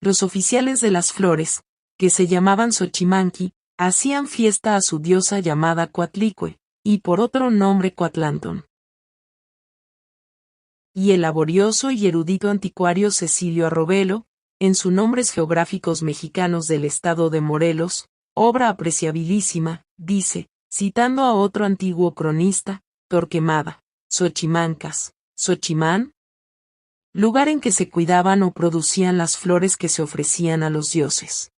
Los oficiales de las flores, que se llamaban Xochimanqui, hacían fiesta a su diosa llamada Coatlicue, y por otro nombre Coatlantón. Y el laborioso y erudito anticuario Cecilio Arrobelo, en sus Nombres Geográficos Mexicanos del Estado de Morelos, obra apreciabilísima, dice, citando a otro antiguo cronista, Torquemada, Xochimancas, Xochimán, lugar en que se cuidaban o producían las flores que se ofrecían a los dioses.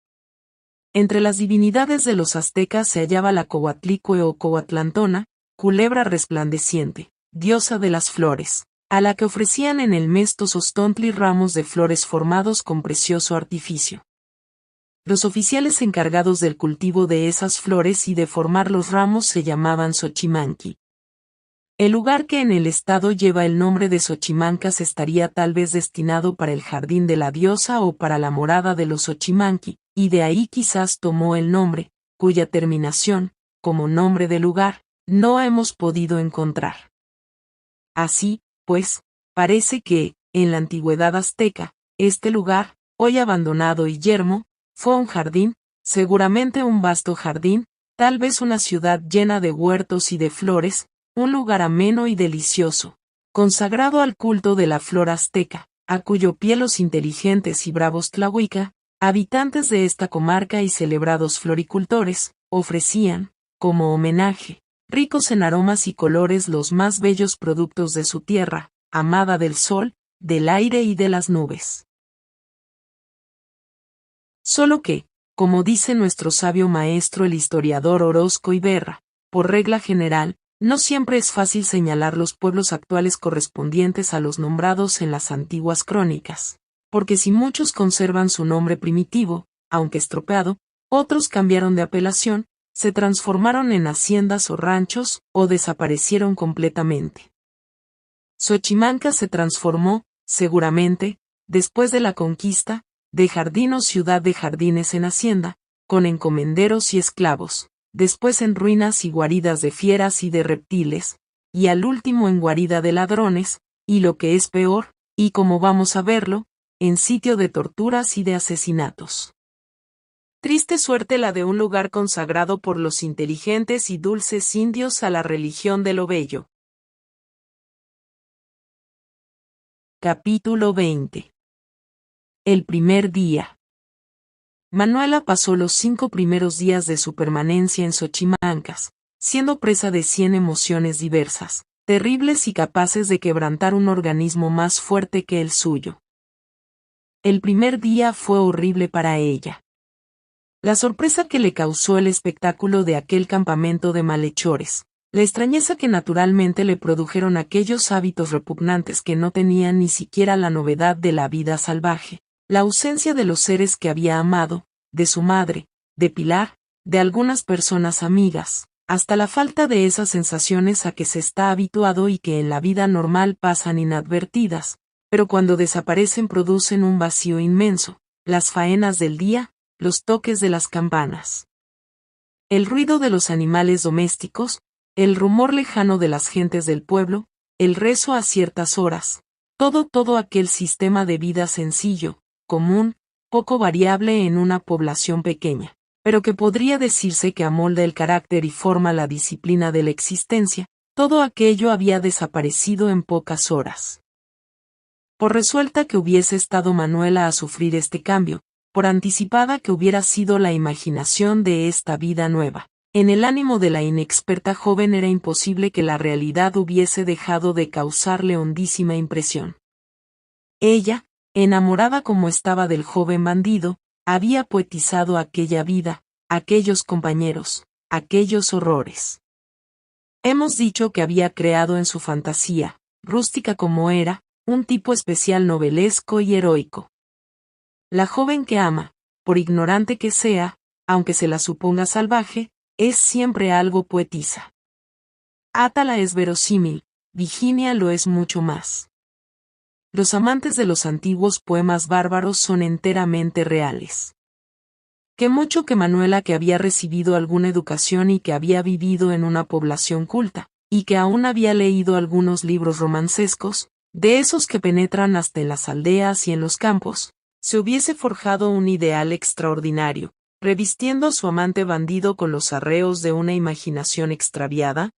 Entre las divinidades de los aztecas se hallaba la Coatlicue o Coatlantona, culebra resplandeciente, diosa de las flores, a la que ofrecían en el mes Tozostontli ramos de flores formados con precioso artificio. Los oficiales encargados del cultivo de esas flores y de formar los ramos se llamaban Xochimanqui. El lugar que en el estado lleva el nombre de Xochimancas estaría tal vez destinado para el jardín de la diosa o para la morada de los Xochimanqui, y de ahí quizás tomó el nombre, cuya terminación, como nombre de lugar, no hemos podido encontrar. Así, pues, parece que, en la antigüedad azteca, este lugar, hoy abandonado y yermo, fue un jardín, seguramente un vasto jardín, tal vez una ciudad llena de huertos y de flores, un lugar ameno y delicioso, consagrado al culto de la flor azteca, a cuyo pie los inteligentes y bravos tlahuica, habitantes de esta comarca y celebrados floricultores, ofrecían, como homenaje, ricos en aromas y colores los más bellos productos de su tierra, amada del sol, del aire y de las nubes. Solo que, como dice nuestro sabio maestro el historiador Orozco Iberra, por regla general, no siempre es fácil señalar los pueblos actuales correspondientes a los nombrados en las antiguas crónicas, porque si muchos conservan su nombre primitivo, aunque estropeado, otros cambiaron de apelación, se transformaron en haciendas o ranchos, o desaparecieron completamente. Xochimancas se transformó, seguramente, después de la conquista, de jardín o ciudad de jardines en hacienda, con encomenderos y esclavos, después en ruinas y guaridas de fieras y de reptiles, y al último en guarida de ladrones, y lo que es peor, y como vamos a verlo, en sitio de torturas y de asesinatos. Triste suerte la de un lugar consagrado por los inteligentes y dulces indios a la religión de lo bello. Capítulo 20. El primer día. Manuela pasó los 5 primeros días de su permanencia en Xochimancas, siendo presa de 100 emociones diversas, terribles y capaces de quebrantar un organismo más fuerte que el suyo. El primer día fue horrible para ella. La sorpresa que le causó el espectáculo de aquel campamento de malhechores, la extrañeza que naturalmente le produjeron aquellos hábitos repugnantes que no tenían ni siquiera la novedad de la vida salvaje, la ausencia de los seres que había amado, de su madre, de Pilar, de algunas personas amigas, hasta la falta de esas sensaciones a que se está habituado y que en la vida normal pasan inadvertidas, pero cuando desaparecen producen un vacío inmenso, las faenas del día, los toques de las campanas, el ruido de los animales domésticos, el rumor lejano de las gentes del pueblo, el rezo a ciertas horas, todo aquel sistema de vida sencillo, común, poco variable en una población pequeña, pero que podría decirse que amolda el carácter y forma la disciplina de la existencia, todo aquello había desaparecido en pocas horas. Por resuelta que hubiese estado Manuela a sufrir este cambio, por anticipada que hubiera sido la imaginación de esta vida nueva, en el ánimo de la inexperta joven era imposible que la realidad hubiese dejado de causarle hondísima impresión. Ella, enamorada como estaba del joven bandido, había poetizado aquella vida, aquellos compañeros, aquellos horrores. Hemos dicho que había creado en su fantasía, rústica como era, un tipo especial novelesco y heroico. La joven que ama, por ignorante que sea, aunque se la suponga salvaje, es siempre algo poetisa. Atala es verosímil, Virginia lo es mucho más. Los amantes de los antiguos poemas bárbaros son enteramente reales. Que mucho que Manuela, que había recibido alguna educación y que había vivido en una población culta, y que aún había leído algunos libros romancescos, de esos que penetran hasta en las aldeas y en los campos, se hubiese forjado un ideal extraordinario, revistiendo a su amante bandido con los arreos de una imaginación extraviada.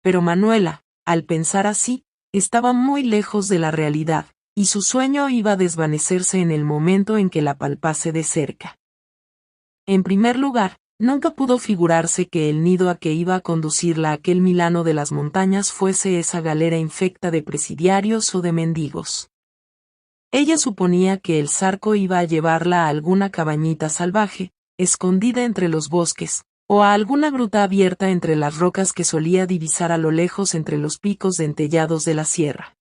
Pero Manuela, al pensar así, estaba muy lejos de la realidad, y su sueño iba a desvanecerse en el momento en que la palpase de cerca. En primer lugar, nunca pudo figurarse que el nido a que iba a conducirla aquel Milano de las montañas fuese esa galera infecta de presidiarios o de mendigos. Ella suponía que el Zarco iba a llevarla a alguna cabañita salvaje, escondida entre los bosques, o a alguna gruta abierta entre las rocas que solía divisar a lo lejos entre los picos dentellados de la sierra.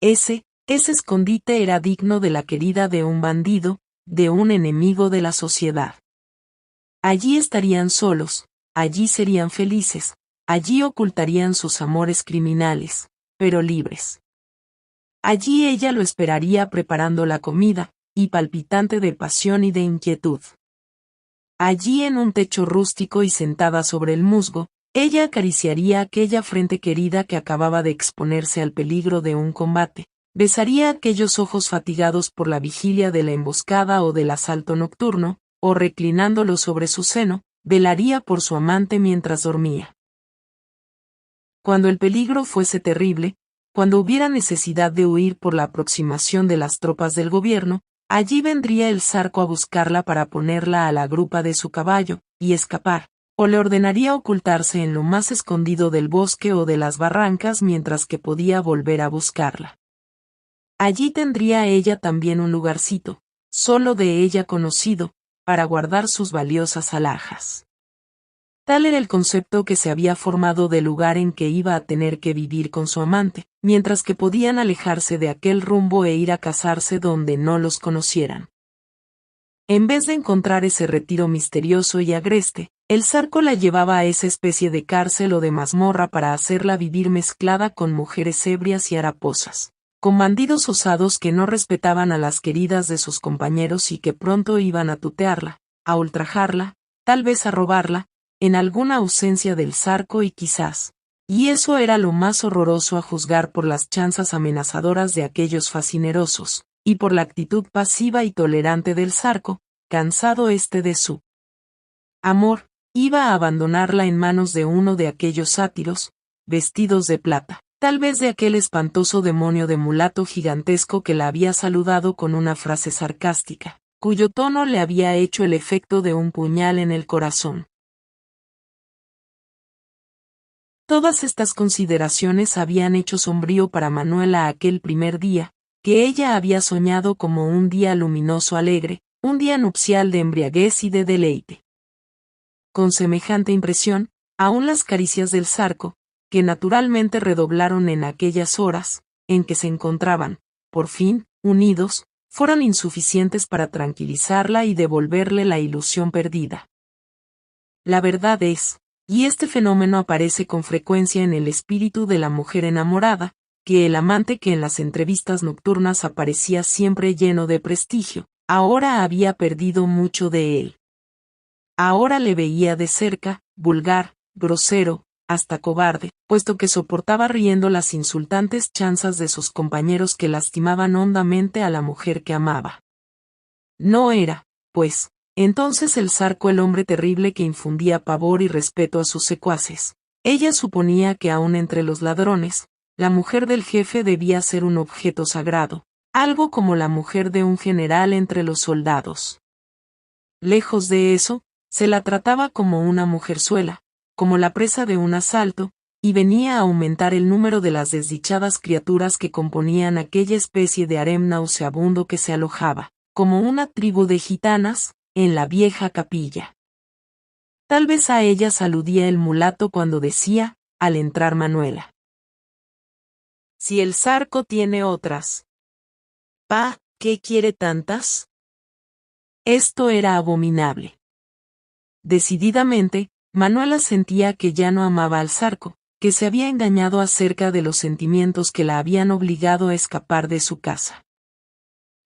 Ese escondite era digno de la querida de un bandido, de un enemigo de la sociedad. Allí estarían solos, allí serían felices, allí ocultarían sus amores criminales, pero libres. Allí ella lo esperaría preparando la comida, y palpitante de pasión y de inquietud. Allí en un techo rústico y sentada sobre el musgo, ella acariciaría aquella frente querida que acababa de exponerse al peligro de un combate, besaría aquellos ojos fatigados por la vigilia de la emboscada o del asalto nocturno, o reclinándolo sobre su seno, velaría por su amante mientras dormía. Cuando el peligro fuese terrible, cuando hubiera necesidad de huir por la aproximación de las tropas del gobierno, allí vendría el Zarco a buscarla para ponerla a la grupa de su caballo, y escapar, o le ordenaría ocultarse en lo más escondido del bosque o de las barrancas mientras que podía volver a buscarla. Allí tendría ella también un lugarcito, solo de ella conocido, para guardar sus valiosas alhajas. Tal era el concepto que se había formado del lugar en que iba a tener que vivir con su amante, mientras que podían alejarse de aquel rumbo e ir a casarse donde no los conocieran. En vez de encontrar ese retiro misterioso y agreste, el Zarco la llevaba a esa especie de cárcel o de mazmorra para hacerla vivir mezclada con mujeres ebrias y haraposas, con bandidos osados que no respetaban a las queridas de sus compañeros y que pronto iban a tutearla, a ultrajarla, tal vez a robarla, en alguna ausencia del Zarco y quizás, y eso era lo más horroroso a juzgar por las chanzas amenazadoras de aquellos fascinerosos, y por la actitud pasiva y tolerante del Zarco, cansado de su amor, iba a abandonarla en manos de uno de aquellos sátiros, vestidos de plata, tal vez de aquel espantoso demonio de mulato gigantesco que la había saludado con una frase sarcástica, cuyo tono le había hecho el efecto de un puñal en el corazón. Todas estas consideraciones habían hecho sombrío para Manuela aquel primer día, que ella había soñado como un día luminoso alegre, un día nupcial de embriaguez y de deleite. Con semejante impresión, aún las caricias del Zarco, que naturalmente redoblaron en aquellas horas, en que se encontraban, por fin, unidos, fueron insuficientes para tranquilizarla y devolverle la ilusión perdida. La verdad es, y este fenómeno aparece con frecuencia en el espíritu de la mujer enamorada, que el amante que en las entrevistas nocturnas aparecía siempre lleno de prestigio, ahora había perdido mucho de él. Ahora le veía de cerca, vulgar, grosero, hasta cobarde, puesto que soportaba riendo las insultantes chanzas de sus compañeros que lastimaban hondamente a la mujer que amaba. No era, pues, entonces el Zarco el hombre terrible que infundía pavor y respeto a sus secuaces. Ella suponía que aun entre los ladrones, la mujer del jefe debía ser un objeto sagrado, algo como la mujer de un general entre los soldados. Lejos de eso, se la trataba como una mujerzuela, como la presa de un asalto, y venía a aumentar el número de las desdichadas criaturas que componían aquella especie de harem nauseabundo que se alojaba, como una tribu de gitanas, en la vieja capilla. Tal vez a ellas aludía el mulato cuando decía, al entrar Manuela: «Si el Zarco tiene otras. Pa, ¿qué quiere tantas?». Esto era abominable. Decididamente, Manuela sentía que ya no amaba al Zarco, que se había engañado acerca de los sentimientos que la habían obligado a escapar de su casa.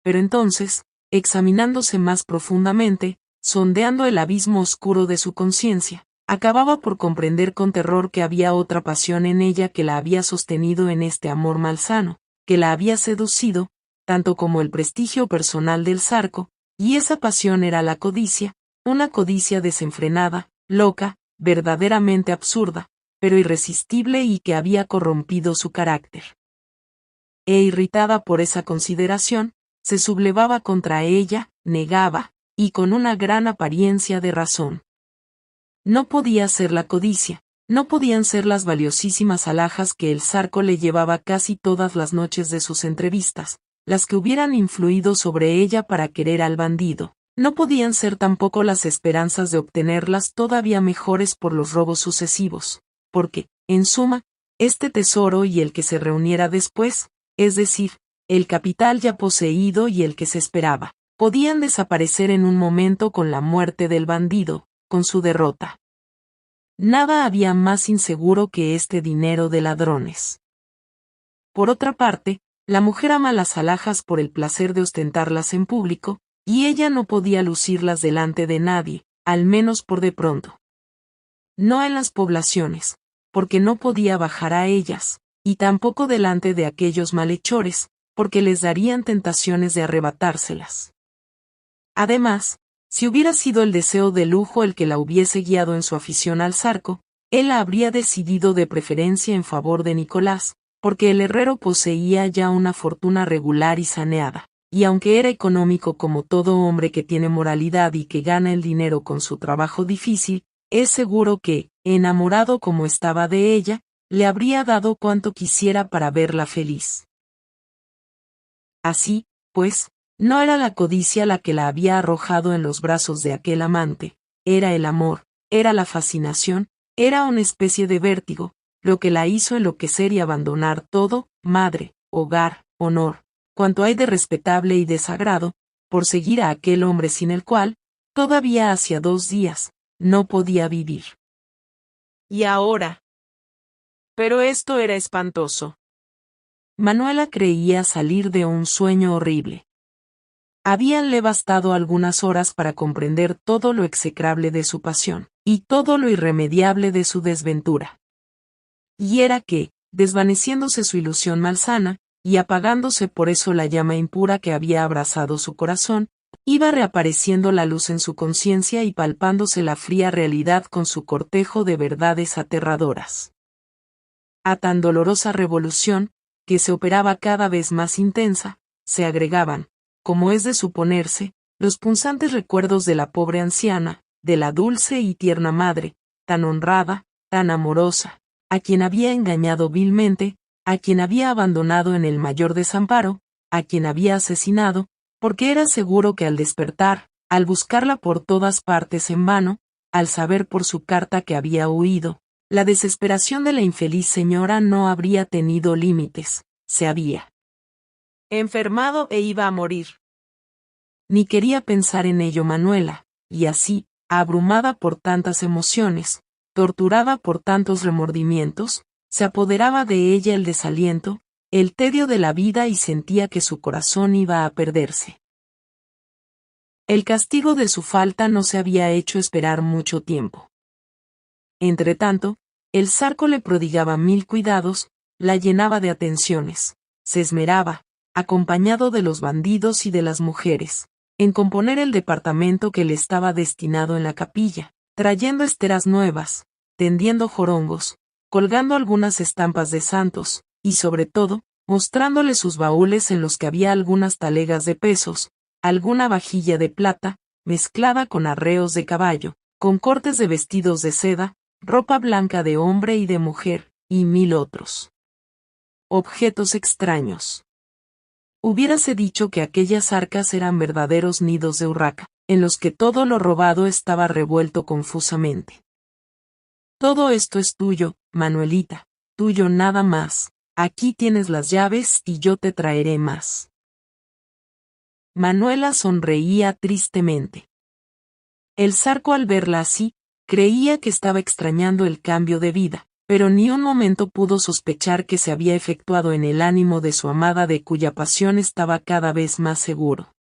Pero entonces, examinándose más profundamente, sondeando el abismo oscuro de su conciencia, acababa por comprender con terror que había otra pasión en ella que la había sostenido en este amor malsano, que la había seducido, tanto como el prestigio personal del Zarco, y esa pasión era la codicia, una codicia desenfrenada, loca, verdaderamente absurda, pero irresistible y que había corrompido su carácter. Irritada por esa consideración, se sublevaba contra ella, negaba, y con una gran apariencia de razón. No podía ser la codicia, no podían ser las valiosísimas alhajas que el Zarco le llevaba casi todas las noches de sus entrevistas, las que hubieran influido sobre ella para querer al bandido. No podían ser tampoco las esperanzas de obtenerlas todavía mejores por los robos sucesivos, porque, en suma, este tesoro y el que se reuniera después, es decir, el capital ya poseído y el que se esperaba, podían desaparecer en un momento con la muerte del bandido, con su derrota. Nada había más inseguro que este dinero de ladrones. Por otra parte, la mujer ama las alhajas por el placer de ostentarlas en público, y ella no podía lucirlas delante de nadie, al menos por de pronto. No en las poblaciones, porque no podía bajar a ellas, y tampoco delante de aquellos malhechores, porque les darían tentaciones de arrebatárselas. Además, si hubiera sido el deseo de lujo el que la hubiese guiado en su afición al Zarco, él la habría decidido de preferencia en favor de Nicolás, porque el herrero poseía ya una fortuna regular y saneada, y aunque era económico como todo hombre que tiene moralidad y que gana el dinero con su trabajo difícil, es seguro que, enamorado como estaba de ella, le habría dado cuanto quisiera para verla feliz. Así, pues, no era la codicia la que la había arrojado en los brazos de aquel amante, era el amor, era la fascinación, era una especie de vértigo, lo que la hizo enloquecer y abandonar todo, madre, hogar, honor, cuanto hay de respetable y de sagrado, por seguir a aquel hombre sin el cual, todavía hacía 2 días, no podía vivir. Y ahora. Pero esto era espantoso. Manuela creía salir de un sueño horrible. Habíanle bastado algunas horas para comprender todo lo execrable de su pasión, y todo lo irremediable de su desventura. Y era que, desvaneciéndose su ilusión malsana, y apagándose por eso la llama impura que había abrazado su corazón, iba reapareciendo la luz en su conciencia y palpándose la fría realidad con su cortejo de verdades aterradoras. A tan dolorosa revolución, que se operaba cada vez más intensa, se agregaban, como es de suponerse, los punzantes recuerdos de la pobre anciana, de la dulce y tierna madre, tan honrada, tan amorosa, a quien había engañado vilmente, a quien había abandonado en el mayor desamparo, a quien había asesinado, porque era seguro que al despertar, al buscarla por todas partes en vano, al saber por su carta que había huido, la desesperación de la infeliz señora no habría tenido límites, se había enfermado e iba a morir. Ni quería pensar en ello Manuela, y así, abrumada por tantas emociones, torturada por tantos remordimientos, se apoderaba de ella el desaliento, el tedio de la vida y sentía que su corazón iba a perderse. El castigo de su falta no se había hecho esperar mucho tiempo. Entretanto, el Zarco le prodigaba 1000 cuidados, la llenaba de atenciones, se esmeraba, acompañado de los bandidos y de las mujeres, en componer el departamento que le estaba destinado en la capilla, trayendo esteras nuevas, tendiendo jorongos, colgando algunas estampas de santos, y sobre todo, mostrándole sus baúles en los que había algunas talegas de pesos, alguna vajilla de plata, mezclada con arreos de caballo, con cortes de vestidos de seda, ropa blanca de hombre y de mujer, y 1000 otros objetos extraños. Hubiérase dicho que aquellas arcas eran verdaderos nidos de urraca, en los que todo lo robado estaba revuelto confusamente. Todo esto es tuyo, Manuelita, tuyo nada más, aquí tienes las llaves y yo te traeré más. Manuela sonreía tristemente. El Zarco al verla así, creía que estaba extrañando el cambio de vida, pero ni un momento pudo sospechar que se había efectuado en el ánimo de su amada de cuya pasión estaba cada vez más seguro.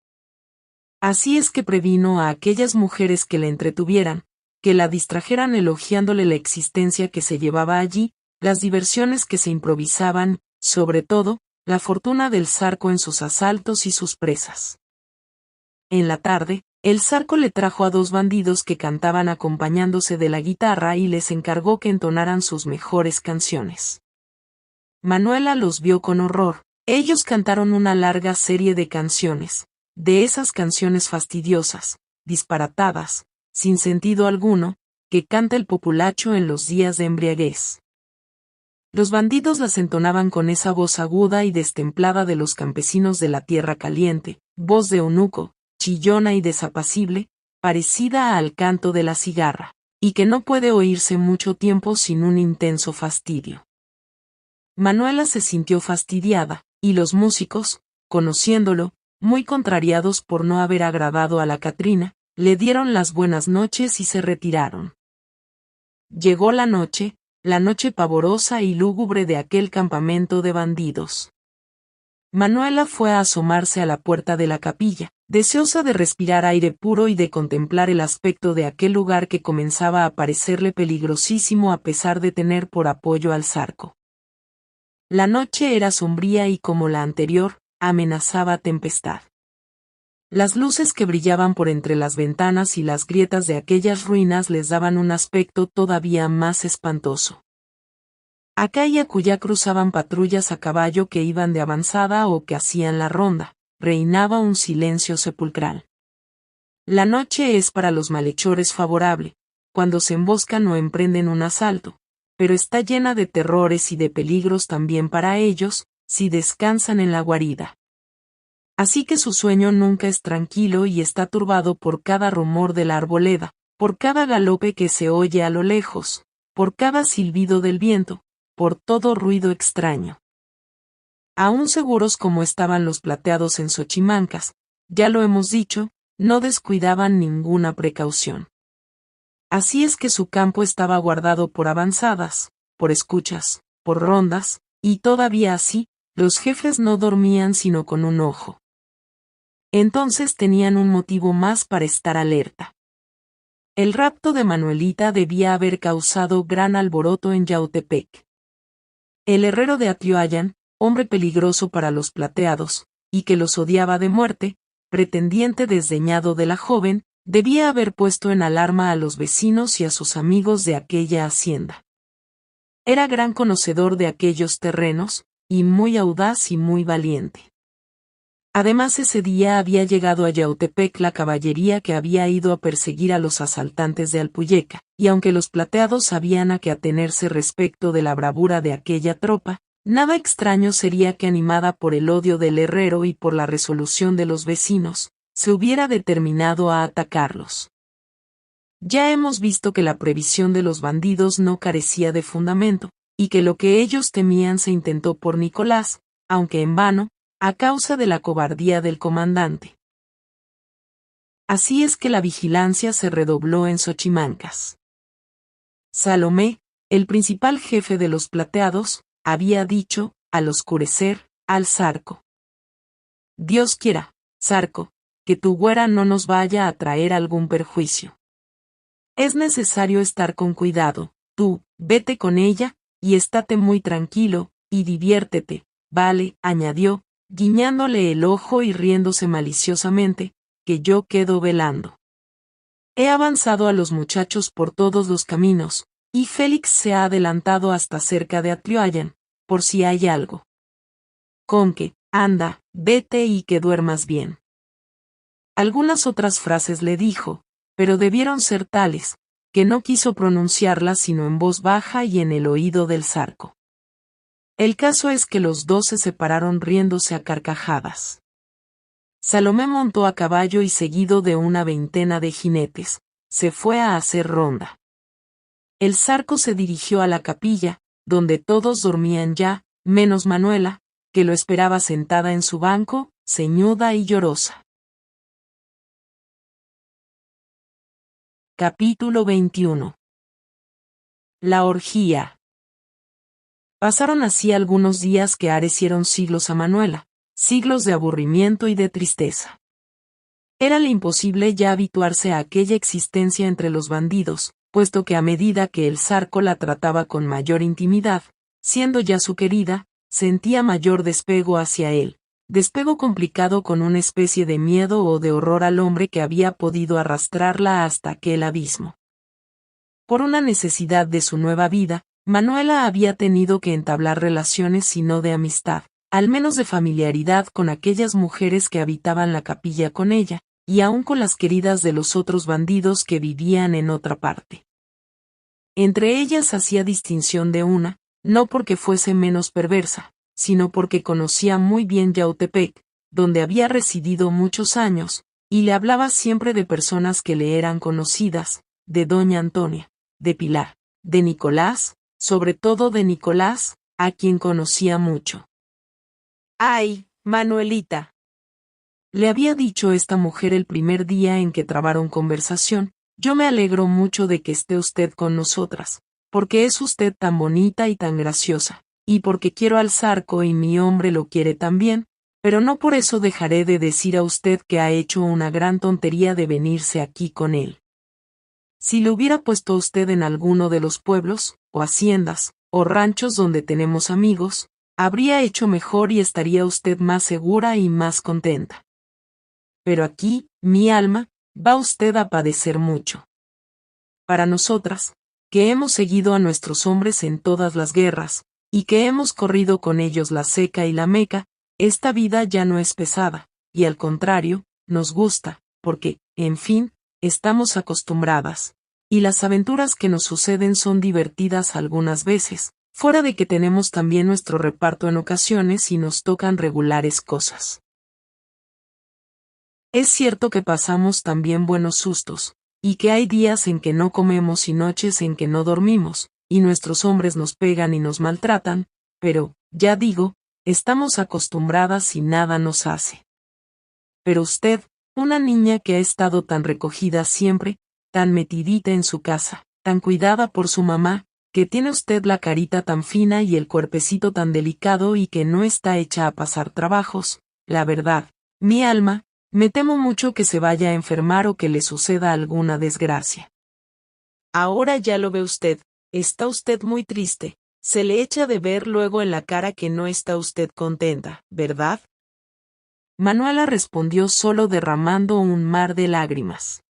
Así es que previno a aquellas mujeres que la entretuvieran, que la distrajeran elogiándole la existencia que se llevaba allí, las diversiones que se improvisaban, sobre todo, la fortuna del Zarco en sus asaltos y sus presas. En la tarde, el Zarco le trajo a 2 bandidos que cantaban acompañándose de la guitarra y les encargó que entonaran sus mejores canciones. Manuela los vio con horror. Ellos cantaron una larga serie de canciones, de esas canciones fastidiosas, disparatadas, sin sentido alguno, que canta el populacho en los días de embriaguez. Los bandidos las entonaban con esa voz aguda y destemplada de los campesinos de la tierra caliente, voz de eunuco, chillona y desapacible, parecida al canto de la cigarra, y que no puede oírse mucho tiempo sin un intenso fastidio. Manuela se sintió fastidiada, y los músicos, conociéndolo, muy contrariados por no haber agradado a la Catrina, le dieron las buenas noches y se retiraron. Llegó la noche pavorosa y lúgubre de aquel campamento de bandidos. Manuela fue a asomarse a la puerta de la capilla, deseosa de respirar aire puro y de contemplar el aspecto de aquel lugar que comenzaba a parecerle peligrosísimo a pesar de tener por apoyo al Zarco. La noche era sombría y como la anterior, amenazaba tempestad. Las luces que brillaban por entre las ventanas y las grietas de aquellas ruinas les daban un aspecto todavía más espantoso. Acá y acullá cruzaban patrullas a caballo que iban de avanzada o que hacían la ronda. Reinaba un silencio sepulcral. La noche es para los malhechores favorable, cuando se emboscan o emprenden un asalto, pero está llena de terrores y de peligros también para ellos, si descansan en la guarida. Así que su sueño nunca es tranquilo y está turbado por cada rumor de la arboleda, por cada galope que se oye a lo lejos, por cada silbido del viento, por todo ruido extraño. Aún seguros como estaban los plateados en Xochimancas, ya lo hemos dicho, no descuidaban ninguna precaución. Así es que su campo estaba guardado por avanzadas, por escuchas, por rondas, y todavía así, los jefes no dormían sino con un ojo. Entonces tenían un motivo más para estar alerta. El rapto de Manuelita debía haber causado gran alboroto en Yautepec. El herrero de Atioayán, hombre peligroso para los plateados, y que los odiaba de muerte, pretendiente desdeñado de la joven, debía haber puesto en alarma a los vecinos y a sus amigos de aquella hacienda. Era gran conocedor de aquellos terrenos, y muy audaz y muy valiente. Además ese día había llegado a Yautepec la caballería que había ido a perseguir a los asaltantes de Alpuyeca, y aunque los plateados sabían a qué atenerse respecto de la bravura de aquella tropa, nada extraño sería que animada por el odio del herrero y por la resolución de los vecinos, se hubiera determinado a atacarlos. Ya hemos visto que la previsión de los bandidos no carecía de fundamento, y que lo que ellos temían se intentó por Nicolás, aunque en vano, a causa de la cobardía del comandante. Así es que la vigilancia se redobló en Xochimancas. Salomé, el principal jefe de los plateados, había dicho, al oscurecer, al Zarco. Dios quiera, Zarco, que tu güera no nos vaya a traer algún perjuicio. Es necesario estar con cuidado, tú, vete con ella, y estate muy tranquilo, y diviértete, vale, añadió, guiñándole el ojo y riéndose maliciosamente, que yo quedo velando. He avanzado a los muchachos por todos los caminos, y Félix se ha adelantado hasta cerca de Atlioayan, por si hay algo. Conque, anda, vete y que duermas bien. Algunas otras frases le dijo, pero debieron ser tales, que no quiso pronunciarlas sino en voz baja y en el oído del Zarco. El caso es que los dos se separaron riéndose a carcajadas. Salomé montó a caballo y seguido de una veintena de jinetes, se fue a hacer ronda. El Zarco se dirigió a la capilla, donde todos dormían ya, menos Manuela, que lo esperaba sentada en su banco, ceñuda y llorosa. Capítulo 21. La orgía. Pasaron así algunos días que arecieron siglos a Manuela, siglos de aburrimiento y de tristeza. Érale imposible ya habituarse a aquella existencia entre los bandidos, puesto que a medida que el Zarco la trataba con mayor intimidad, siendo ya su querida, sentía mayor despego hacia él, despego complicado con una especie de miedo o de horror al hombre que había podido arrastrarla hasta aquel abismo. Por una necesidad de su nueva vida, Manuela había tenido que entablar relaciones si no de amistad, al menos de familiaridad con aquellas mujeres que habitaban la capilla con ella, y aun con las queridas de los otros bandidos que vivían en otra parte. Entre ellas hacía distinción de una, no porque fuese menos perversa, sino porque conocía muy bien Yautepec, donde había residido muchos años, y le hablaba siempre de personas que le eran conocidas, de doña Antonia, de Pilar, de Nicolás, sobre todo de Nicolás, a quien conocía mucho. ¡Ay, Manuelita! Le había dicho esta mujer el primer día en que trabaron conversación, yo me alegro mucho de que esté usted con nosotras, porque es usted tan bonita y tan graciosa, y porque quiero al Zarco y mi hombre lo quiere también, pero no por eso dejaré de decir a usted que ha hecho una gran tontería de venirse aquí con él. Si le hubiera puesto usted en alguno de los pueblos, o haciendas, o ranchos donde tenemos amigos, habría hecho mejor y estaría usted más segura y más contenta. Pero aquí, mi alma, va usted a padecer mucho. Para nosotras, que hemos seguido a nuestros hombres en todas las guerras, y que hemos corrido con ellos la Seca y la Meca, esta vida ya no es pesada, y al contrario, nos gusta, porque, en fin, estamos acostumbradas, y las aventuras que nos suceden son divertidas algunas veces, fuera de que tenemos también nuestro reparto en ocasiones y nos tocan regulares cosas. Es cierto que pasamos también buenos sustos, y que hay días en que no comemos y noches en que no dormimos, y nuestros hombres nos pegan y nos maltratan, pero, ya digo, estamos acostumbradas y nada nos hace. Pero usted, una niña que ha estado tan recogida siempre, tan metidita en su casa, tan cuidada por su mamá, que tiene usted la carita tan fina y el cuerpecito tan delicado y que no está hecha a pasar trabajos, la verdad, mi alma, me temo mucho que se vaya a enfermar o que le suceda alguna desgracia. Ahora ya lo ve usted, está usted muy triste, se le echa de ver luego en la cara que no está usted contenta, ¿verdad? Manuela respondió solo derramando un mar de lágrimas.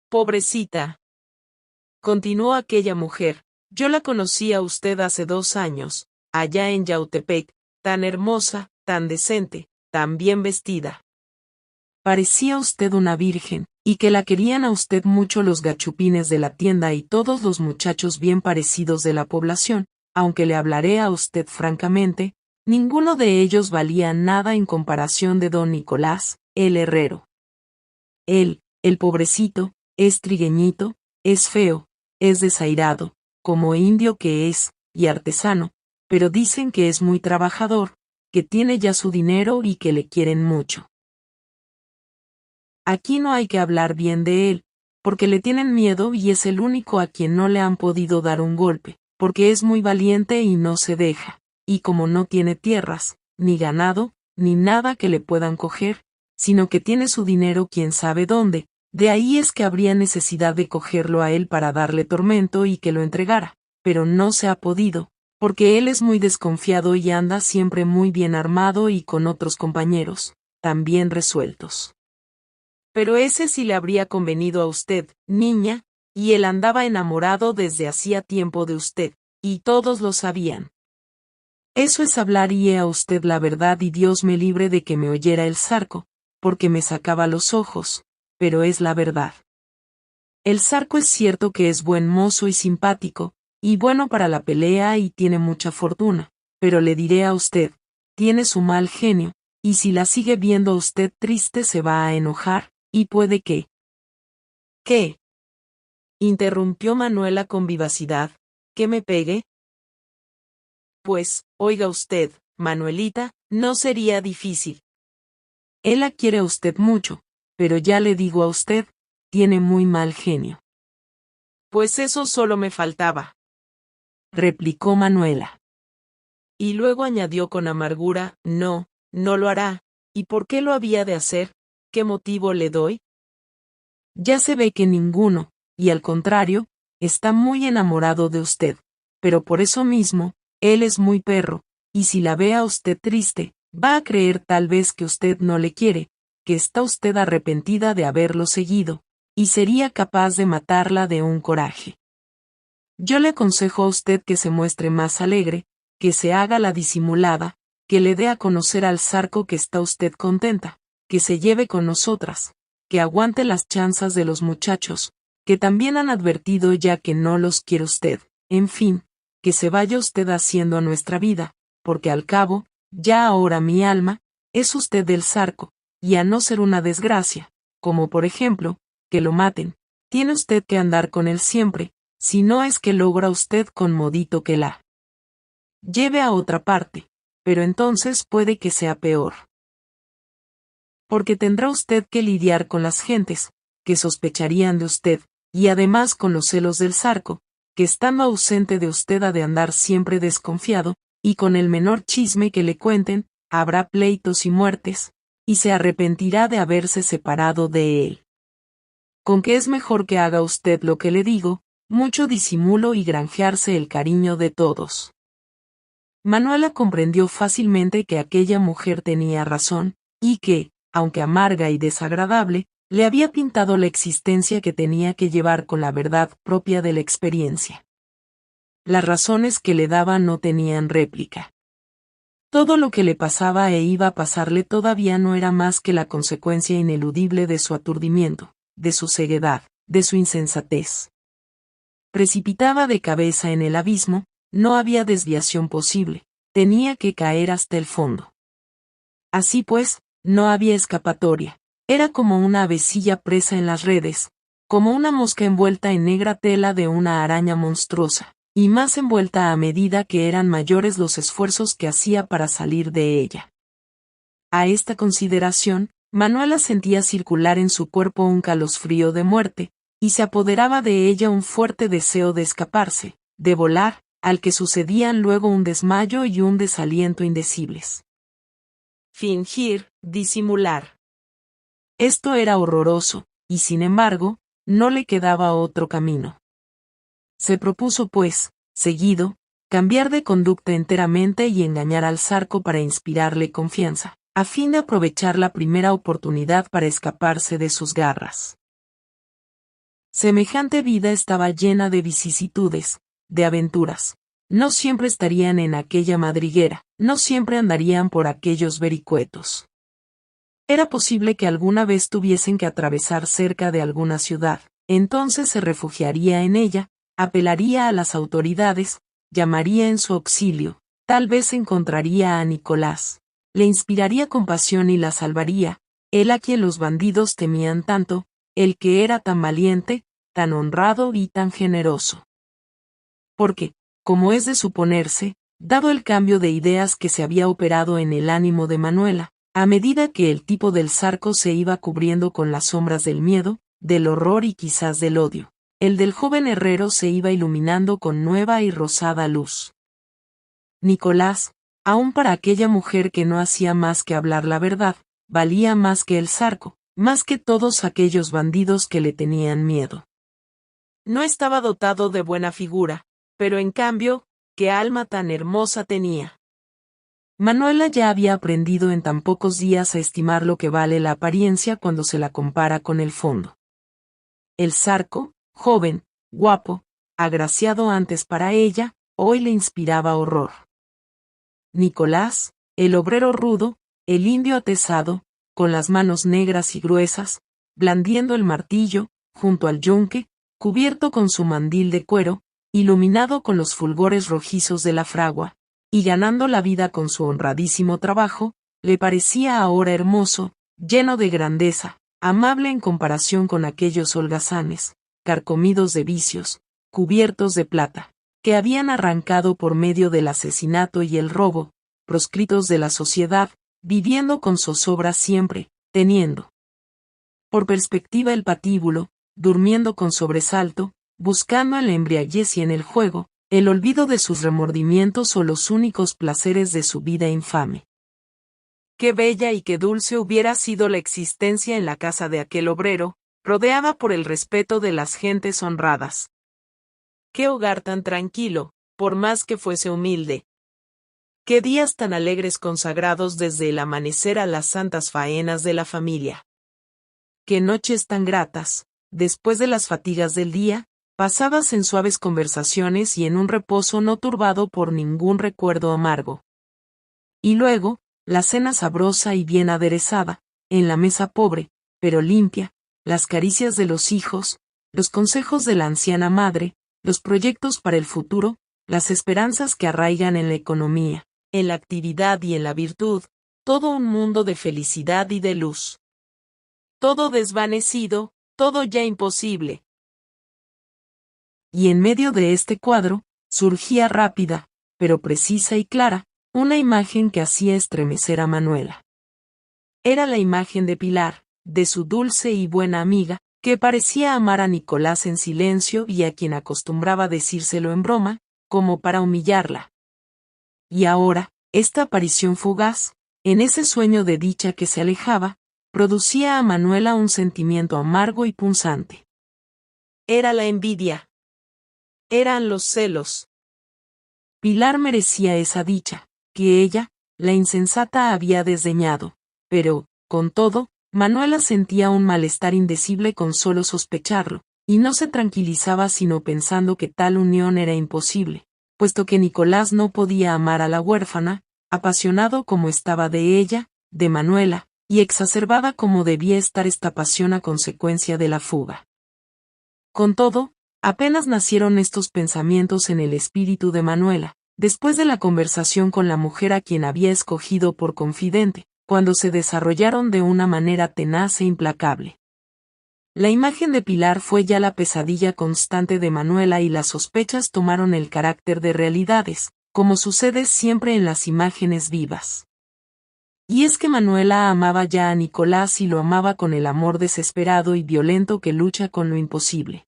Pobrecita, continuó aquella mujer, yo la conocí a usted hace 2 años, allá en Yautepec, tan hermosa, tan decente, tan bien vestida. Parecía usted una virgen, y que la querían a usted mucho los gachupines de la tienda y todos los muchachos bien parecidos de la población, aunque le hablaré a usted francamente, ninguno de ellos valía nada en comparación de don Nicolás, el herrero. Él, el pobrecito, es trigueñito, es feo, es desairado, como indio que es, y artesano, pero dicen que es muy trabajador, que tiene ya su dinero y que le quieren mucho. Aquí no hay que hablar bien de él, porque le tienen miedo y es el único a quien no le han podido dar un golpe, porque es muy valiente y no se deja. y como no tiene tierras, ni ganado, ni nada que le puedan coger, sino que tiene su dinero quién sabe dónde, de ahí es que habría necesidad de cogerlo a él para darle tormento y que lo entregara, pero no se ha podido, porque él es muy desconfiado y anda siempre muy bien armado y con otros compañeros, también resueltos. Pero ese sí le habría convenido a usted, niña, y él andaba enamorado desde hacía tiempo de usted, y todos lo sabían. Eso es hablar y a usted la verdad y Dios me libre de que me oyera el Zarco, porque me sacaba los ojos, pero es la verdad. El Zarco es cierto que es buen mozo y simpático, y bueno para la pelea y tiene mucha fortuna, pero le diré a usted, tiene su mal genio, y si la sigue viendo a usted triste se va a enojar, y puede que... ¿Qué? Interrumpió Manuela con vivacidad, ¿que me pegue? Pues, oiga usted, Manuelita, no sería difícil. Él la quiere a usted mucho, pero ya le digo a usted, tiene muy mal genio. Pues eso solo me faltaba, replicó Manuela. Y luego añadió con amargura, no, no lo hará, ¿y por qué lo había de hacer? ¿Qué motivo le doy? Ya se ve que ninguno, y al contrario, está muy enamorado de usted, pero por eso mismo, él es muy perro, y si la ve a usted triste, va a creer tal vez que usted no le quiere, que está usted arrepentida de haberlo seguido, y sería capaz de matarla de un coraje. Yo le aconsejo a usted que se muestre más alegre, que se haga la disimulada, que le dé a conocer al Zarco que está usted contenta, que se lleve con nosotras, que aguante las chanzas de los muchachos, que también han advertido ya que no los quiere usted, en fin, que se vaya usted haciendo a nuestra vida, porque al cabo, ya ahora mi alma, es usted del Zarco, y a no ser una desgracia, como por ejemplo, que lo maten, tiene usted que andar con él siempre, si no es que logra usted con modito que la lleve a otra parte, pero entonces puede que sea peor. Porque tendrá usted que lidiar con las gentes, que sospecharían de usted, y además con los celos del Zarco, que estando ausente de usted ha de andar siempre desconfiado, y con el menor chisme que le cuenten, habrá pleitos y muertes, y se arrepentirá de haberse separado de él. Con que es mejor que haga usted lo que le digo, mucho disimulo y granjearse el cariño de todos. Manuela comprendió fácilmente que aquella mujer tenía razón, y que, aunque amarga y desagradable, le había pintado la existencia que tenía que llevar con la verdad propia de la experiencia. Las razones que le daba no tenían réplica. Todo lo que le pasaba e iba a pasarle todavía no era más que la consecuencia ineludible de su aturdimiento, de su ceguedad, de su insensatez. Precipitaba de cabeza en el abismo, no había desviación posible, tenía que caer hasta el fondo. Así pues, no había escapatoria, era como una avecilla presa en las redes, como una mosca envuelta en negra tela de una araña monstruosa, y más envuelta a medida que eran mayores los esfuerzos que hacía para salir de ella. A esta consideración, Manuela sentía circular en su cuerpo un calosfrío de muerte, y se apoderaba de ella un fuerte deseo de escaparse, de volar, al que sucedían luego un desmayo y un desaliento indecibles. Fingir, disimular. Esto era horroroso, y sin embargo, no le quedaba otro camino. Se propuso pues, seguido, cambiar de conducta enteramente y engañar al Zarco para inspirarle confianza, a fin de aprovechar la primera oportunidad para escaparse de sus garras. Semejante vida estaba llena de vicisitudes, de aventuras. No siempre estarían en aquella madriguera, no siempre andarían por aquellos vericuetos. Era posible que alguna vez tuviesen que atravesar cerca de alguna ciudad, entonces se refugiaría en ella, apelaría a las autoridades, llamaría en su auxilio, tal vez encontraría a Nicolás, le inspiraría compasión y la salvaría, él a quien los bandidos temían tanto, el que era tan valiente, tan honrado y tan generoso. Porque, como es de suponerse, dado el cambio de ideas que se había operado en el ánimo de Manuela, a medida que el tipo del Zarco se iba cubriendo con las sombras del miedo, del horror y quizás del odio, el del joven herrero se iba iluminando con nueva y rosada luz. Nicolás, Aún para aquella mujer que no hacía más que hablar la verdad, valía más que el Zarco, más que todos aquellos bandidos que le tenían miedo. No estaba dotado de buena figura, pero en cambio, qué alma tan hermosa tenía. Manuela ya había aprendido en tan pocos días a estimar lo que vale la apariencia cuando se la compara con el fondo. El Zarco, joven, guapo, agraciado antes para ella, hoy le inspiraba horror. Nicolás, el obrero rudo, el indio atezado, con las manos negras y gruesas, blandiendo el martillo, junto al yunque, cubierto con su mandil de cuero, iluminado con los fulgores rojizos de la fragua, y ganando la vida con su honradísimo trabajo, le parecía ahora hermoso, lleno de grandeza, amable en comparación con aquellos holgazanes, carcomidos de vicios, cubiertos de plata, que habían arrancado por medio del asesinato y el robo, proscritos de la sociedad, viviendo con zozobra siempre, teniendo por perspectiva el patíbulo, durmiendo con sobresalto, buscando en la embriaguez y en el juego, el olvido de sus remordimientos o los únicos placeres de su vida infame. Qué bella y qué dulce hubiera sido la existencia en la casa de aquel obrero, rodeada por el respeto de las gentes honradas. Qué hogar tan tranquilo, por más que fuese humilde. Qué días tan alegres consagrados desde el amanecer a las santas faenas de la familia. Qué noches tan gratas, después de las fatigas del día, pasadas en suaves conversaciones y en un reposo no turbado por ningún recuerdo amargo. Y luego, la cena sabrosa y bien aderezada, en la mesa pobre, pero limpia, las caricias de los hijos, los consejos de la anciana madre, los proyectos para el futuro, las esperanzas que arraigan en la economía, en la actividad y en la virtud, todo un mundo de felicidad y de luz. Todo desvanecido, todo ya imposible. Y en medio de este cuadro, surgía rápida, pero precisa y clara, una imagen que hacía estremecer a Manuela. Era la imagen de Pilar, de su dulce y buena amiga, que parecía amar a Nicolás en silencio y a quien acostumbraba decírselo en broma, como para humillarla. Y ahora, esta aparición fugaz, en ese sueño de dicha que se alejaba, producía a Manuela un sentimiento amargo y punzante. Era la envidia. Eran los celos. Pilar merecía esa dicha, que ella, la insensata, había desdeñado, pero, con todo, Manuela sentía un malestar indecible con solo sospecharlo, y no se tranquilizaba sino pensando que tal unión era imposible, puesto que Nicolás no podía amar a la huérfana, apasionado como estaba de ella, de Manuela, y exacerbada como debía estar esta pasión a consecuencia de la fuga. Con todo, apenas nacieron estos pensamientos en el espíritu de Manuela, después de la conversación con la mujer a quien había escogido por confidente, cuando se desarrollaron de una manera tenaz e implacable. La imagen de Pilar fue ya la pesadilla constante de Manuela y las sospechas tomaron el carácter de realidades, como sucede siempre en las imágenes vivas. Y es que Manuela amaba ya a Nicolás y lo amaba con el amor desesperado y violento que lucha con lo imposible.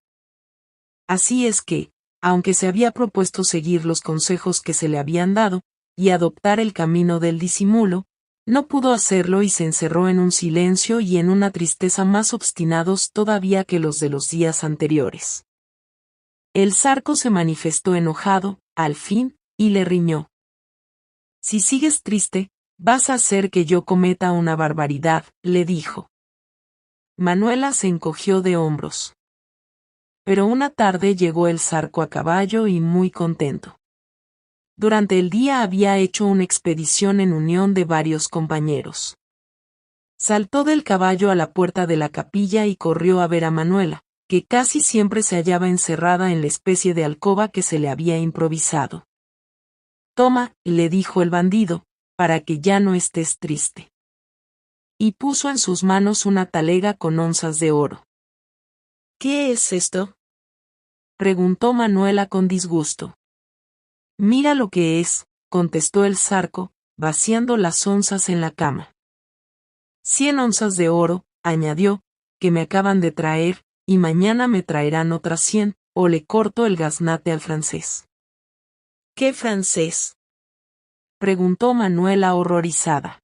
Así es que, aunque se había propuesto seguir los consejos que se le habían dado, y adoptar el camino del disimulo, no pudo hacerlo y se encerró en un silencio y en una tristeza más obstinados todavía que los de los días anteriores. El Zarco se manifestó enojado, al fin, y le riñó. Si sigues triste, vas a hacer que yo cometa una barbaridad, le dijo. Manuela se encogió de hombros. Pero una tarde llegó el Zarco a caballo y muy contento. Durante el día había hecho una expedición en unión de varios compañeros. Saltó del caballo a la puerta de la capilla y corrió a ver a Manuela, que casi siempre se hallaba encerrada en la especie de alcoba que se le había improvisado. Toma, le dijo el bandido, para que ya no estés triste. Y puso en sus manos una talega con onzas de oro. ¿Qué es esto?, preguntó Manuela con disgusto. Mira lo que es, contestó el Zarco, vaciando las onzas en la cama. 100 onzas de oro, añadió, que me acaban de traer, y mañana me traerán otras 100, o le corto el gaznate al francés. ¿Qué francés?, preguntó Manuela horrorizada.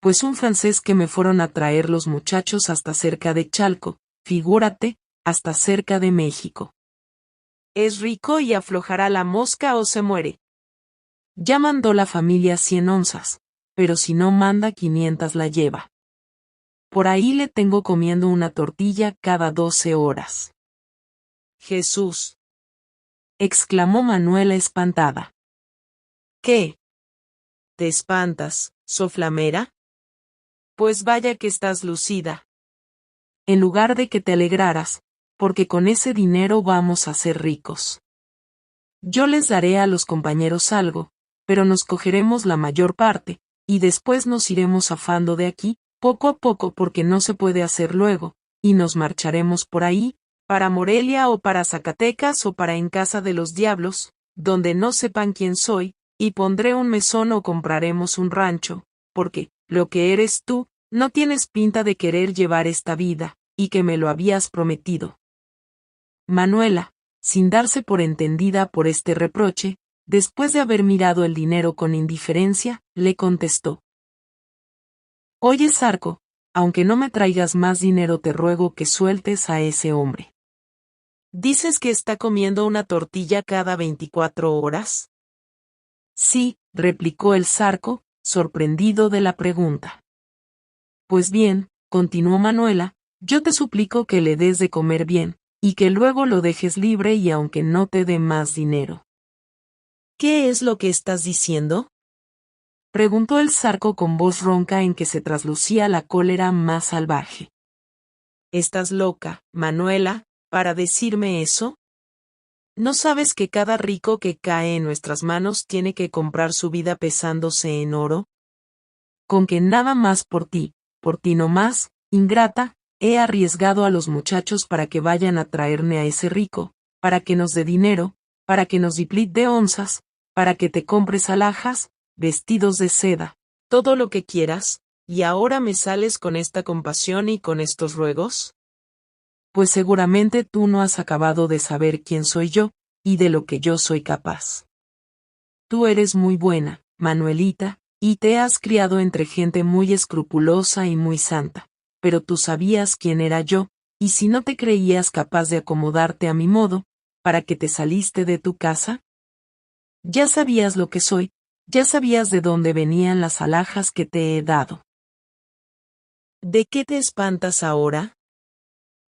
Pues un francés que me fueron a traer los muchachos hasta cerca de Chalco, figúrate, hasta cerca de México. Es rico y aflojará la mosca o se muere. Ya mandó la familia 100 onzas, pero si no manda 500 la lleva. Por ahí le tengo comiendo una tortilla cada 12 horas. Jesús, exclamó Manuela espantada. ¿Qué? ¿Te espantas, soflamera? Pues vaya que estás lucida. En lugar de que te alegraras, porque con ese dinero vamos a ser ricos. Yo les daré a los compañeros algo, pero nos cogeremos la mayor parte, y después nos iremos zafando de aquí, poco a poco porque no se puede hacer luego, y nos marcharemos por ahí, para Morelia o para Zacatecas o para en casa de los diablos, donde no sepan quién soy, y pondré un mesón o compraremos un rancho, porque, lo que eres tú, no tienes pinta de querer llevar esta vida, y que me lo habías prometido. Manuela, sin darse por entendida por este reproche, después de haber mirado el dinero con indiferencia, le contestó. Oye, Zarco, aunque no me traigas más dinero te ruego que sueltes a ese hombre. ¿Dices que está comiendo una tortilla cada 24 horas? Sí, replicó el Zarco, sorprendido de la pregunta. Pues bien, continuó Manuela, yo te suplico que le des de comer bien, y que luego lo dejes libre y aunque no te dé más dinero. ¿Qué es lo que estás diciendo? Preguntó el Zarco con voz ronca en que se traslucía la cólera más salvaje. ¿Estás loca, Manuela, para decirme eso? ¿No sabes que cada rico que cae en nuestras manos tiene que comprar su vida pesándose en oro? Con que nada más por ti no más, ingrata, he arriesgado a los muchachos para que vayan a traerme a ese rico, para que nos dé dinero, para que nos dé onzas, para que te compres alhajas, vestidos de seda, todo lo que quieras, ¿y ahora me sales con esta compasión y con estos ruegos? Pues seguramente tú no has acabado de saber quién soy yo, y de lo que yo soy capaz. Tú eres muy buena, Manuelita, y te has criado entre gente muy escrupulosa y muy santa, pero tú sabías quién era yo, y si no te creías capaz de acomodarte a mi modo, ¿para qué te saliste de tu casa? Ya sabías lo que soy, ya sabías de dónde venían las alhajas que te he dado. ¿De qué te espantas ahora?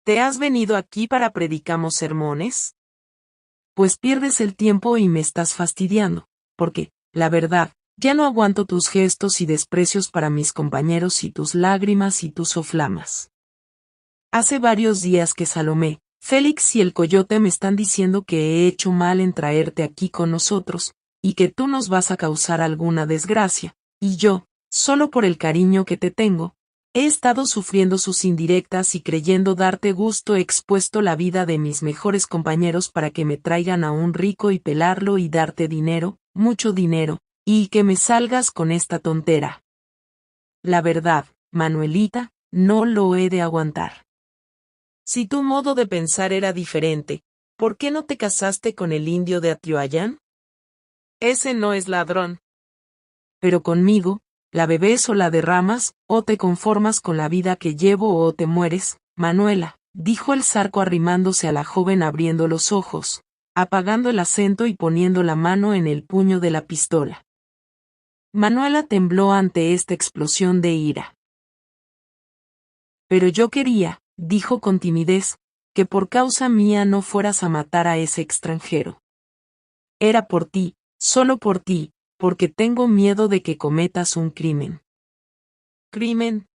¿Te has venido aquí para predicamos sermones? Pues pierdes el tiempo y me estás fastidiando, porque, la verdad, ya no aguanto tus gestos y desprecios para mis compañeros y tus lágrimas y tus soflamas. Hace varios días que Salomé, Félix y el Coyote me están diciendo que he hecho mal en traerte aquí con nosotros, y que tú nos vas a causar alguna desgracia, y yo, solo por el cariño que te tengo, he estado sufriendo sus indirectas y creyendo darte gusto he expuesto la vida de mis mejores compañeros para que me traigan a un rico y pelarlo y darte dinero, mucho dinero, y que me salgas con esta tontera. La verdad, Manuelita, no lo he de aguantar. Si tu modo de pensar era diferente, ¿por qué no te casaste con el indio de Atioayán? Ese no es ladrón. Pero conmigo, la bebés o la derramas, o te conformas con la vida que llevo o te mueres, Manuela, dijo el Zarco arrimándose a la joven abriendo los ojos, apagando el acento y poniendo la mano en el puño de la pistola. Manuela tembló ante esta explosión de ira. Pero yo quería, dijo con timidez, que por causa mía no fueras a matar a ese extranjero. Era por ti, solo por ti, porque tengo miedo de que cometas un crimen. ¿Crimen?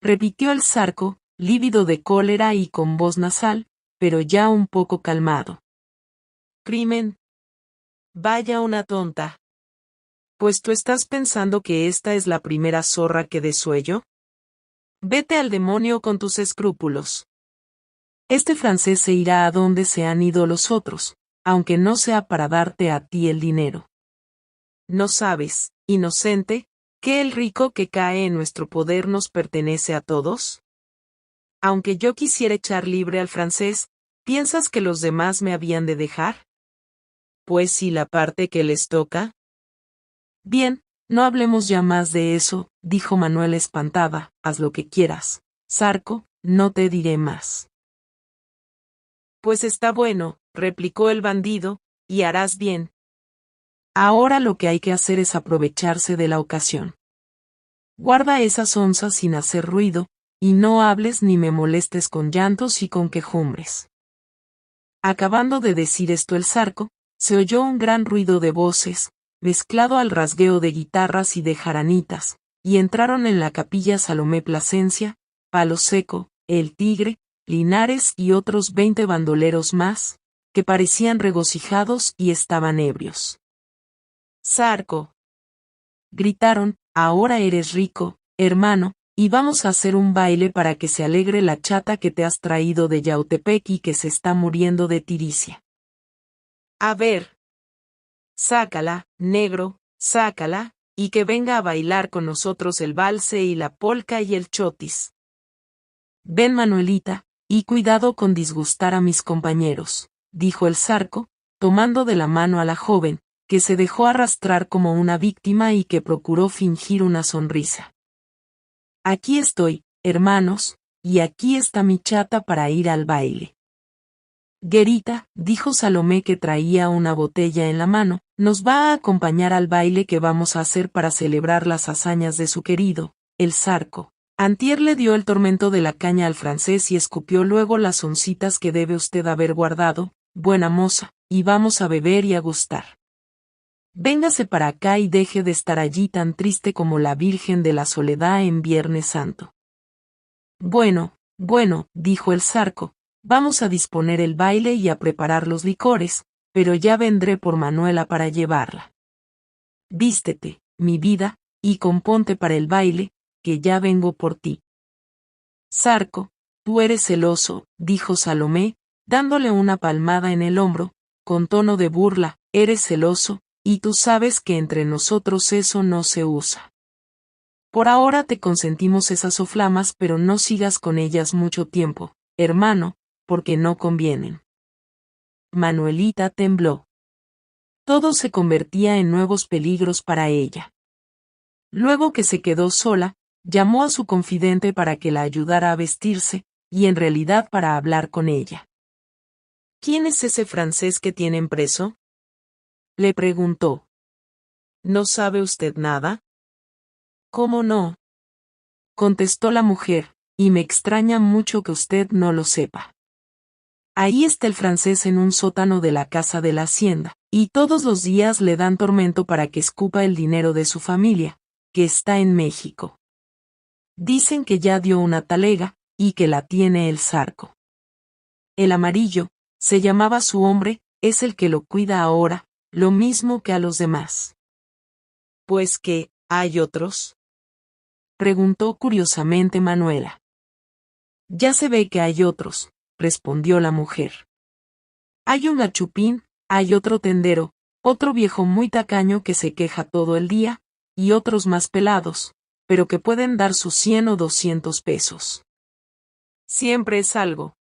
Repitió el Zarco, lívido de cólera y con voz nasal, pero ya un poco calmado. ¿Crimen? Vaya una tonta. Pues tú estás pensando que esta es la primera zorra que desuello. Vete al demonio con tus escrúpulos. Este francés se irá a donde se han ido los otros, aunque no sea para darte a ti el dinero. ¿No sabes, inocente, que el rico que cae en nuestro poder nos pertenece a todos? Aunque yo quisiera echar libre al francés, ¿piensas que los demás me habían de dejar? Pues si la parte que les toca. Bien, no hablemos ya más de eso, dijo Manuela espantada, haz lo que quieras, Zarco, no te diré más. Pues está bueno, replicó el bandido, y harás bien. Ahora lo que hay que hacer es aprovecharse de la ocasión. Guarda esas onzas sin hacer ruido, y no hables ni me molestes con llantos y con quejumbres. Acabando de decir esto el Zarco, se oyó un gran ruido de voces, mezclado al rasgueo de guitarras y de jaranitas, y entraron en la capilla Salomé Plasencia, Palo Seco, El Tigre, Linares y otros 20 bandoleros más, que parecían regocijados y estaban ebrios. Zarco, gritaron, ahora eres rico, hermano, y vamos a hacer un baile para que se alegre la chata que te has traído de Yautepec y que se está muriendo de tiricia. A ver. Sácala, negro, sácala, y que venga a bailar con nosotros el valse y la polca y el chotis. Ven, Manuelita, y cuidado con disgustar a mis compañeros, dijo el Zarco, tomando de la mano a la joven, que se dejó arrastrar como una víctima y que procuró fingir una sonrisa. Aquí estoy, hermanos, y aquí está mi chata para ir al baile. Guerita, dijo Salomé que traía una botella en la mano, nos va a acompañar al baile que vamos a hacer para celebrar las hazañas de su querido, el Zarco. Antier le dio el tormento de la caña al francés y escupió luego las oncitas que debe usted haber guardado, buena moza, y vamos a beber y a gustar. Véngase para acá y deje de estar allí tan triste como la Virgen de la Soledad en Viernes Santo. Bueno, dijo el Zarco, vamos a disponer el baile y a preparar los licores, pero ya vendré por Manuela para llevarla. Vístete, mi vida, y componte para el baile, que ya vengo por ti. Zarco, tú eres celoso, dijo Salomé, dándole una palmada en el hombro, con tono de burla, eres celoso, y tú sabes que entre nosotros eso no se usa. Por ahora te consentimos esas soflamas, pero no sigas con ellas mucho tiempo, hermano, porque no convienen. Manuelita tembló. Todo se convertía en nuevos peligros para ella. Luego que se quedó sola, llamó a su confidente para que la ayudara a vestirse, y en realidad para hablar con ella. ¿Quién es ese francés que tienen preso? Le preguntó. ¿No sabe usted nada? ¿Cómo no? Contestó la mujer, y me extraña mucho que usted no lo sepa. Ahí está el francés en un sótano de la casa de la hacienda, y todos los días le dan tormento para que escupa el dinero de su familia, que está en México. Dicen que ya dio una talega, y que la tiene el Zarco. El amarillo, se llamaba su hombre, es el que lo cuida ahora, lo mismo que a los demás. ¿Pues qué, hay otros? Preguntó curiosamente Manuela. Ya se ve que hay otros, respondió la mujer. Hay un gachupín, hay otro tendero, otro viejo muy tacaño que se queja todo el día, y otros más pelados, pero que pueden dar sus 100 o 200 pesos. Siempre es algo.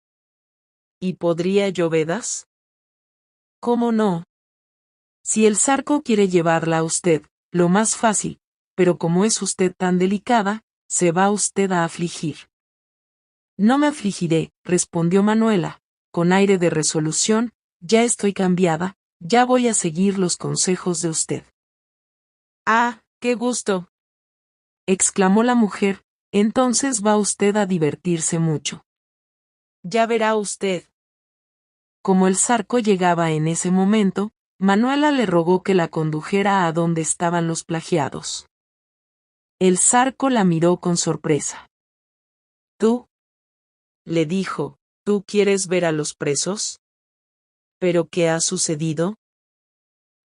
¿Y podría llovedas? ¿Cómo no? Si el Zarco quiere llevarla a usted, lo más fácil, pero como es usted tan delicada, se va usted a afligir. No me afligiré, respondió Manuela, con aire de resolución, ya estoy cambiada, ya voy a seguir los consejos de usted. Ah, qué gusto, exclamó la mujer, entonces va usted a divertirse mucho. Ya verá usted. Como el Zarco llegaba en ese momento, Manuela le rogó que la condujera a donde estaban los plagiados. El Zarco la miró con sorpresa. ¿Tú? Le dijo, ¿tú quieres ver a los presos? ¿Pero qué ha sucedido?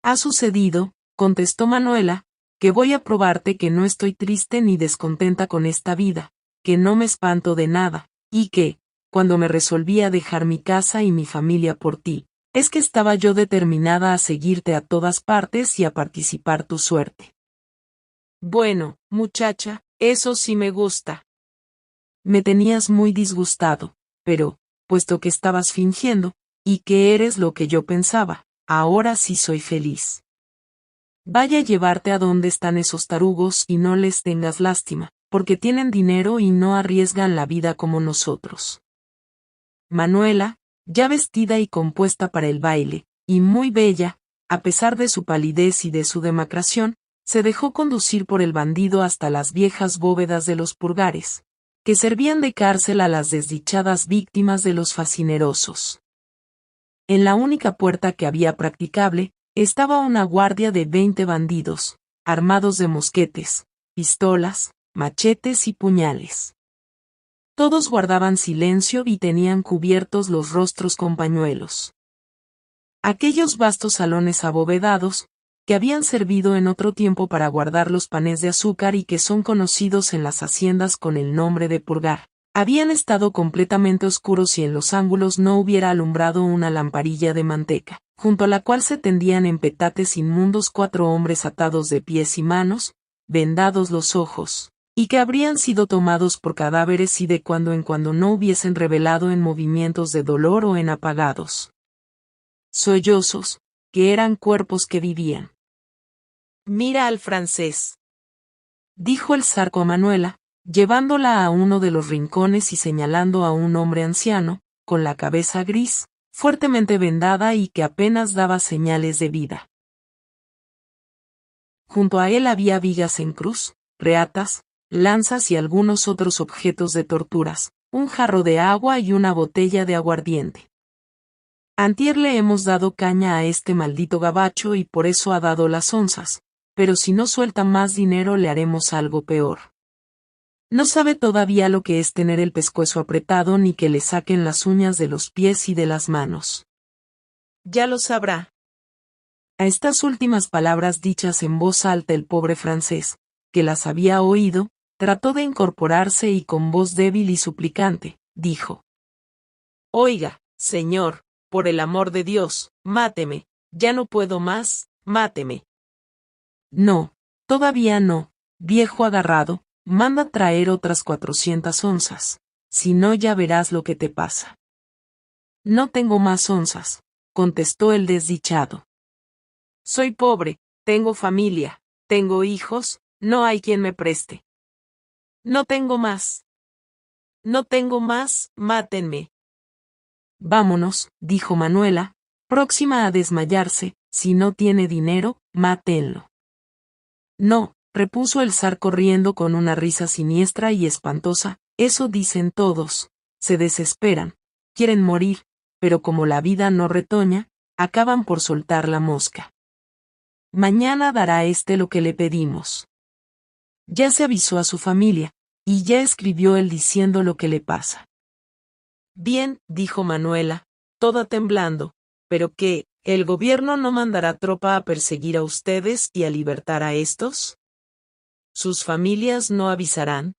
Ha sucedido, contestó Manuela, que voy a probarte que no estoy triste ni descontenta con esta vida, que no me espanto de nada, y que, cuando me resolví a dejar mi casa y mi familia por ti, es que estaba yo determinada a seguirte a todas partes y a participar tu suerte. Bueno, muchacha, eso sí me gusta. Me tenías muy disgustado, pero, puesto que estabas fingiendo, y que eres lo que yo pensaba, ahora sí soy feliz. Vaya a llevarte a donde están esos tarugos y no les tengas lástima, porque tienen dinero y no arriesgan la vida como nosotros. Manuela, ya vestida y compuesta para el baile, y muy bella, a pesar de su palidez y de su demacración, se dejó conducir por el bandido hasta las viejas bóvedas de los purgares, que servían de cárcel a las desdichadas víctimas de los fascinerosos. En la única puerta que había practicable, estaba una guardia de 20 bandidos, armados de mosquetes, pistolas, machetes y puñales. Todos guardaban silencio y tenían cubiertos los rostros con pañuelos. Aquellos vastos salones abovedados, que habían servido en otro tiempo para guardar los panes de azúcar y que son conocidos en las haciendas con el nombre de purgar, habían estado completamente oscuros y en los ángulos no hubiera alumbrado una lamparilla de manteca, junto a la cual se tendían en petates inmundos 4 hombres atados de pies y manos, vendados los ojos, y que habrían sido tomados por cadáveres si de cuando en cuando no hubiesen revelado en movimientos de dolor o en apagados sollozos, que eran cuerpos que vivían. «Mira al francés», dijo el zarco a Manuela, llevándola a uno de los rincones y señalando a un hombre anciano, con la cabeza gris, fuertemente vendada y que apenas daba señales de vida. Junto a él había vigas en cruz, reatas, lanzas y algunos otros objetos de torturas, un jarro de agua y una botella de aguardiente. Antier le hemos dado caña a este maldito gabacho y por eso ha dado las onzas, pero si no suelta más dinero le haremos algo peor. No sabe todavía lo que es tener el pescuezo apretado ni que le saquen las uñas de los pies y de las manos. Ya lo sabrá. A estas últimas palabras dichas en voz alta el pobre francés, que las había oído, trató de incorporarse y con voz débil y suplicante, dijo: «Oiga, señor, por el amor de Dios, máteme, ya no puedo más, máteme». «No, todavía no, viejo agarrado, manda traer otras 400 onzas, si no ya verás lo que te pasa». «No tengo más onzas», contestó el desdichado. «Soy pobre, tengo familia, tengo hijos, no hay quien me preste. No tengo más. No tengo más, mátenme». «Vámonos», dijo Manuela, próxima a desmayarse, «si no tiene dinero, mátenlo». «No», repuso el zar corriendo con una risa siniestra y espantosa, «eso dicen todos, se desesperan, quieren morir, pero como la vida no retoña, acaban por soltar la mosca. Mañana dará lo que le pedimos». Ya se avisó a su familia, y ya escribió él diciendo lo que le pasa. «Bien», dijo Manuela, toda temblando, «pero ¿qué? ¿El gobierno no mandará tropa a perseguir a ustedes y a libertar a estos? ¿Sus familias no avisarán?»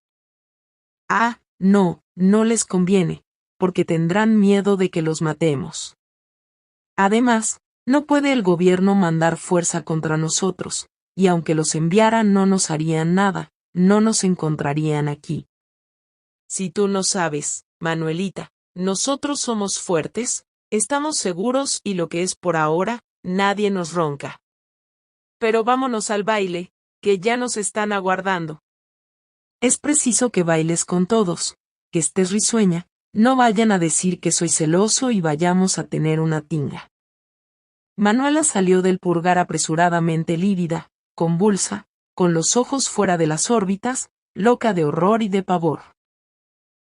«Ah, no, no les conviene, porque tendrán miedo de que los matemos. Además, no puede el gobierno mandar fuerza contra nosotros, y aunque los enviaran no nos harían nada, no nos encontrarían aquí. Si tú no sabes, Manuelita, nosotros somos fuertes, estamos seguros y lo que es por ahora, nadie nos ronca. Pero vámonos al baile, que ya nos están aguardando». «Es preciso que bailes con todos, que estés risueña, no vayan a decir que soy celoso y vayamos a tener una tinga». Manuela salió del purgar apresuradamente lívida, convulsa, con los ojos fuera de las órbitas, loca de horror y de pavor.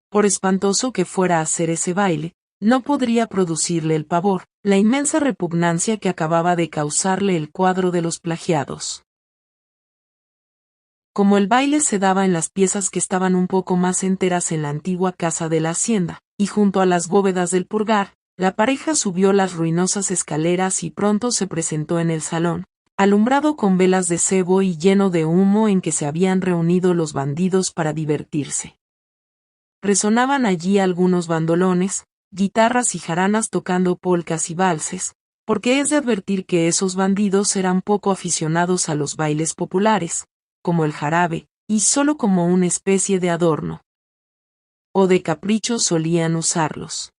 Por espantoso que fuera a hacer ese baile, no podría producirle el pavor, la inmensa repugnancia que acababa de causarle el cuadro de los plagiados. Como el baile se daba en las piezas que estaban un poco más enteras en la antigua casa de la hacienda, y junto a las bóvedas del purgar, la pareja subió las ruinosas escaleras y pronto se presentó en el salón, alumbrado con velas de sebo y lleno de humo en que se habían reunido los bandidos para divertirse. Resonaban allí algunos bandolones, guitarras y jaranas tocando polcas y valses, porque es de advertir que esos bandidos eran poco aficionados a los bailes populares, como el jarabe, y solo como una especie de adorno o de capricho solían usarlos.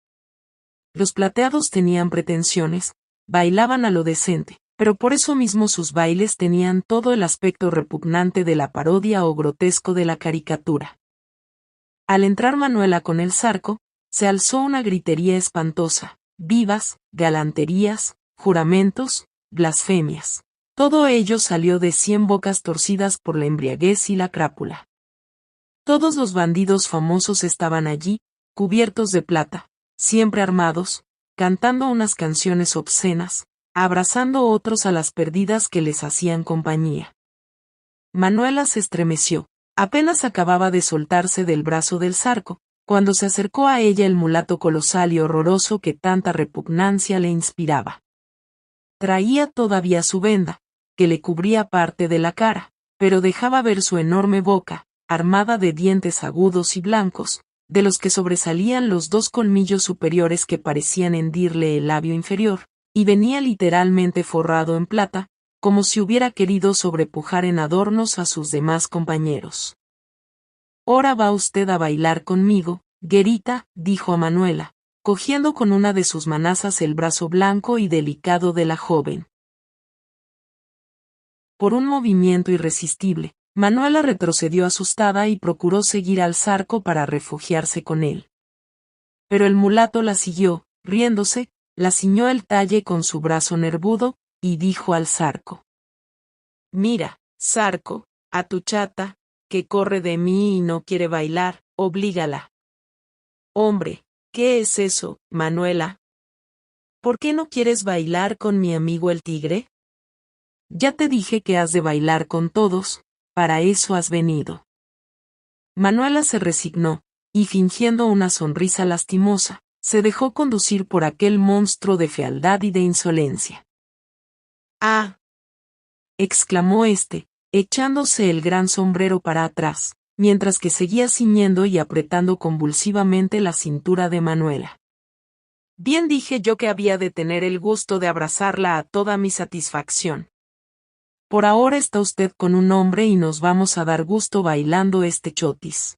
Los plateados tenían pretensiones, bailaban a lo decente, pero por eso mismo sus bailes tenían todo el aspecto repugnante de la parodia o grotesco de la caricatura. Al entrar Manuela con el Zarco, se alzó una gritería espantosa, vivas, galanterías, juramentos, blasfemias. Todo ello salió de 100 bocas torcidas por la embriaguez y la crápula. Todos los bandidos famosos estaban allí, cubiertos de plata, siempre armados, cantando unas canciones obscenas, abrazando otros a las perdidas que les hacían compañía. Manuela se estremeció, apenas acababa de soltarse del brazo del Zarco, cuando se acercó a ella el mulato colosal y horroroso que tanta repugnancia le inspiraba. Traía todavía su venda, que le cubría parte de la cara, pero dejaba ver su enorme boca, armada de dientes agudos y blancos, de los que sobresalían los 2 colmillos superiores que parecían hendirle el labio inferior, y venía literalmente forrado en plata, como si hubiera querido sobrepujar en adornos a sus demás compañeros. «Ora va usted a bailar conmigo, guerita», dijo a Manuela, cogiendo con una de sus manazas el brazo blanco y delicado de la joven. Por un movimiento irresistible, Manuela retrocedió asustada y procuró seguir al Zarco para refugiarse con él. Pero el mulato la siguió, riéndose, la ciñó el talle con su brazo nervudo, y dijo al Zarco: «Mira, Zarco, a tu chata, que corre de mí y no quiere bailar, oblígala». «Hombre, ¿qué es eso, Manuela? ¿Por qué no quieres bailar con mi amigo el tigre? Ya te dije que has de bailar con todos, para eso has venido». Manuela se resignó, y fingiendo una sonrisa lastimosa, se dejó conducir por aquel monstruo de fealdad y de insolencia. «¡Ah!», exclamó éste, echándose el gran sombrero para atrás, mientras que seguía ciñendo y apretando convulsivamente la cintura de Manuela. «Bien dije yo que había de tener el gusto de abrazarla a toda mi satisfacción. Por ahora está usted con un hombre y nos vamos a dar gusto bailando este chotis».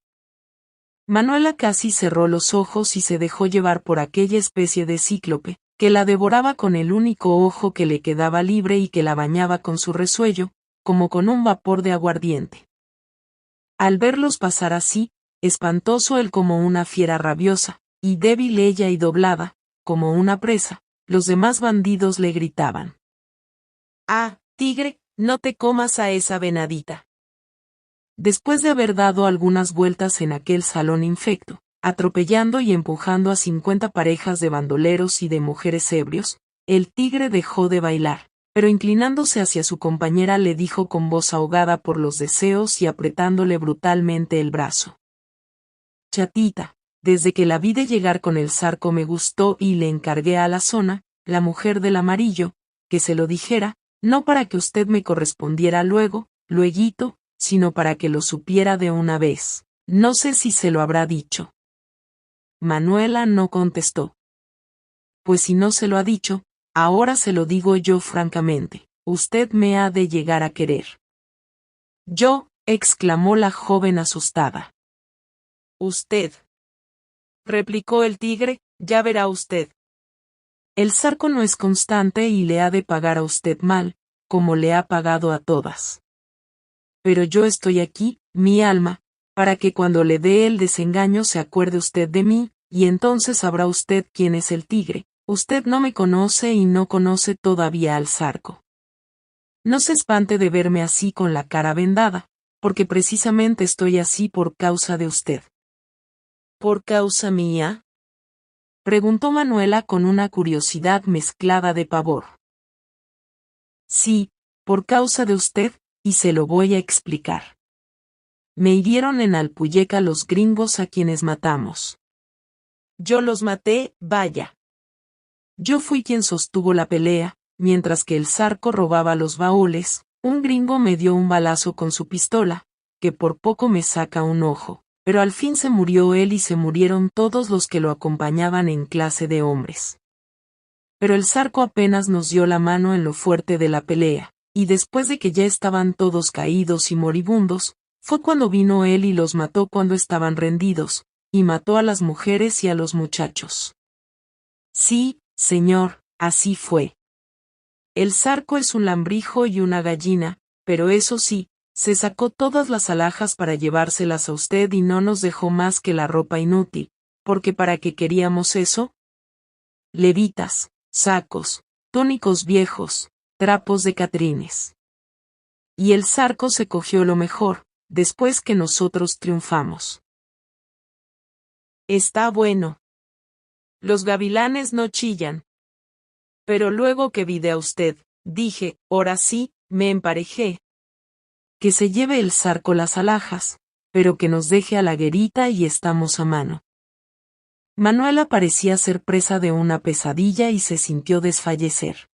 Manuela casi cerró los ojos y se dejó llevar por aquella especie de cíclope, que la devoraba con el único ojo que le quedaba libre y que la bañaba con su resuello, como con un vapor de aguardiente. Al verlos pasar así, espantoso él como una fiera rabiosa, y débil ella y doblada, como una presa, los demás bandidos le gritaban: «¡Ah, tigre, no te comas a esa venadita!». Después de haber dado algunas vueltas en aquel salón infecto, atropellando y empujando a 50 parejas de bandoleros y de mujeres ebrios, el tigre dejó de bailar, pero inclinándose hacia su compañera le dijo con voz ahogada por los deseos y apretándole brutalmente el brazo: «Chatita, desde que la vi de llegar con el Zarco me gustó y le encargué a la Zona, la mujer del amarillo, que se lo dijera, no para que usted me correspondiera lueguito, sino para que lo supiera de una vez. No sé si se lo habrá dicho». Manuela no contestó. «Pues si no se lo ha dicho, ahora se lo digo yo francamente, usted me ha de llegar a querer». «¿Yo?», exclamó la joven asustada. «Usted», replicó el tigre, «ya verá usted. El Zarco no es constante y le ha de pagar a usted mal, como le ha pagado a todas. Pero yo estoy aquí, mi alma, para que cuando le dé el desengaño se acuerde usted de mí, y entonces sabrá usted quién es el tigre. Usted no me conoce y no conoce todavía al Zarco. No se espante de verme así con la cara vendada, porque precisamente estoy así por causa de usted». «¿Por causa mía?», preguntó Manuela con una curiosidad mezclada de pavor. «Sí, por causa de usted, y se lo voy a explicar. Me hirieron en Alpuyeca los gringos a quienes matamos. Yo los maté, vaya. Yo fui quien sostuvo la pelea, mientras que el Zarco robaba los baúles, un gringo me dio un balazo con su pistola, que por poco me saca un ojo, pero al fin se murió él y se murieron todos los que lo acompañaban en clase de hombres. Pero el Zarco apenas nos dio la mano en lo fuerte de la pelea, y después de que ya estaban todos caídos y moribundos, fue cuando vino él y los mató cuando estaban rendidos, y mató a las mujeres y a los muchachos». «Sí, señor, así fue». El zarco es un lambrijo y una gallina, pero eso sí, se sacó todas las alhajas para llevárselas a usted y no nos dejó más que la ropa inútil, porque ¿para qué queríamos eso? Levitas, sacos, túnicos viejos, trapos de catrines. Y el zarco se cogió lo mejor, después que nosotros triunfamos. Está bueno. Los gavilanes no chillan. Pero luego que vi de a usted, dije, ahora sí, me emparejé. Que se lleve el zarco las alhajas, pero que nos deje a la guerita y estamos a mano. Manuela parecía ser presa de una pesadilla y se sintió desfallecer.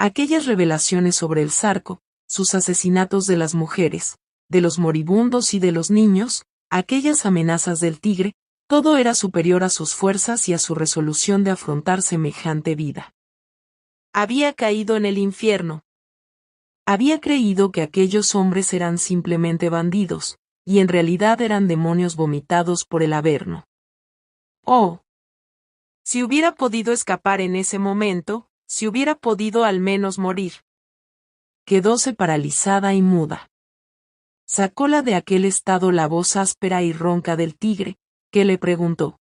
Aquellas revelaciones sobre el zarco, sus asesinatos de las mujeres, de los moribundos y de los niños, aquellas amenazas del tigre, todo era superior a sus fuerzas y a su resolución de afrontar semejante vida. Había caído en el infierno. Había creído que aquellos hombres eran simplemente bandidos, y en realidad eran demonios vomitados por el Averno. Oh. Si hubiera podido escapar en ese momento, si hubiera podido al menos morir. Quedóse paralizada y muda. Sacóla de aquel estado la voz áspera y ronca del tigre, que le preguntó: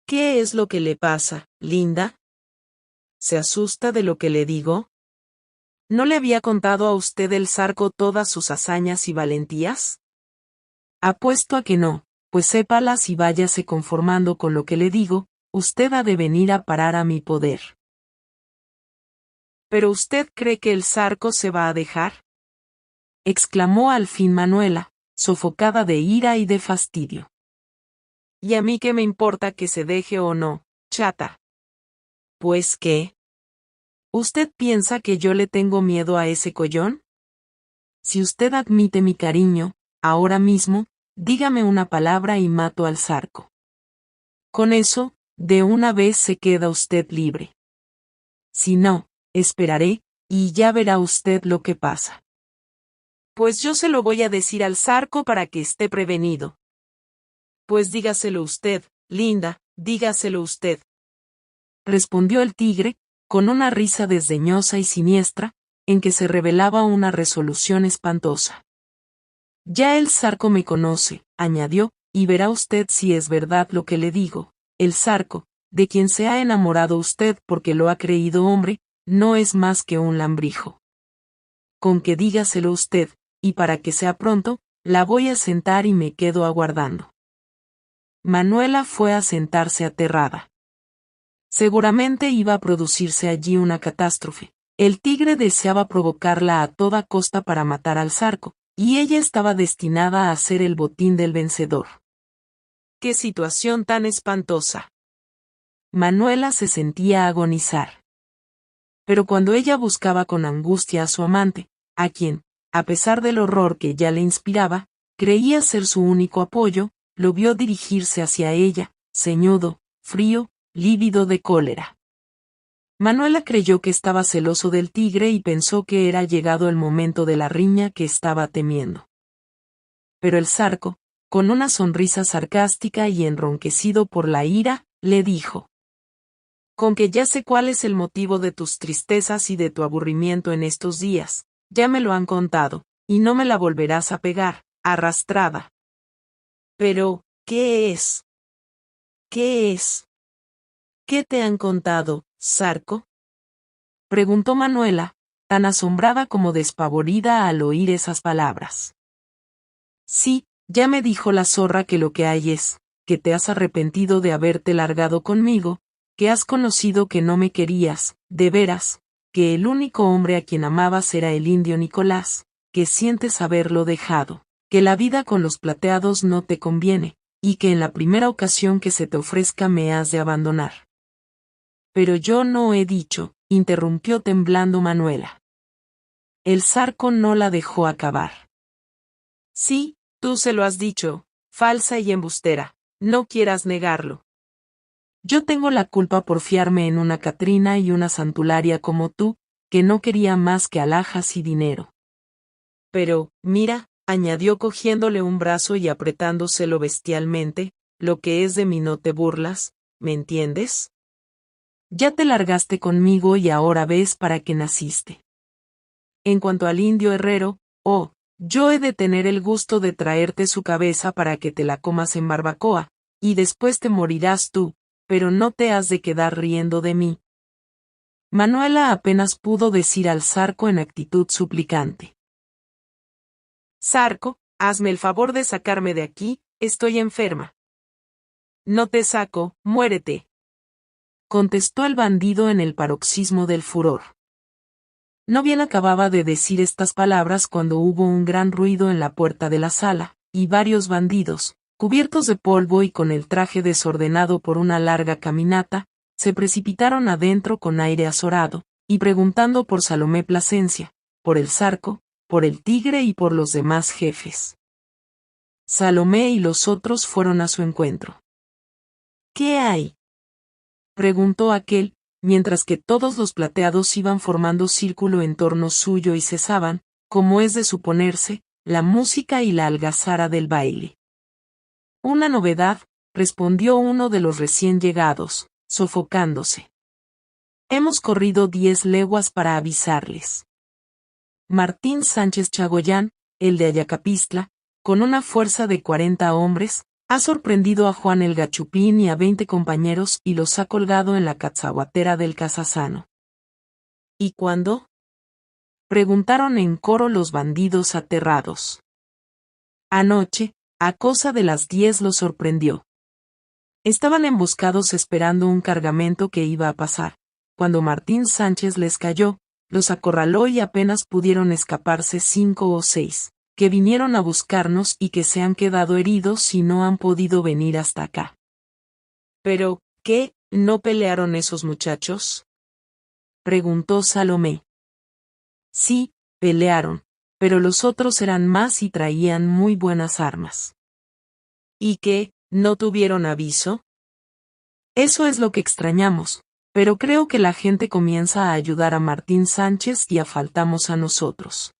¿Qué es lo que le pasa, linda? ¿Se asusta de lo que le digo? ¿No le había contado a usted el zarco todas sus hazañas y valentías? Apuesto a que no, pues sépalas y váyase conformando con lo que le digo, usted ha de venir a parar a mi poder. ¿Pero usted cree que el zarco se va a dejar? Exclamó al fin Manuela, sofocada de ira y de fastidio. ¿Y a mí qué me importa que se deje o no, chata? ¿Pues qué? ¿Usted piensa que yo le tengo miedo a ese collón? Si usted admite mi cariño, ahora mismo, dígame una palabra y mato al zarco. Con eso, de una vez se queda usted libre. Si no, esperaré, y ya verá usted lo que pasa. Pues yo se lo voy a decir al zarco para que esté prevenido. Pues dígaselo usted, linda, dígaselo usted. Respondió el tigre, con una risa desdeñosa y siniestra, en que se revelaba una resolución espantosa. Ya el zarco me conoce, añadió, y verá usted si es verdad lo que le digo. El zarco, de quien se ha enamorado usted porque lo ha creído hombre, no es más que un lambrijo. Con que dígaselo usted, y para que sea pronto, la voy a sentar y me quedo aguardando. Manuela fue a sentarse aterrada. Seguramente iba a producirse allí una catástrofe. El tigre deseaba provocarla a toda costa para matar al zarco, y ella estaba destinada a ser el botín del vencedor. ¡Qué situación tan espantosa! Manuela se sentía agonizar. Pero cuando ella buscaba con angustia a su amante, a quien, a pesar del horror que ya le inspiraba, creía ser su único apoyo, lo vio dirigirse hacia ella, ceñudo, frío, lívido de cólera. Manuela creyó que estaba celoso del tigre y pensó que era llegado el momento de la riña que estaba temiendo. Pero el zarco, con una sonrisa sarcástica y enronquecido por la ira, le dijo: Con que ya sé cuál es el motivo de tus tristezas y de tu aburrimiento en estos días, ya me lo han contado, y no me la volverás a pegar, arrastrada. Pero, ¿qué es? ¿Qué es? ¿Qué te han contado, zarco? Preguntó Manuela, tan asombrada como despavorida al oír esas palabras. Sí, ya me dijo la zorra que lo que hay es, que te has arrepentido de haberte largado conmigo, que has conocido que no me querías, de veras, que el único hombre a quien amabas era el indio Nicolás, que sientes haberlo dejado, que la vida con los plateados no te conviene, y que en la primera ocasión que se te ofrezca me has de abandonar. Pero yo no he dicho, interrumpió temblando Manuela. El zarco no la dejó acabar. Sí, tú se lo has dicho, falsa y embustera, no quieras negarlo. Yo tengo la culpa por fiarme en una Catrina y una Santularia como tú, que no quería más que alhajas y dinero. Pero, mira, añadió cogiéndole un brazo y apretándoselo bestialmente, lo que es de mí no te burlas, ¿me entiendes? ya te largaste conmigo y ahora ves para qué naciste. En cuanto al indio herrero, yo he de tener el gusto de traerte su cabeza para que te la comas en barbacoa, y después te morirás tú, pero no te has de quedar riendo de mí. Manuela apenas pudo decir al Zarco en actitud suplicante: Zarco, hazme el favor de sacarme de aquí, estoy enferma. No te saco, muérete, contestó el bandido en el paroxismo del furor. No bien acababa de decir estas palabras cuando hubo un gran ruido en la puerta de la sala, y varios bandidos, cubiertos de polvo y con el traje desordenado por una larga caminata, se precipitaron adentro con aire azorado, y preguntando por Salomé Plasencia, por el Zarco, por el Tigre y por los demás jefes. Salomé y los otros fueron a su encuentro. ¿Qué hay?, preguntó aquel, mientras que todos los plateados iban formando círculo en torno suyo y cesaban, como es de suponerse, la música y la algazara del baile. Una novedad, respondió uno de los recién llegados, sofocándose. Hemos corrido 10 leguas para avisarles. Martín Sánchez Chagoyán, el de Ayacapistla, con una fuerza de 40 hombres, ha sorprendido a Juan el Gachupín y a 20 compañeros y los ha colgado en la cazahuatera del Casasano. ¿Y cuándo?, preguntaron en coro los bandidos aterrados. Anoche, a cosa de las 10 los sorprendió. Estaban emboscados esperando un cargamento que iba a pasar. Cuando Martín Sánchez les cayó, los acorraló y apenas pudieron escaparse 5 o 6. Que vinieron a buscarnos y que se han quedado heridos y no han podido venir hasta acá. ¿Pero, qué, no pelearon esos muchachos?, preguntó Salomé. Sí, pelearon, pero los otros eran más y traían muy buenas armas. ¿Y qué, no tuvieron aviso? Eso es lo que extrañamos, pero creo que la gente comienza a ayudar a Martín Sánchez y a faltamos a nosotros.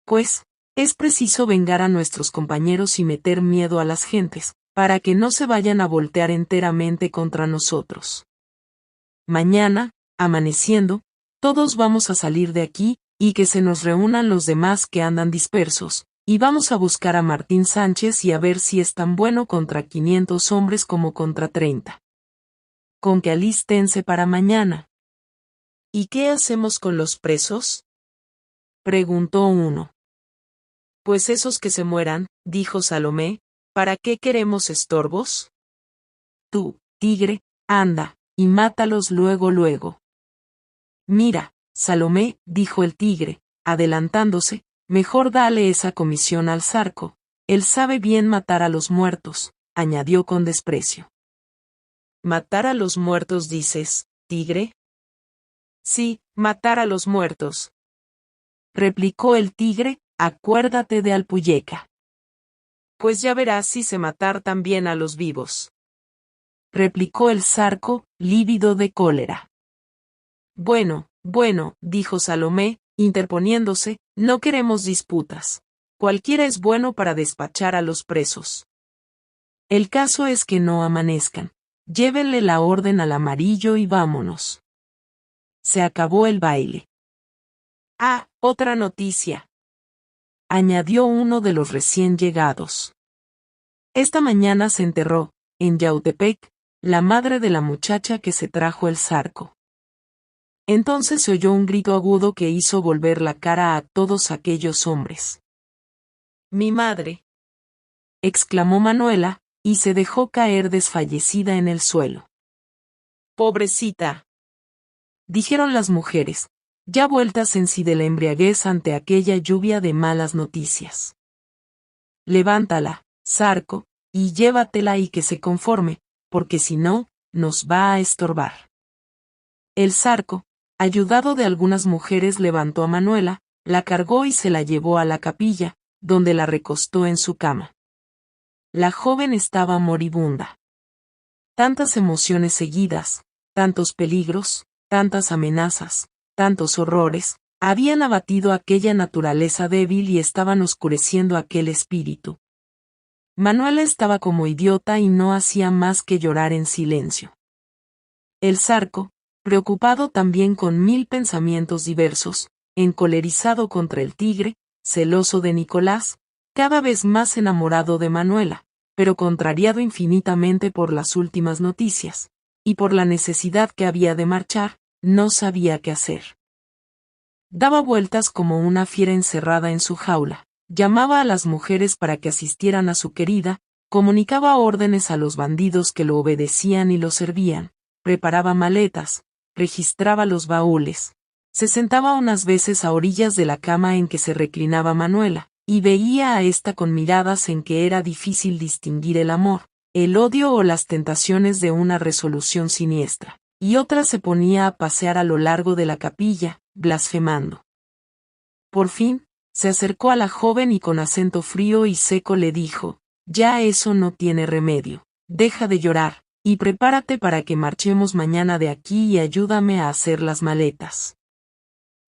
Pues, es preciso vengar a nuestros compañeros y meter miedo a las gentes, para que no se vayan a voltear enteramente contra nosotros. Mañana, amaneciendo, todos vamos a salir de aquí, y que se nos reúnan los demás que andan dispersos, y vamos a buscar a Martín Sánchez y a ver si es tan bueno contra 500 hombres como contra 30. Con que alístense para mañana. ¿Y qué hacemos con los presos?, preguntó uno. Pues esos que se mueran, dijo Salomé, ¿para qué queremos estorbos? Tú, Tigre, anda, y mátalos luego luego. Mira, Salomé, dijo el Tigre, adelantándose, mejor dale esa comisión al Zarco, él sabe bien matar a los muertos, añadió con desprecio. ¿Matar a los muertos dices, Tigre? Sí, matar a los muertos, replicó el Tigre. Acuérdate de Alpuyeca. Pues ya verás si sé matar también a los vivos, replicó el Zarco, lívido de cólera. Bueno, dijo Salomé, interponiéndose, no queremos disputas. Cualquiera es bueno para despachar a los presos. El caso es que no amanezcan. Llévenle la orden al amarillo y vámonos. Se acabó el baile. Ah, otra noticia, añadió uno de los recién llegados. Esta mañana se enterró, en Yautepec, la madre de la muchacha que se trajo el Zarco. Entonces se oyó un grito agudo que hizo volver la cara a todos aquellos hombres. «¡Mi madre!», exclamó Manuela, y se dejó caer desfallecida en el suelo. «¡Pobrecita!», dijeron las mujeres, ya vueltas en sí de la embriaguez ante aquella lluvia de malas noticias. «Levántala, Zarco, y llévatela y que se conforme, porque si no, nos va a estorbar». El Zarco, ayudado de algunas mujeres, levantó a Manuela, la cargó y se la llevó a la capilla, donde la recostó en su cama. La joven estaba moribunda. Tantas emociones seguidas, tantos peligros, tantas amenazas, tantos horrores, habían abatido aquella naturaleza débil y estaban oscureciendo aquel espíritu. Manuela estaba como idiota y no hacía más que llorar en silencio. El Zarco, preocupado también con 1000 pensamientos diversos, encolerizado contra el tigre, celoso de Nicolás, cada vez más enamorado de Manuela, pero contrariado infinitamente por las últimas noticias, y por la necesidad que había de marchar, no sabía qué hacer. Daba vueltas como una fiera encerrada en su jaula, llamaba a las mujeres para que asistieran a su querida, comunicaba órdenes a los bandidos que lo obedecían y lo servían, preparaba maletas, registraba los baúles, se sentaba unas veces a orillas de la cama en que se reclinaba Manuela, y veía a ésta con miradas en que era difícil distinguir el amor, el odio o las tentaciones de una resolución siniestra, y otra se ponía a pasear a lo largo de la capilla, blasfemando. Por fin, se acercó a la joven y con acento frío y seco le dijo: «Ya eso no tiene remedio, deja de llorar, y prepárate para que marchemos mañana de aquí y ayúdame a hacer las maletas.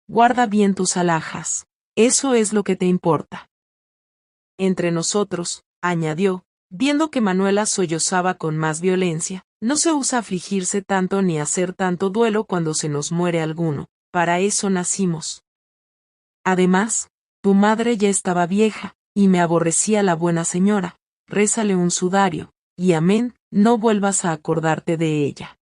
Guarda bien tus alhajas, eso es lo que te importa». Entre nosotros, añadió, viendo que Manuela sollozaba con más violencia, no se usa afligirse tanto ni hacer tanto duelo cuando se nos muere alguno, para eso nacimos. Además, tu madre ya estaba vieja, y me aborrecía la buena señora, rézale un sudario, y amén, no vuelvas a acordarte de ella.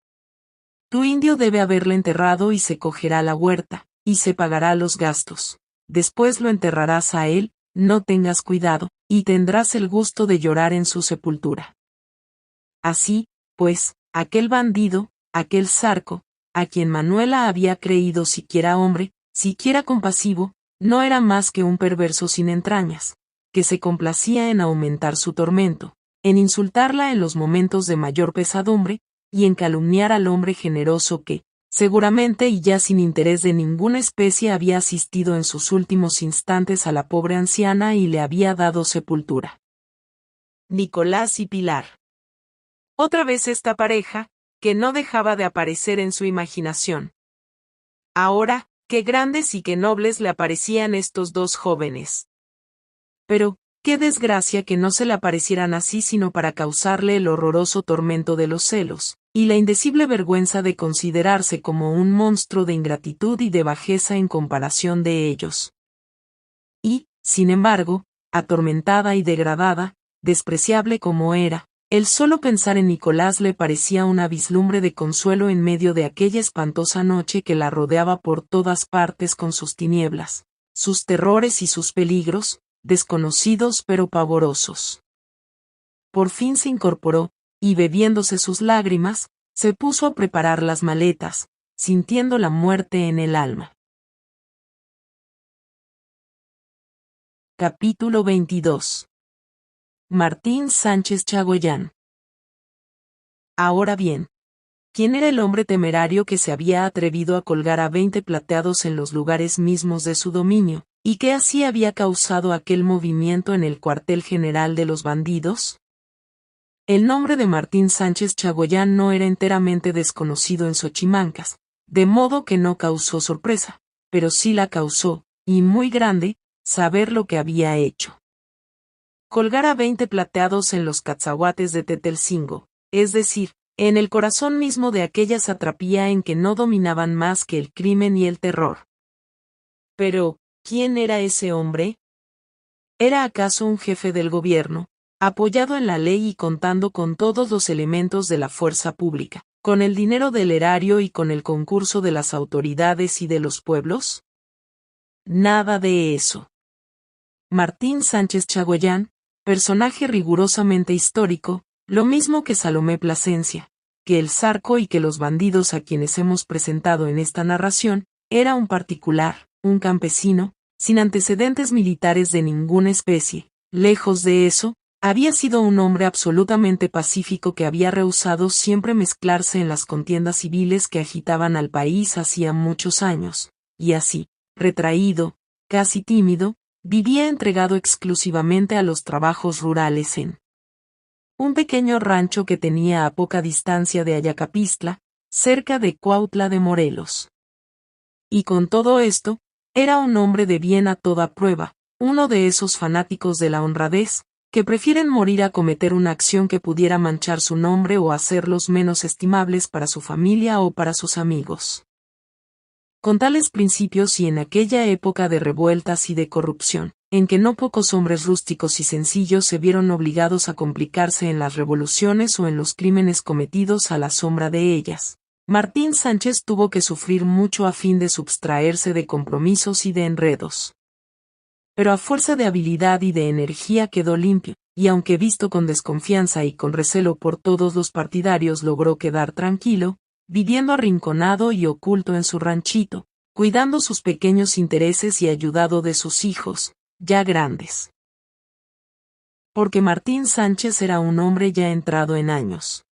Tu indio debe haberle enterrado y se cogerá la huerta, y se pagará los gastos. Después lo enterrarás a él, no tengas cuidado, y tendrás el gusto de llorar en su sepultura. Así, pues, aquel bandido, aquel Zarco, a quien Manuela había creído siquiera hombre, siquiera compasivo, no era más que un perverso sin entrañas, que se complacía en aumentar su tormento, en insultarla en los momentos de mayor pesadumbre, y en calumniar al hombre generoso que, seguramente y ya sin interés de ninguna especie, había asistido en sus últimos instantes a la pobre anciana y le había dado sepultura. Nicolás y Pilar. Otra vez esta pareja, que no dejaba de aparecer en su imaginación. Ahora, qué grandes y qué nobles le aparecían estos dos jóvenes. Pero, qué desgracia que no se le aparecieran así sino para causarle el horroroso tormento de los celos, y la indecible vergüenza de considerarse como un monstruo de ingratitud y de bajeza en comparación de ellos. Y, sin embargo, atormentada y degradada, despreciable como era, el solo pensar en Nicolás le parecía una vislumbre de consuelo en medio de aquella espantosa noche que la rodeaba por todas partes con sus tinieblas, sus terrores y sus peligros, desconocidos pero pavorosos. Por fin se incorporó, y bebiéndose sus lágrimas, se puso a preparar las maletas, sintiendo la muerte en el alma. Capítulo 22. Martín Sánchez Chagoyán. Ahora bien, ¿quién era el hombre temerario que se había atrevido a colgar a 20 plateados en los lugares mismos de su dominio, y que así había causado aquel movimiento en el cuartel general de los bandidos? El nombre de Martín Sánchez Chagoyán no era enteramente desconocido en Xochimancas, de modo que no causó sorpresa, pero sí la causó, y muy grande, saber lo que había hecho. Colgar a 20 plateados en los Catzahuates de Tetelcingo, es decir, en el corazón mismo de aquella satrapía en que no dominaban más que el crimen y el terror. Pero, ¿quién era ese hombre? ¿Era acaso un jefe del gobierno, apoyado en la ley y contando con todos los elementos de la fuerza pública, con el dinero del erario y con el concurso de las autoridades y de los pueblos? Nada de eso. Martín Sánchez Chagoyán, personaje rigurosamente histórico, lo mismo que Salomé Plasencia, que el Zarco y que los bandidos a quienes hemos presentado en esta narración, era un particular, un campesino, sin antecedentes militares de ninguna especie. Lejos de eso, había sido un hombre absolutamente pacífico que había rehusado siempre mezclarse en las contiendas civiles que agitaban al país hacía muchos años, y así, retraído, casi tímido, vivía entregado exclusivamente a los trabajos rurales en un pequeño rancho que tenía a poca distancia de Ayacapistla, cerca de Cuautla de Morelos. Y con todo esto, era un hombre de bien a toda prueba, uno de esos fanáticos de la honradez, que prefieren morir a cometer una acción que pudiera manchar su nombre o hacerlos menos estimables para su familia o para sus amigos. Con tales principios y en aquella época de revueltas y de corrupción, en que no pocos hombres rústicos y sencillos se vieron obligados a complicarse en las revoluciones o en los crímenes cometidos a la sombra de ellas, Martín Sánchez tuvo que sufrir mucho a fin de subtraerse de compromisos y de enredos. Pero a fuerza de habilidad y de energía quedó limpio, y aunque visto con desconfianza y con recelo por todos los partidarios logró quedar tranquilo, viviendo arrinconado y oculto en su ranchito, cuidando sus pequeños intereses y ayudado de sus hijos, ya grandes. Porque Martín Sánchez era un hombre ya entrado en años.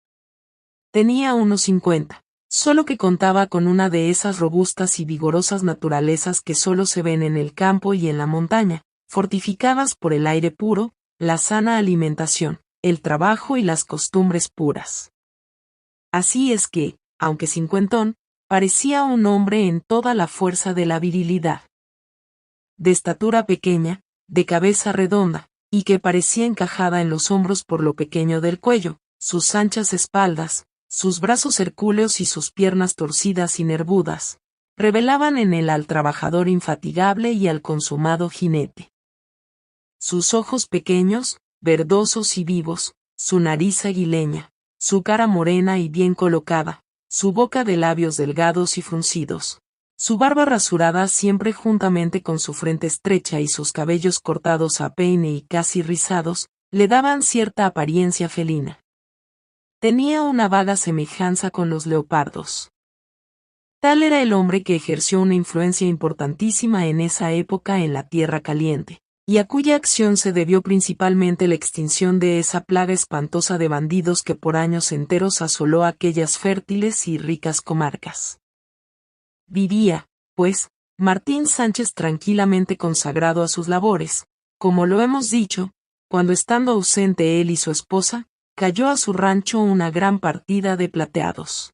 Tenía unos 50, solo que contaba con una de esas robustas y vigorosas naturalezas que solo se ven en el campo y en la montaña, fortificadas por el aire puro, la sana alimentación, el trabajo y las costumbres puras. Así es que, aunque cincuentón, parecía un hombre en toda la fuerza de la virilidad. De estatura pequeña, de cabeza redonda, y que parecía encajada en los hombros por lo pequeño del cuello, sus anchas espaldas, sus brazos hercúleos y sus piernas torcidas y nervudas, revelaban en él al trabajador infatigable y al consumado jinete. Sus ojos pequeños, verdosos y vivos, su nariz aguileña, su cara morena y bien colocada, su boca de labios delgados y fruncidos, su barba rasurada siempre juntamente con su frente estrecha y sus cabellos cortados a peine y casi rizados, le daban cierta apariencia felina. Tenía una vaga semejanza con los leopardos. Tal era el hombre que ejerció una influencia importantísima en esa época en la Tierra Caliente, y a cuya acción se debió principalmente la extinción de esa plaga espantosa de bandidos que por años enteros asoló aquellas fértiles y ricas comarcas. Vivía, pues, Martín Sánchez tranquilamente consagrado a sus labores, como lo hemos dicho, cuando estando ausente él y su esposa, cayó a su rancho una gran partida de plateados.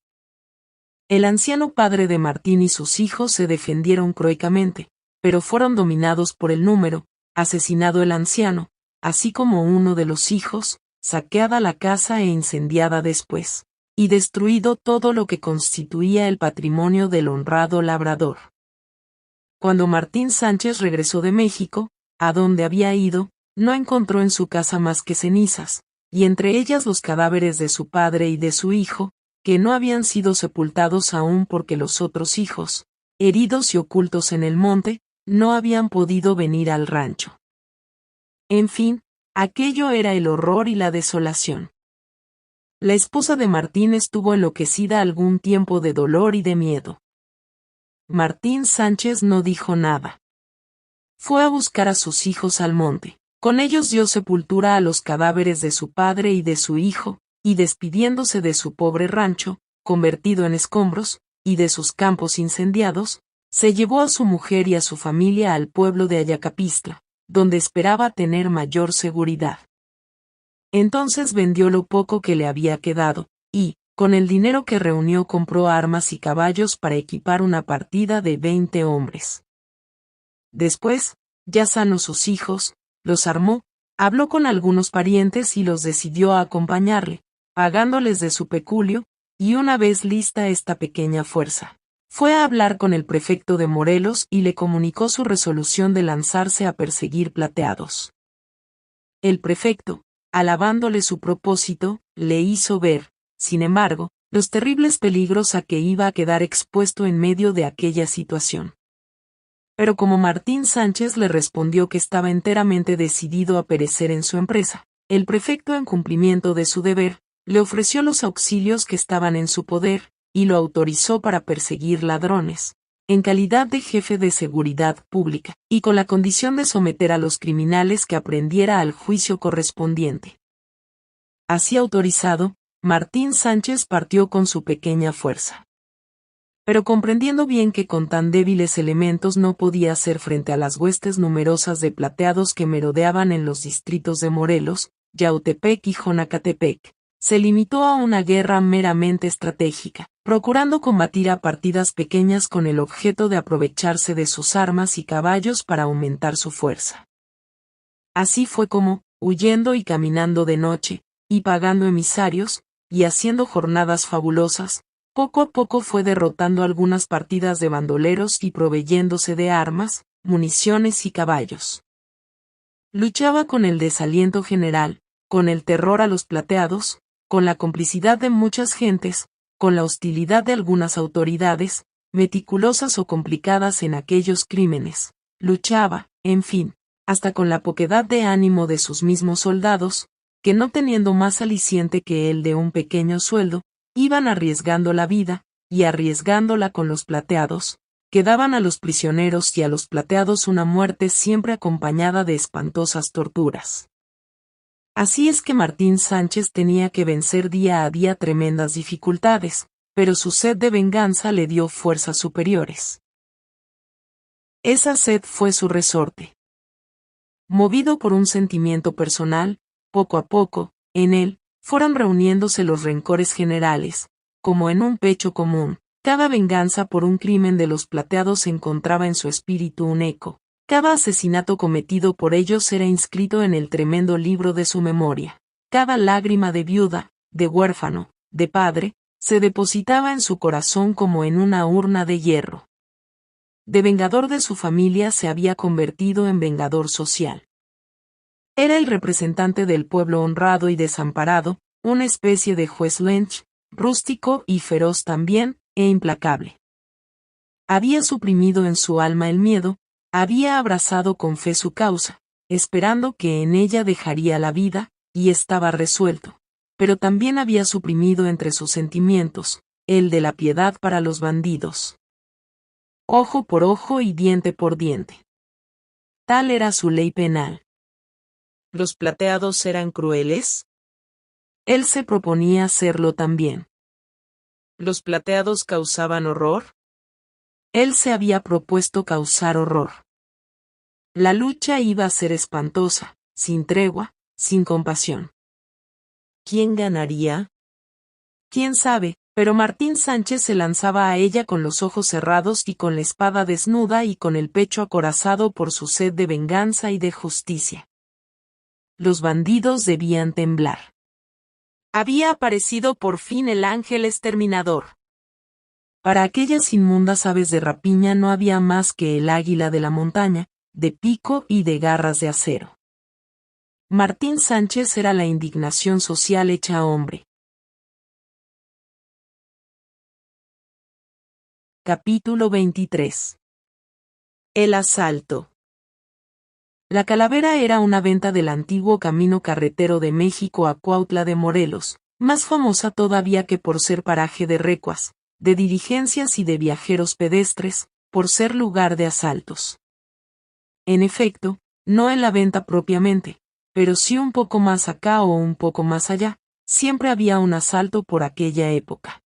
El anciano padre de Martín y sus hijos se defendieron cruelmente, pero fueron dominados por el número, asesinado el anciano, así como uno de los hijos, saqueada la casa e incendiada después, y destruido todo lo que constituía el patrimonio del honrado labrador. Cuando Martín Sánchez regresó de México, a donde había ido, no encontró en su casa más que cenizas, y entre ellas los cadáveres de su padre y de su hijo, que no habían sido sepultados aún porque los otros hijos, heridos y ocultos en el monte, no habían podido venir al rancho. En fin, aquello era el horror y la desolación. La esposa de Martín estuvo enloquecida algún tiempo de dolor y de miedo. Martín Sánchez no dijo nada. Fue a buscar a sus hijos al monte. Con ellos dio sepultura a los cadáveres de su padre y de su hijo, y despidiéndose de su pobre rancho, convertido en escombros, y de sus campos incendiados, se llevó a su mujer y a su familia al pueblo de Ayacapistla, donde esperaba tener mayor seguridad. Entonces vendió lo poco que le había quedado, y, con el dinero que reunió compró armas y caballos para equipar una partida de 20 hombres. Después, ya sanos sus hijos, los armó, habló con algunos parientes y los decidió a acompañarle, pagándoles de su peculio, y una vez lista esta pequeña fuerza, fue a hablar con el prefecto de Morelos y le comunicó su resolución de lanzarse a perseguir plateados. El prefecto, alabándole su propósito, le hizo ver, sin embargo, los terribles peligros a que iba a quedar expuesto en medio de aquella situación. Pero como Martín Sánchez le respondió que estaba enteramente decidido a perecer en su empresa, el prefecto, en cumplimiento de su deber, le ofreció los auxilios que estaban en su poder, y lo autorizó para perseguir ladrones, en calidad de jefe de seguridad pública, y con la condición de someter a los criminales que aprendiera al juicio correspondiente. Así autorizado, Martín Sánchez partió con su pequeña fuerza. Pero comprendiendo bien que con tan débiles elementos no podía hacer frente a las huestes numerosas de plateados que merodeaban en los distritos de Morelos, Yautepec y Jonacatepec, se limitó a una guerra meramente estratégica, procurando combatir a partidas pequeñas con el objeto de aprovecharse de sus armas y caballos para aumentar su fuerza. Así fue como, huyendo y caminando de noche, y pagando emisarios, y haciendo jornadas fabulosas, poco a poco fue derrotando algunas partidas de bandoleros y proveyéndose de armas, municiones y caballos. Luchaba con el desaliento general, con el terror a los plateados, con la complicidad de muchas gentes, con la hostilidad de algunas autoridades, meticulosas o complicadas en aquellos crímenes. Luchaba, en fin, hasta con la poquedad de ánimo de sus mismos soldados, que no teniendo más aliciente que el de un pequeño sueldo, iban arriesgando la vida, y arriesgándola con los plateados, que daban a los prisioneros y a los plateados una muerte siempre acompañada de espantosas torturas. Así es que Martín Sánchez tenía que vencer día a día tremendas dificultades, pero su sed de venganza le dio fuerzas superiores. Esa sed fue su resorte. Movido por un sentimiento personal, poco a poco, en él, fueron reuniéndose los rencores generales, como en un pecho común. Cada venganza por un crimen de los plateados encontraba en su espíritu un eco. Cada asesinato cometido por ellos era inscrito en el tremendo libro de su memoria. Cada lágrima de viuda, de huérfano, de padre, se depositaba en su corazón como en una urna de hierro. De vengador de su familia se había convertido en vengador social. Era el representante del pueblo honrado y desamparado, una especie de juez Lynch, rústico y feroz también, e implacable. Había suprimido en su alma el miedo, había abrazado con fe su causa, esperando que en ella dejaría la vida, y estaba resuelto, pero también había suprimido entre sus sentimientos, el de la piedad para los bandidos. Ojo por ojo y diente por diente. Tal era su ley penal. ¿Los plateados eran crueles? Él se proponía serlo también. ¿Los plateados causaban horror? Él se había propuesto causar horror. La lucha iba a ser espantosa, sin tregua, sin compasión. ¿Quién ganaría? ¿Quién sabe? Pero Martín Sánchez se lanzaba a ella con los ojos cerrados y con la espada desnuda y con el pecho acorazado por su sed de venganza y de justicia. Los bandidos debían temblar. Había aparecido por fin el ángel exterminador. Para aquellas inmundas aves de rapiña no había más que el águila de la montaña, de pico y de garras de acero. Martín Sánchez era la indignación social hecha hombre. Capítulo 23. El asalto. La Calavera era una venta del antiguo camino carretero de México a Cuautla de Morelos, más famosa todavía que por ser paraje de recuas, de diligencias y de viajeros pedestres, por ser lugar de asaltos. En efecto, no en la venta propiamente, pero sí un poco más acá o un poco más allá, siempre había un asalto por aquella época.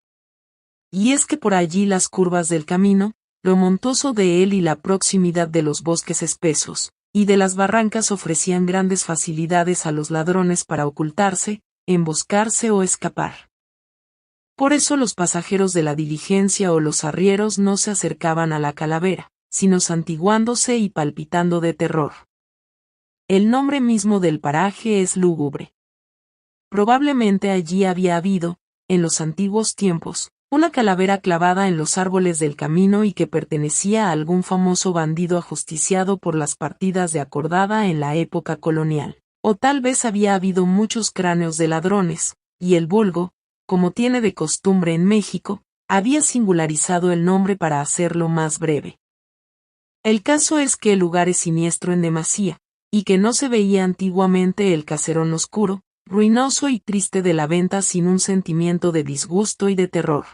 Y es que por allí las curvas del camino, lo montoso de él y la proximidad de los bosques espesos, y de las barrancas ofrecían grandes facilidades a los ladrones para ocultarse, emboscarse o escapar. Por eso los pasajeros de la diligencia o los arrieros no se acercaban a la Calavera, sino santiguándose y palpitando de terror. El nombre mismo del paraje es lúgubre. Probablemente allí había habido, en los antiguos tiempos, una calavera clavada en los árboles del camino y que pertenecía a algún famoso bandido ajusticiado por las partidas de acordada en la época colonial. O tal vez había habido muchos cráneos de ladrones, y el vulgo, como tiene de costumbre en México, había singularizado el nombre para hacerlo más breve. El caso es que el lugar es siniestro en demasía, y que no se veía antiguamente el caserón oscuro, ruinoso y triste de la venta sin un sentimiento de disgusto y de terror.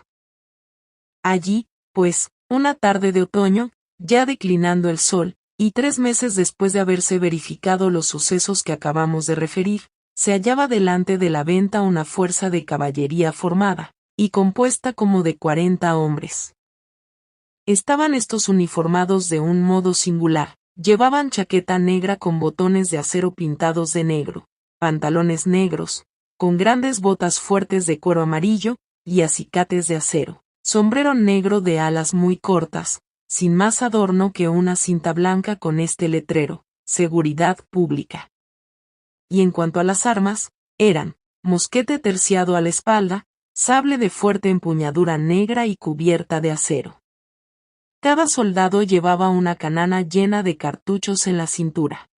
Allí, pues, una tarde de otoño, ya declinando el sol, y 3 meses después de haberse verificado los sucesos que acabamos de referir, se hallaba delante de la venta una fuerza de caballería formada, y compuesta como de 40 hombres. Estaban estos uniformados de un modo singular, llevaban chaqueta negra con botones de acero pintados de negro, pantalones negros, con grandes botas fuertes de cuero amarillo, y acicates de acero, sombrero negro de alas muy cortas, sin más adorno que una cinta blanca con este letrero: Seguridad Pública. y en cuanto a las armas, eran mosquete terciado a la espalda, sable de fuerte empuñadura negra y cubierta de acero. Cada soldado llevaba una canana llena de cartuchos en la cintura.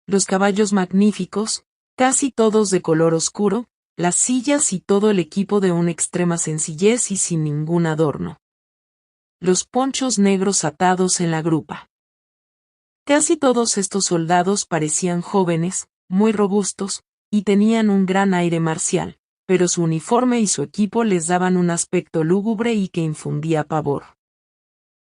Los caballos magníficos, casi todos de color oscuro, las sillas y todo el equipo de una extrema sencillez y sin ningún adorno. Los ponchos negros atados en la grupa. Casi todos estos soldados parecían jóvenes, muy robustos, y tenían un gran aire marcial, pero su uniforme y su equipo les daban un aspecto lúgubre y que infundía pavor.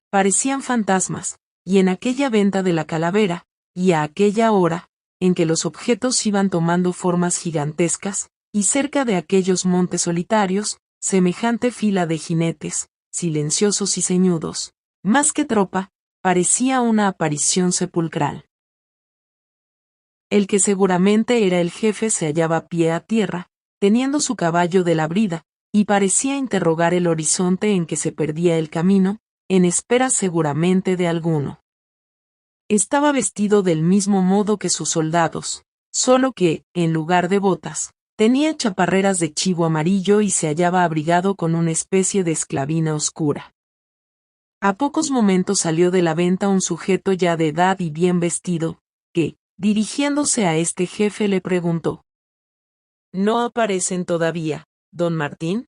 Parecían fantasmas, y en aquella venta de la calavera, y a aquella hora, en que los objetos iban tomando formas gigantescas, y cerca de aquellos montes solitarios, semejante fila de jinetes, silenciosos y ceñudos, más que tropa, parecía una aparición sepulcral. El que seguramente era el jefe se hallaba pie a tierra, teniendo su caballo de la brida, y parecía interrogar el horizonte en que se perdía el camino, en espera seguramente de alguno. Estaba vestido del mismo modo que sus soldados, solo que, en lugar de botas, tenía chaparreras de chivo amarillo y se hallaba abrigado con una especie de esclavina oscura. A pocos momentos salió de la venta un sujeto ya de edad y bien vestido, que, dirigiéndose a este jefe le preguntó: ¿No aparecen todavía, don Martín?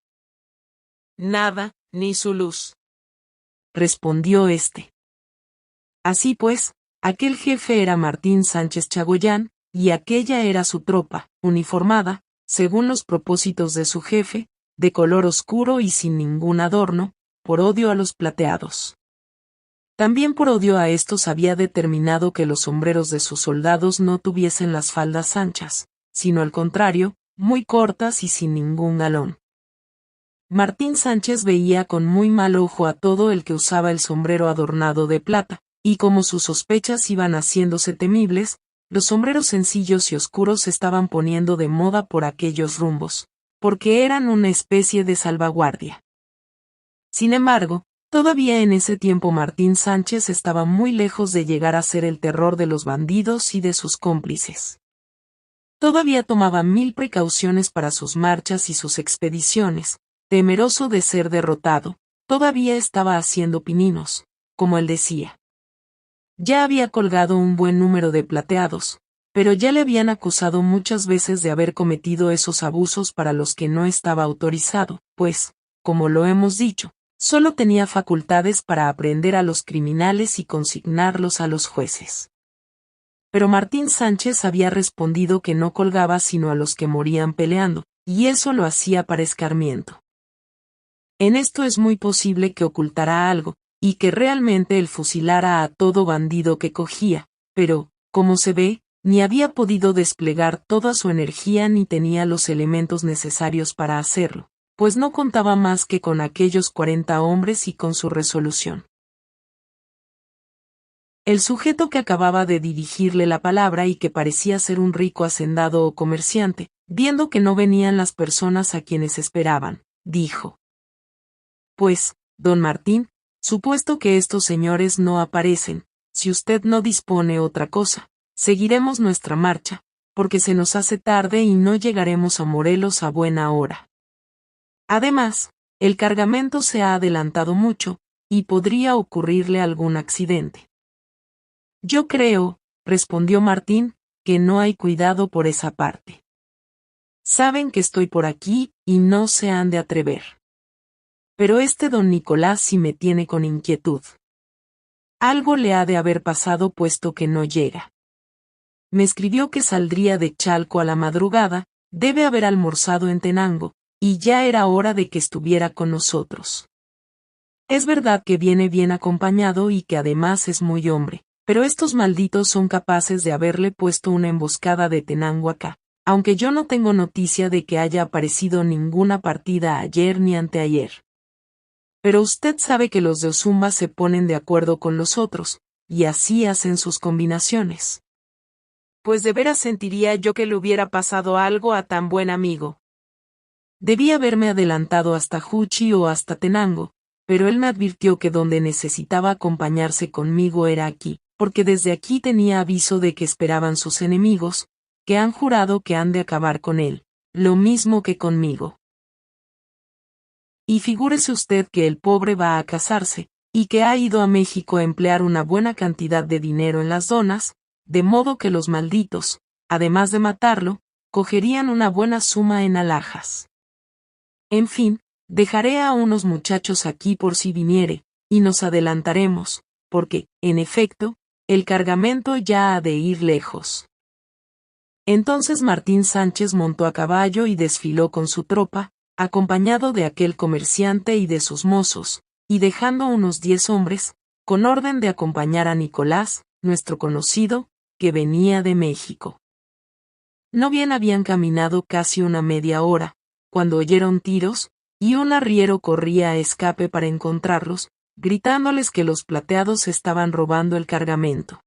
Nada, ni su luz, respondió éste. Así pues, aquel jefe era Martín Sánchez Chagoyán, y aquella era su tropa, uniformada, según los propósitos de su jefe, de color oscuro y sin ningún adorno, por odio a los plateados. También por odio a estos había determinado que los sombreros de sus soldados no tuviesen las faldas anchas, sino al contrario, muy cortas y sin ningún galón. Martín Sánchez veía con muy mal ojo a todo el que usaba el sombrero adornado de plata, y como sus sospechas iban haciéndose temibles, los sombreros sencillos y oscuros se estaban poniendo de moda por aquellos rumbos, porque eran una especie de salvaguardia. Sin embargo, todavía en ese tiempo Martín Sánchez estaba muy lejos de llegar a ser el terror de los bandidos y de sus cómplices. Todavía tomaba 1000 precauciones para sus marchas y sus expediciones, temeroso de ser derrotado, todavía estaba haciendo pininos, como él decía. Ya había colgado un buen número de plateados, pero ya le habían acusado muchas veces de haber cometido esos abusos para los que no estaba autorizado, pues, como lo hemos dicho, solo tenía facultades para aprehender a los criminales y consignarlos a los jueces. Pero Martín Sánchez había respondido que no colgaba sino a los que morían peleando, y eso lo hacía para escarmiento. En esto es muy posible que ocultara algo, y que realmente él fusilara a todo bandido que cogía, pero, como se ve, ni había podido desplegar toda su energía ni tenía los elementos necesarios para hacerlo, pues no contaba más que con aquellos 40 hombres y con su resolución. El sujeto que acababa de dirigirle la palabra y que parecía ser un rico hacendado o comerciante, viendo que no venían las personas a quienes esperaban, dijo: Pues, don Martín, supuesto que estos señores no aparecen, si usted no dispone otra cosa, seguiremos nuestra marcha, porque se nos hace tarde y no llegaremos a Morelos a buena hora. Además, el cargamento se ha adelantado mucho, y podría ocurrirle algún accidente. Yo creo, respondió Martín, que no hay cuidado por esa parte. Saben que estoy por aquí, y no se han de atrever. Pero este don Nicolás sí me tiene con inquietud. Algo le ha de haber pasado puesto que no llega. Me escribió que saldría de Chalco a la madrugada, debe haber almorzado en Tenango, y ya era hora de que estuviera con nosotros. Es verdad que viene bien acompañado y que además es muy hombre, pero estos malditos son capaces de haberle puesto una emboscada de Tenango acá, aunque yo no tengo noticia de que haya aparecido ninguna partida ayer ni anteayer. Pero usted sabe que los de Ozumba se ponen de acuerdo con los otros, y así hacen sus combinaciones. Pues de veras sentiría yo que le hubiera pasado algo a tan buen amigo. Debí haberme adelantado hasta Juchi o hasta Tenango, pero él me advirtió que donde necesitaba acompañarse conmigo era aquí, porque desde aquí tenía aviso de que esperaban sus enemigos, que han jurado que han de acabar con él, lo mismo que conmigo. Y figúrese usted que el pobre va a casarse, y que ha ido a México a emplear una buena cantidad de dinero en las donas, de modo que los malditos, además de matarlo, cogerían una buena suma en alhajas. En fin, dejaré a unos muchachos aquí por si viniere, y nos adelantaremos, porque, en efecto, el cargamento ya ha de ir lejos. Entonces Martín Sánchez montó a caballo y desfiló con su tropa, acompañado de aquel comerciante y de sus mozos, y dejando unos 10 hombres, con orden de acompañar a Nicolás, nuestro conocido, que venía de México. No bien habían caminado casi una media hora, cuando oyeron tiros, y un arriero corría a escape para encontrarlos, gritándoles que los plateados estaban robando el cargamento.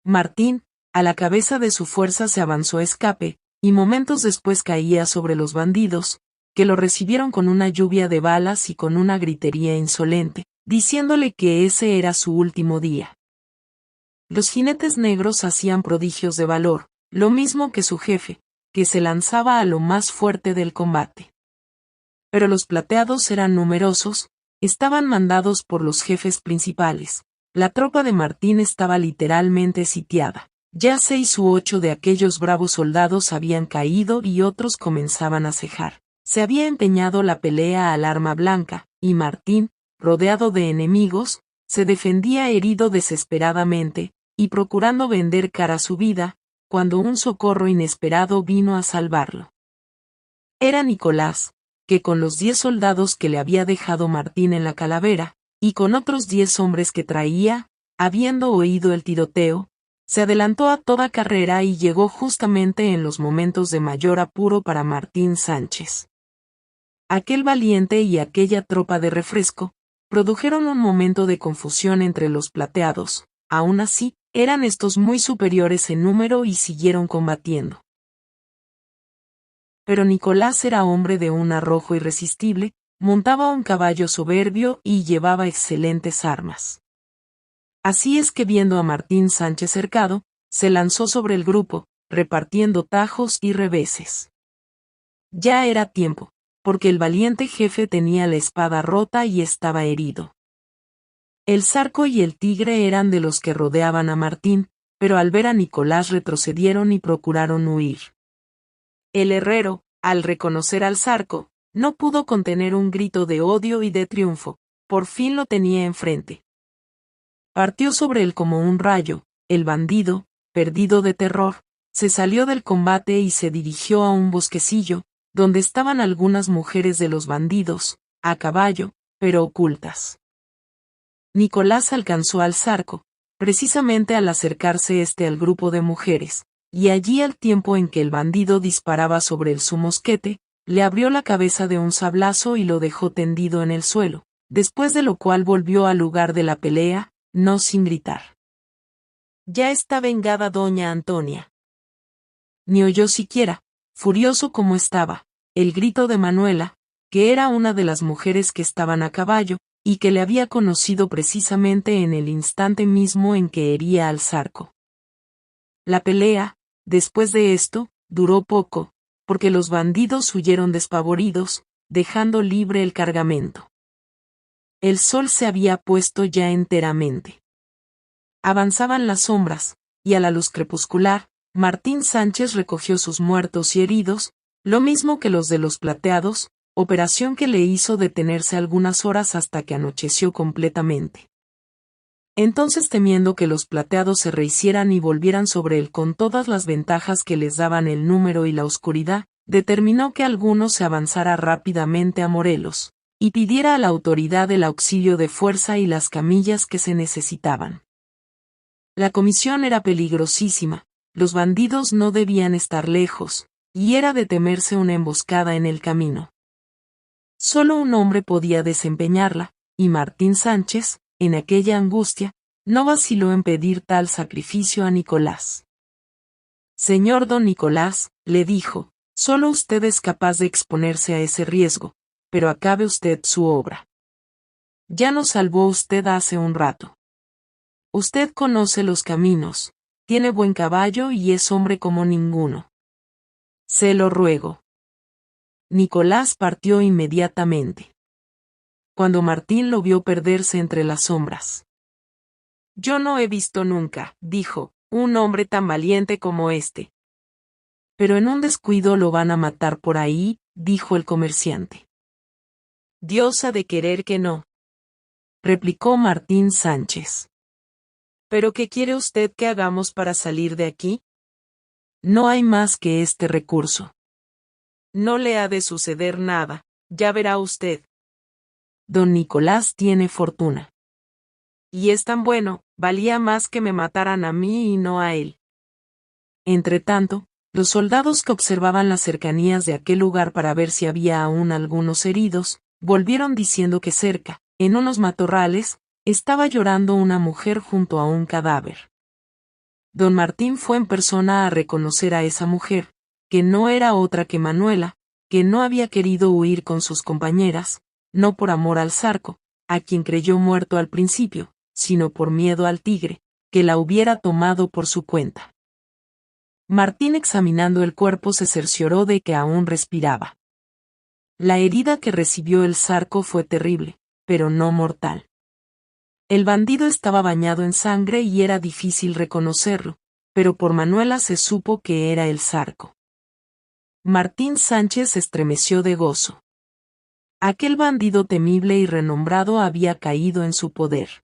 Martín, a la cabeza de su fuerza, se avanzó a escape, y momentos después caía sobre los bandidos, que lo recibieron con una lluvia de balas y con una gritería insolente, diciéndole que ese era su último día. Los jinetes negros hacían prodigios de valor, lo mismo que su jefe, que se lanzaba a lo más fuerte del combate. Pero los plateados eran numerosos, estaban mandados por los jefes principales. La tropa de Martín estaba literalmente sitiada. Ya 6 u 8 de aquellos bravos soldados habían caído y otros comenzaban a cejar. Se había empeñado la pelea al arma blanca, y Martín, rodeado de enemigos, se defendía herido desesperadamente, y procurando vender cara su vida, cuando un socorro inesperado vino a salvarlo. Era Nicolás, que con los 10 soldados que le había dejado Martín en la calavera, y con otros 10 hombres que traía, habiendo oído el tiroteo, se adelantó a toda carrera y llegó justamente en los momentos de mayor apuro para Martín Sánchez. Aquel valiente y aquella tropa de refresco produjeron un momento de confusión entre los plateados. Aún así, eran estos muy superiores en número y siguieron combatiendo. Pero Nicolás era hombre de un arrojo irresistible, montaba un caballo soberbio y llevaba excelentes armas. Así es que viendo a Martín Sánchez cercado, se lanzó sobre el grupo, repartiendo tajos y reveses. Ya era tiempo, porque el valiente jefe tenía la espada rota y estaba herido. El Zarco y el Tigre eran de los que rodeaban a Martín, pero al ver a Nicolás retrocedieron y procuraron huir. El herrero, al reconocer al Zarco, no pudo contener un grito de odio y de triunfo, por fin lo tenía enfrente. Partió sobre él como un rayo, el bandido, perdido de terror, se salió del combate y se dirigió a un bosquecillo, donde estaban algunas mujeres de los bandidos, a caballo, pero ocultas. Nicolás alcanzó al Zarco, precisamente al acercarse al grupo de mujeres, y allí al tiempo en que el bandido disparaba sobre él su mosquete, le abrió la cabeza de un sablazo y lo dejó tendido en el suelo, después de lo cual volvió al lugar de la pelea, no sin gritar. Ya está vengada doña Antonia. Ni oyó siquiera, furioso como estaba, el grito de Manuela, que era una de las mujeres que estaban a caballo, y que le había conocido precisamente en el instante mismo en que hería al Zarco. La pelea, después de esto, duró poco, porque los bandidos huyeron despavoridos, dejando libre el cargamento. El sol se había puesto ya enteramente. Avanzaban las sombras, y a la luz crepuscular, Martín Sánchez recogió sus muertos y heridos, lo mismo que los de los plateados, operación que le hizo detenerse algunas horas hasta que anocheció completamente. Entonces, temiendo que los plateados se rehicieran y volvieran sobre él con todas las ventajas que les daban el número y la oscuridad, determinó que alguno se avanzara rápidamente a Morelos, y pidiera a la autoridad el auxilio de fuerza y las camillas que se necesitaban. La comisión era peligrosísima, los bandidos no debían estar lejos, y era de temerse una emboscada en el camino. Solo un hombre podía desempeñarla, y Martín Sánchez, en aquella angustia, no vaciló en pedir tal sacrificio a Nicolás. Señor don Nicolás, le dijo, solo usted es capaz de exponerse a ese riesgo, pero acabe usted su obra. Ya nos salvó usted hace un rato. Usted conoce los caminos, tiene buen caballo y es hombre como ninguno. Se lo ruego. Nicolás partió inmediatamente. Cuando Martín lo vio perderse entre las sombras. Yo no he visto nunca, dijo, un hombre tan valiente como este. Pero en un descuido lo van a matar por ahí, dijo el comerciante. Dios ha de querer que no, replicó Martín Sánchez. ¿Pero qué quiere usted que hagamos para salir de aquí? No hay más que este recurso. No le ha de suceder nada, ya verá usted. Don Nicolás tiene fortuna. Y es tan bueno, valía más que me mataran a mí y no a él. Entretanto, los soldados que observaban las cercanías de aquel lugar para ver si había aún algunos heridos, volvieron diciendo que cerca, en unos matorrales, estaba llorando una mujer junto a un cadáver. Don Martín fue en persona a reconocer a esa mujer, que no era otra que Manuela, que no había querido huir con sus compañeras, no por amor al Zarco, a quien creyó muerto al principio, sino por miedo al tigre, que la hubiera tomado por su cuenta. Martín, examinando el cuerpo, se cercioró de que aún respiraba. La herida que recibió el Zarco fue terrible, pero no mortal. El bandido estaba bañado en sangre y era difícil reconocerlo, pero por Manuela se supo que era el Zarco. Martín Sánchez se estremeció de gozo. Aquel bandido temible y renombrado había caído en su poder.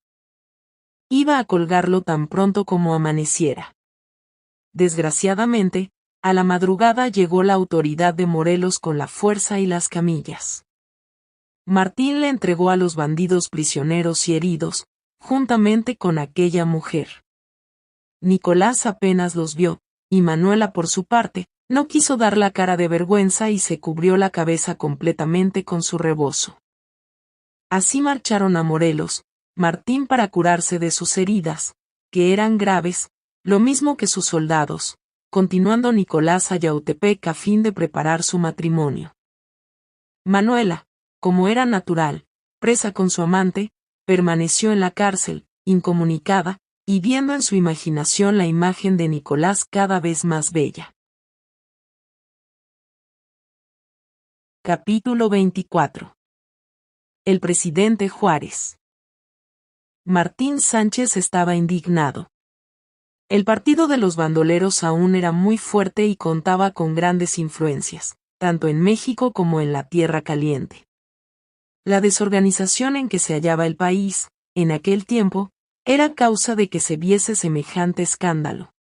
Iba a colgarlo tan pronto como amaneciera. Desgraciadamente, a la madrugada llegó la autoridad de Morelos con la fuerza y las camillas. Martín le entregó a los bandidos prisioneros y heridos, juntamente con aquella mujer. Nicolás apenas los vio, y Manuela por su parte, no quiso dar la cara de vergüenza y se cubrió la cabeza completamente con su rebozo. Así marcharon a Morelos, Martín para curarse de sus heridas, que eran graves, lo mismo que sus soldados, continuando Nicolás a Yautepec a fin de preparar su matrimonio. Manuela, como era natural, presa con su amante, permaneció en la cárcel, incomunicada, y viendo en su imaginación la imagen de Nicolás cada vez más bella. Capítulo 24. El presidente Juárez. Martín Sánchez estaba indignado. El partido de los bandoleros aún era muy fuerte y contaba con grandes influencias, tanto en México como en la Tierra Caliente. La desorganización en que se hallaba el país, en aquel tiempo, era causa de que se viese semejante escándalo.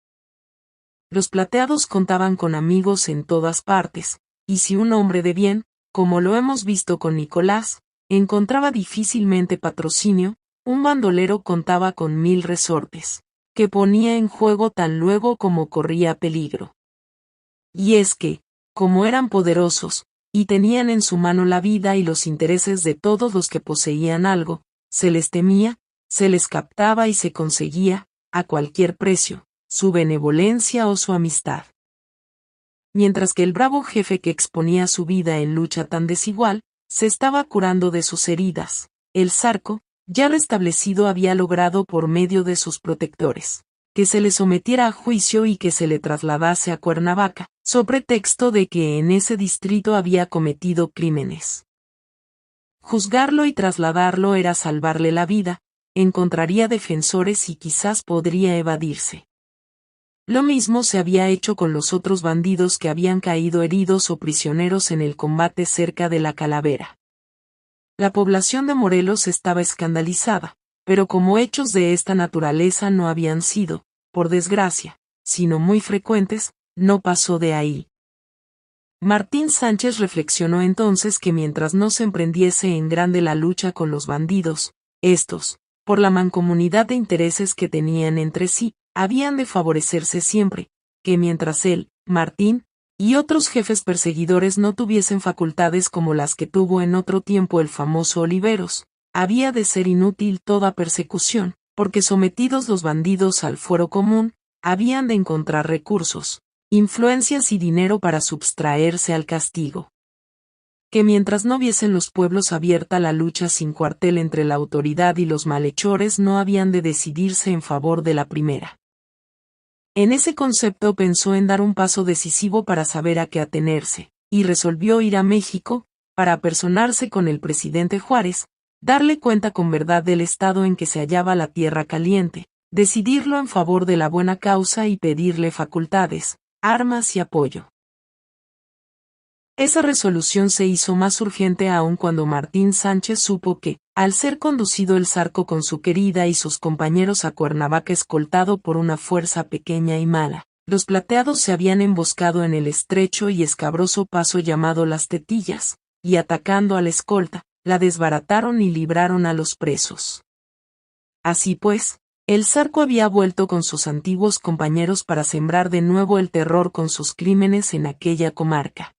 Los plateados contaban con amigos en todas partes, y si un hombre de bien, como lo hemos visto con Nicolás, encontraba difícilmente patrocinio, un bandolero contaba con 1000 resortes, que ponía en juego tan luego como corría peligro. Y es que, como eran poderosos, y tenían en su mano la vida y los intereses de todos los que poseían algo, se les temía, se les captaba y se conseguía, a cualquier precio, su benevolencia o su amistad. Mientras que el bravo jefe que exponía su vida en lucha tan desigual, se estaba curando de sus heridas, el Zarco, ya restablecido, había logrado por medio de sus protectores, que se le sometiera a juicio y que se le trasladase a Cuernavaca, so pretexto de que en ese distrito había cometido crímenes. Juzgarlo y trasladarlo era salvarle la vida, encontraría defensores y quizás podría evadirse. Lo mismo se había hecho con los otros bandidos que habían caído heridos o prisioneros en el combate cerca de la Calavera. La población de Morelos estaba escandalizada, pero como hechos de esta naturaleza no habían sido, por desgracia, sino muy frecuentes, no pasó de ahí. Martín Sánchez reflexionó entonces que mientras no se emprendiese en grande la lucha con los bandidos, estos, por la mancomunidad de intereses que tenían entre sí, habían de favorecerse siempre, que mientras él, Martín, y otros jefes perseguidores no tuviesen facultades como las que tuvo en otro tiempo el famoso Oliveros, había de ser inútil toda persecución, porque sometidos los bandidos al fuero común, habían de encontrar recursos, influencias y dinero para subtraerse al castigo. Que mientras no viesen los pueblos abierta la lucha sin cuartel entre la autoridad y los malhechores, no habían de decidirse en favor de la primera. En ese concepto pensó en dar un paso decisivo para saber a qué atenerse, y resolvió ir a México, para apersonarse con el presidente Juárez, darle cuenta con verdad del estado en que se hallaba la Tierra Caliente, decidirlo en favor de la buena causa y pedirle facultades, armas y apoyo. Esa resolución se hizo más urgente aún cuando Martín Sánchez supo que, al ser conducido el Zarco con su querida y sus compañeros a Cuernavaca escoltado por una fuerza pequeña y mala, los plateados se habían emboscado en el estrecho y escabroso paso llamado Las Tetillas, y atacando a la escolta, la desbarataron y libraron a los presos. Así pues, el Zarco había vuelto con sus antiguos compañeros para sembrar de nuevo el terror con sus crímenes en aquella comarca.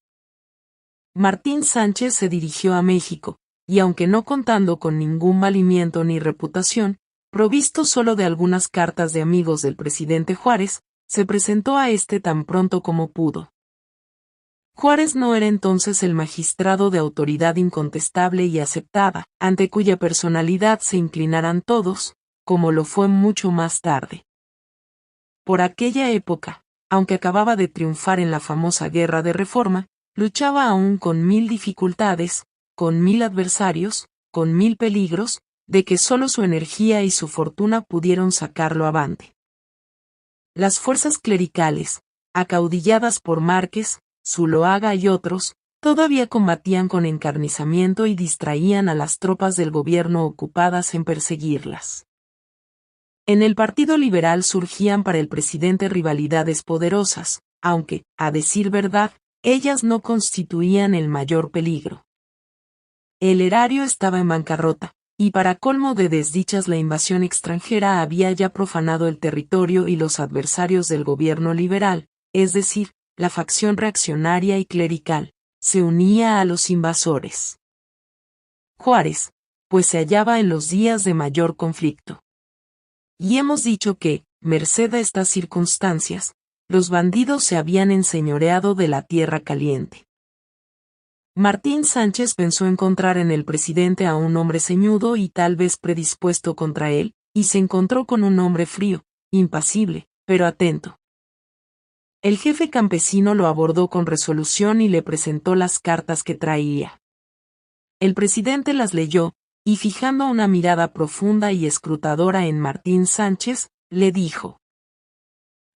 Martín Sánchez se dirigió a México, y aunque no contando con ningún valimiento ni reputación, provisto solo de algunas cartas de amigos del presidente Juárez, se presentó a éste tan pronto como pudo. Juárez no era entonces el magistrado de autoridad incontestable y aceptada, ante cuya personalidad se inclinaran todos, como lo fue mucho más tarde. Por aquella época, aunque acababa de triunfar en la famosa Guerra de Reforma, luchaba aún con 1000 dificultades, con 1000 adversarios, con 1000 peligros, de que solo su energía y su fortuna pudieron sacarlo avante. Las fuerzas clericales, acaudilladas por Márquez, Zuloaga y otros, todavía combatían con encarnizamiento y distraían a las tropas del gobierno ocupadas en perseguirlas. En el Partido Liberal surgían para el presidente rivalidades poderosas, aunque, a decir verdad, ellas no constituían el mayor peligro. El erario estaba en bancarrota, y para colmo de desdichas la invasión extranjera había ya profanado el territorio y los adversarios del gobierno liberal, es decir, la facción reaccionaria y clerical, se unía a los invasores. Juárez, pues se hallaba en los días de mayor conflicto. Y hemos dicho que, merced a estas circunstancias, los bandidos se habían enseñoreado de la Tierra Caliente. Martín Sánchez pensó encontrar en el presidente a un hombre ceñudo y tal vez predispuesto contra él, y se encontró con un hombre frío, impasible, pero atento. El jefe campesino lo abordó con resolución y le presentó las cartas que traía. El presidente las leyó, y fijando una mirada profunda y escrutadora en Martín Sánchez, le dijo: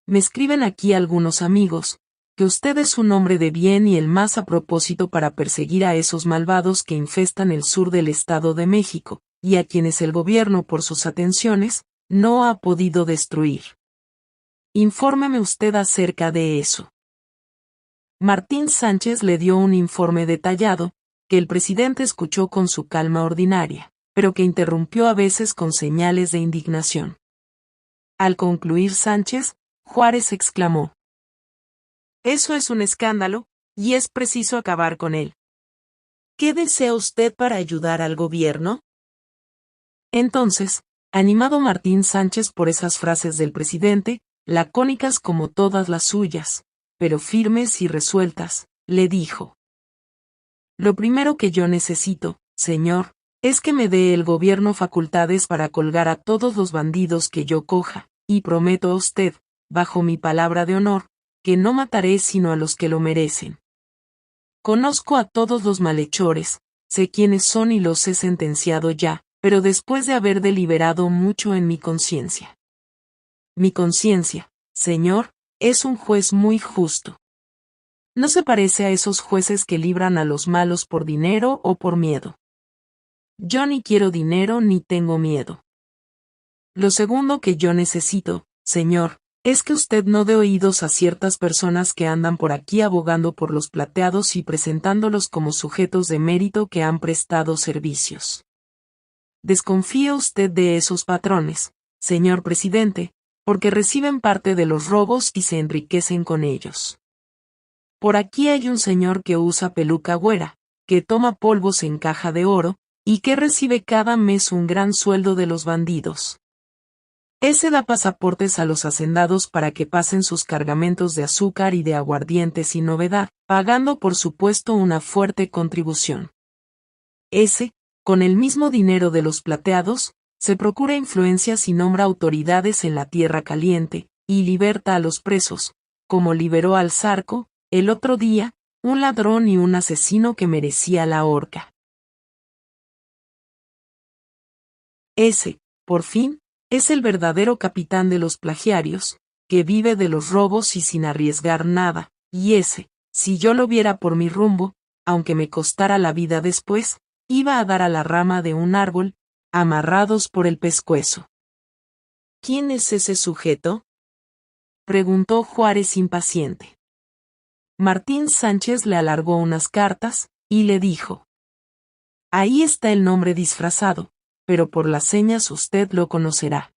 «Me escriben aquí algunos amigos, que usted es un hombre de bien y el más a propósito para perseguir a esos malvados que infestan el sur del Estado de México, y a quienes el gobierno por sus atenciones, no ha podido destruir. Infórmeme usted acerca de eso». Martín Sánchez le dio un informe detallado, que el presidente escuchó con su calma ordinaria, pero que interrumpió a veces con señales de indignación. Al concluir Sánchez, Juárez exclamó: «Eso es un escándalo, y es preciso acabar con él. ¿Qué desea usted para ayudar al gobierno?». Entonces, animado Martín Sánchez por esas frases del presidente, lacónicas como todas las suyas, pero firmes y resueltas, le dijo: «Lo primero que yo necesito, señor, es que me dé el gobierno facultades para colgar a todos los bandidos que yo coja, y prometo a usted, bajo mi palabra de honor, que no mataré sino a los que lo merecen. Conozco a todos los malhechores, sé quiénes son y los he sentenciado ya, pero después de haber deliberado mucho en mi conciencia. Mi conciencia, señor, es un juez muy justo. No se parece a esos jueces que libran a los malos por dinero o por miedo. Yo ni quiero dinero ni tengo miedo. Lo segundo que yo necesito, señor, es que usted no dé oídos a ciertas personas que andan por aquí abogando por los plateados y presentándolos como sujetos de mérito que han prestado servicios. Desconfía usted de esos patrones, señor presidente, porque reciben parte de los robos y se enriquecen con ellos. Por aquí hay un señor que usa peluca güera, que toma polvos en caja de oro, y que recibe cada mes un gran sueldo de los bandidos. Ese da pasaportes a los hacendados para que pasen sus cargamentos de azúcar y de aguardiente sin novedad, pagando por supuesto una fuerte contribución. Ese, con el mismo dinero de los plateados, se procura influencias y nombra autoridades en la Tierra Caliente, y liberta a los presos, como liberó al Zarco, el otro día, un ladrón y un asesino que merecía la horca. Ese, por fin, es el verdadero capitán de los plagiarios, que vive de los robos y sin arriesgar nada, y ese, si yo lo viera por mi rumbo, aunque me costara la vida después, iba a dar a la rama de un árbol, amarrados por el pescuezo. ¿Quién es ese sujeto?, preguntó Juárez impaciente. Martín Sánchez le alargó unas cartas, y le dijo: ahí está el nombre disfrazado, pero por las señas usted lo conocerá.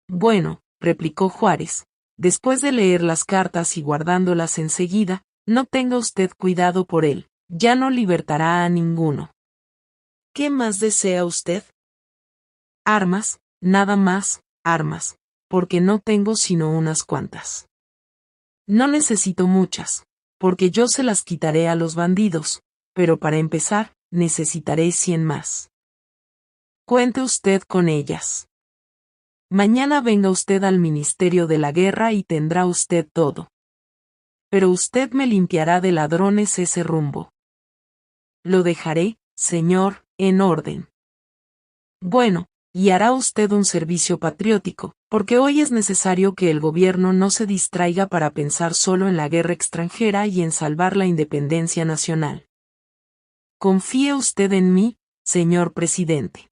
Bueno, replicó Juárez, después de leer las cartas y guardándolas enseguida, no tenga usted cuidado por él, ya no libertará a ninguno. ¿Qué más desea usted? Armas, nada más, armas, porque no tengo sino unas cuantas. No necesito muchas, porque yo se las quitaré a los bandidos, pero para empezar, necesitaré 100 más. Cuente usted con ellas. Mañana venga usted al Ministerio de la Guerra y tendrá usted todo. Pero usted me limpiará de ladrones ese rumbo. Lo dejaré, señor, en orden. Bueno, y hará usted un servicio patriótico, porque hoy es necesario que el gobierno no se distraiga para pensar solo en la guerra extranjera y en salvar la independencia nacional. Confíe usted en mí, señor presidente.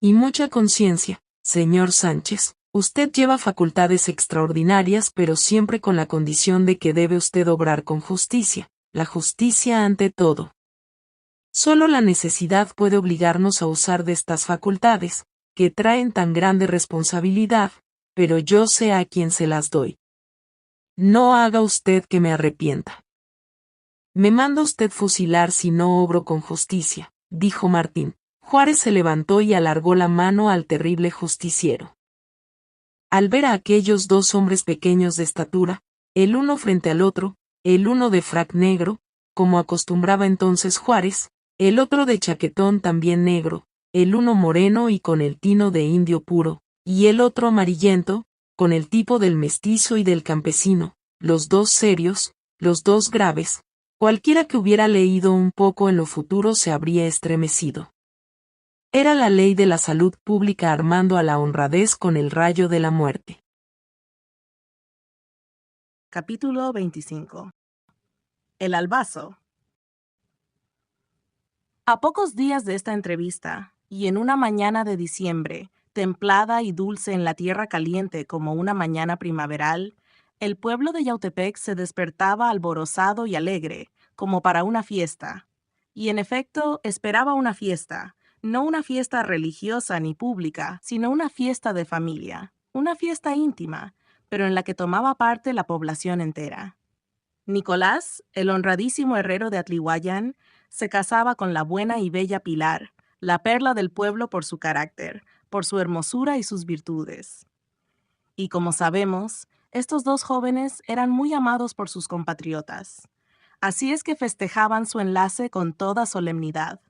Y mucha conciencia, señor Sánchez, usted lleva facultades extraordinarias, pero siempre con la condición de que debe usted obrar con justicia, la justicia ante todo. Solo la necesidad puede obligarnos a usar de estas facultades, que traen tan grande responsabilidad, pero yo sé a quién se las doy. No haga usted que me arrepienta. Me manda usted fusilar si no obro con justicia, dijo Martín. Juárez se levantó y alargó la mano al terrible justiciero. Al ver a aquellos dos hombres pequeños de estatura, el uno frente al otro, el uno de frac negro, como acostumbraba entonces Juárez, el otro de chaquetón también negro, el uno moreno y con el tino de indio puro, y el otro amarillento, con el tipo del mestizo y del campesino, los dos serios, los dos graves, cualquiera que hubiera leído un poco en lo futuro se habría estremecido. Era la ley de la salud pública armando a la honradez con el rayo de la muerte. Capítulo 25. El albazo. A pocos días de esta entrevista, y en una mañana de diciembre, templada y dulce en la tierra caliente como una mañana primaveral, el pueblo de Yautepec se despertaba alborozado y alegre, como para una fiesta. Y en efecto, esperaba una fiesta, no una fiesta religiosa ni pública, sino una fiesta de familia, una fiesta íntima, pero en la que tomaba parte la población entera. Nicolás, el honradísimo herrero de Atlihuayán, se casaba con la buena y bella Pilar, la perla del pueblo por su carácter, por su hermosura y sus virtudes. Y como sabemos, estos dos jóvenes eran muy amados por sus compatriotas. Así es que festejaban su enlace con toda solemnidad.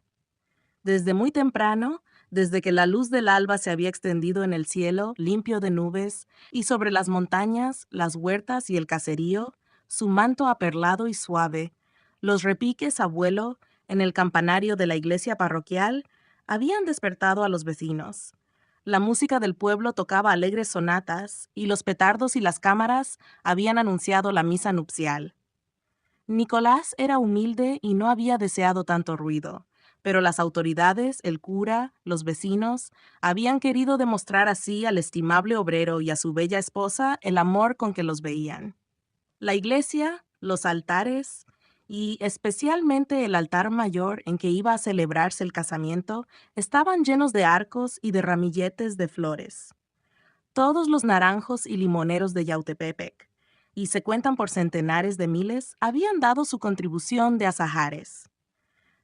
Desde muy temprano, desde que la luz del alba se había extendido en el cielo, limpio de nubes, y sobre las montañas, las huertas y el caserío, su manto aperlado y suave, los repiques a vuelo en el campanario de la iglesia parroquial habían despertado a los vecinos. La música del pueblo tocaba alegres sonatas y los petardos y las cámaras habían anunciado la misa nupcial. Nicolás era humilde y no había deseado tanto ruido, pero las autoridades, el cura, los vecinos, habían querido demostrar así al estimable obrero y a su bella esposa el amor con que los veían. La iglesia, los altares y especialmente el altar mayor en que iba a celebrarse el casamiento estaban llenos de arcos y de ramilletes de flores. Todos los naranjos y limoneros de Yautepec, y se cuentan por centenares de miles, habían dado su contribución de azahares.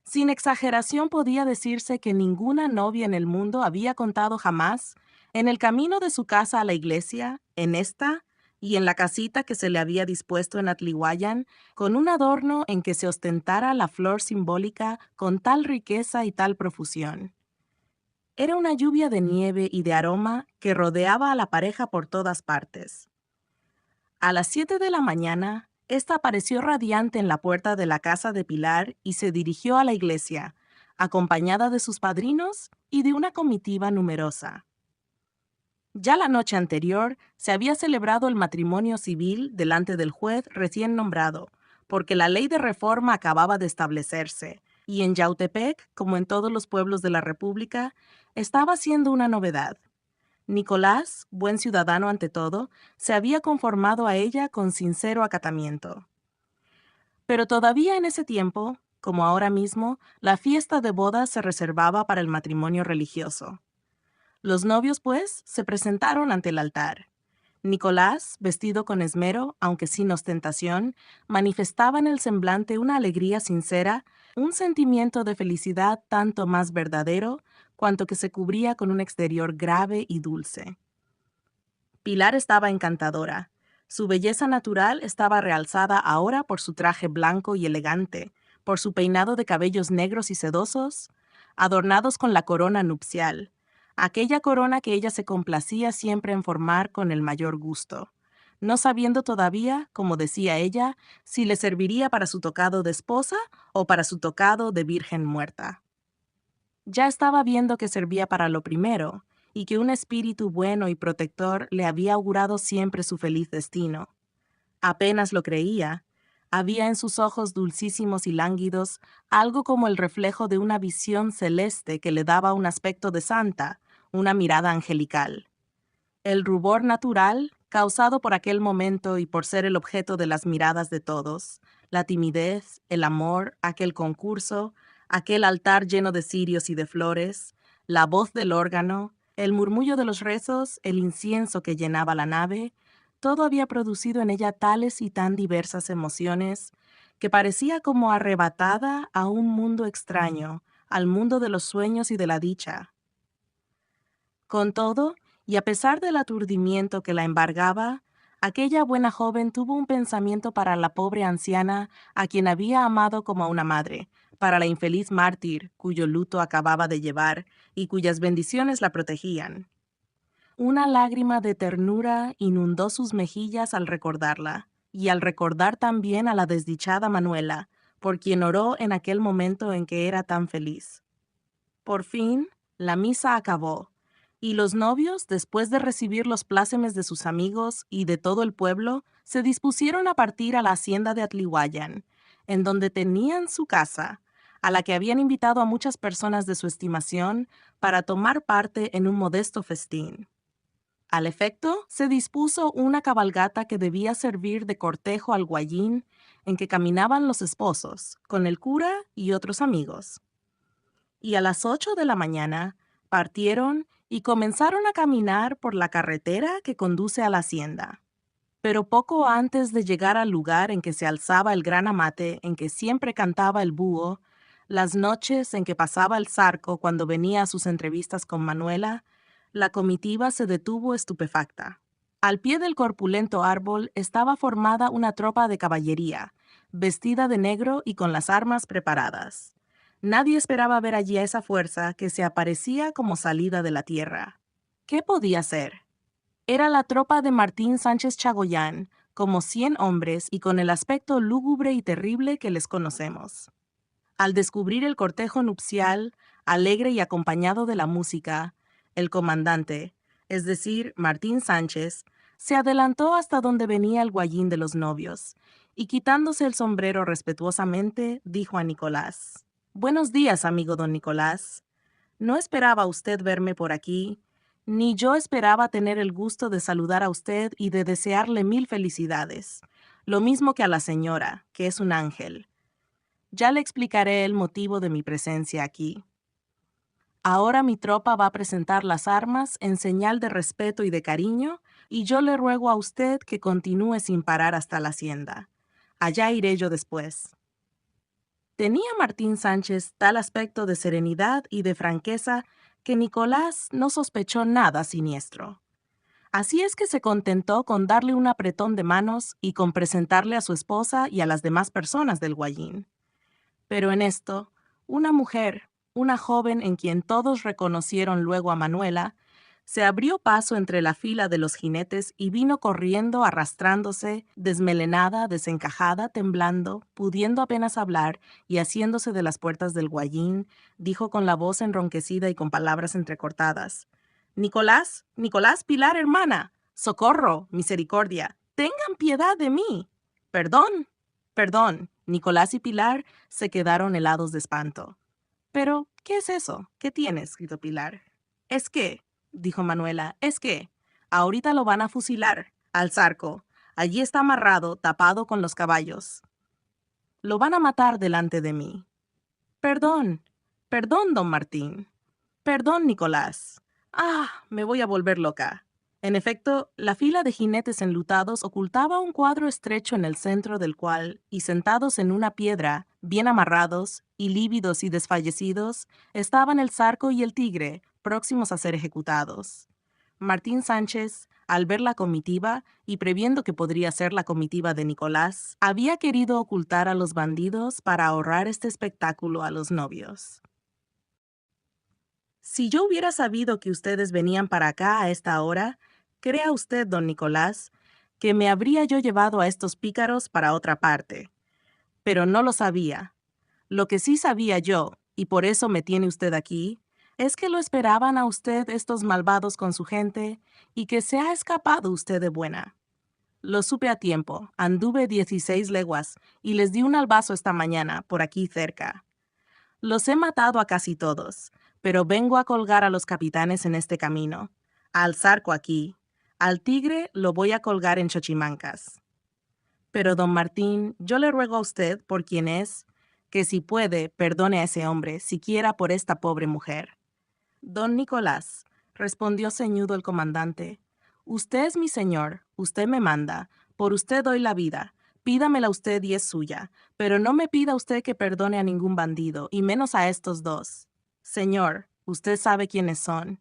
Sin exageración podía decirse que ninguna novia en el mundo había contado jamás, en el camino de su casa a la iglesia, en esta y en la casita que se le había dispuesto en Atlihuayán, con un adorno en que se ostentara la flor simbólica con tal riqueza y tal profusión. Era una lluvia de nieve y de aroma que rodeaba a la pareja por todas partes. A las 7 de la mañana, ésta apareció radiante en la puerta de la casa de Pilar y se dirigió a la iglesia, acompañada de sus padrinos y de una comitiva numerosa. Ya la noche anterior se había celebrado el matrimonio civil delante del juez recién nombrado, porque la ley de reforma acababa de establecerse, y en Yautepec, como en todos los pueblos de la República, estaba siendo una novedad. Nicolás, buen ciudadano ante todo, se había conformado a ella con sincero acatamiento. Pero todavía en ese tiempo, como ahora mismo, la fiesta de bodas se reservaba para el matrimonio religioso. Los novios, pues, se presentaron ante el altar. Nicolás, vestido con esmero, aunque sin ostentación, manifestaba en el semblante una alegría sincera, un sentimiento de felicidad tanto más verdadero, cuanto que se cubría con un exterior grave y dulce. Pilar estaba encantadora. Su belleza natural estaba realzada ahora por su traje blanco y elegante, por su peinado de cabellos negros y sedosos, adornados con la corona nupcial, aquella corona que ella se complacía siempre en formar con el mayor gusto, no sabiendo todavía, como decía ella, si le serviría para su tocado de esposa o para su tocado de virgen muerta. Ya estaba viendo que servía para lo primero, y que un espíritu bueno y protector le había augurado siempre su feliz destino. Apenas lo creía. Había en sus ojos dulcísimos y lánguidos algo como el reflejo de una visión celeste que le daba un aspecto de santa, una mirada angelical. El rubor natural, causado por aquel momento y por ser el objeto de las miradas de todos, la timidez, el amor, aquel concurso, aquel altar lleno de cirios y de flores, la voz del órgano, el murmullo de los rezos, el incienso que llenaba la nave, todo había producido en ella tales y tan diversas emociones que parecía como arrebatada a un mundo extraño, al mundo de los sueños y de la dicha. Con todo, y a pesar del aturdimiento que la embargaba, aquella buena joven tuvo un pensamiento para la pobre anciana a quien había amado como a una madre, para la infeliz mártir cuyo luto acababa de llevar y cuyas bendiciones la protegían. Una lágrima de ternura inundó sus mejillas al recordarla, y al recordar también a la desdichada Manuela, por quien oró en aquel momento en que era tan feliz. Por fin, la misa acabó, y los novios, después de recibir los plácemes de sus amigos y de todo el pueblo, se dispusieron a partir a la hacienda de Atlihuayan, en donde tenían su casa, a la que habían invitado a muchas personas de su estimación para tomar parte en un modesto festín. Al efecto, se dispuso una cabalgata que debía servir de cortejo al Guayín, en que caminaban los esposos, con el cura y otros amigos. Y a las 8 de la mañana partieron y comenzaron a caminar por la carretera que conduce a la hacienda. Pero poco antes de llegar al lugar en que se alzaba el gran amate en que siempre cantaba el búho, las noches en que pasaba el zarco cuando venía a sus entrevistas con Manuela, la comitiva se detuvo estupefacta. Al pie del corpulento árbol estaba formada una tropa de caballería, vestida de negro y con las armas preparadas. Nadie esperaba ver allí a esa fuerza que se aparecía como salida de la tierra. ¿Qué podía ser? Era la tropa de Martín Sánchez Chagoyán, como 100 hombres y con el aspecto lúgubre y terrible que les conocemos. Al descubrir el cortejo nupcial, alegre y acompañado de la música, el comandante, es decir, Martín Sánchez, se adelantó hasta donde venía el guayín de los novios, y quitándose el sombrero respetuosamente, dijo a Nicolás: «Buenos días, amigo don Nicolás. No esperaba usted verme por aquí, ni yo esperaba tener el gusto de saludar a usted y de desearle mil felicidades, lo mismo que a la señora, que es un ángel. Ya le explicaré el motivo de mi presencia aquí. Ahora mi tropa va a presentar las armas en señal de respeto y de cariño, y yo le ruego a usted que continúe sin parar hasta la hacienda. Allá iré yo después». Tenía Martín Sánchez tal aspecto de serenidad y de franqueza que Nicolás no sospechó nada siniestro. Así es que se contentó con darle un apretón de manos y con presentarle a su esposa y a las demás personas del Guayín. Pero en esto, una mujer, una joven en quien todos reconocieron luego a Manuela, se abrió paso entre la fila de los jinetes y vino corriendo, arrastrándose, desmelenada, desencajada, temblando, pudiendo apenas hablar y haciéndose de las puertas del guayín, dijo con la voz enronquecida y con palabras entrecortadas: «Nicolás, Nicolás, Pilar, hermana, socorro, misericordia, tengan piedad de mí. Perdón, perdón». Nicolás y Pilar se quedaron helados de espanto. «¿Pero qué es eso? ¿Qué tienes?», gritó Pilar. «Es que», dijo Manuela, «es que ahorita lo van a fusilar, al Zarco. Allí está amarrado, tapado con los caballos. Lo van a matar delante de mí». «Perdón, perdón, don Martín. Perdón, Nicolás. Ah, me voy a volver loca». En efecto, la fila de jinetes enlutados ocultaba un cuadro estrecho en el centro del cual, y sentados en una piedra, bien amarrados, y lívidos y desfallecidos, estaban el Zarco y el Tigre, próximos a ser ejecutados. Martín Sánchez, al ver la comitiva, y previendo que podría ser la comitiva de Nicolás, había querido ocultar a los bandidos para ahorrar este espectáculo a los novios. «Si yo hubiera sabido que ustedes venían para acá a esta hora, crea usted, don Nicolás, que me habría yo llevado a estos pícaros para otra parte. Pero no lo sabía. Lo que sí sabía yo, y por eso me tiene usted aquí, es que lo esperaban a usted estos malvados con su gente y que se ha escapado usted de buena. Lo supe a tiempo, anduve 16 leguas y les di un albazo esta mañana, por aquí cerca. Los he matado a casi todos, pero vengo a colgar a los capitanes en este camino, al Zarco aquí. Al Tigre lo voy a colgar en Xochimancas. Pero, don Martín, yo le ruego a usted, por quien es, que si puede, perdone a ese hombre, siquiera por esta pobre mujer». «Don Nicolás», respondió ceñudo el comandante, «usted es mi señor, usted me manda, por usted doy la vida, pídamela usted y es suya, pero no me pida usted que perdone a ningún bandido, y menos a estos dos. Señor, usted sabe quiénes son.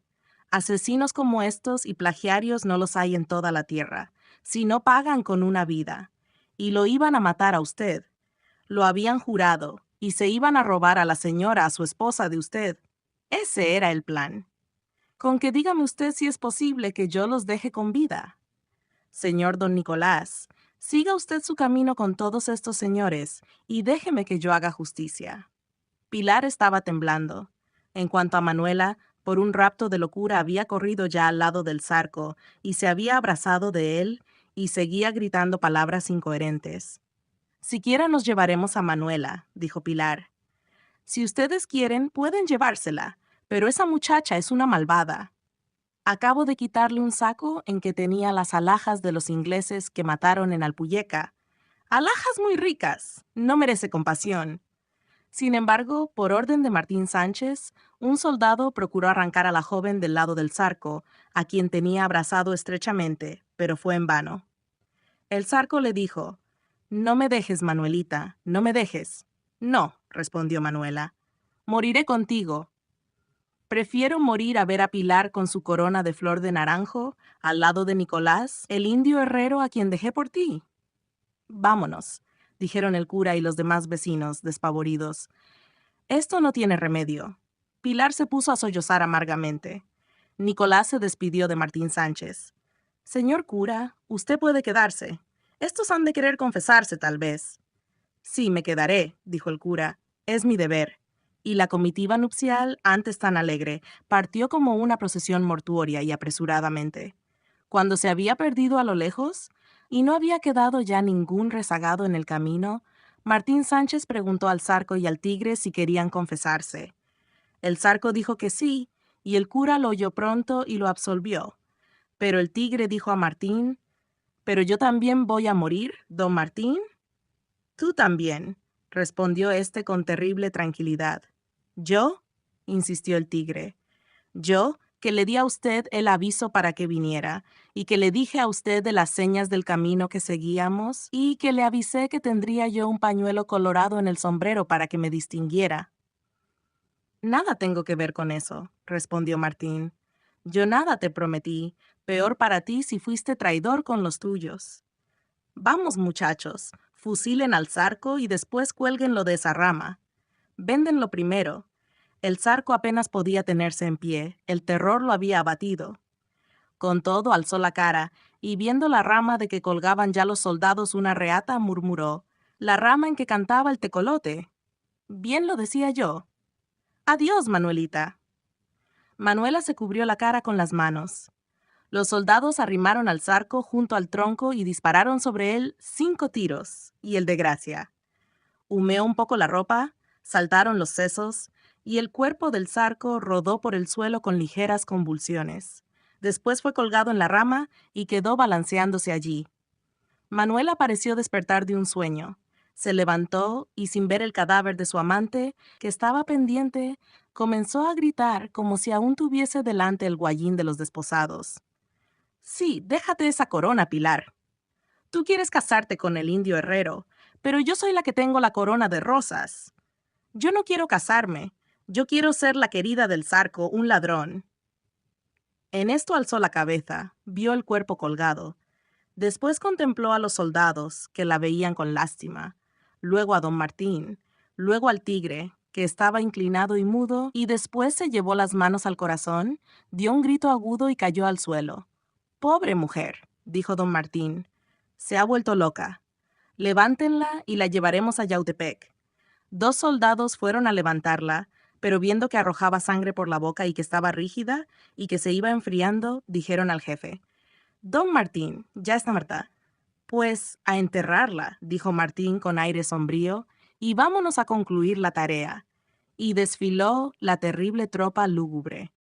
Asesinos como estos y plagiarios no los hay en toda la tierra, si no pagan con una vida. Y lo iban a matar a usted. Lo habían jurado, y se iban a robar a la señora, a su esposa de usted. Ese era el plan. Con que dígame usted si es posible que yo los deje con vida. Señor don Nicolás, siga usted su camino con todos estos señores, y déjeme que yo haga justicia». Pilar estaba temblando. En cuanto a Manuela, por un rapto de locura había corrido ya al lado del Zarco, y se había abrazado de él, y seguía gritando palabras incoherentes. «Siquiera nos llevaremos a Manuela», dijo Pilar. «Si ustedes quieren, pueden llevársela, pero esa muchacha es una malvada. Acabo de quitarle un saco en que tenía las alhajas de los ingleses que mataron en Alpuyeca. Alhajas muy ricas, no merece compasión». Sin embargo, por orden de Martín Sánchez, un soldado procuró arrancar a la joven del lado del Zarco, a quien tenía abrazado estrechamente, pero fue en vano. El Zarco le dijo: «No me dejes, Manuelita, no me dejes». «No», respondió Manuela, «moriré contigo. Prefiero morir a ver a Pilar con su corona de flor de naranjo, al lado de Nicolás, el indio herrero a quien dejé por ti». «Vámonos», dijeron el cura y los demás vecinos, despavoridos. «Esto no tiene remedio». Pilar se puso a sollozar amargamente. Nicolás se despidió de Martín Sánchez. «Señor cura, usted puede quedarse. Estos han de querer confesarse, tal vez». «Sí, me quedaré», dijo el cura. «Es mi deber». Y la comitiva nupcial, antes tan alegre, partió como una procesión mortuoria y apresuradamente. Cuando se había perdido a lo lejos, y no había quedado ya ningún rezagado en el camino, Martín Sánchez preguntó al Zarco y al Tigre si querían confesarse. El Zarco dijo que sí, y el cura lo oyó pronto y lo absolvió. Pero el Tigre dijo a Martín: «¿Pero yo también voy a morir, don Martín?» «Tú también», respondió éste con terrible tranquilidad. «¿Yo?», insistió el Tigre. «Yo, que le di a usted el aviso para que viniera, y que le dije a usted de las señas del camino que seguíamos, y que le avisé que tendría yo un pañuelo colorado en el sombrero para que me distinguiera». «Nada tengo que ver con eso», respondió Martín. «Yo nada te prometí, peor para ti si fuiste traidor con los tuyos. Vamos, muchachos, fusilen al Zarco y después cuélguenlo de esa rama. Véndenlo primero. El Zarco apenas podía tenerse en pie, el terror lo había abatido. Con todo alzó la cara, y viendo la rama de que colgaban ya los soldados una reata, murmuró: «La rama en que cantaba el tecolote». Bien lo decía yo. «Adiós, Manuelita». Manuela se cubrió la cara con las manos. Los soldados arrimaron al Zarco junto al tronco y dispararon sobre él 5 tiros, y el de gracia. Humeó un poco la ropa, saltaron los sesos, y el cuerpo del Zarco rodó por el suelo con ligeras convulsiones. Después fue colgado en la rama y quedó balanceándose allí. Manuela pareció despertar de un sueño. Se levantó y, sin ver el cadáver de su amante, que estaba pendiente, comenzó a gritar como si aún tuviese delante el guayín de los desposados. «Sí, déjate esa corona, Pilar. Tú quieres casarte con el indio herrero, pero yo soy la que tengo la corona de rosas. Yo no quiero casarme, yo quiero ser la querida del Zarco, un ladrón». En esto alzó la cabeza, vio el cuerpo colgado. Después contempló a los soldados, que la veían con lástima, luego a don Martín, luego al tigre, que estaba inclinado y mudo, y después se llevó las manos al corazón, dio un grito agudo y cayó al suelo. «Pobre mujer», dijo don Martín, «se ha vuelto loca. Levántenla y la llevaremos a Yautepec». 2 soldados fueron a levantarla, pero viendo que arrojaba sangre por la boca y que estaba rígida y que se iba enfriando, dijeron al jefe: «Don Martín, ya está muerta». «Pues a enterrarla», dijo Martín con aire sombrío, «y vámonos a concluir la tarea». Y desfiló la terrible tropa lúgubre.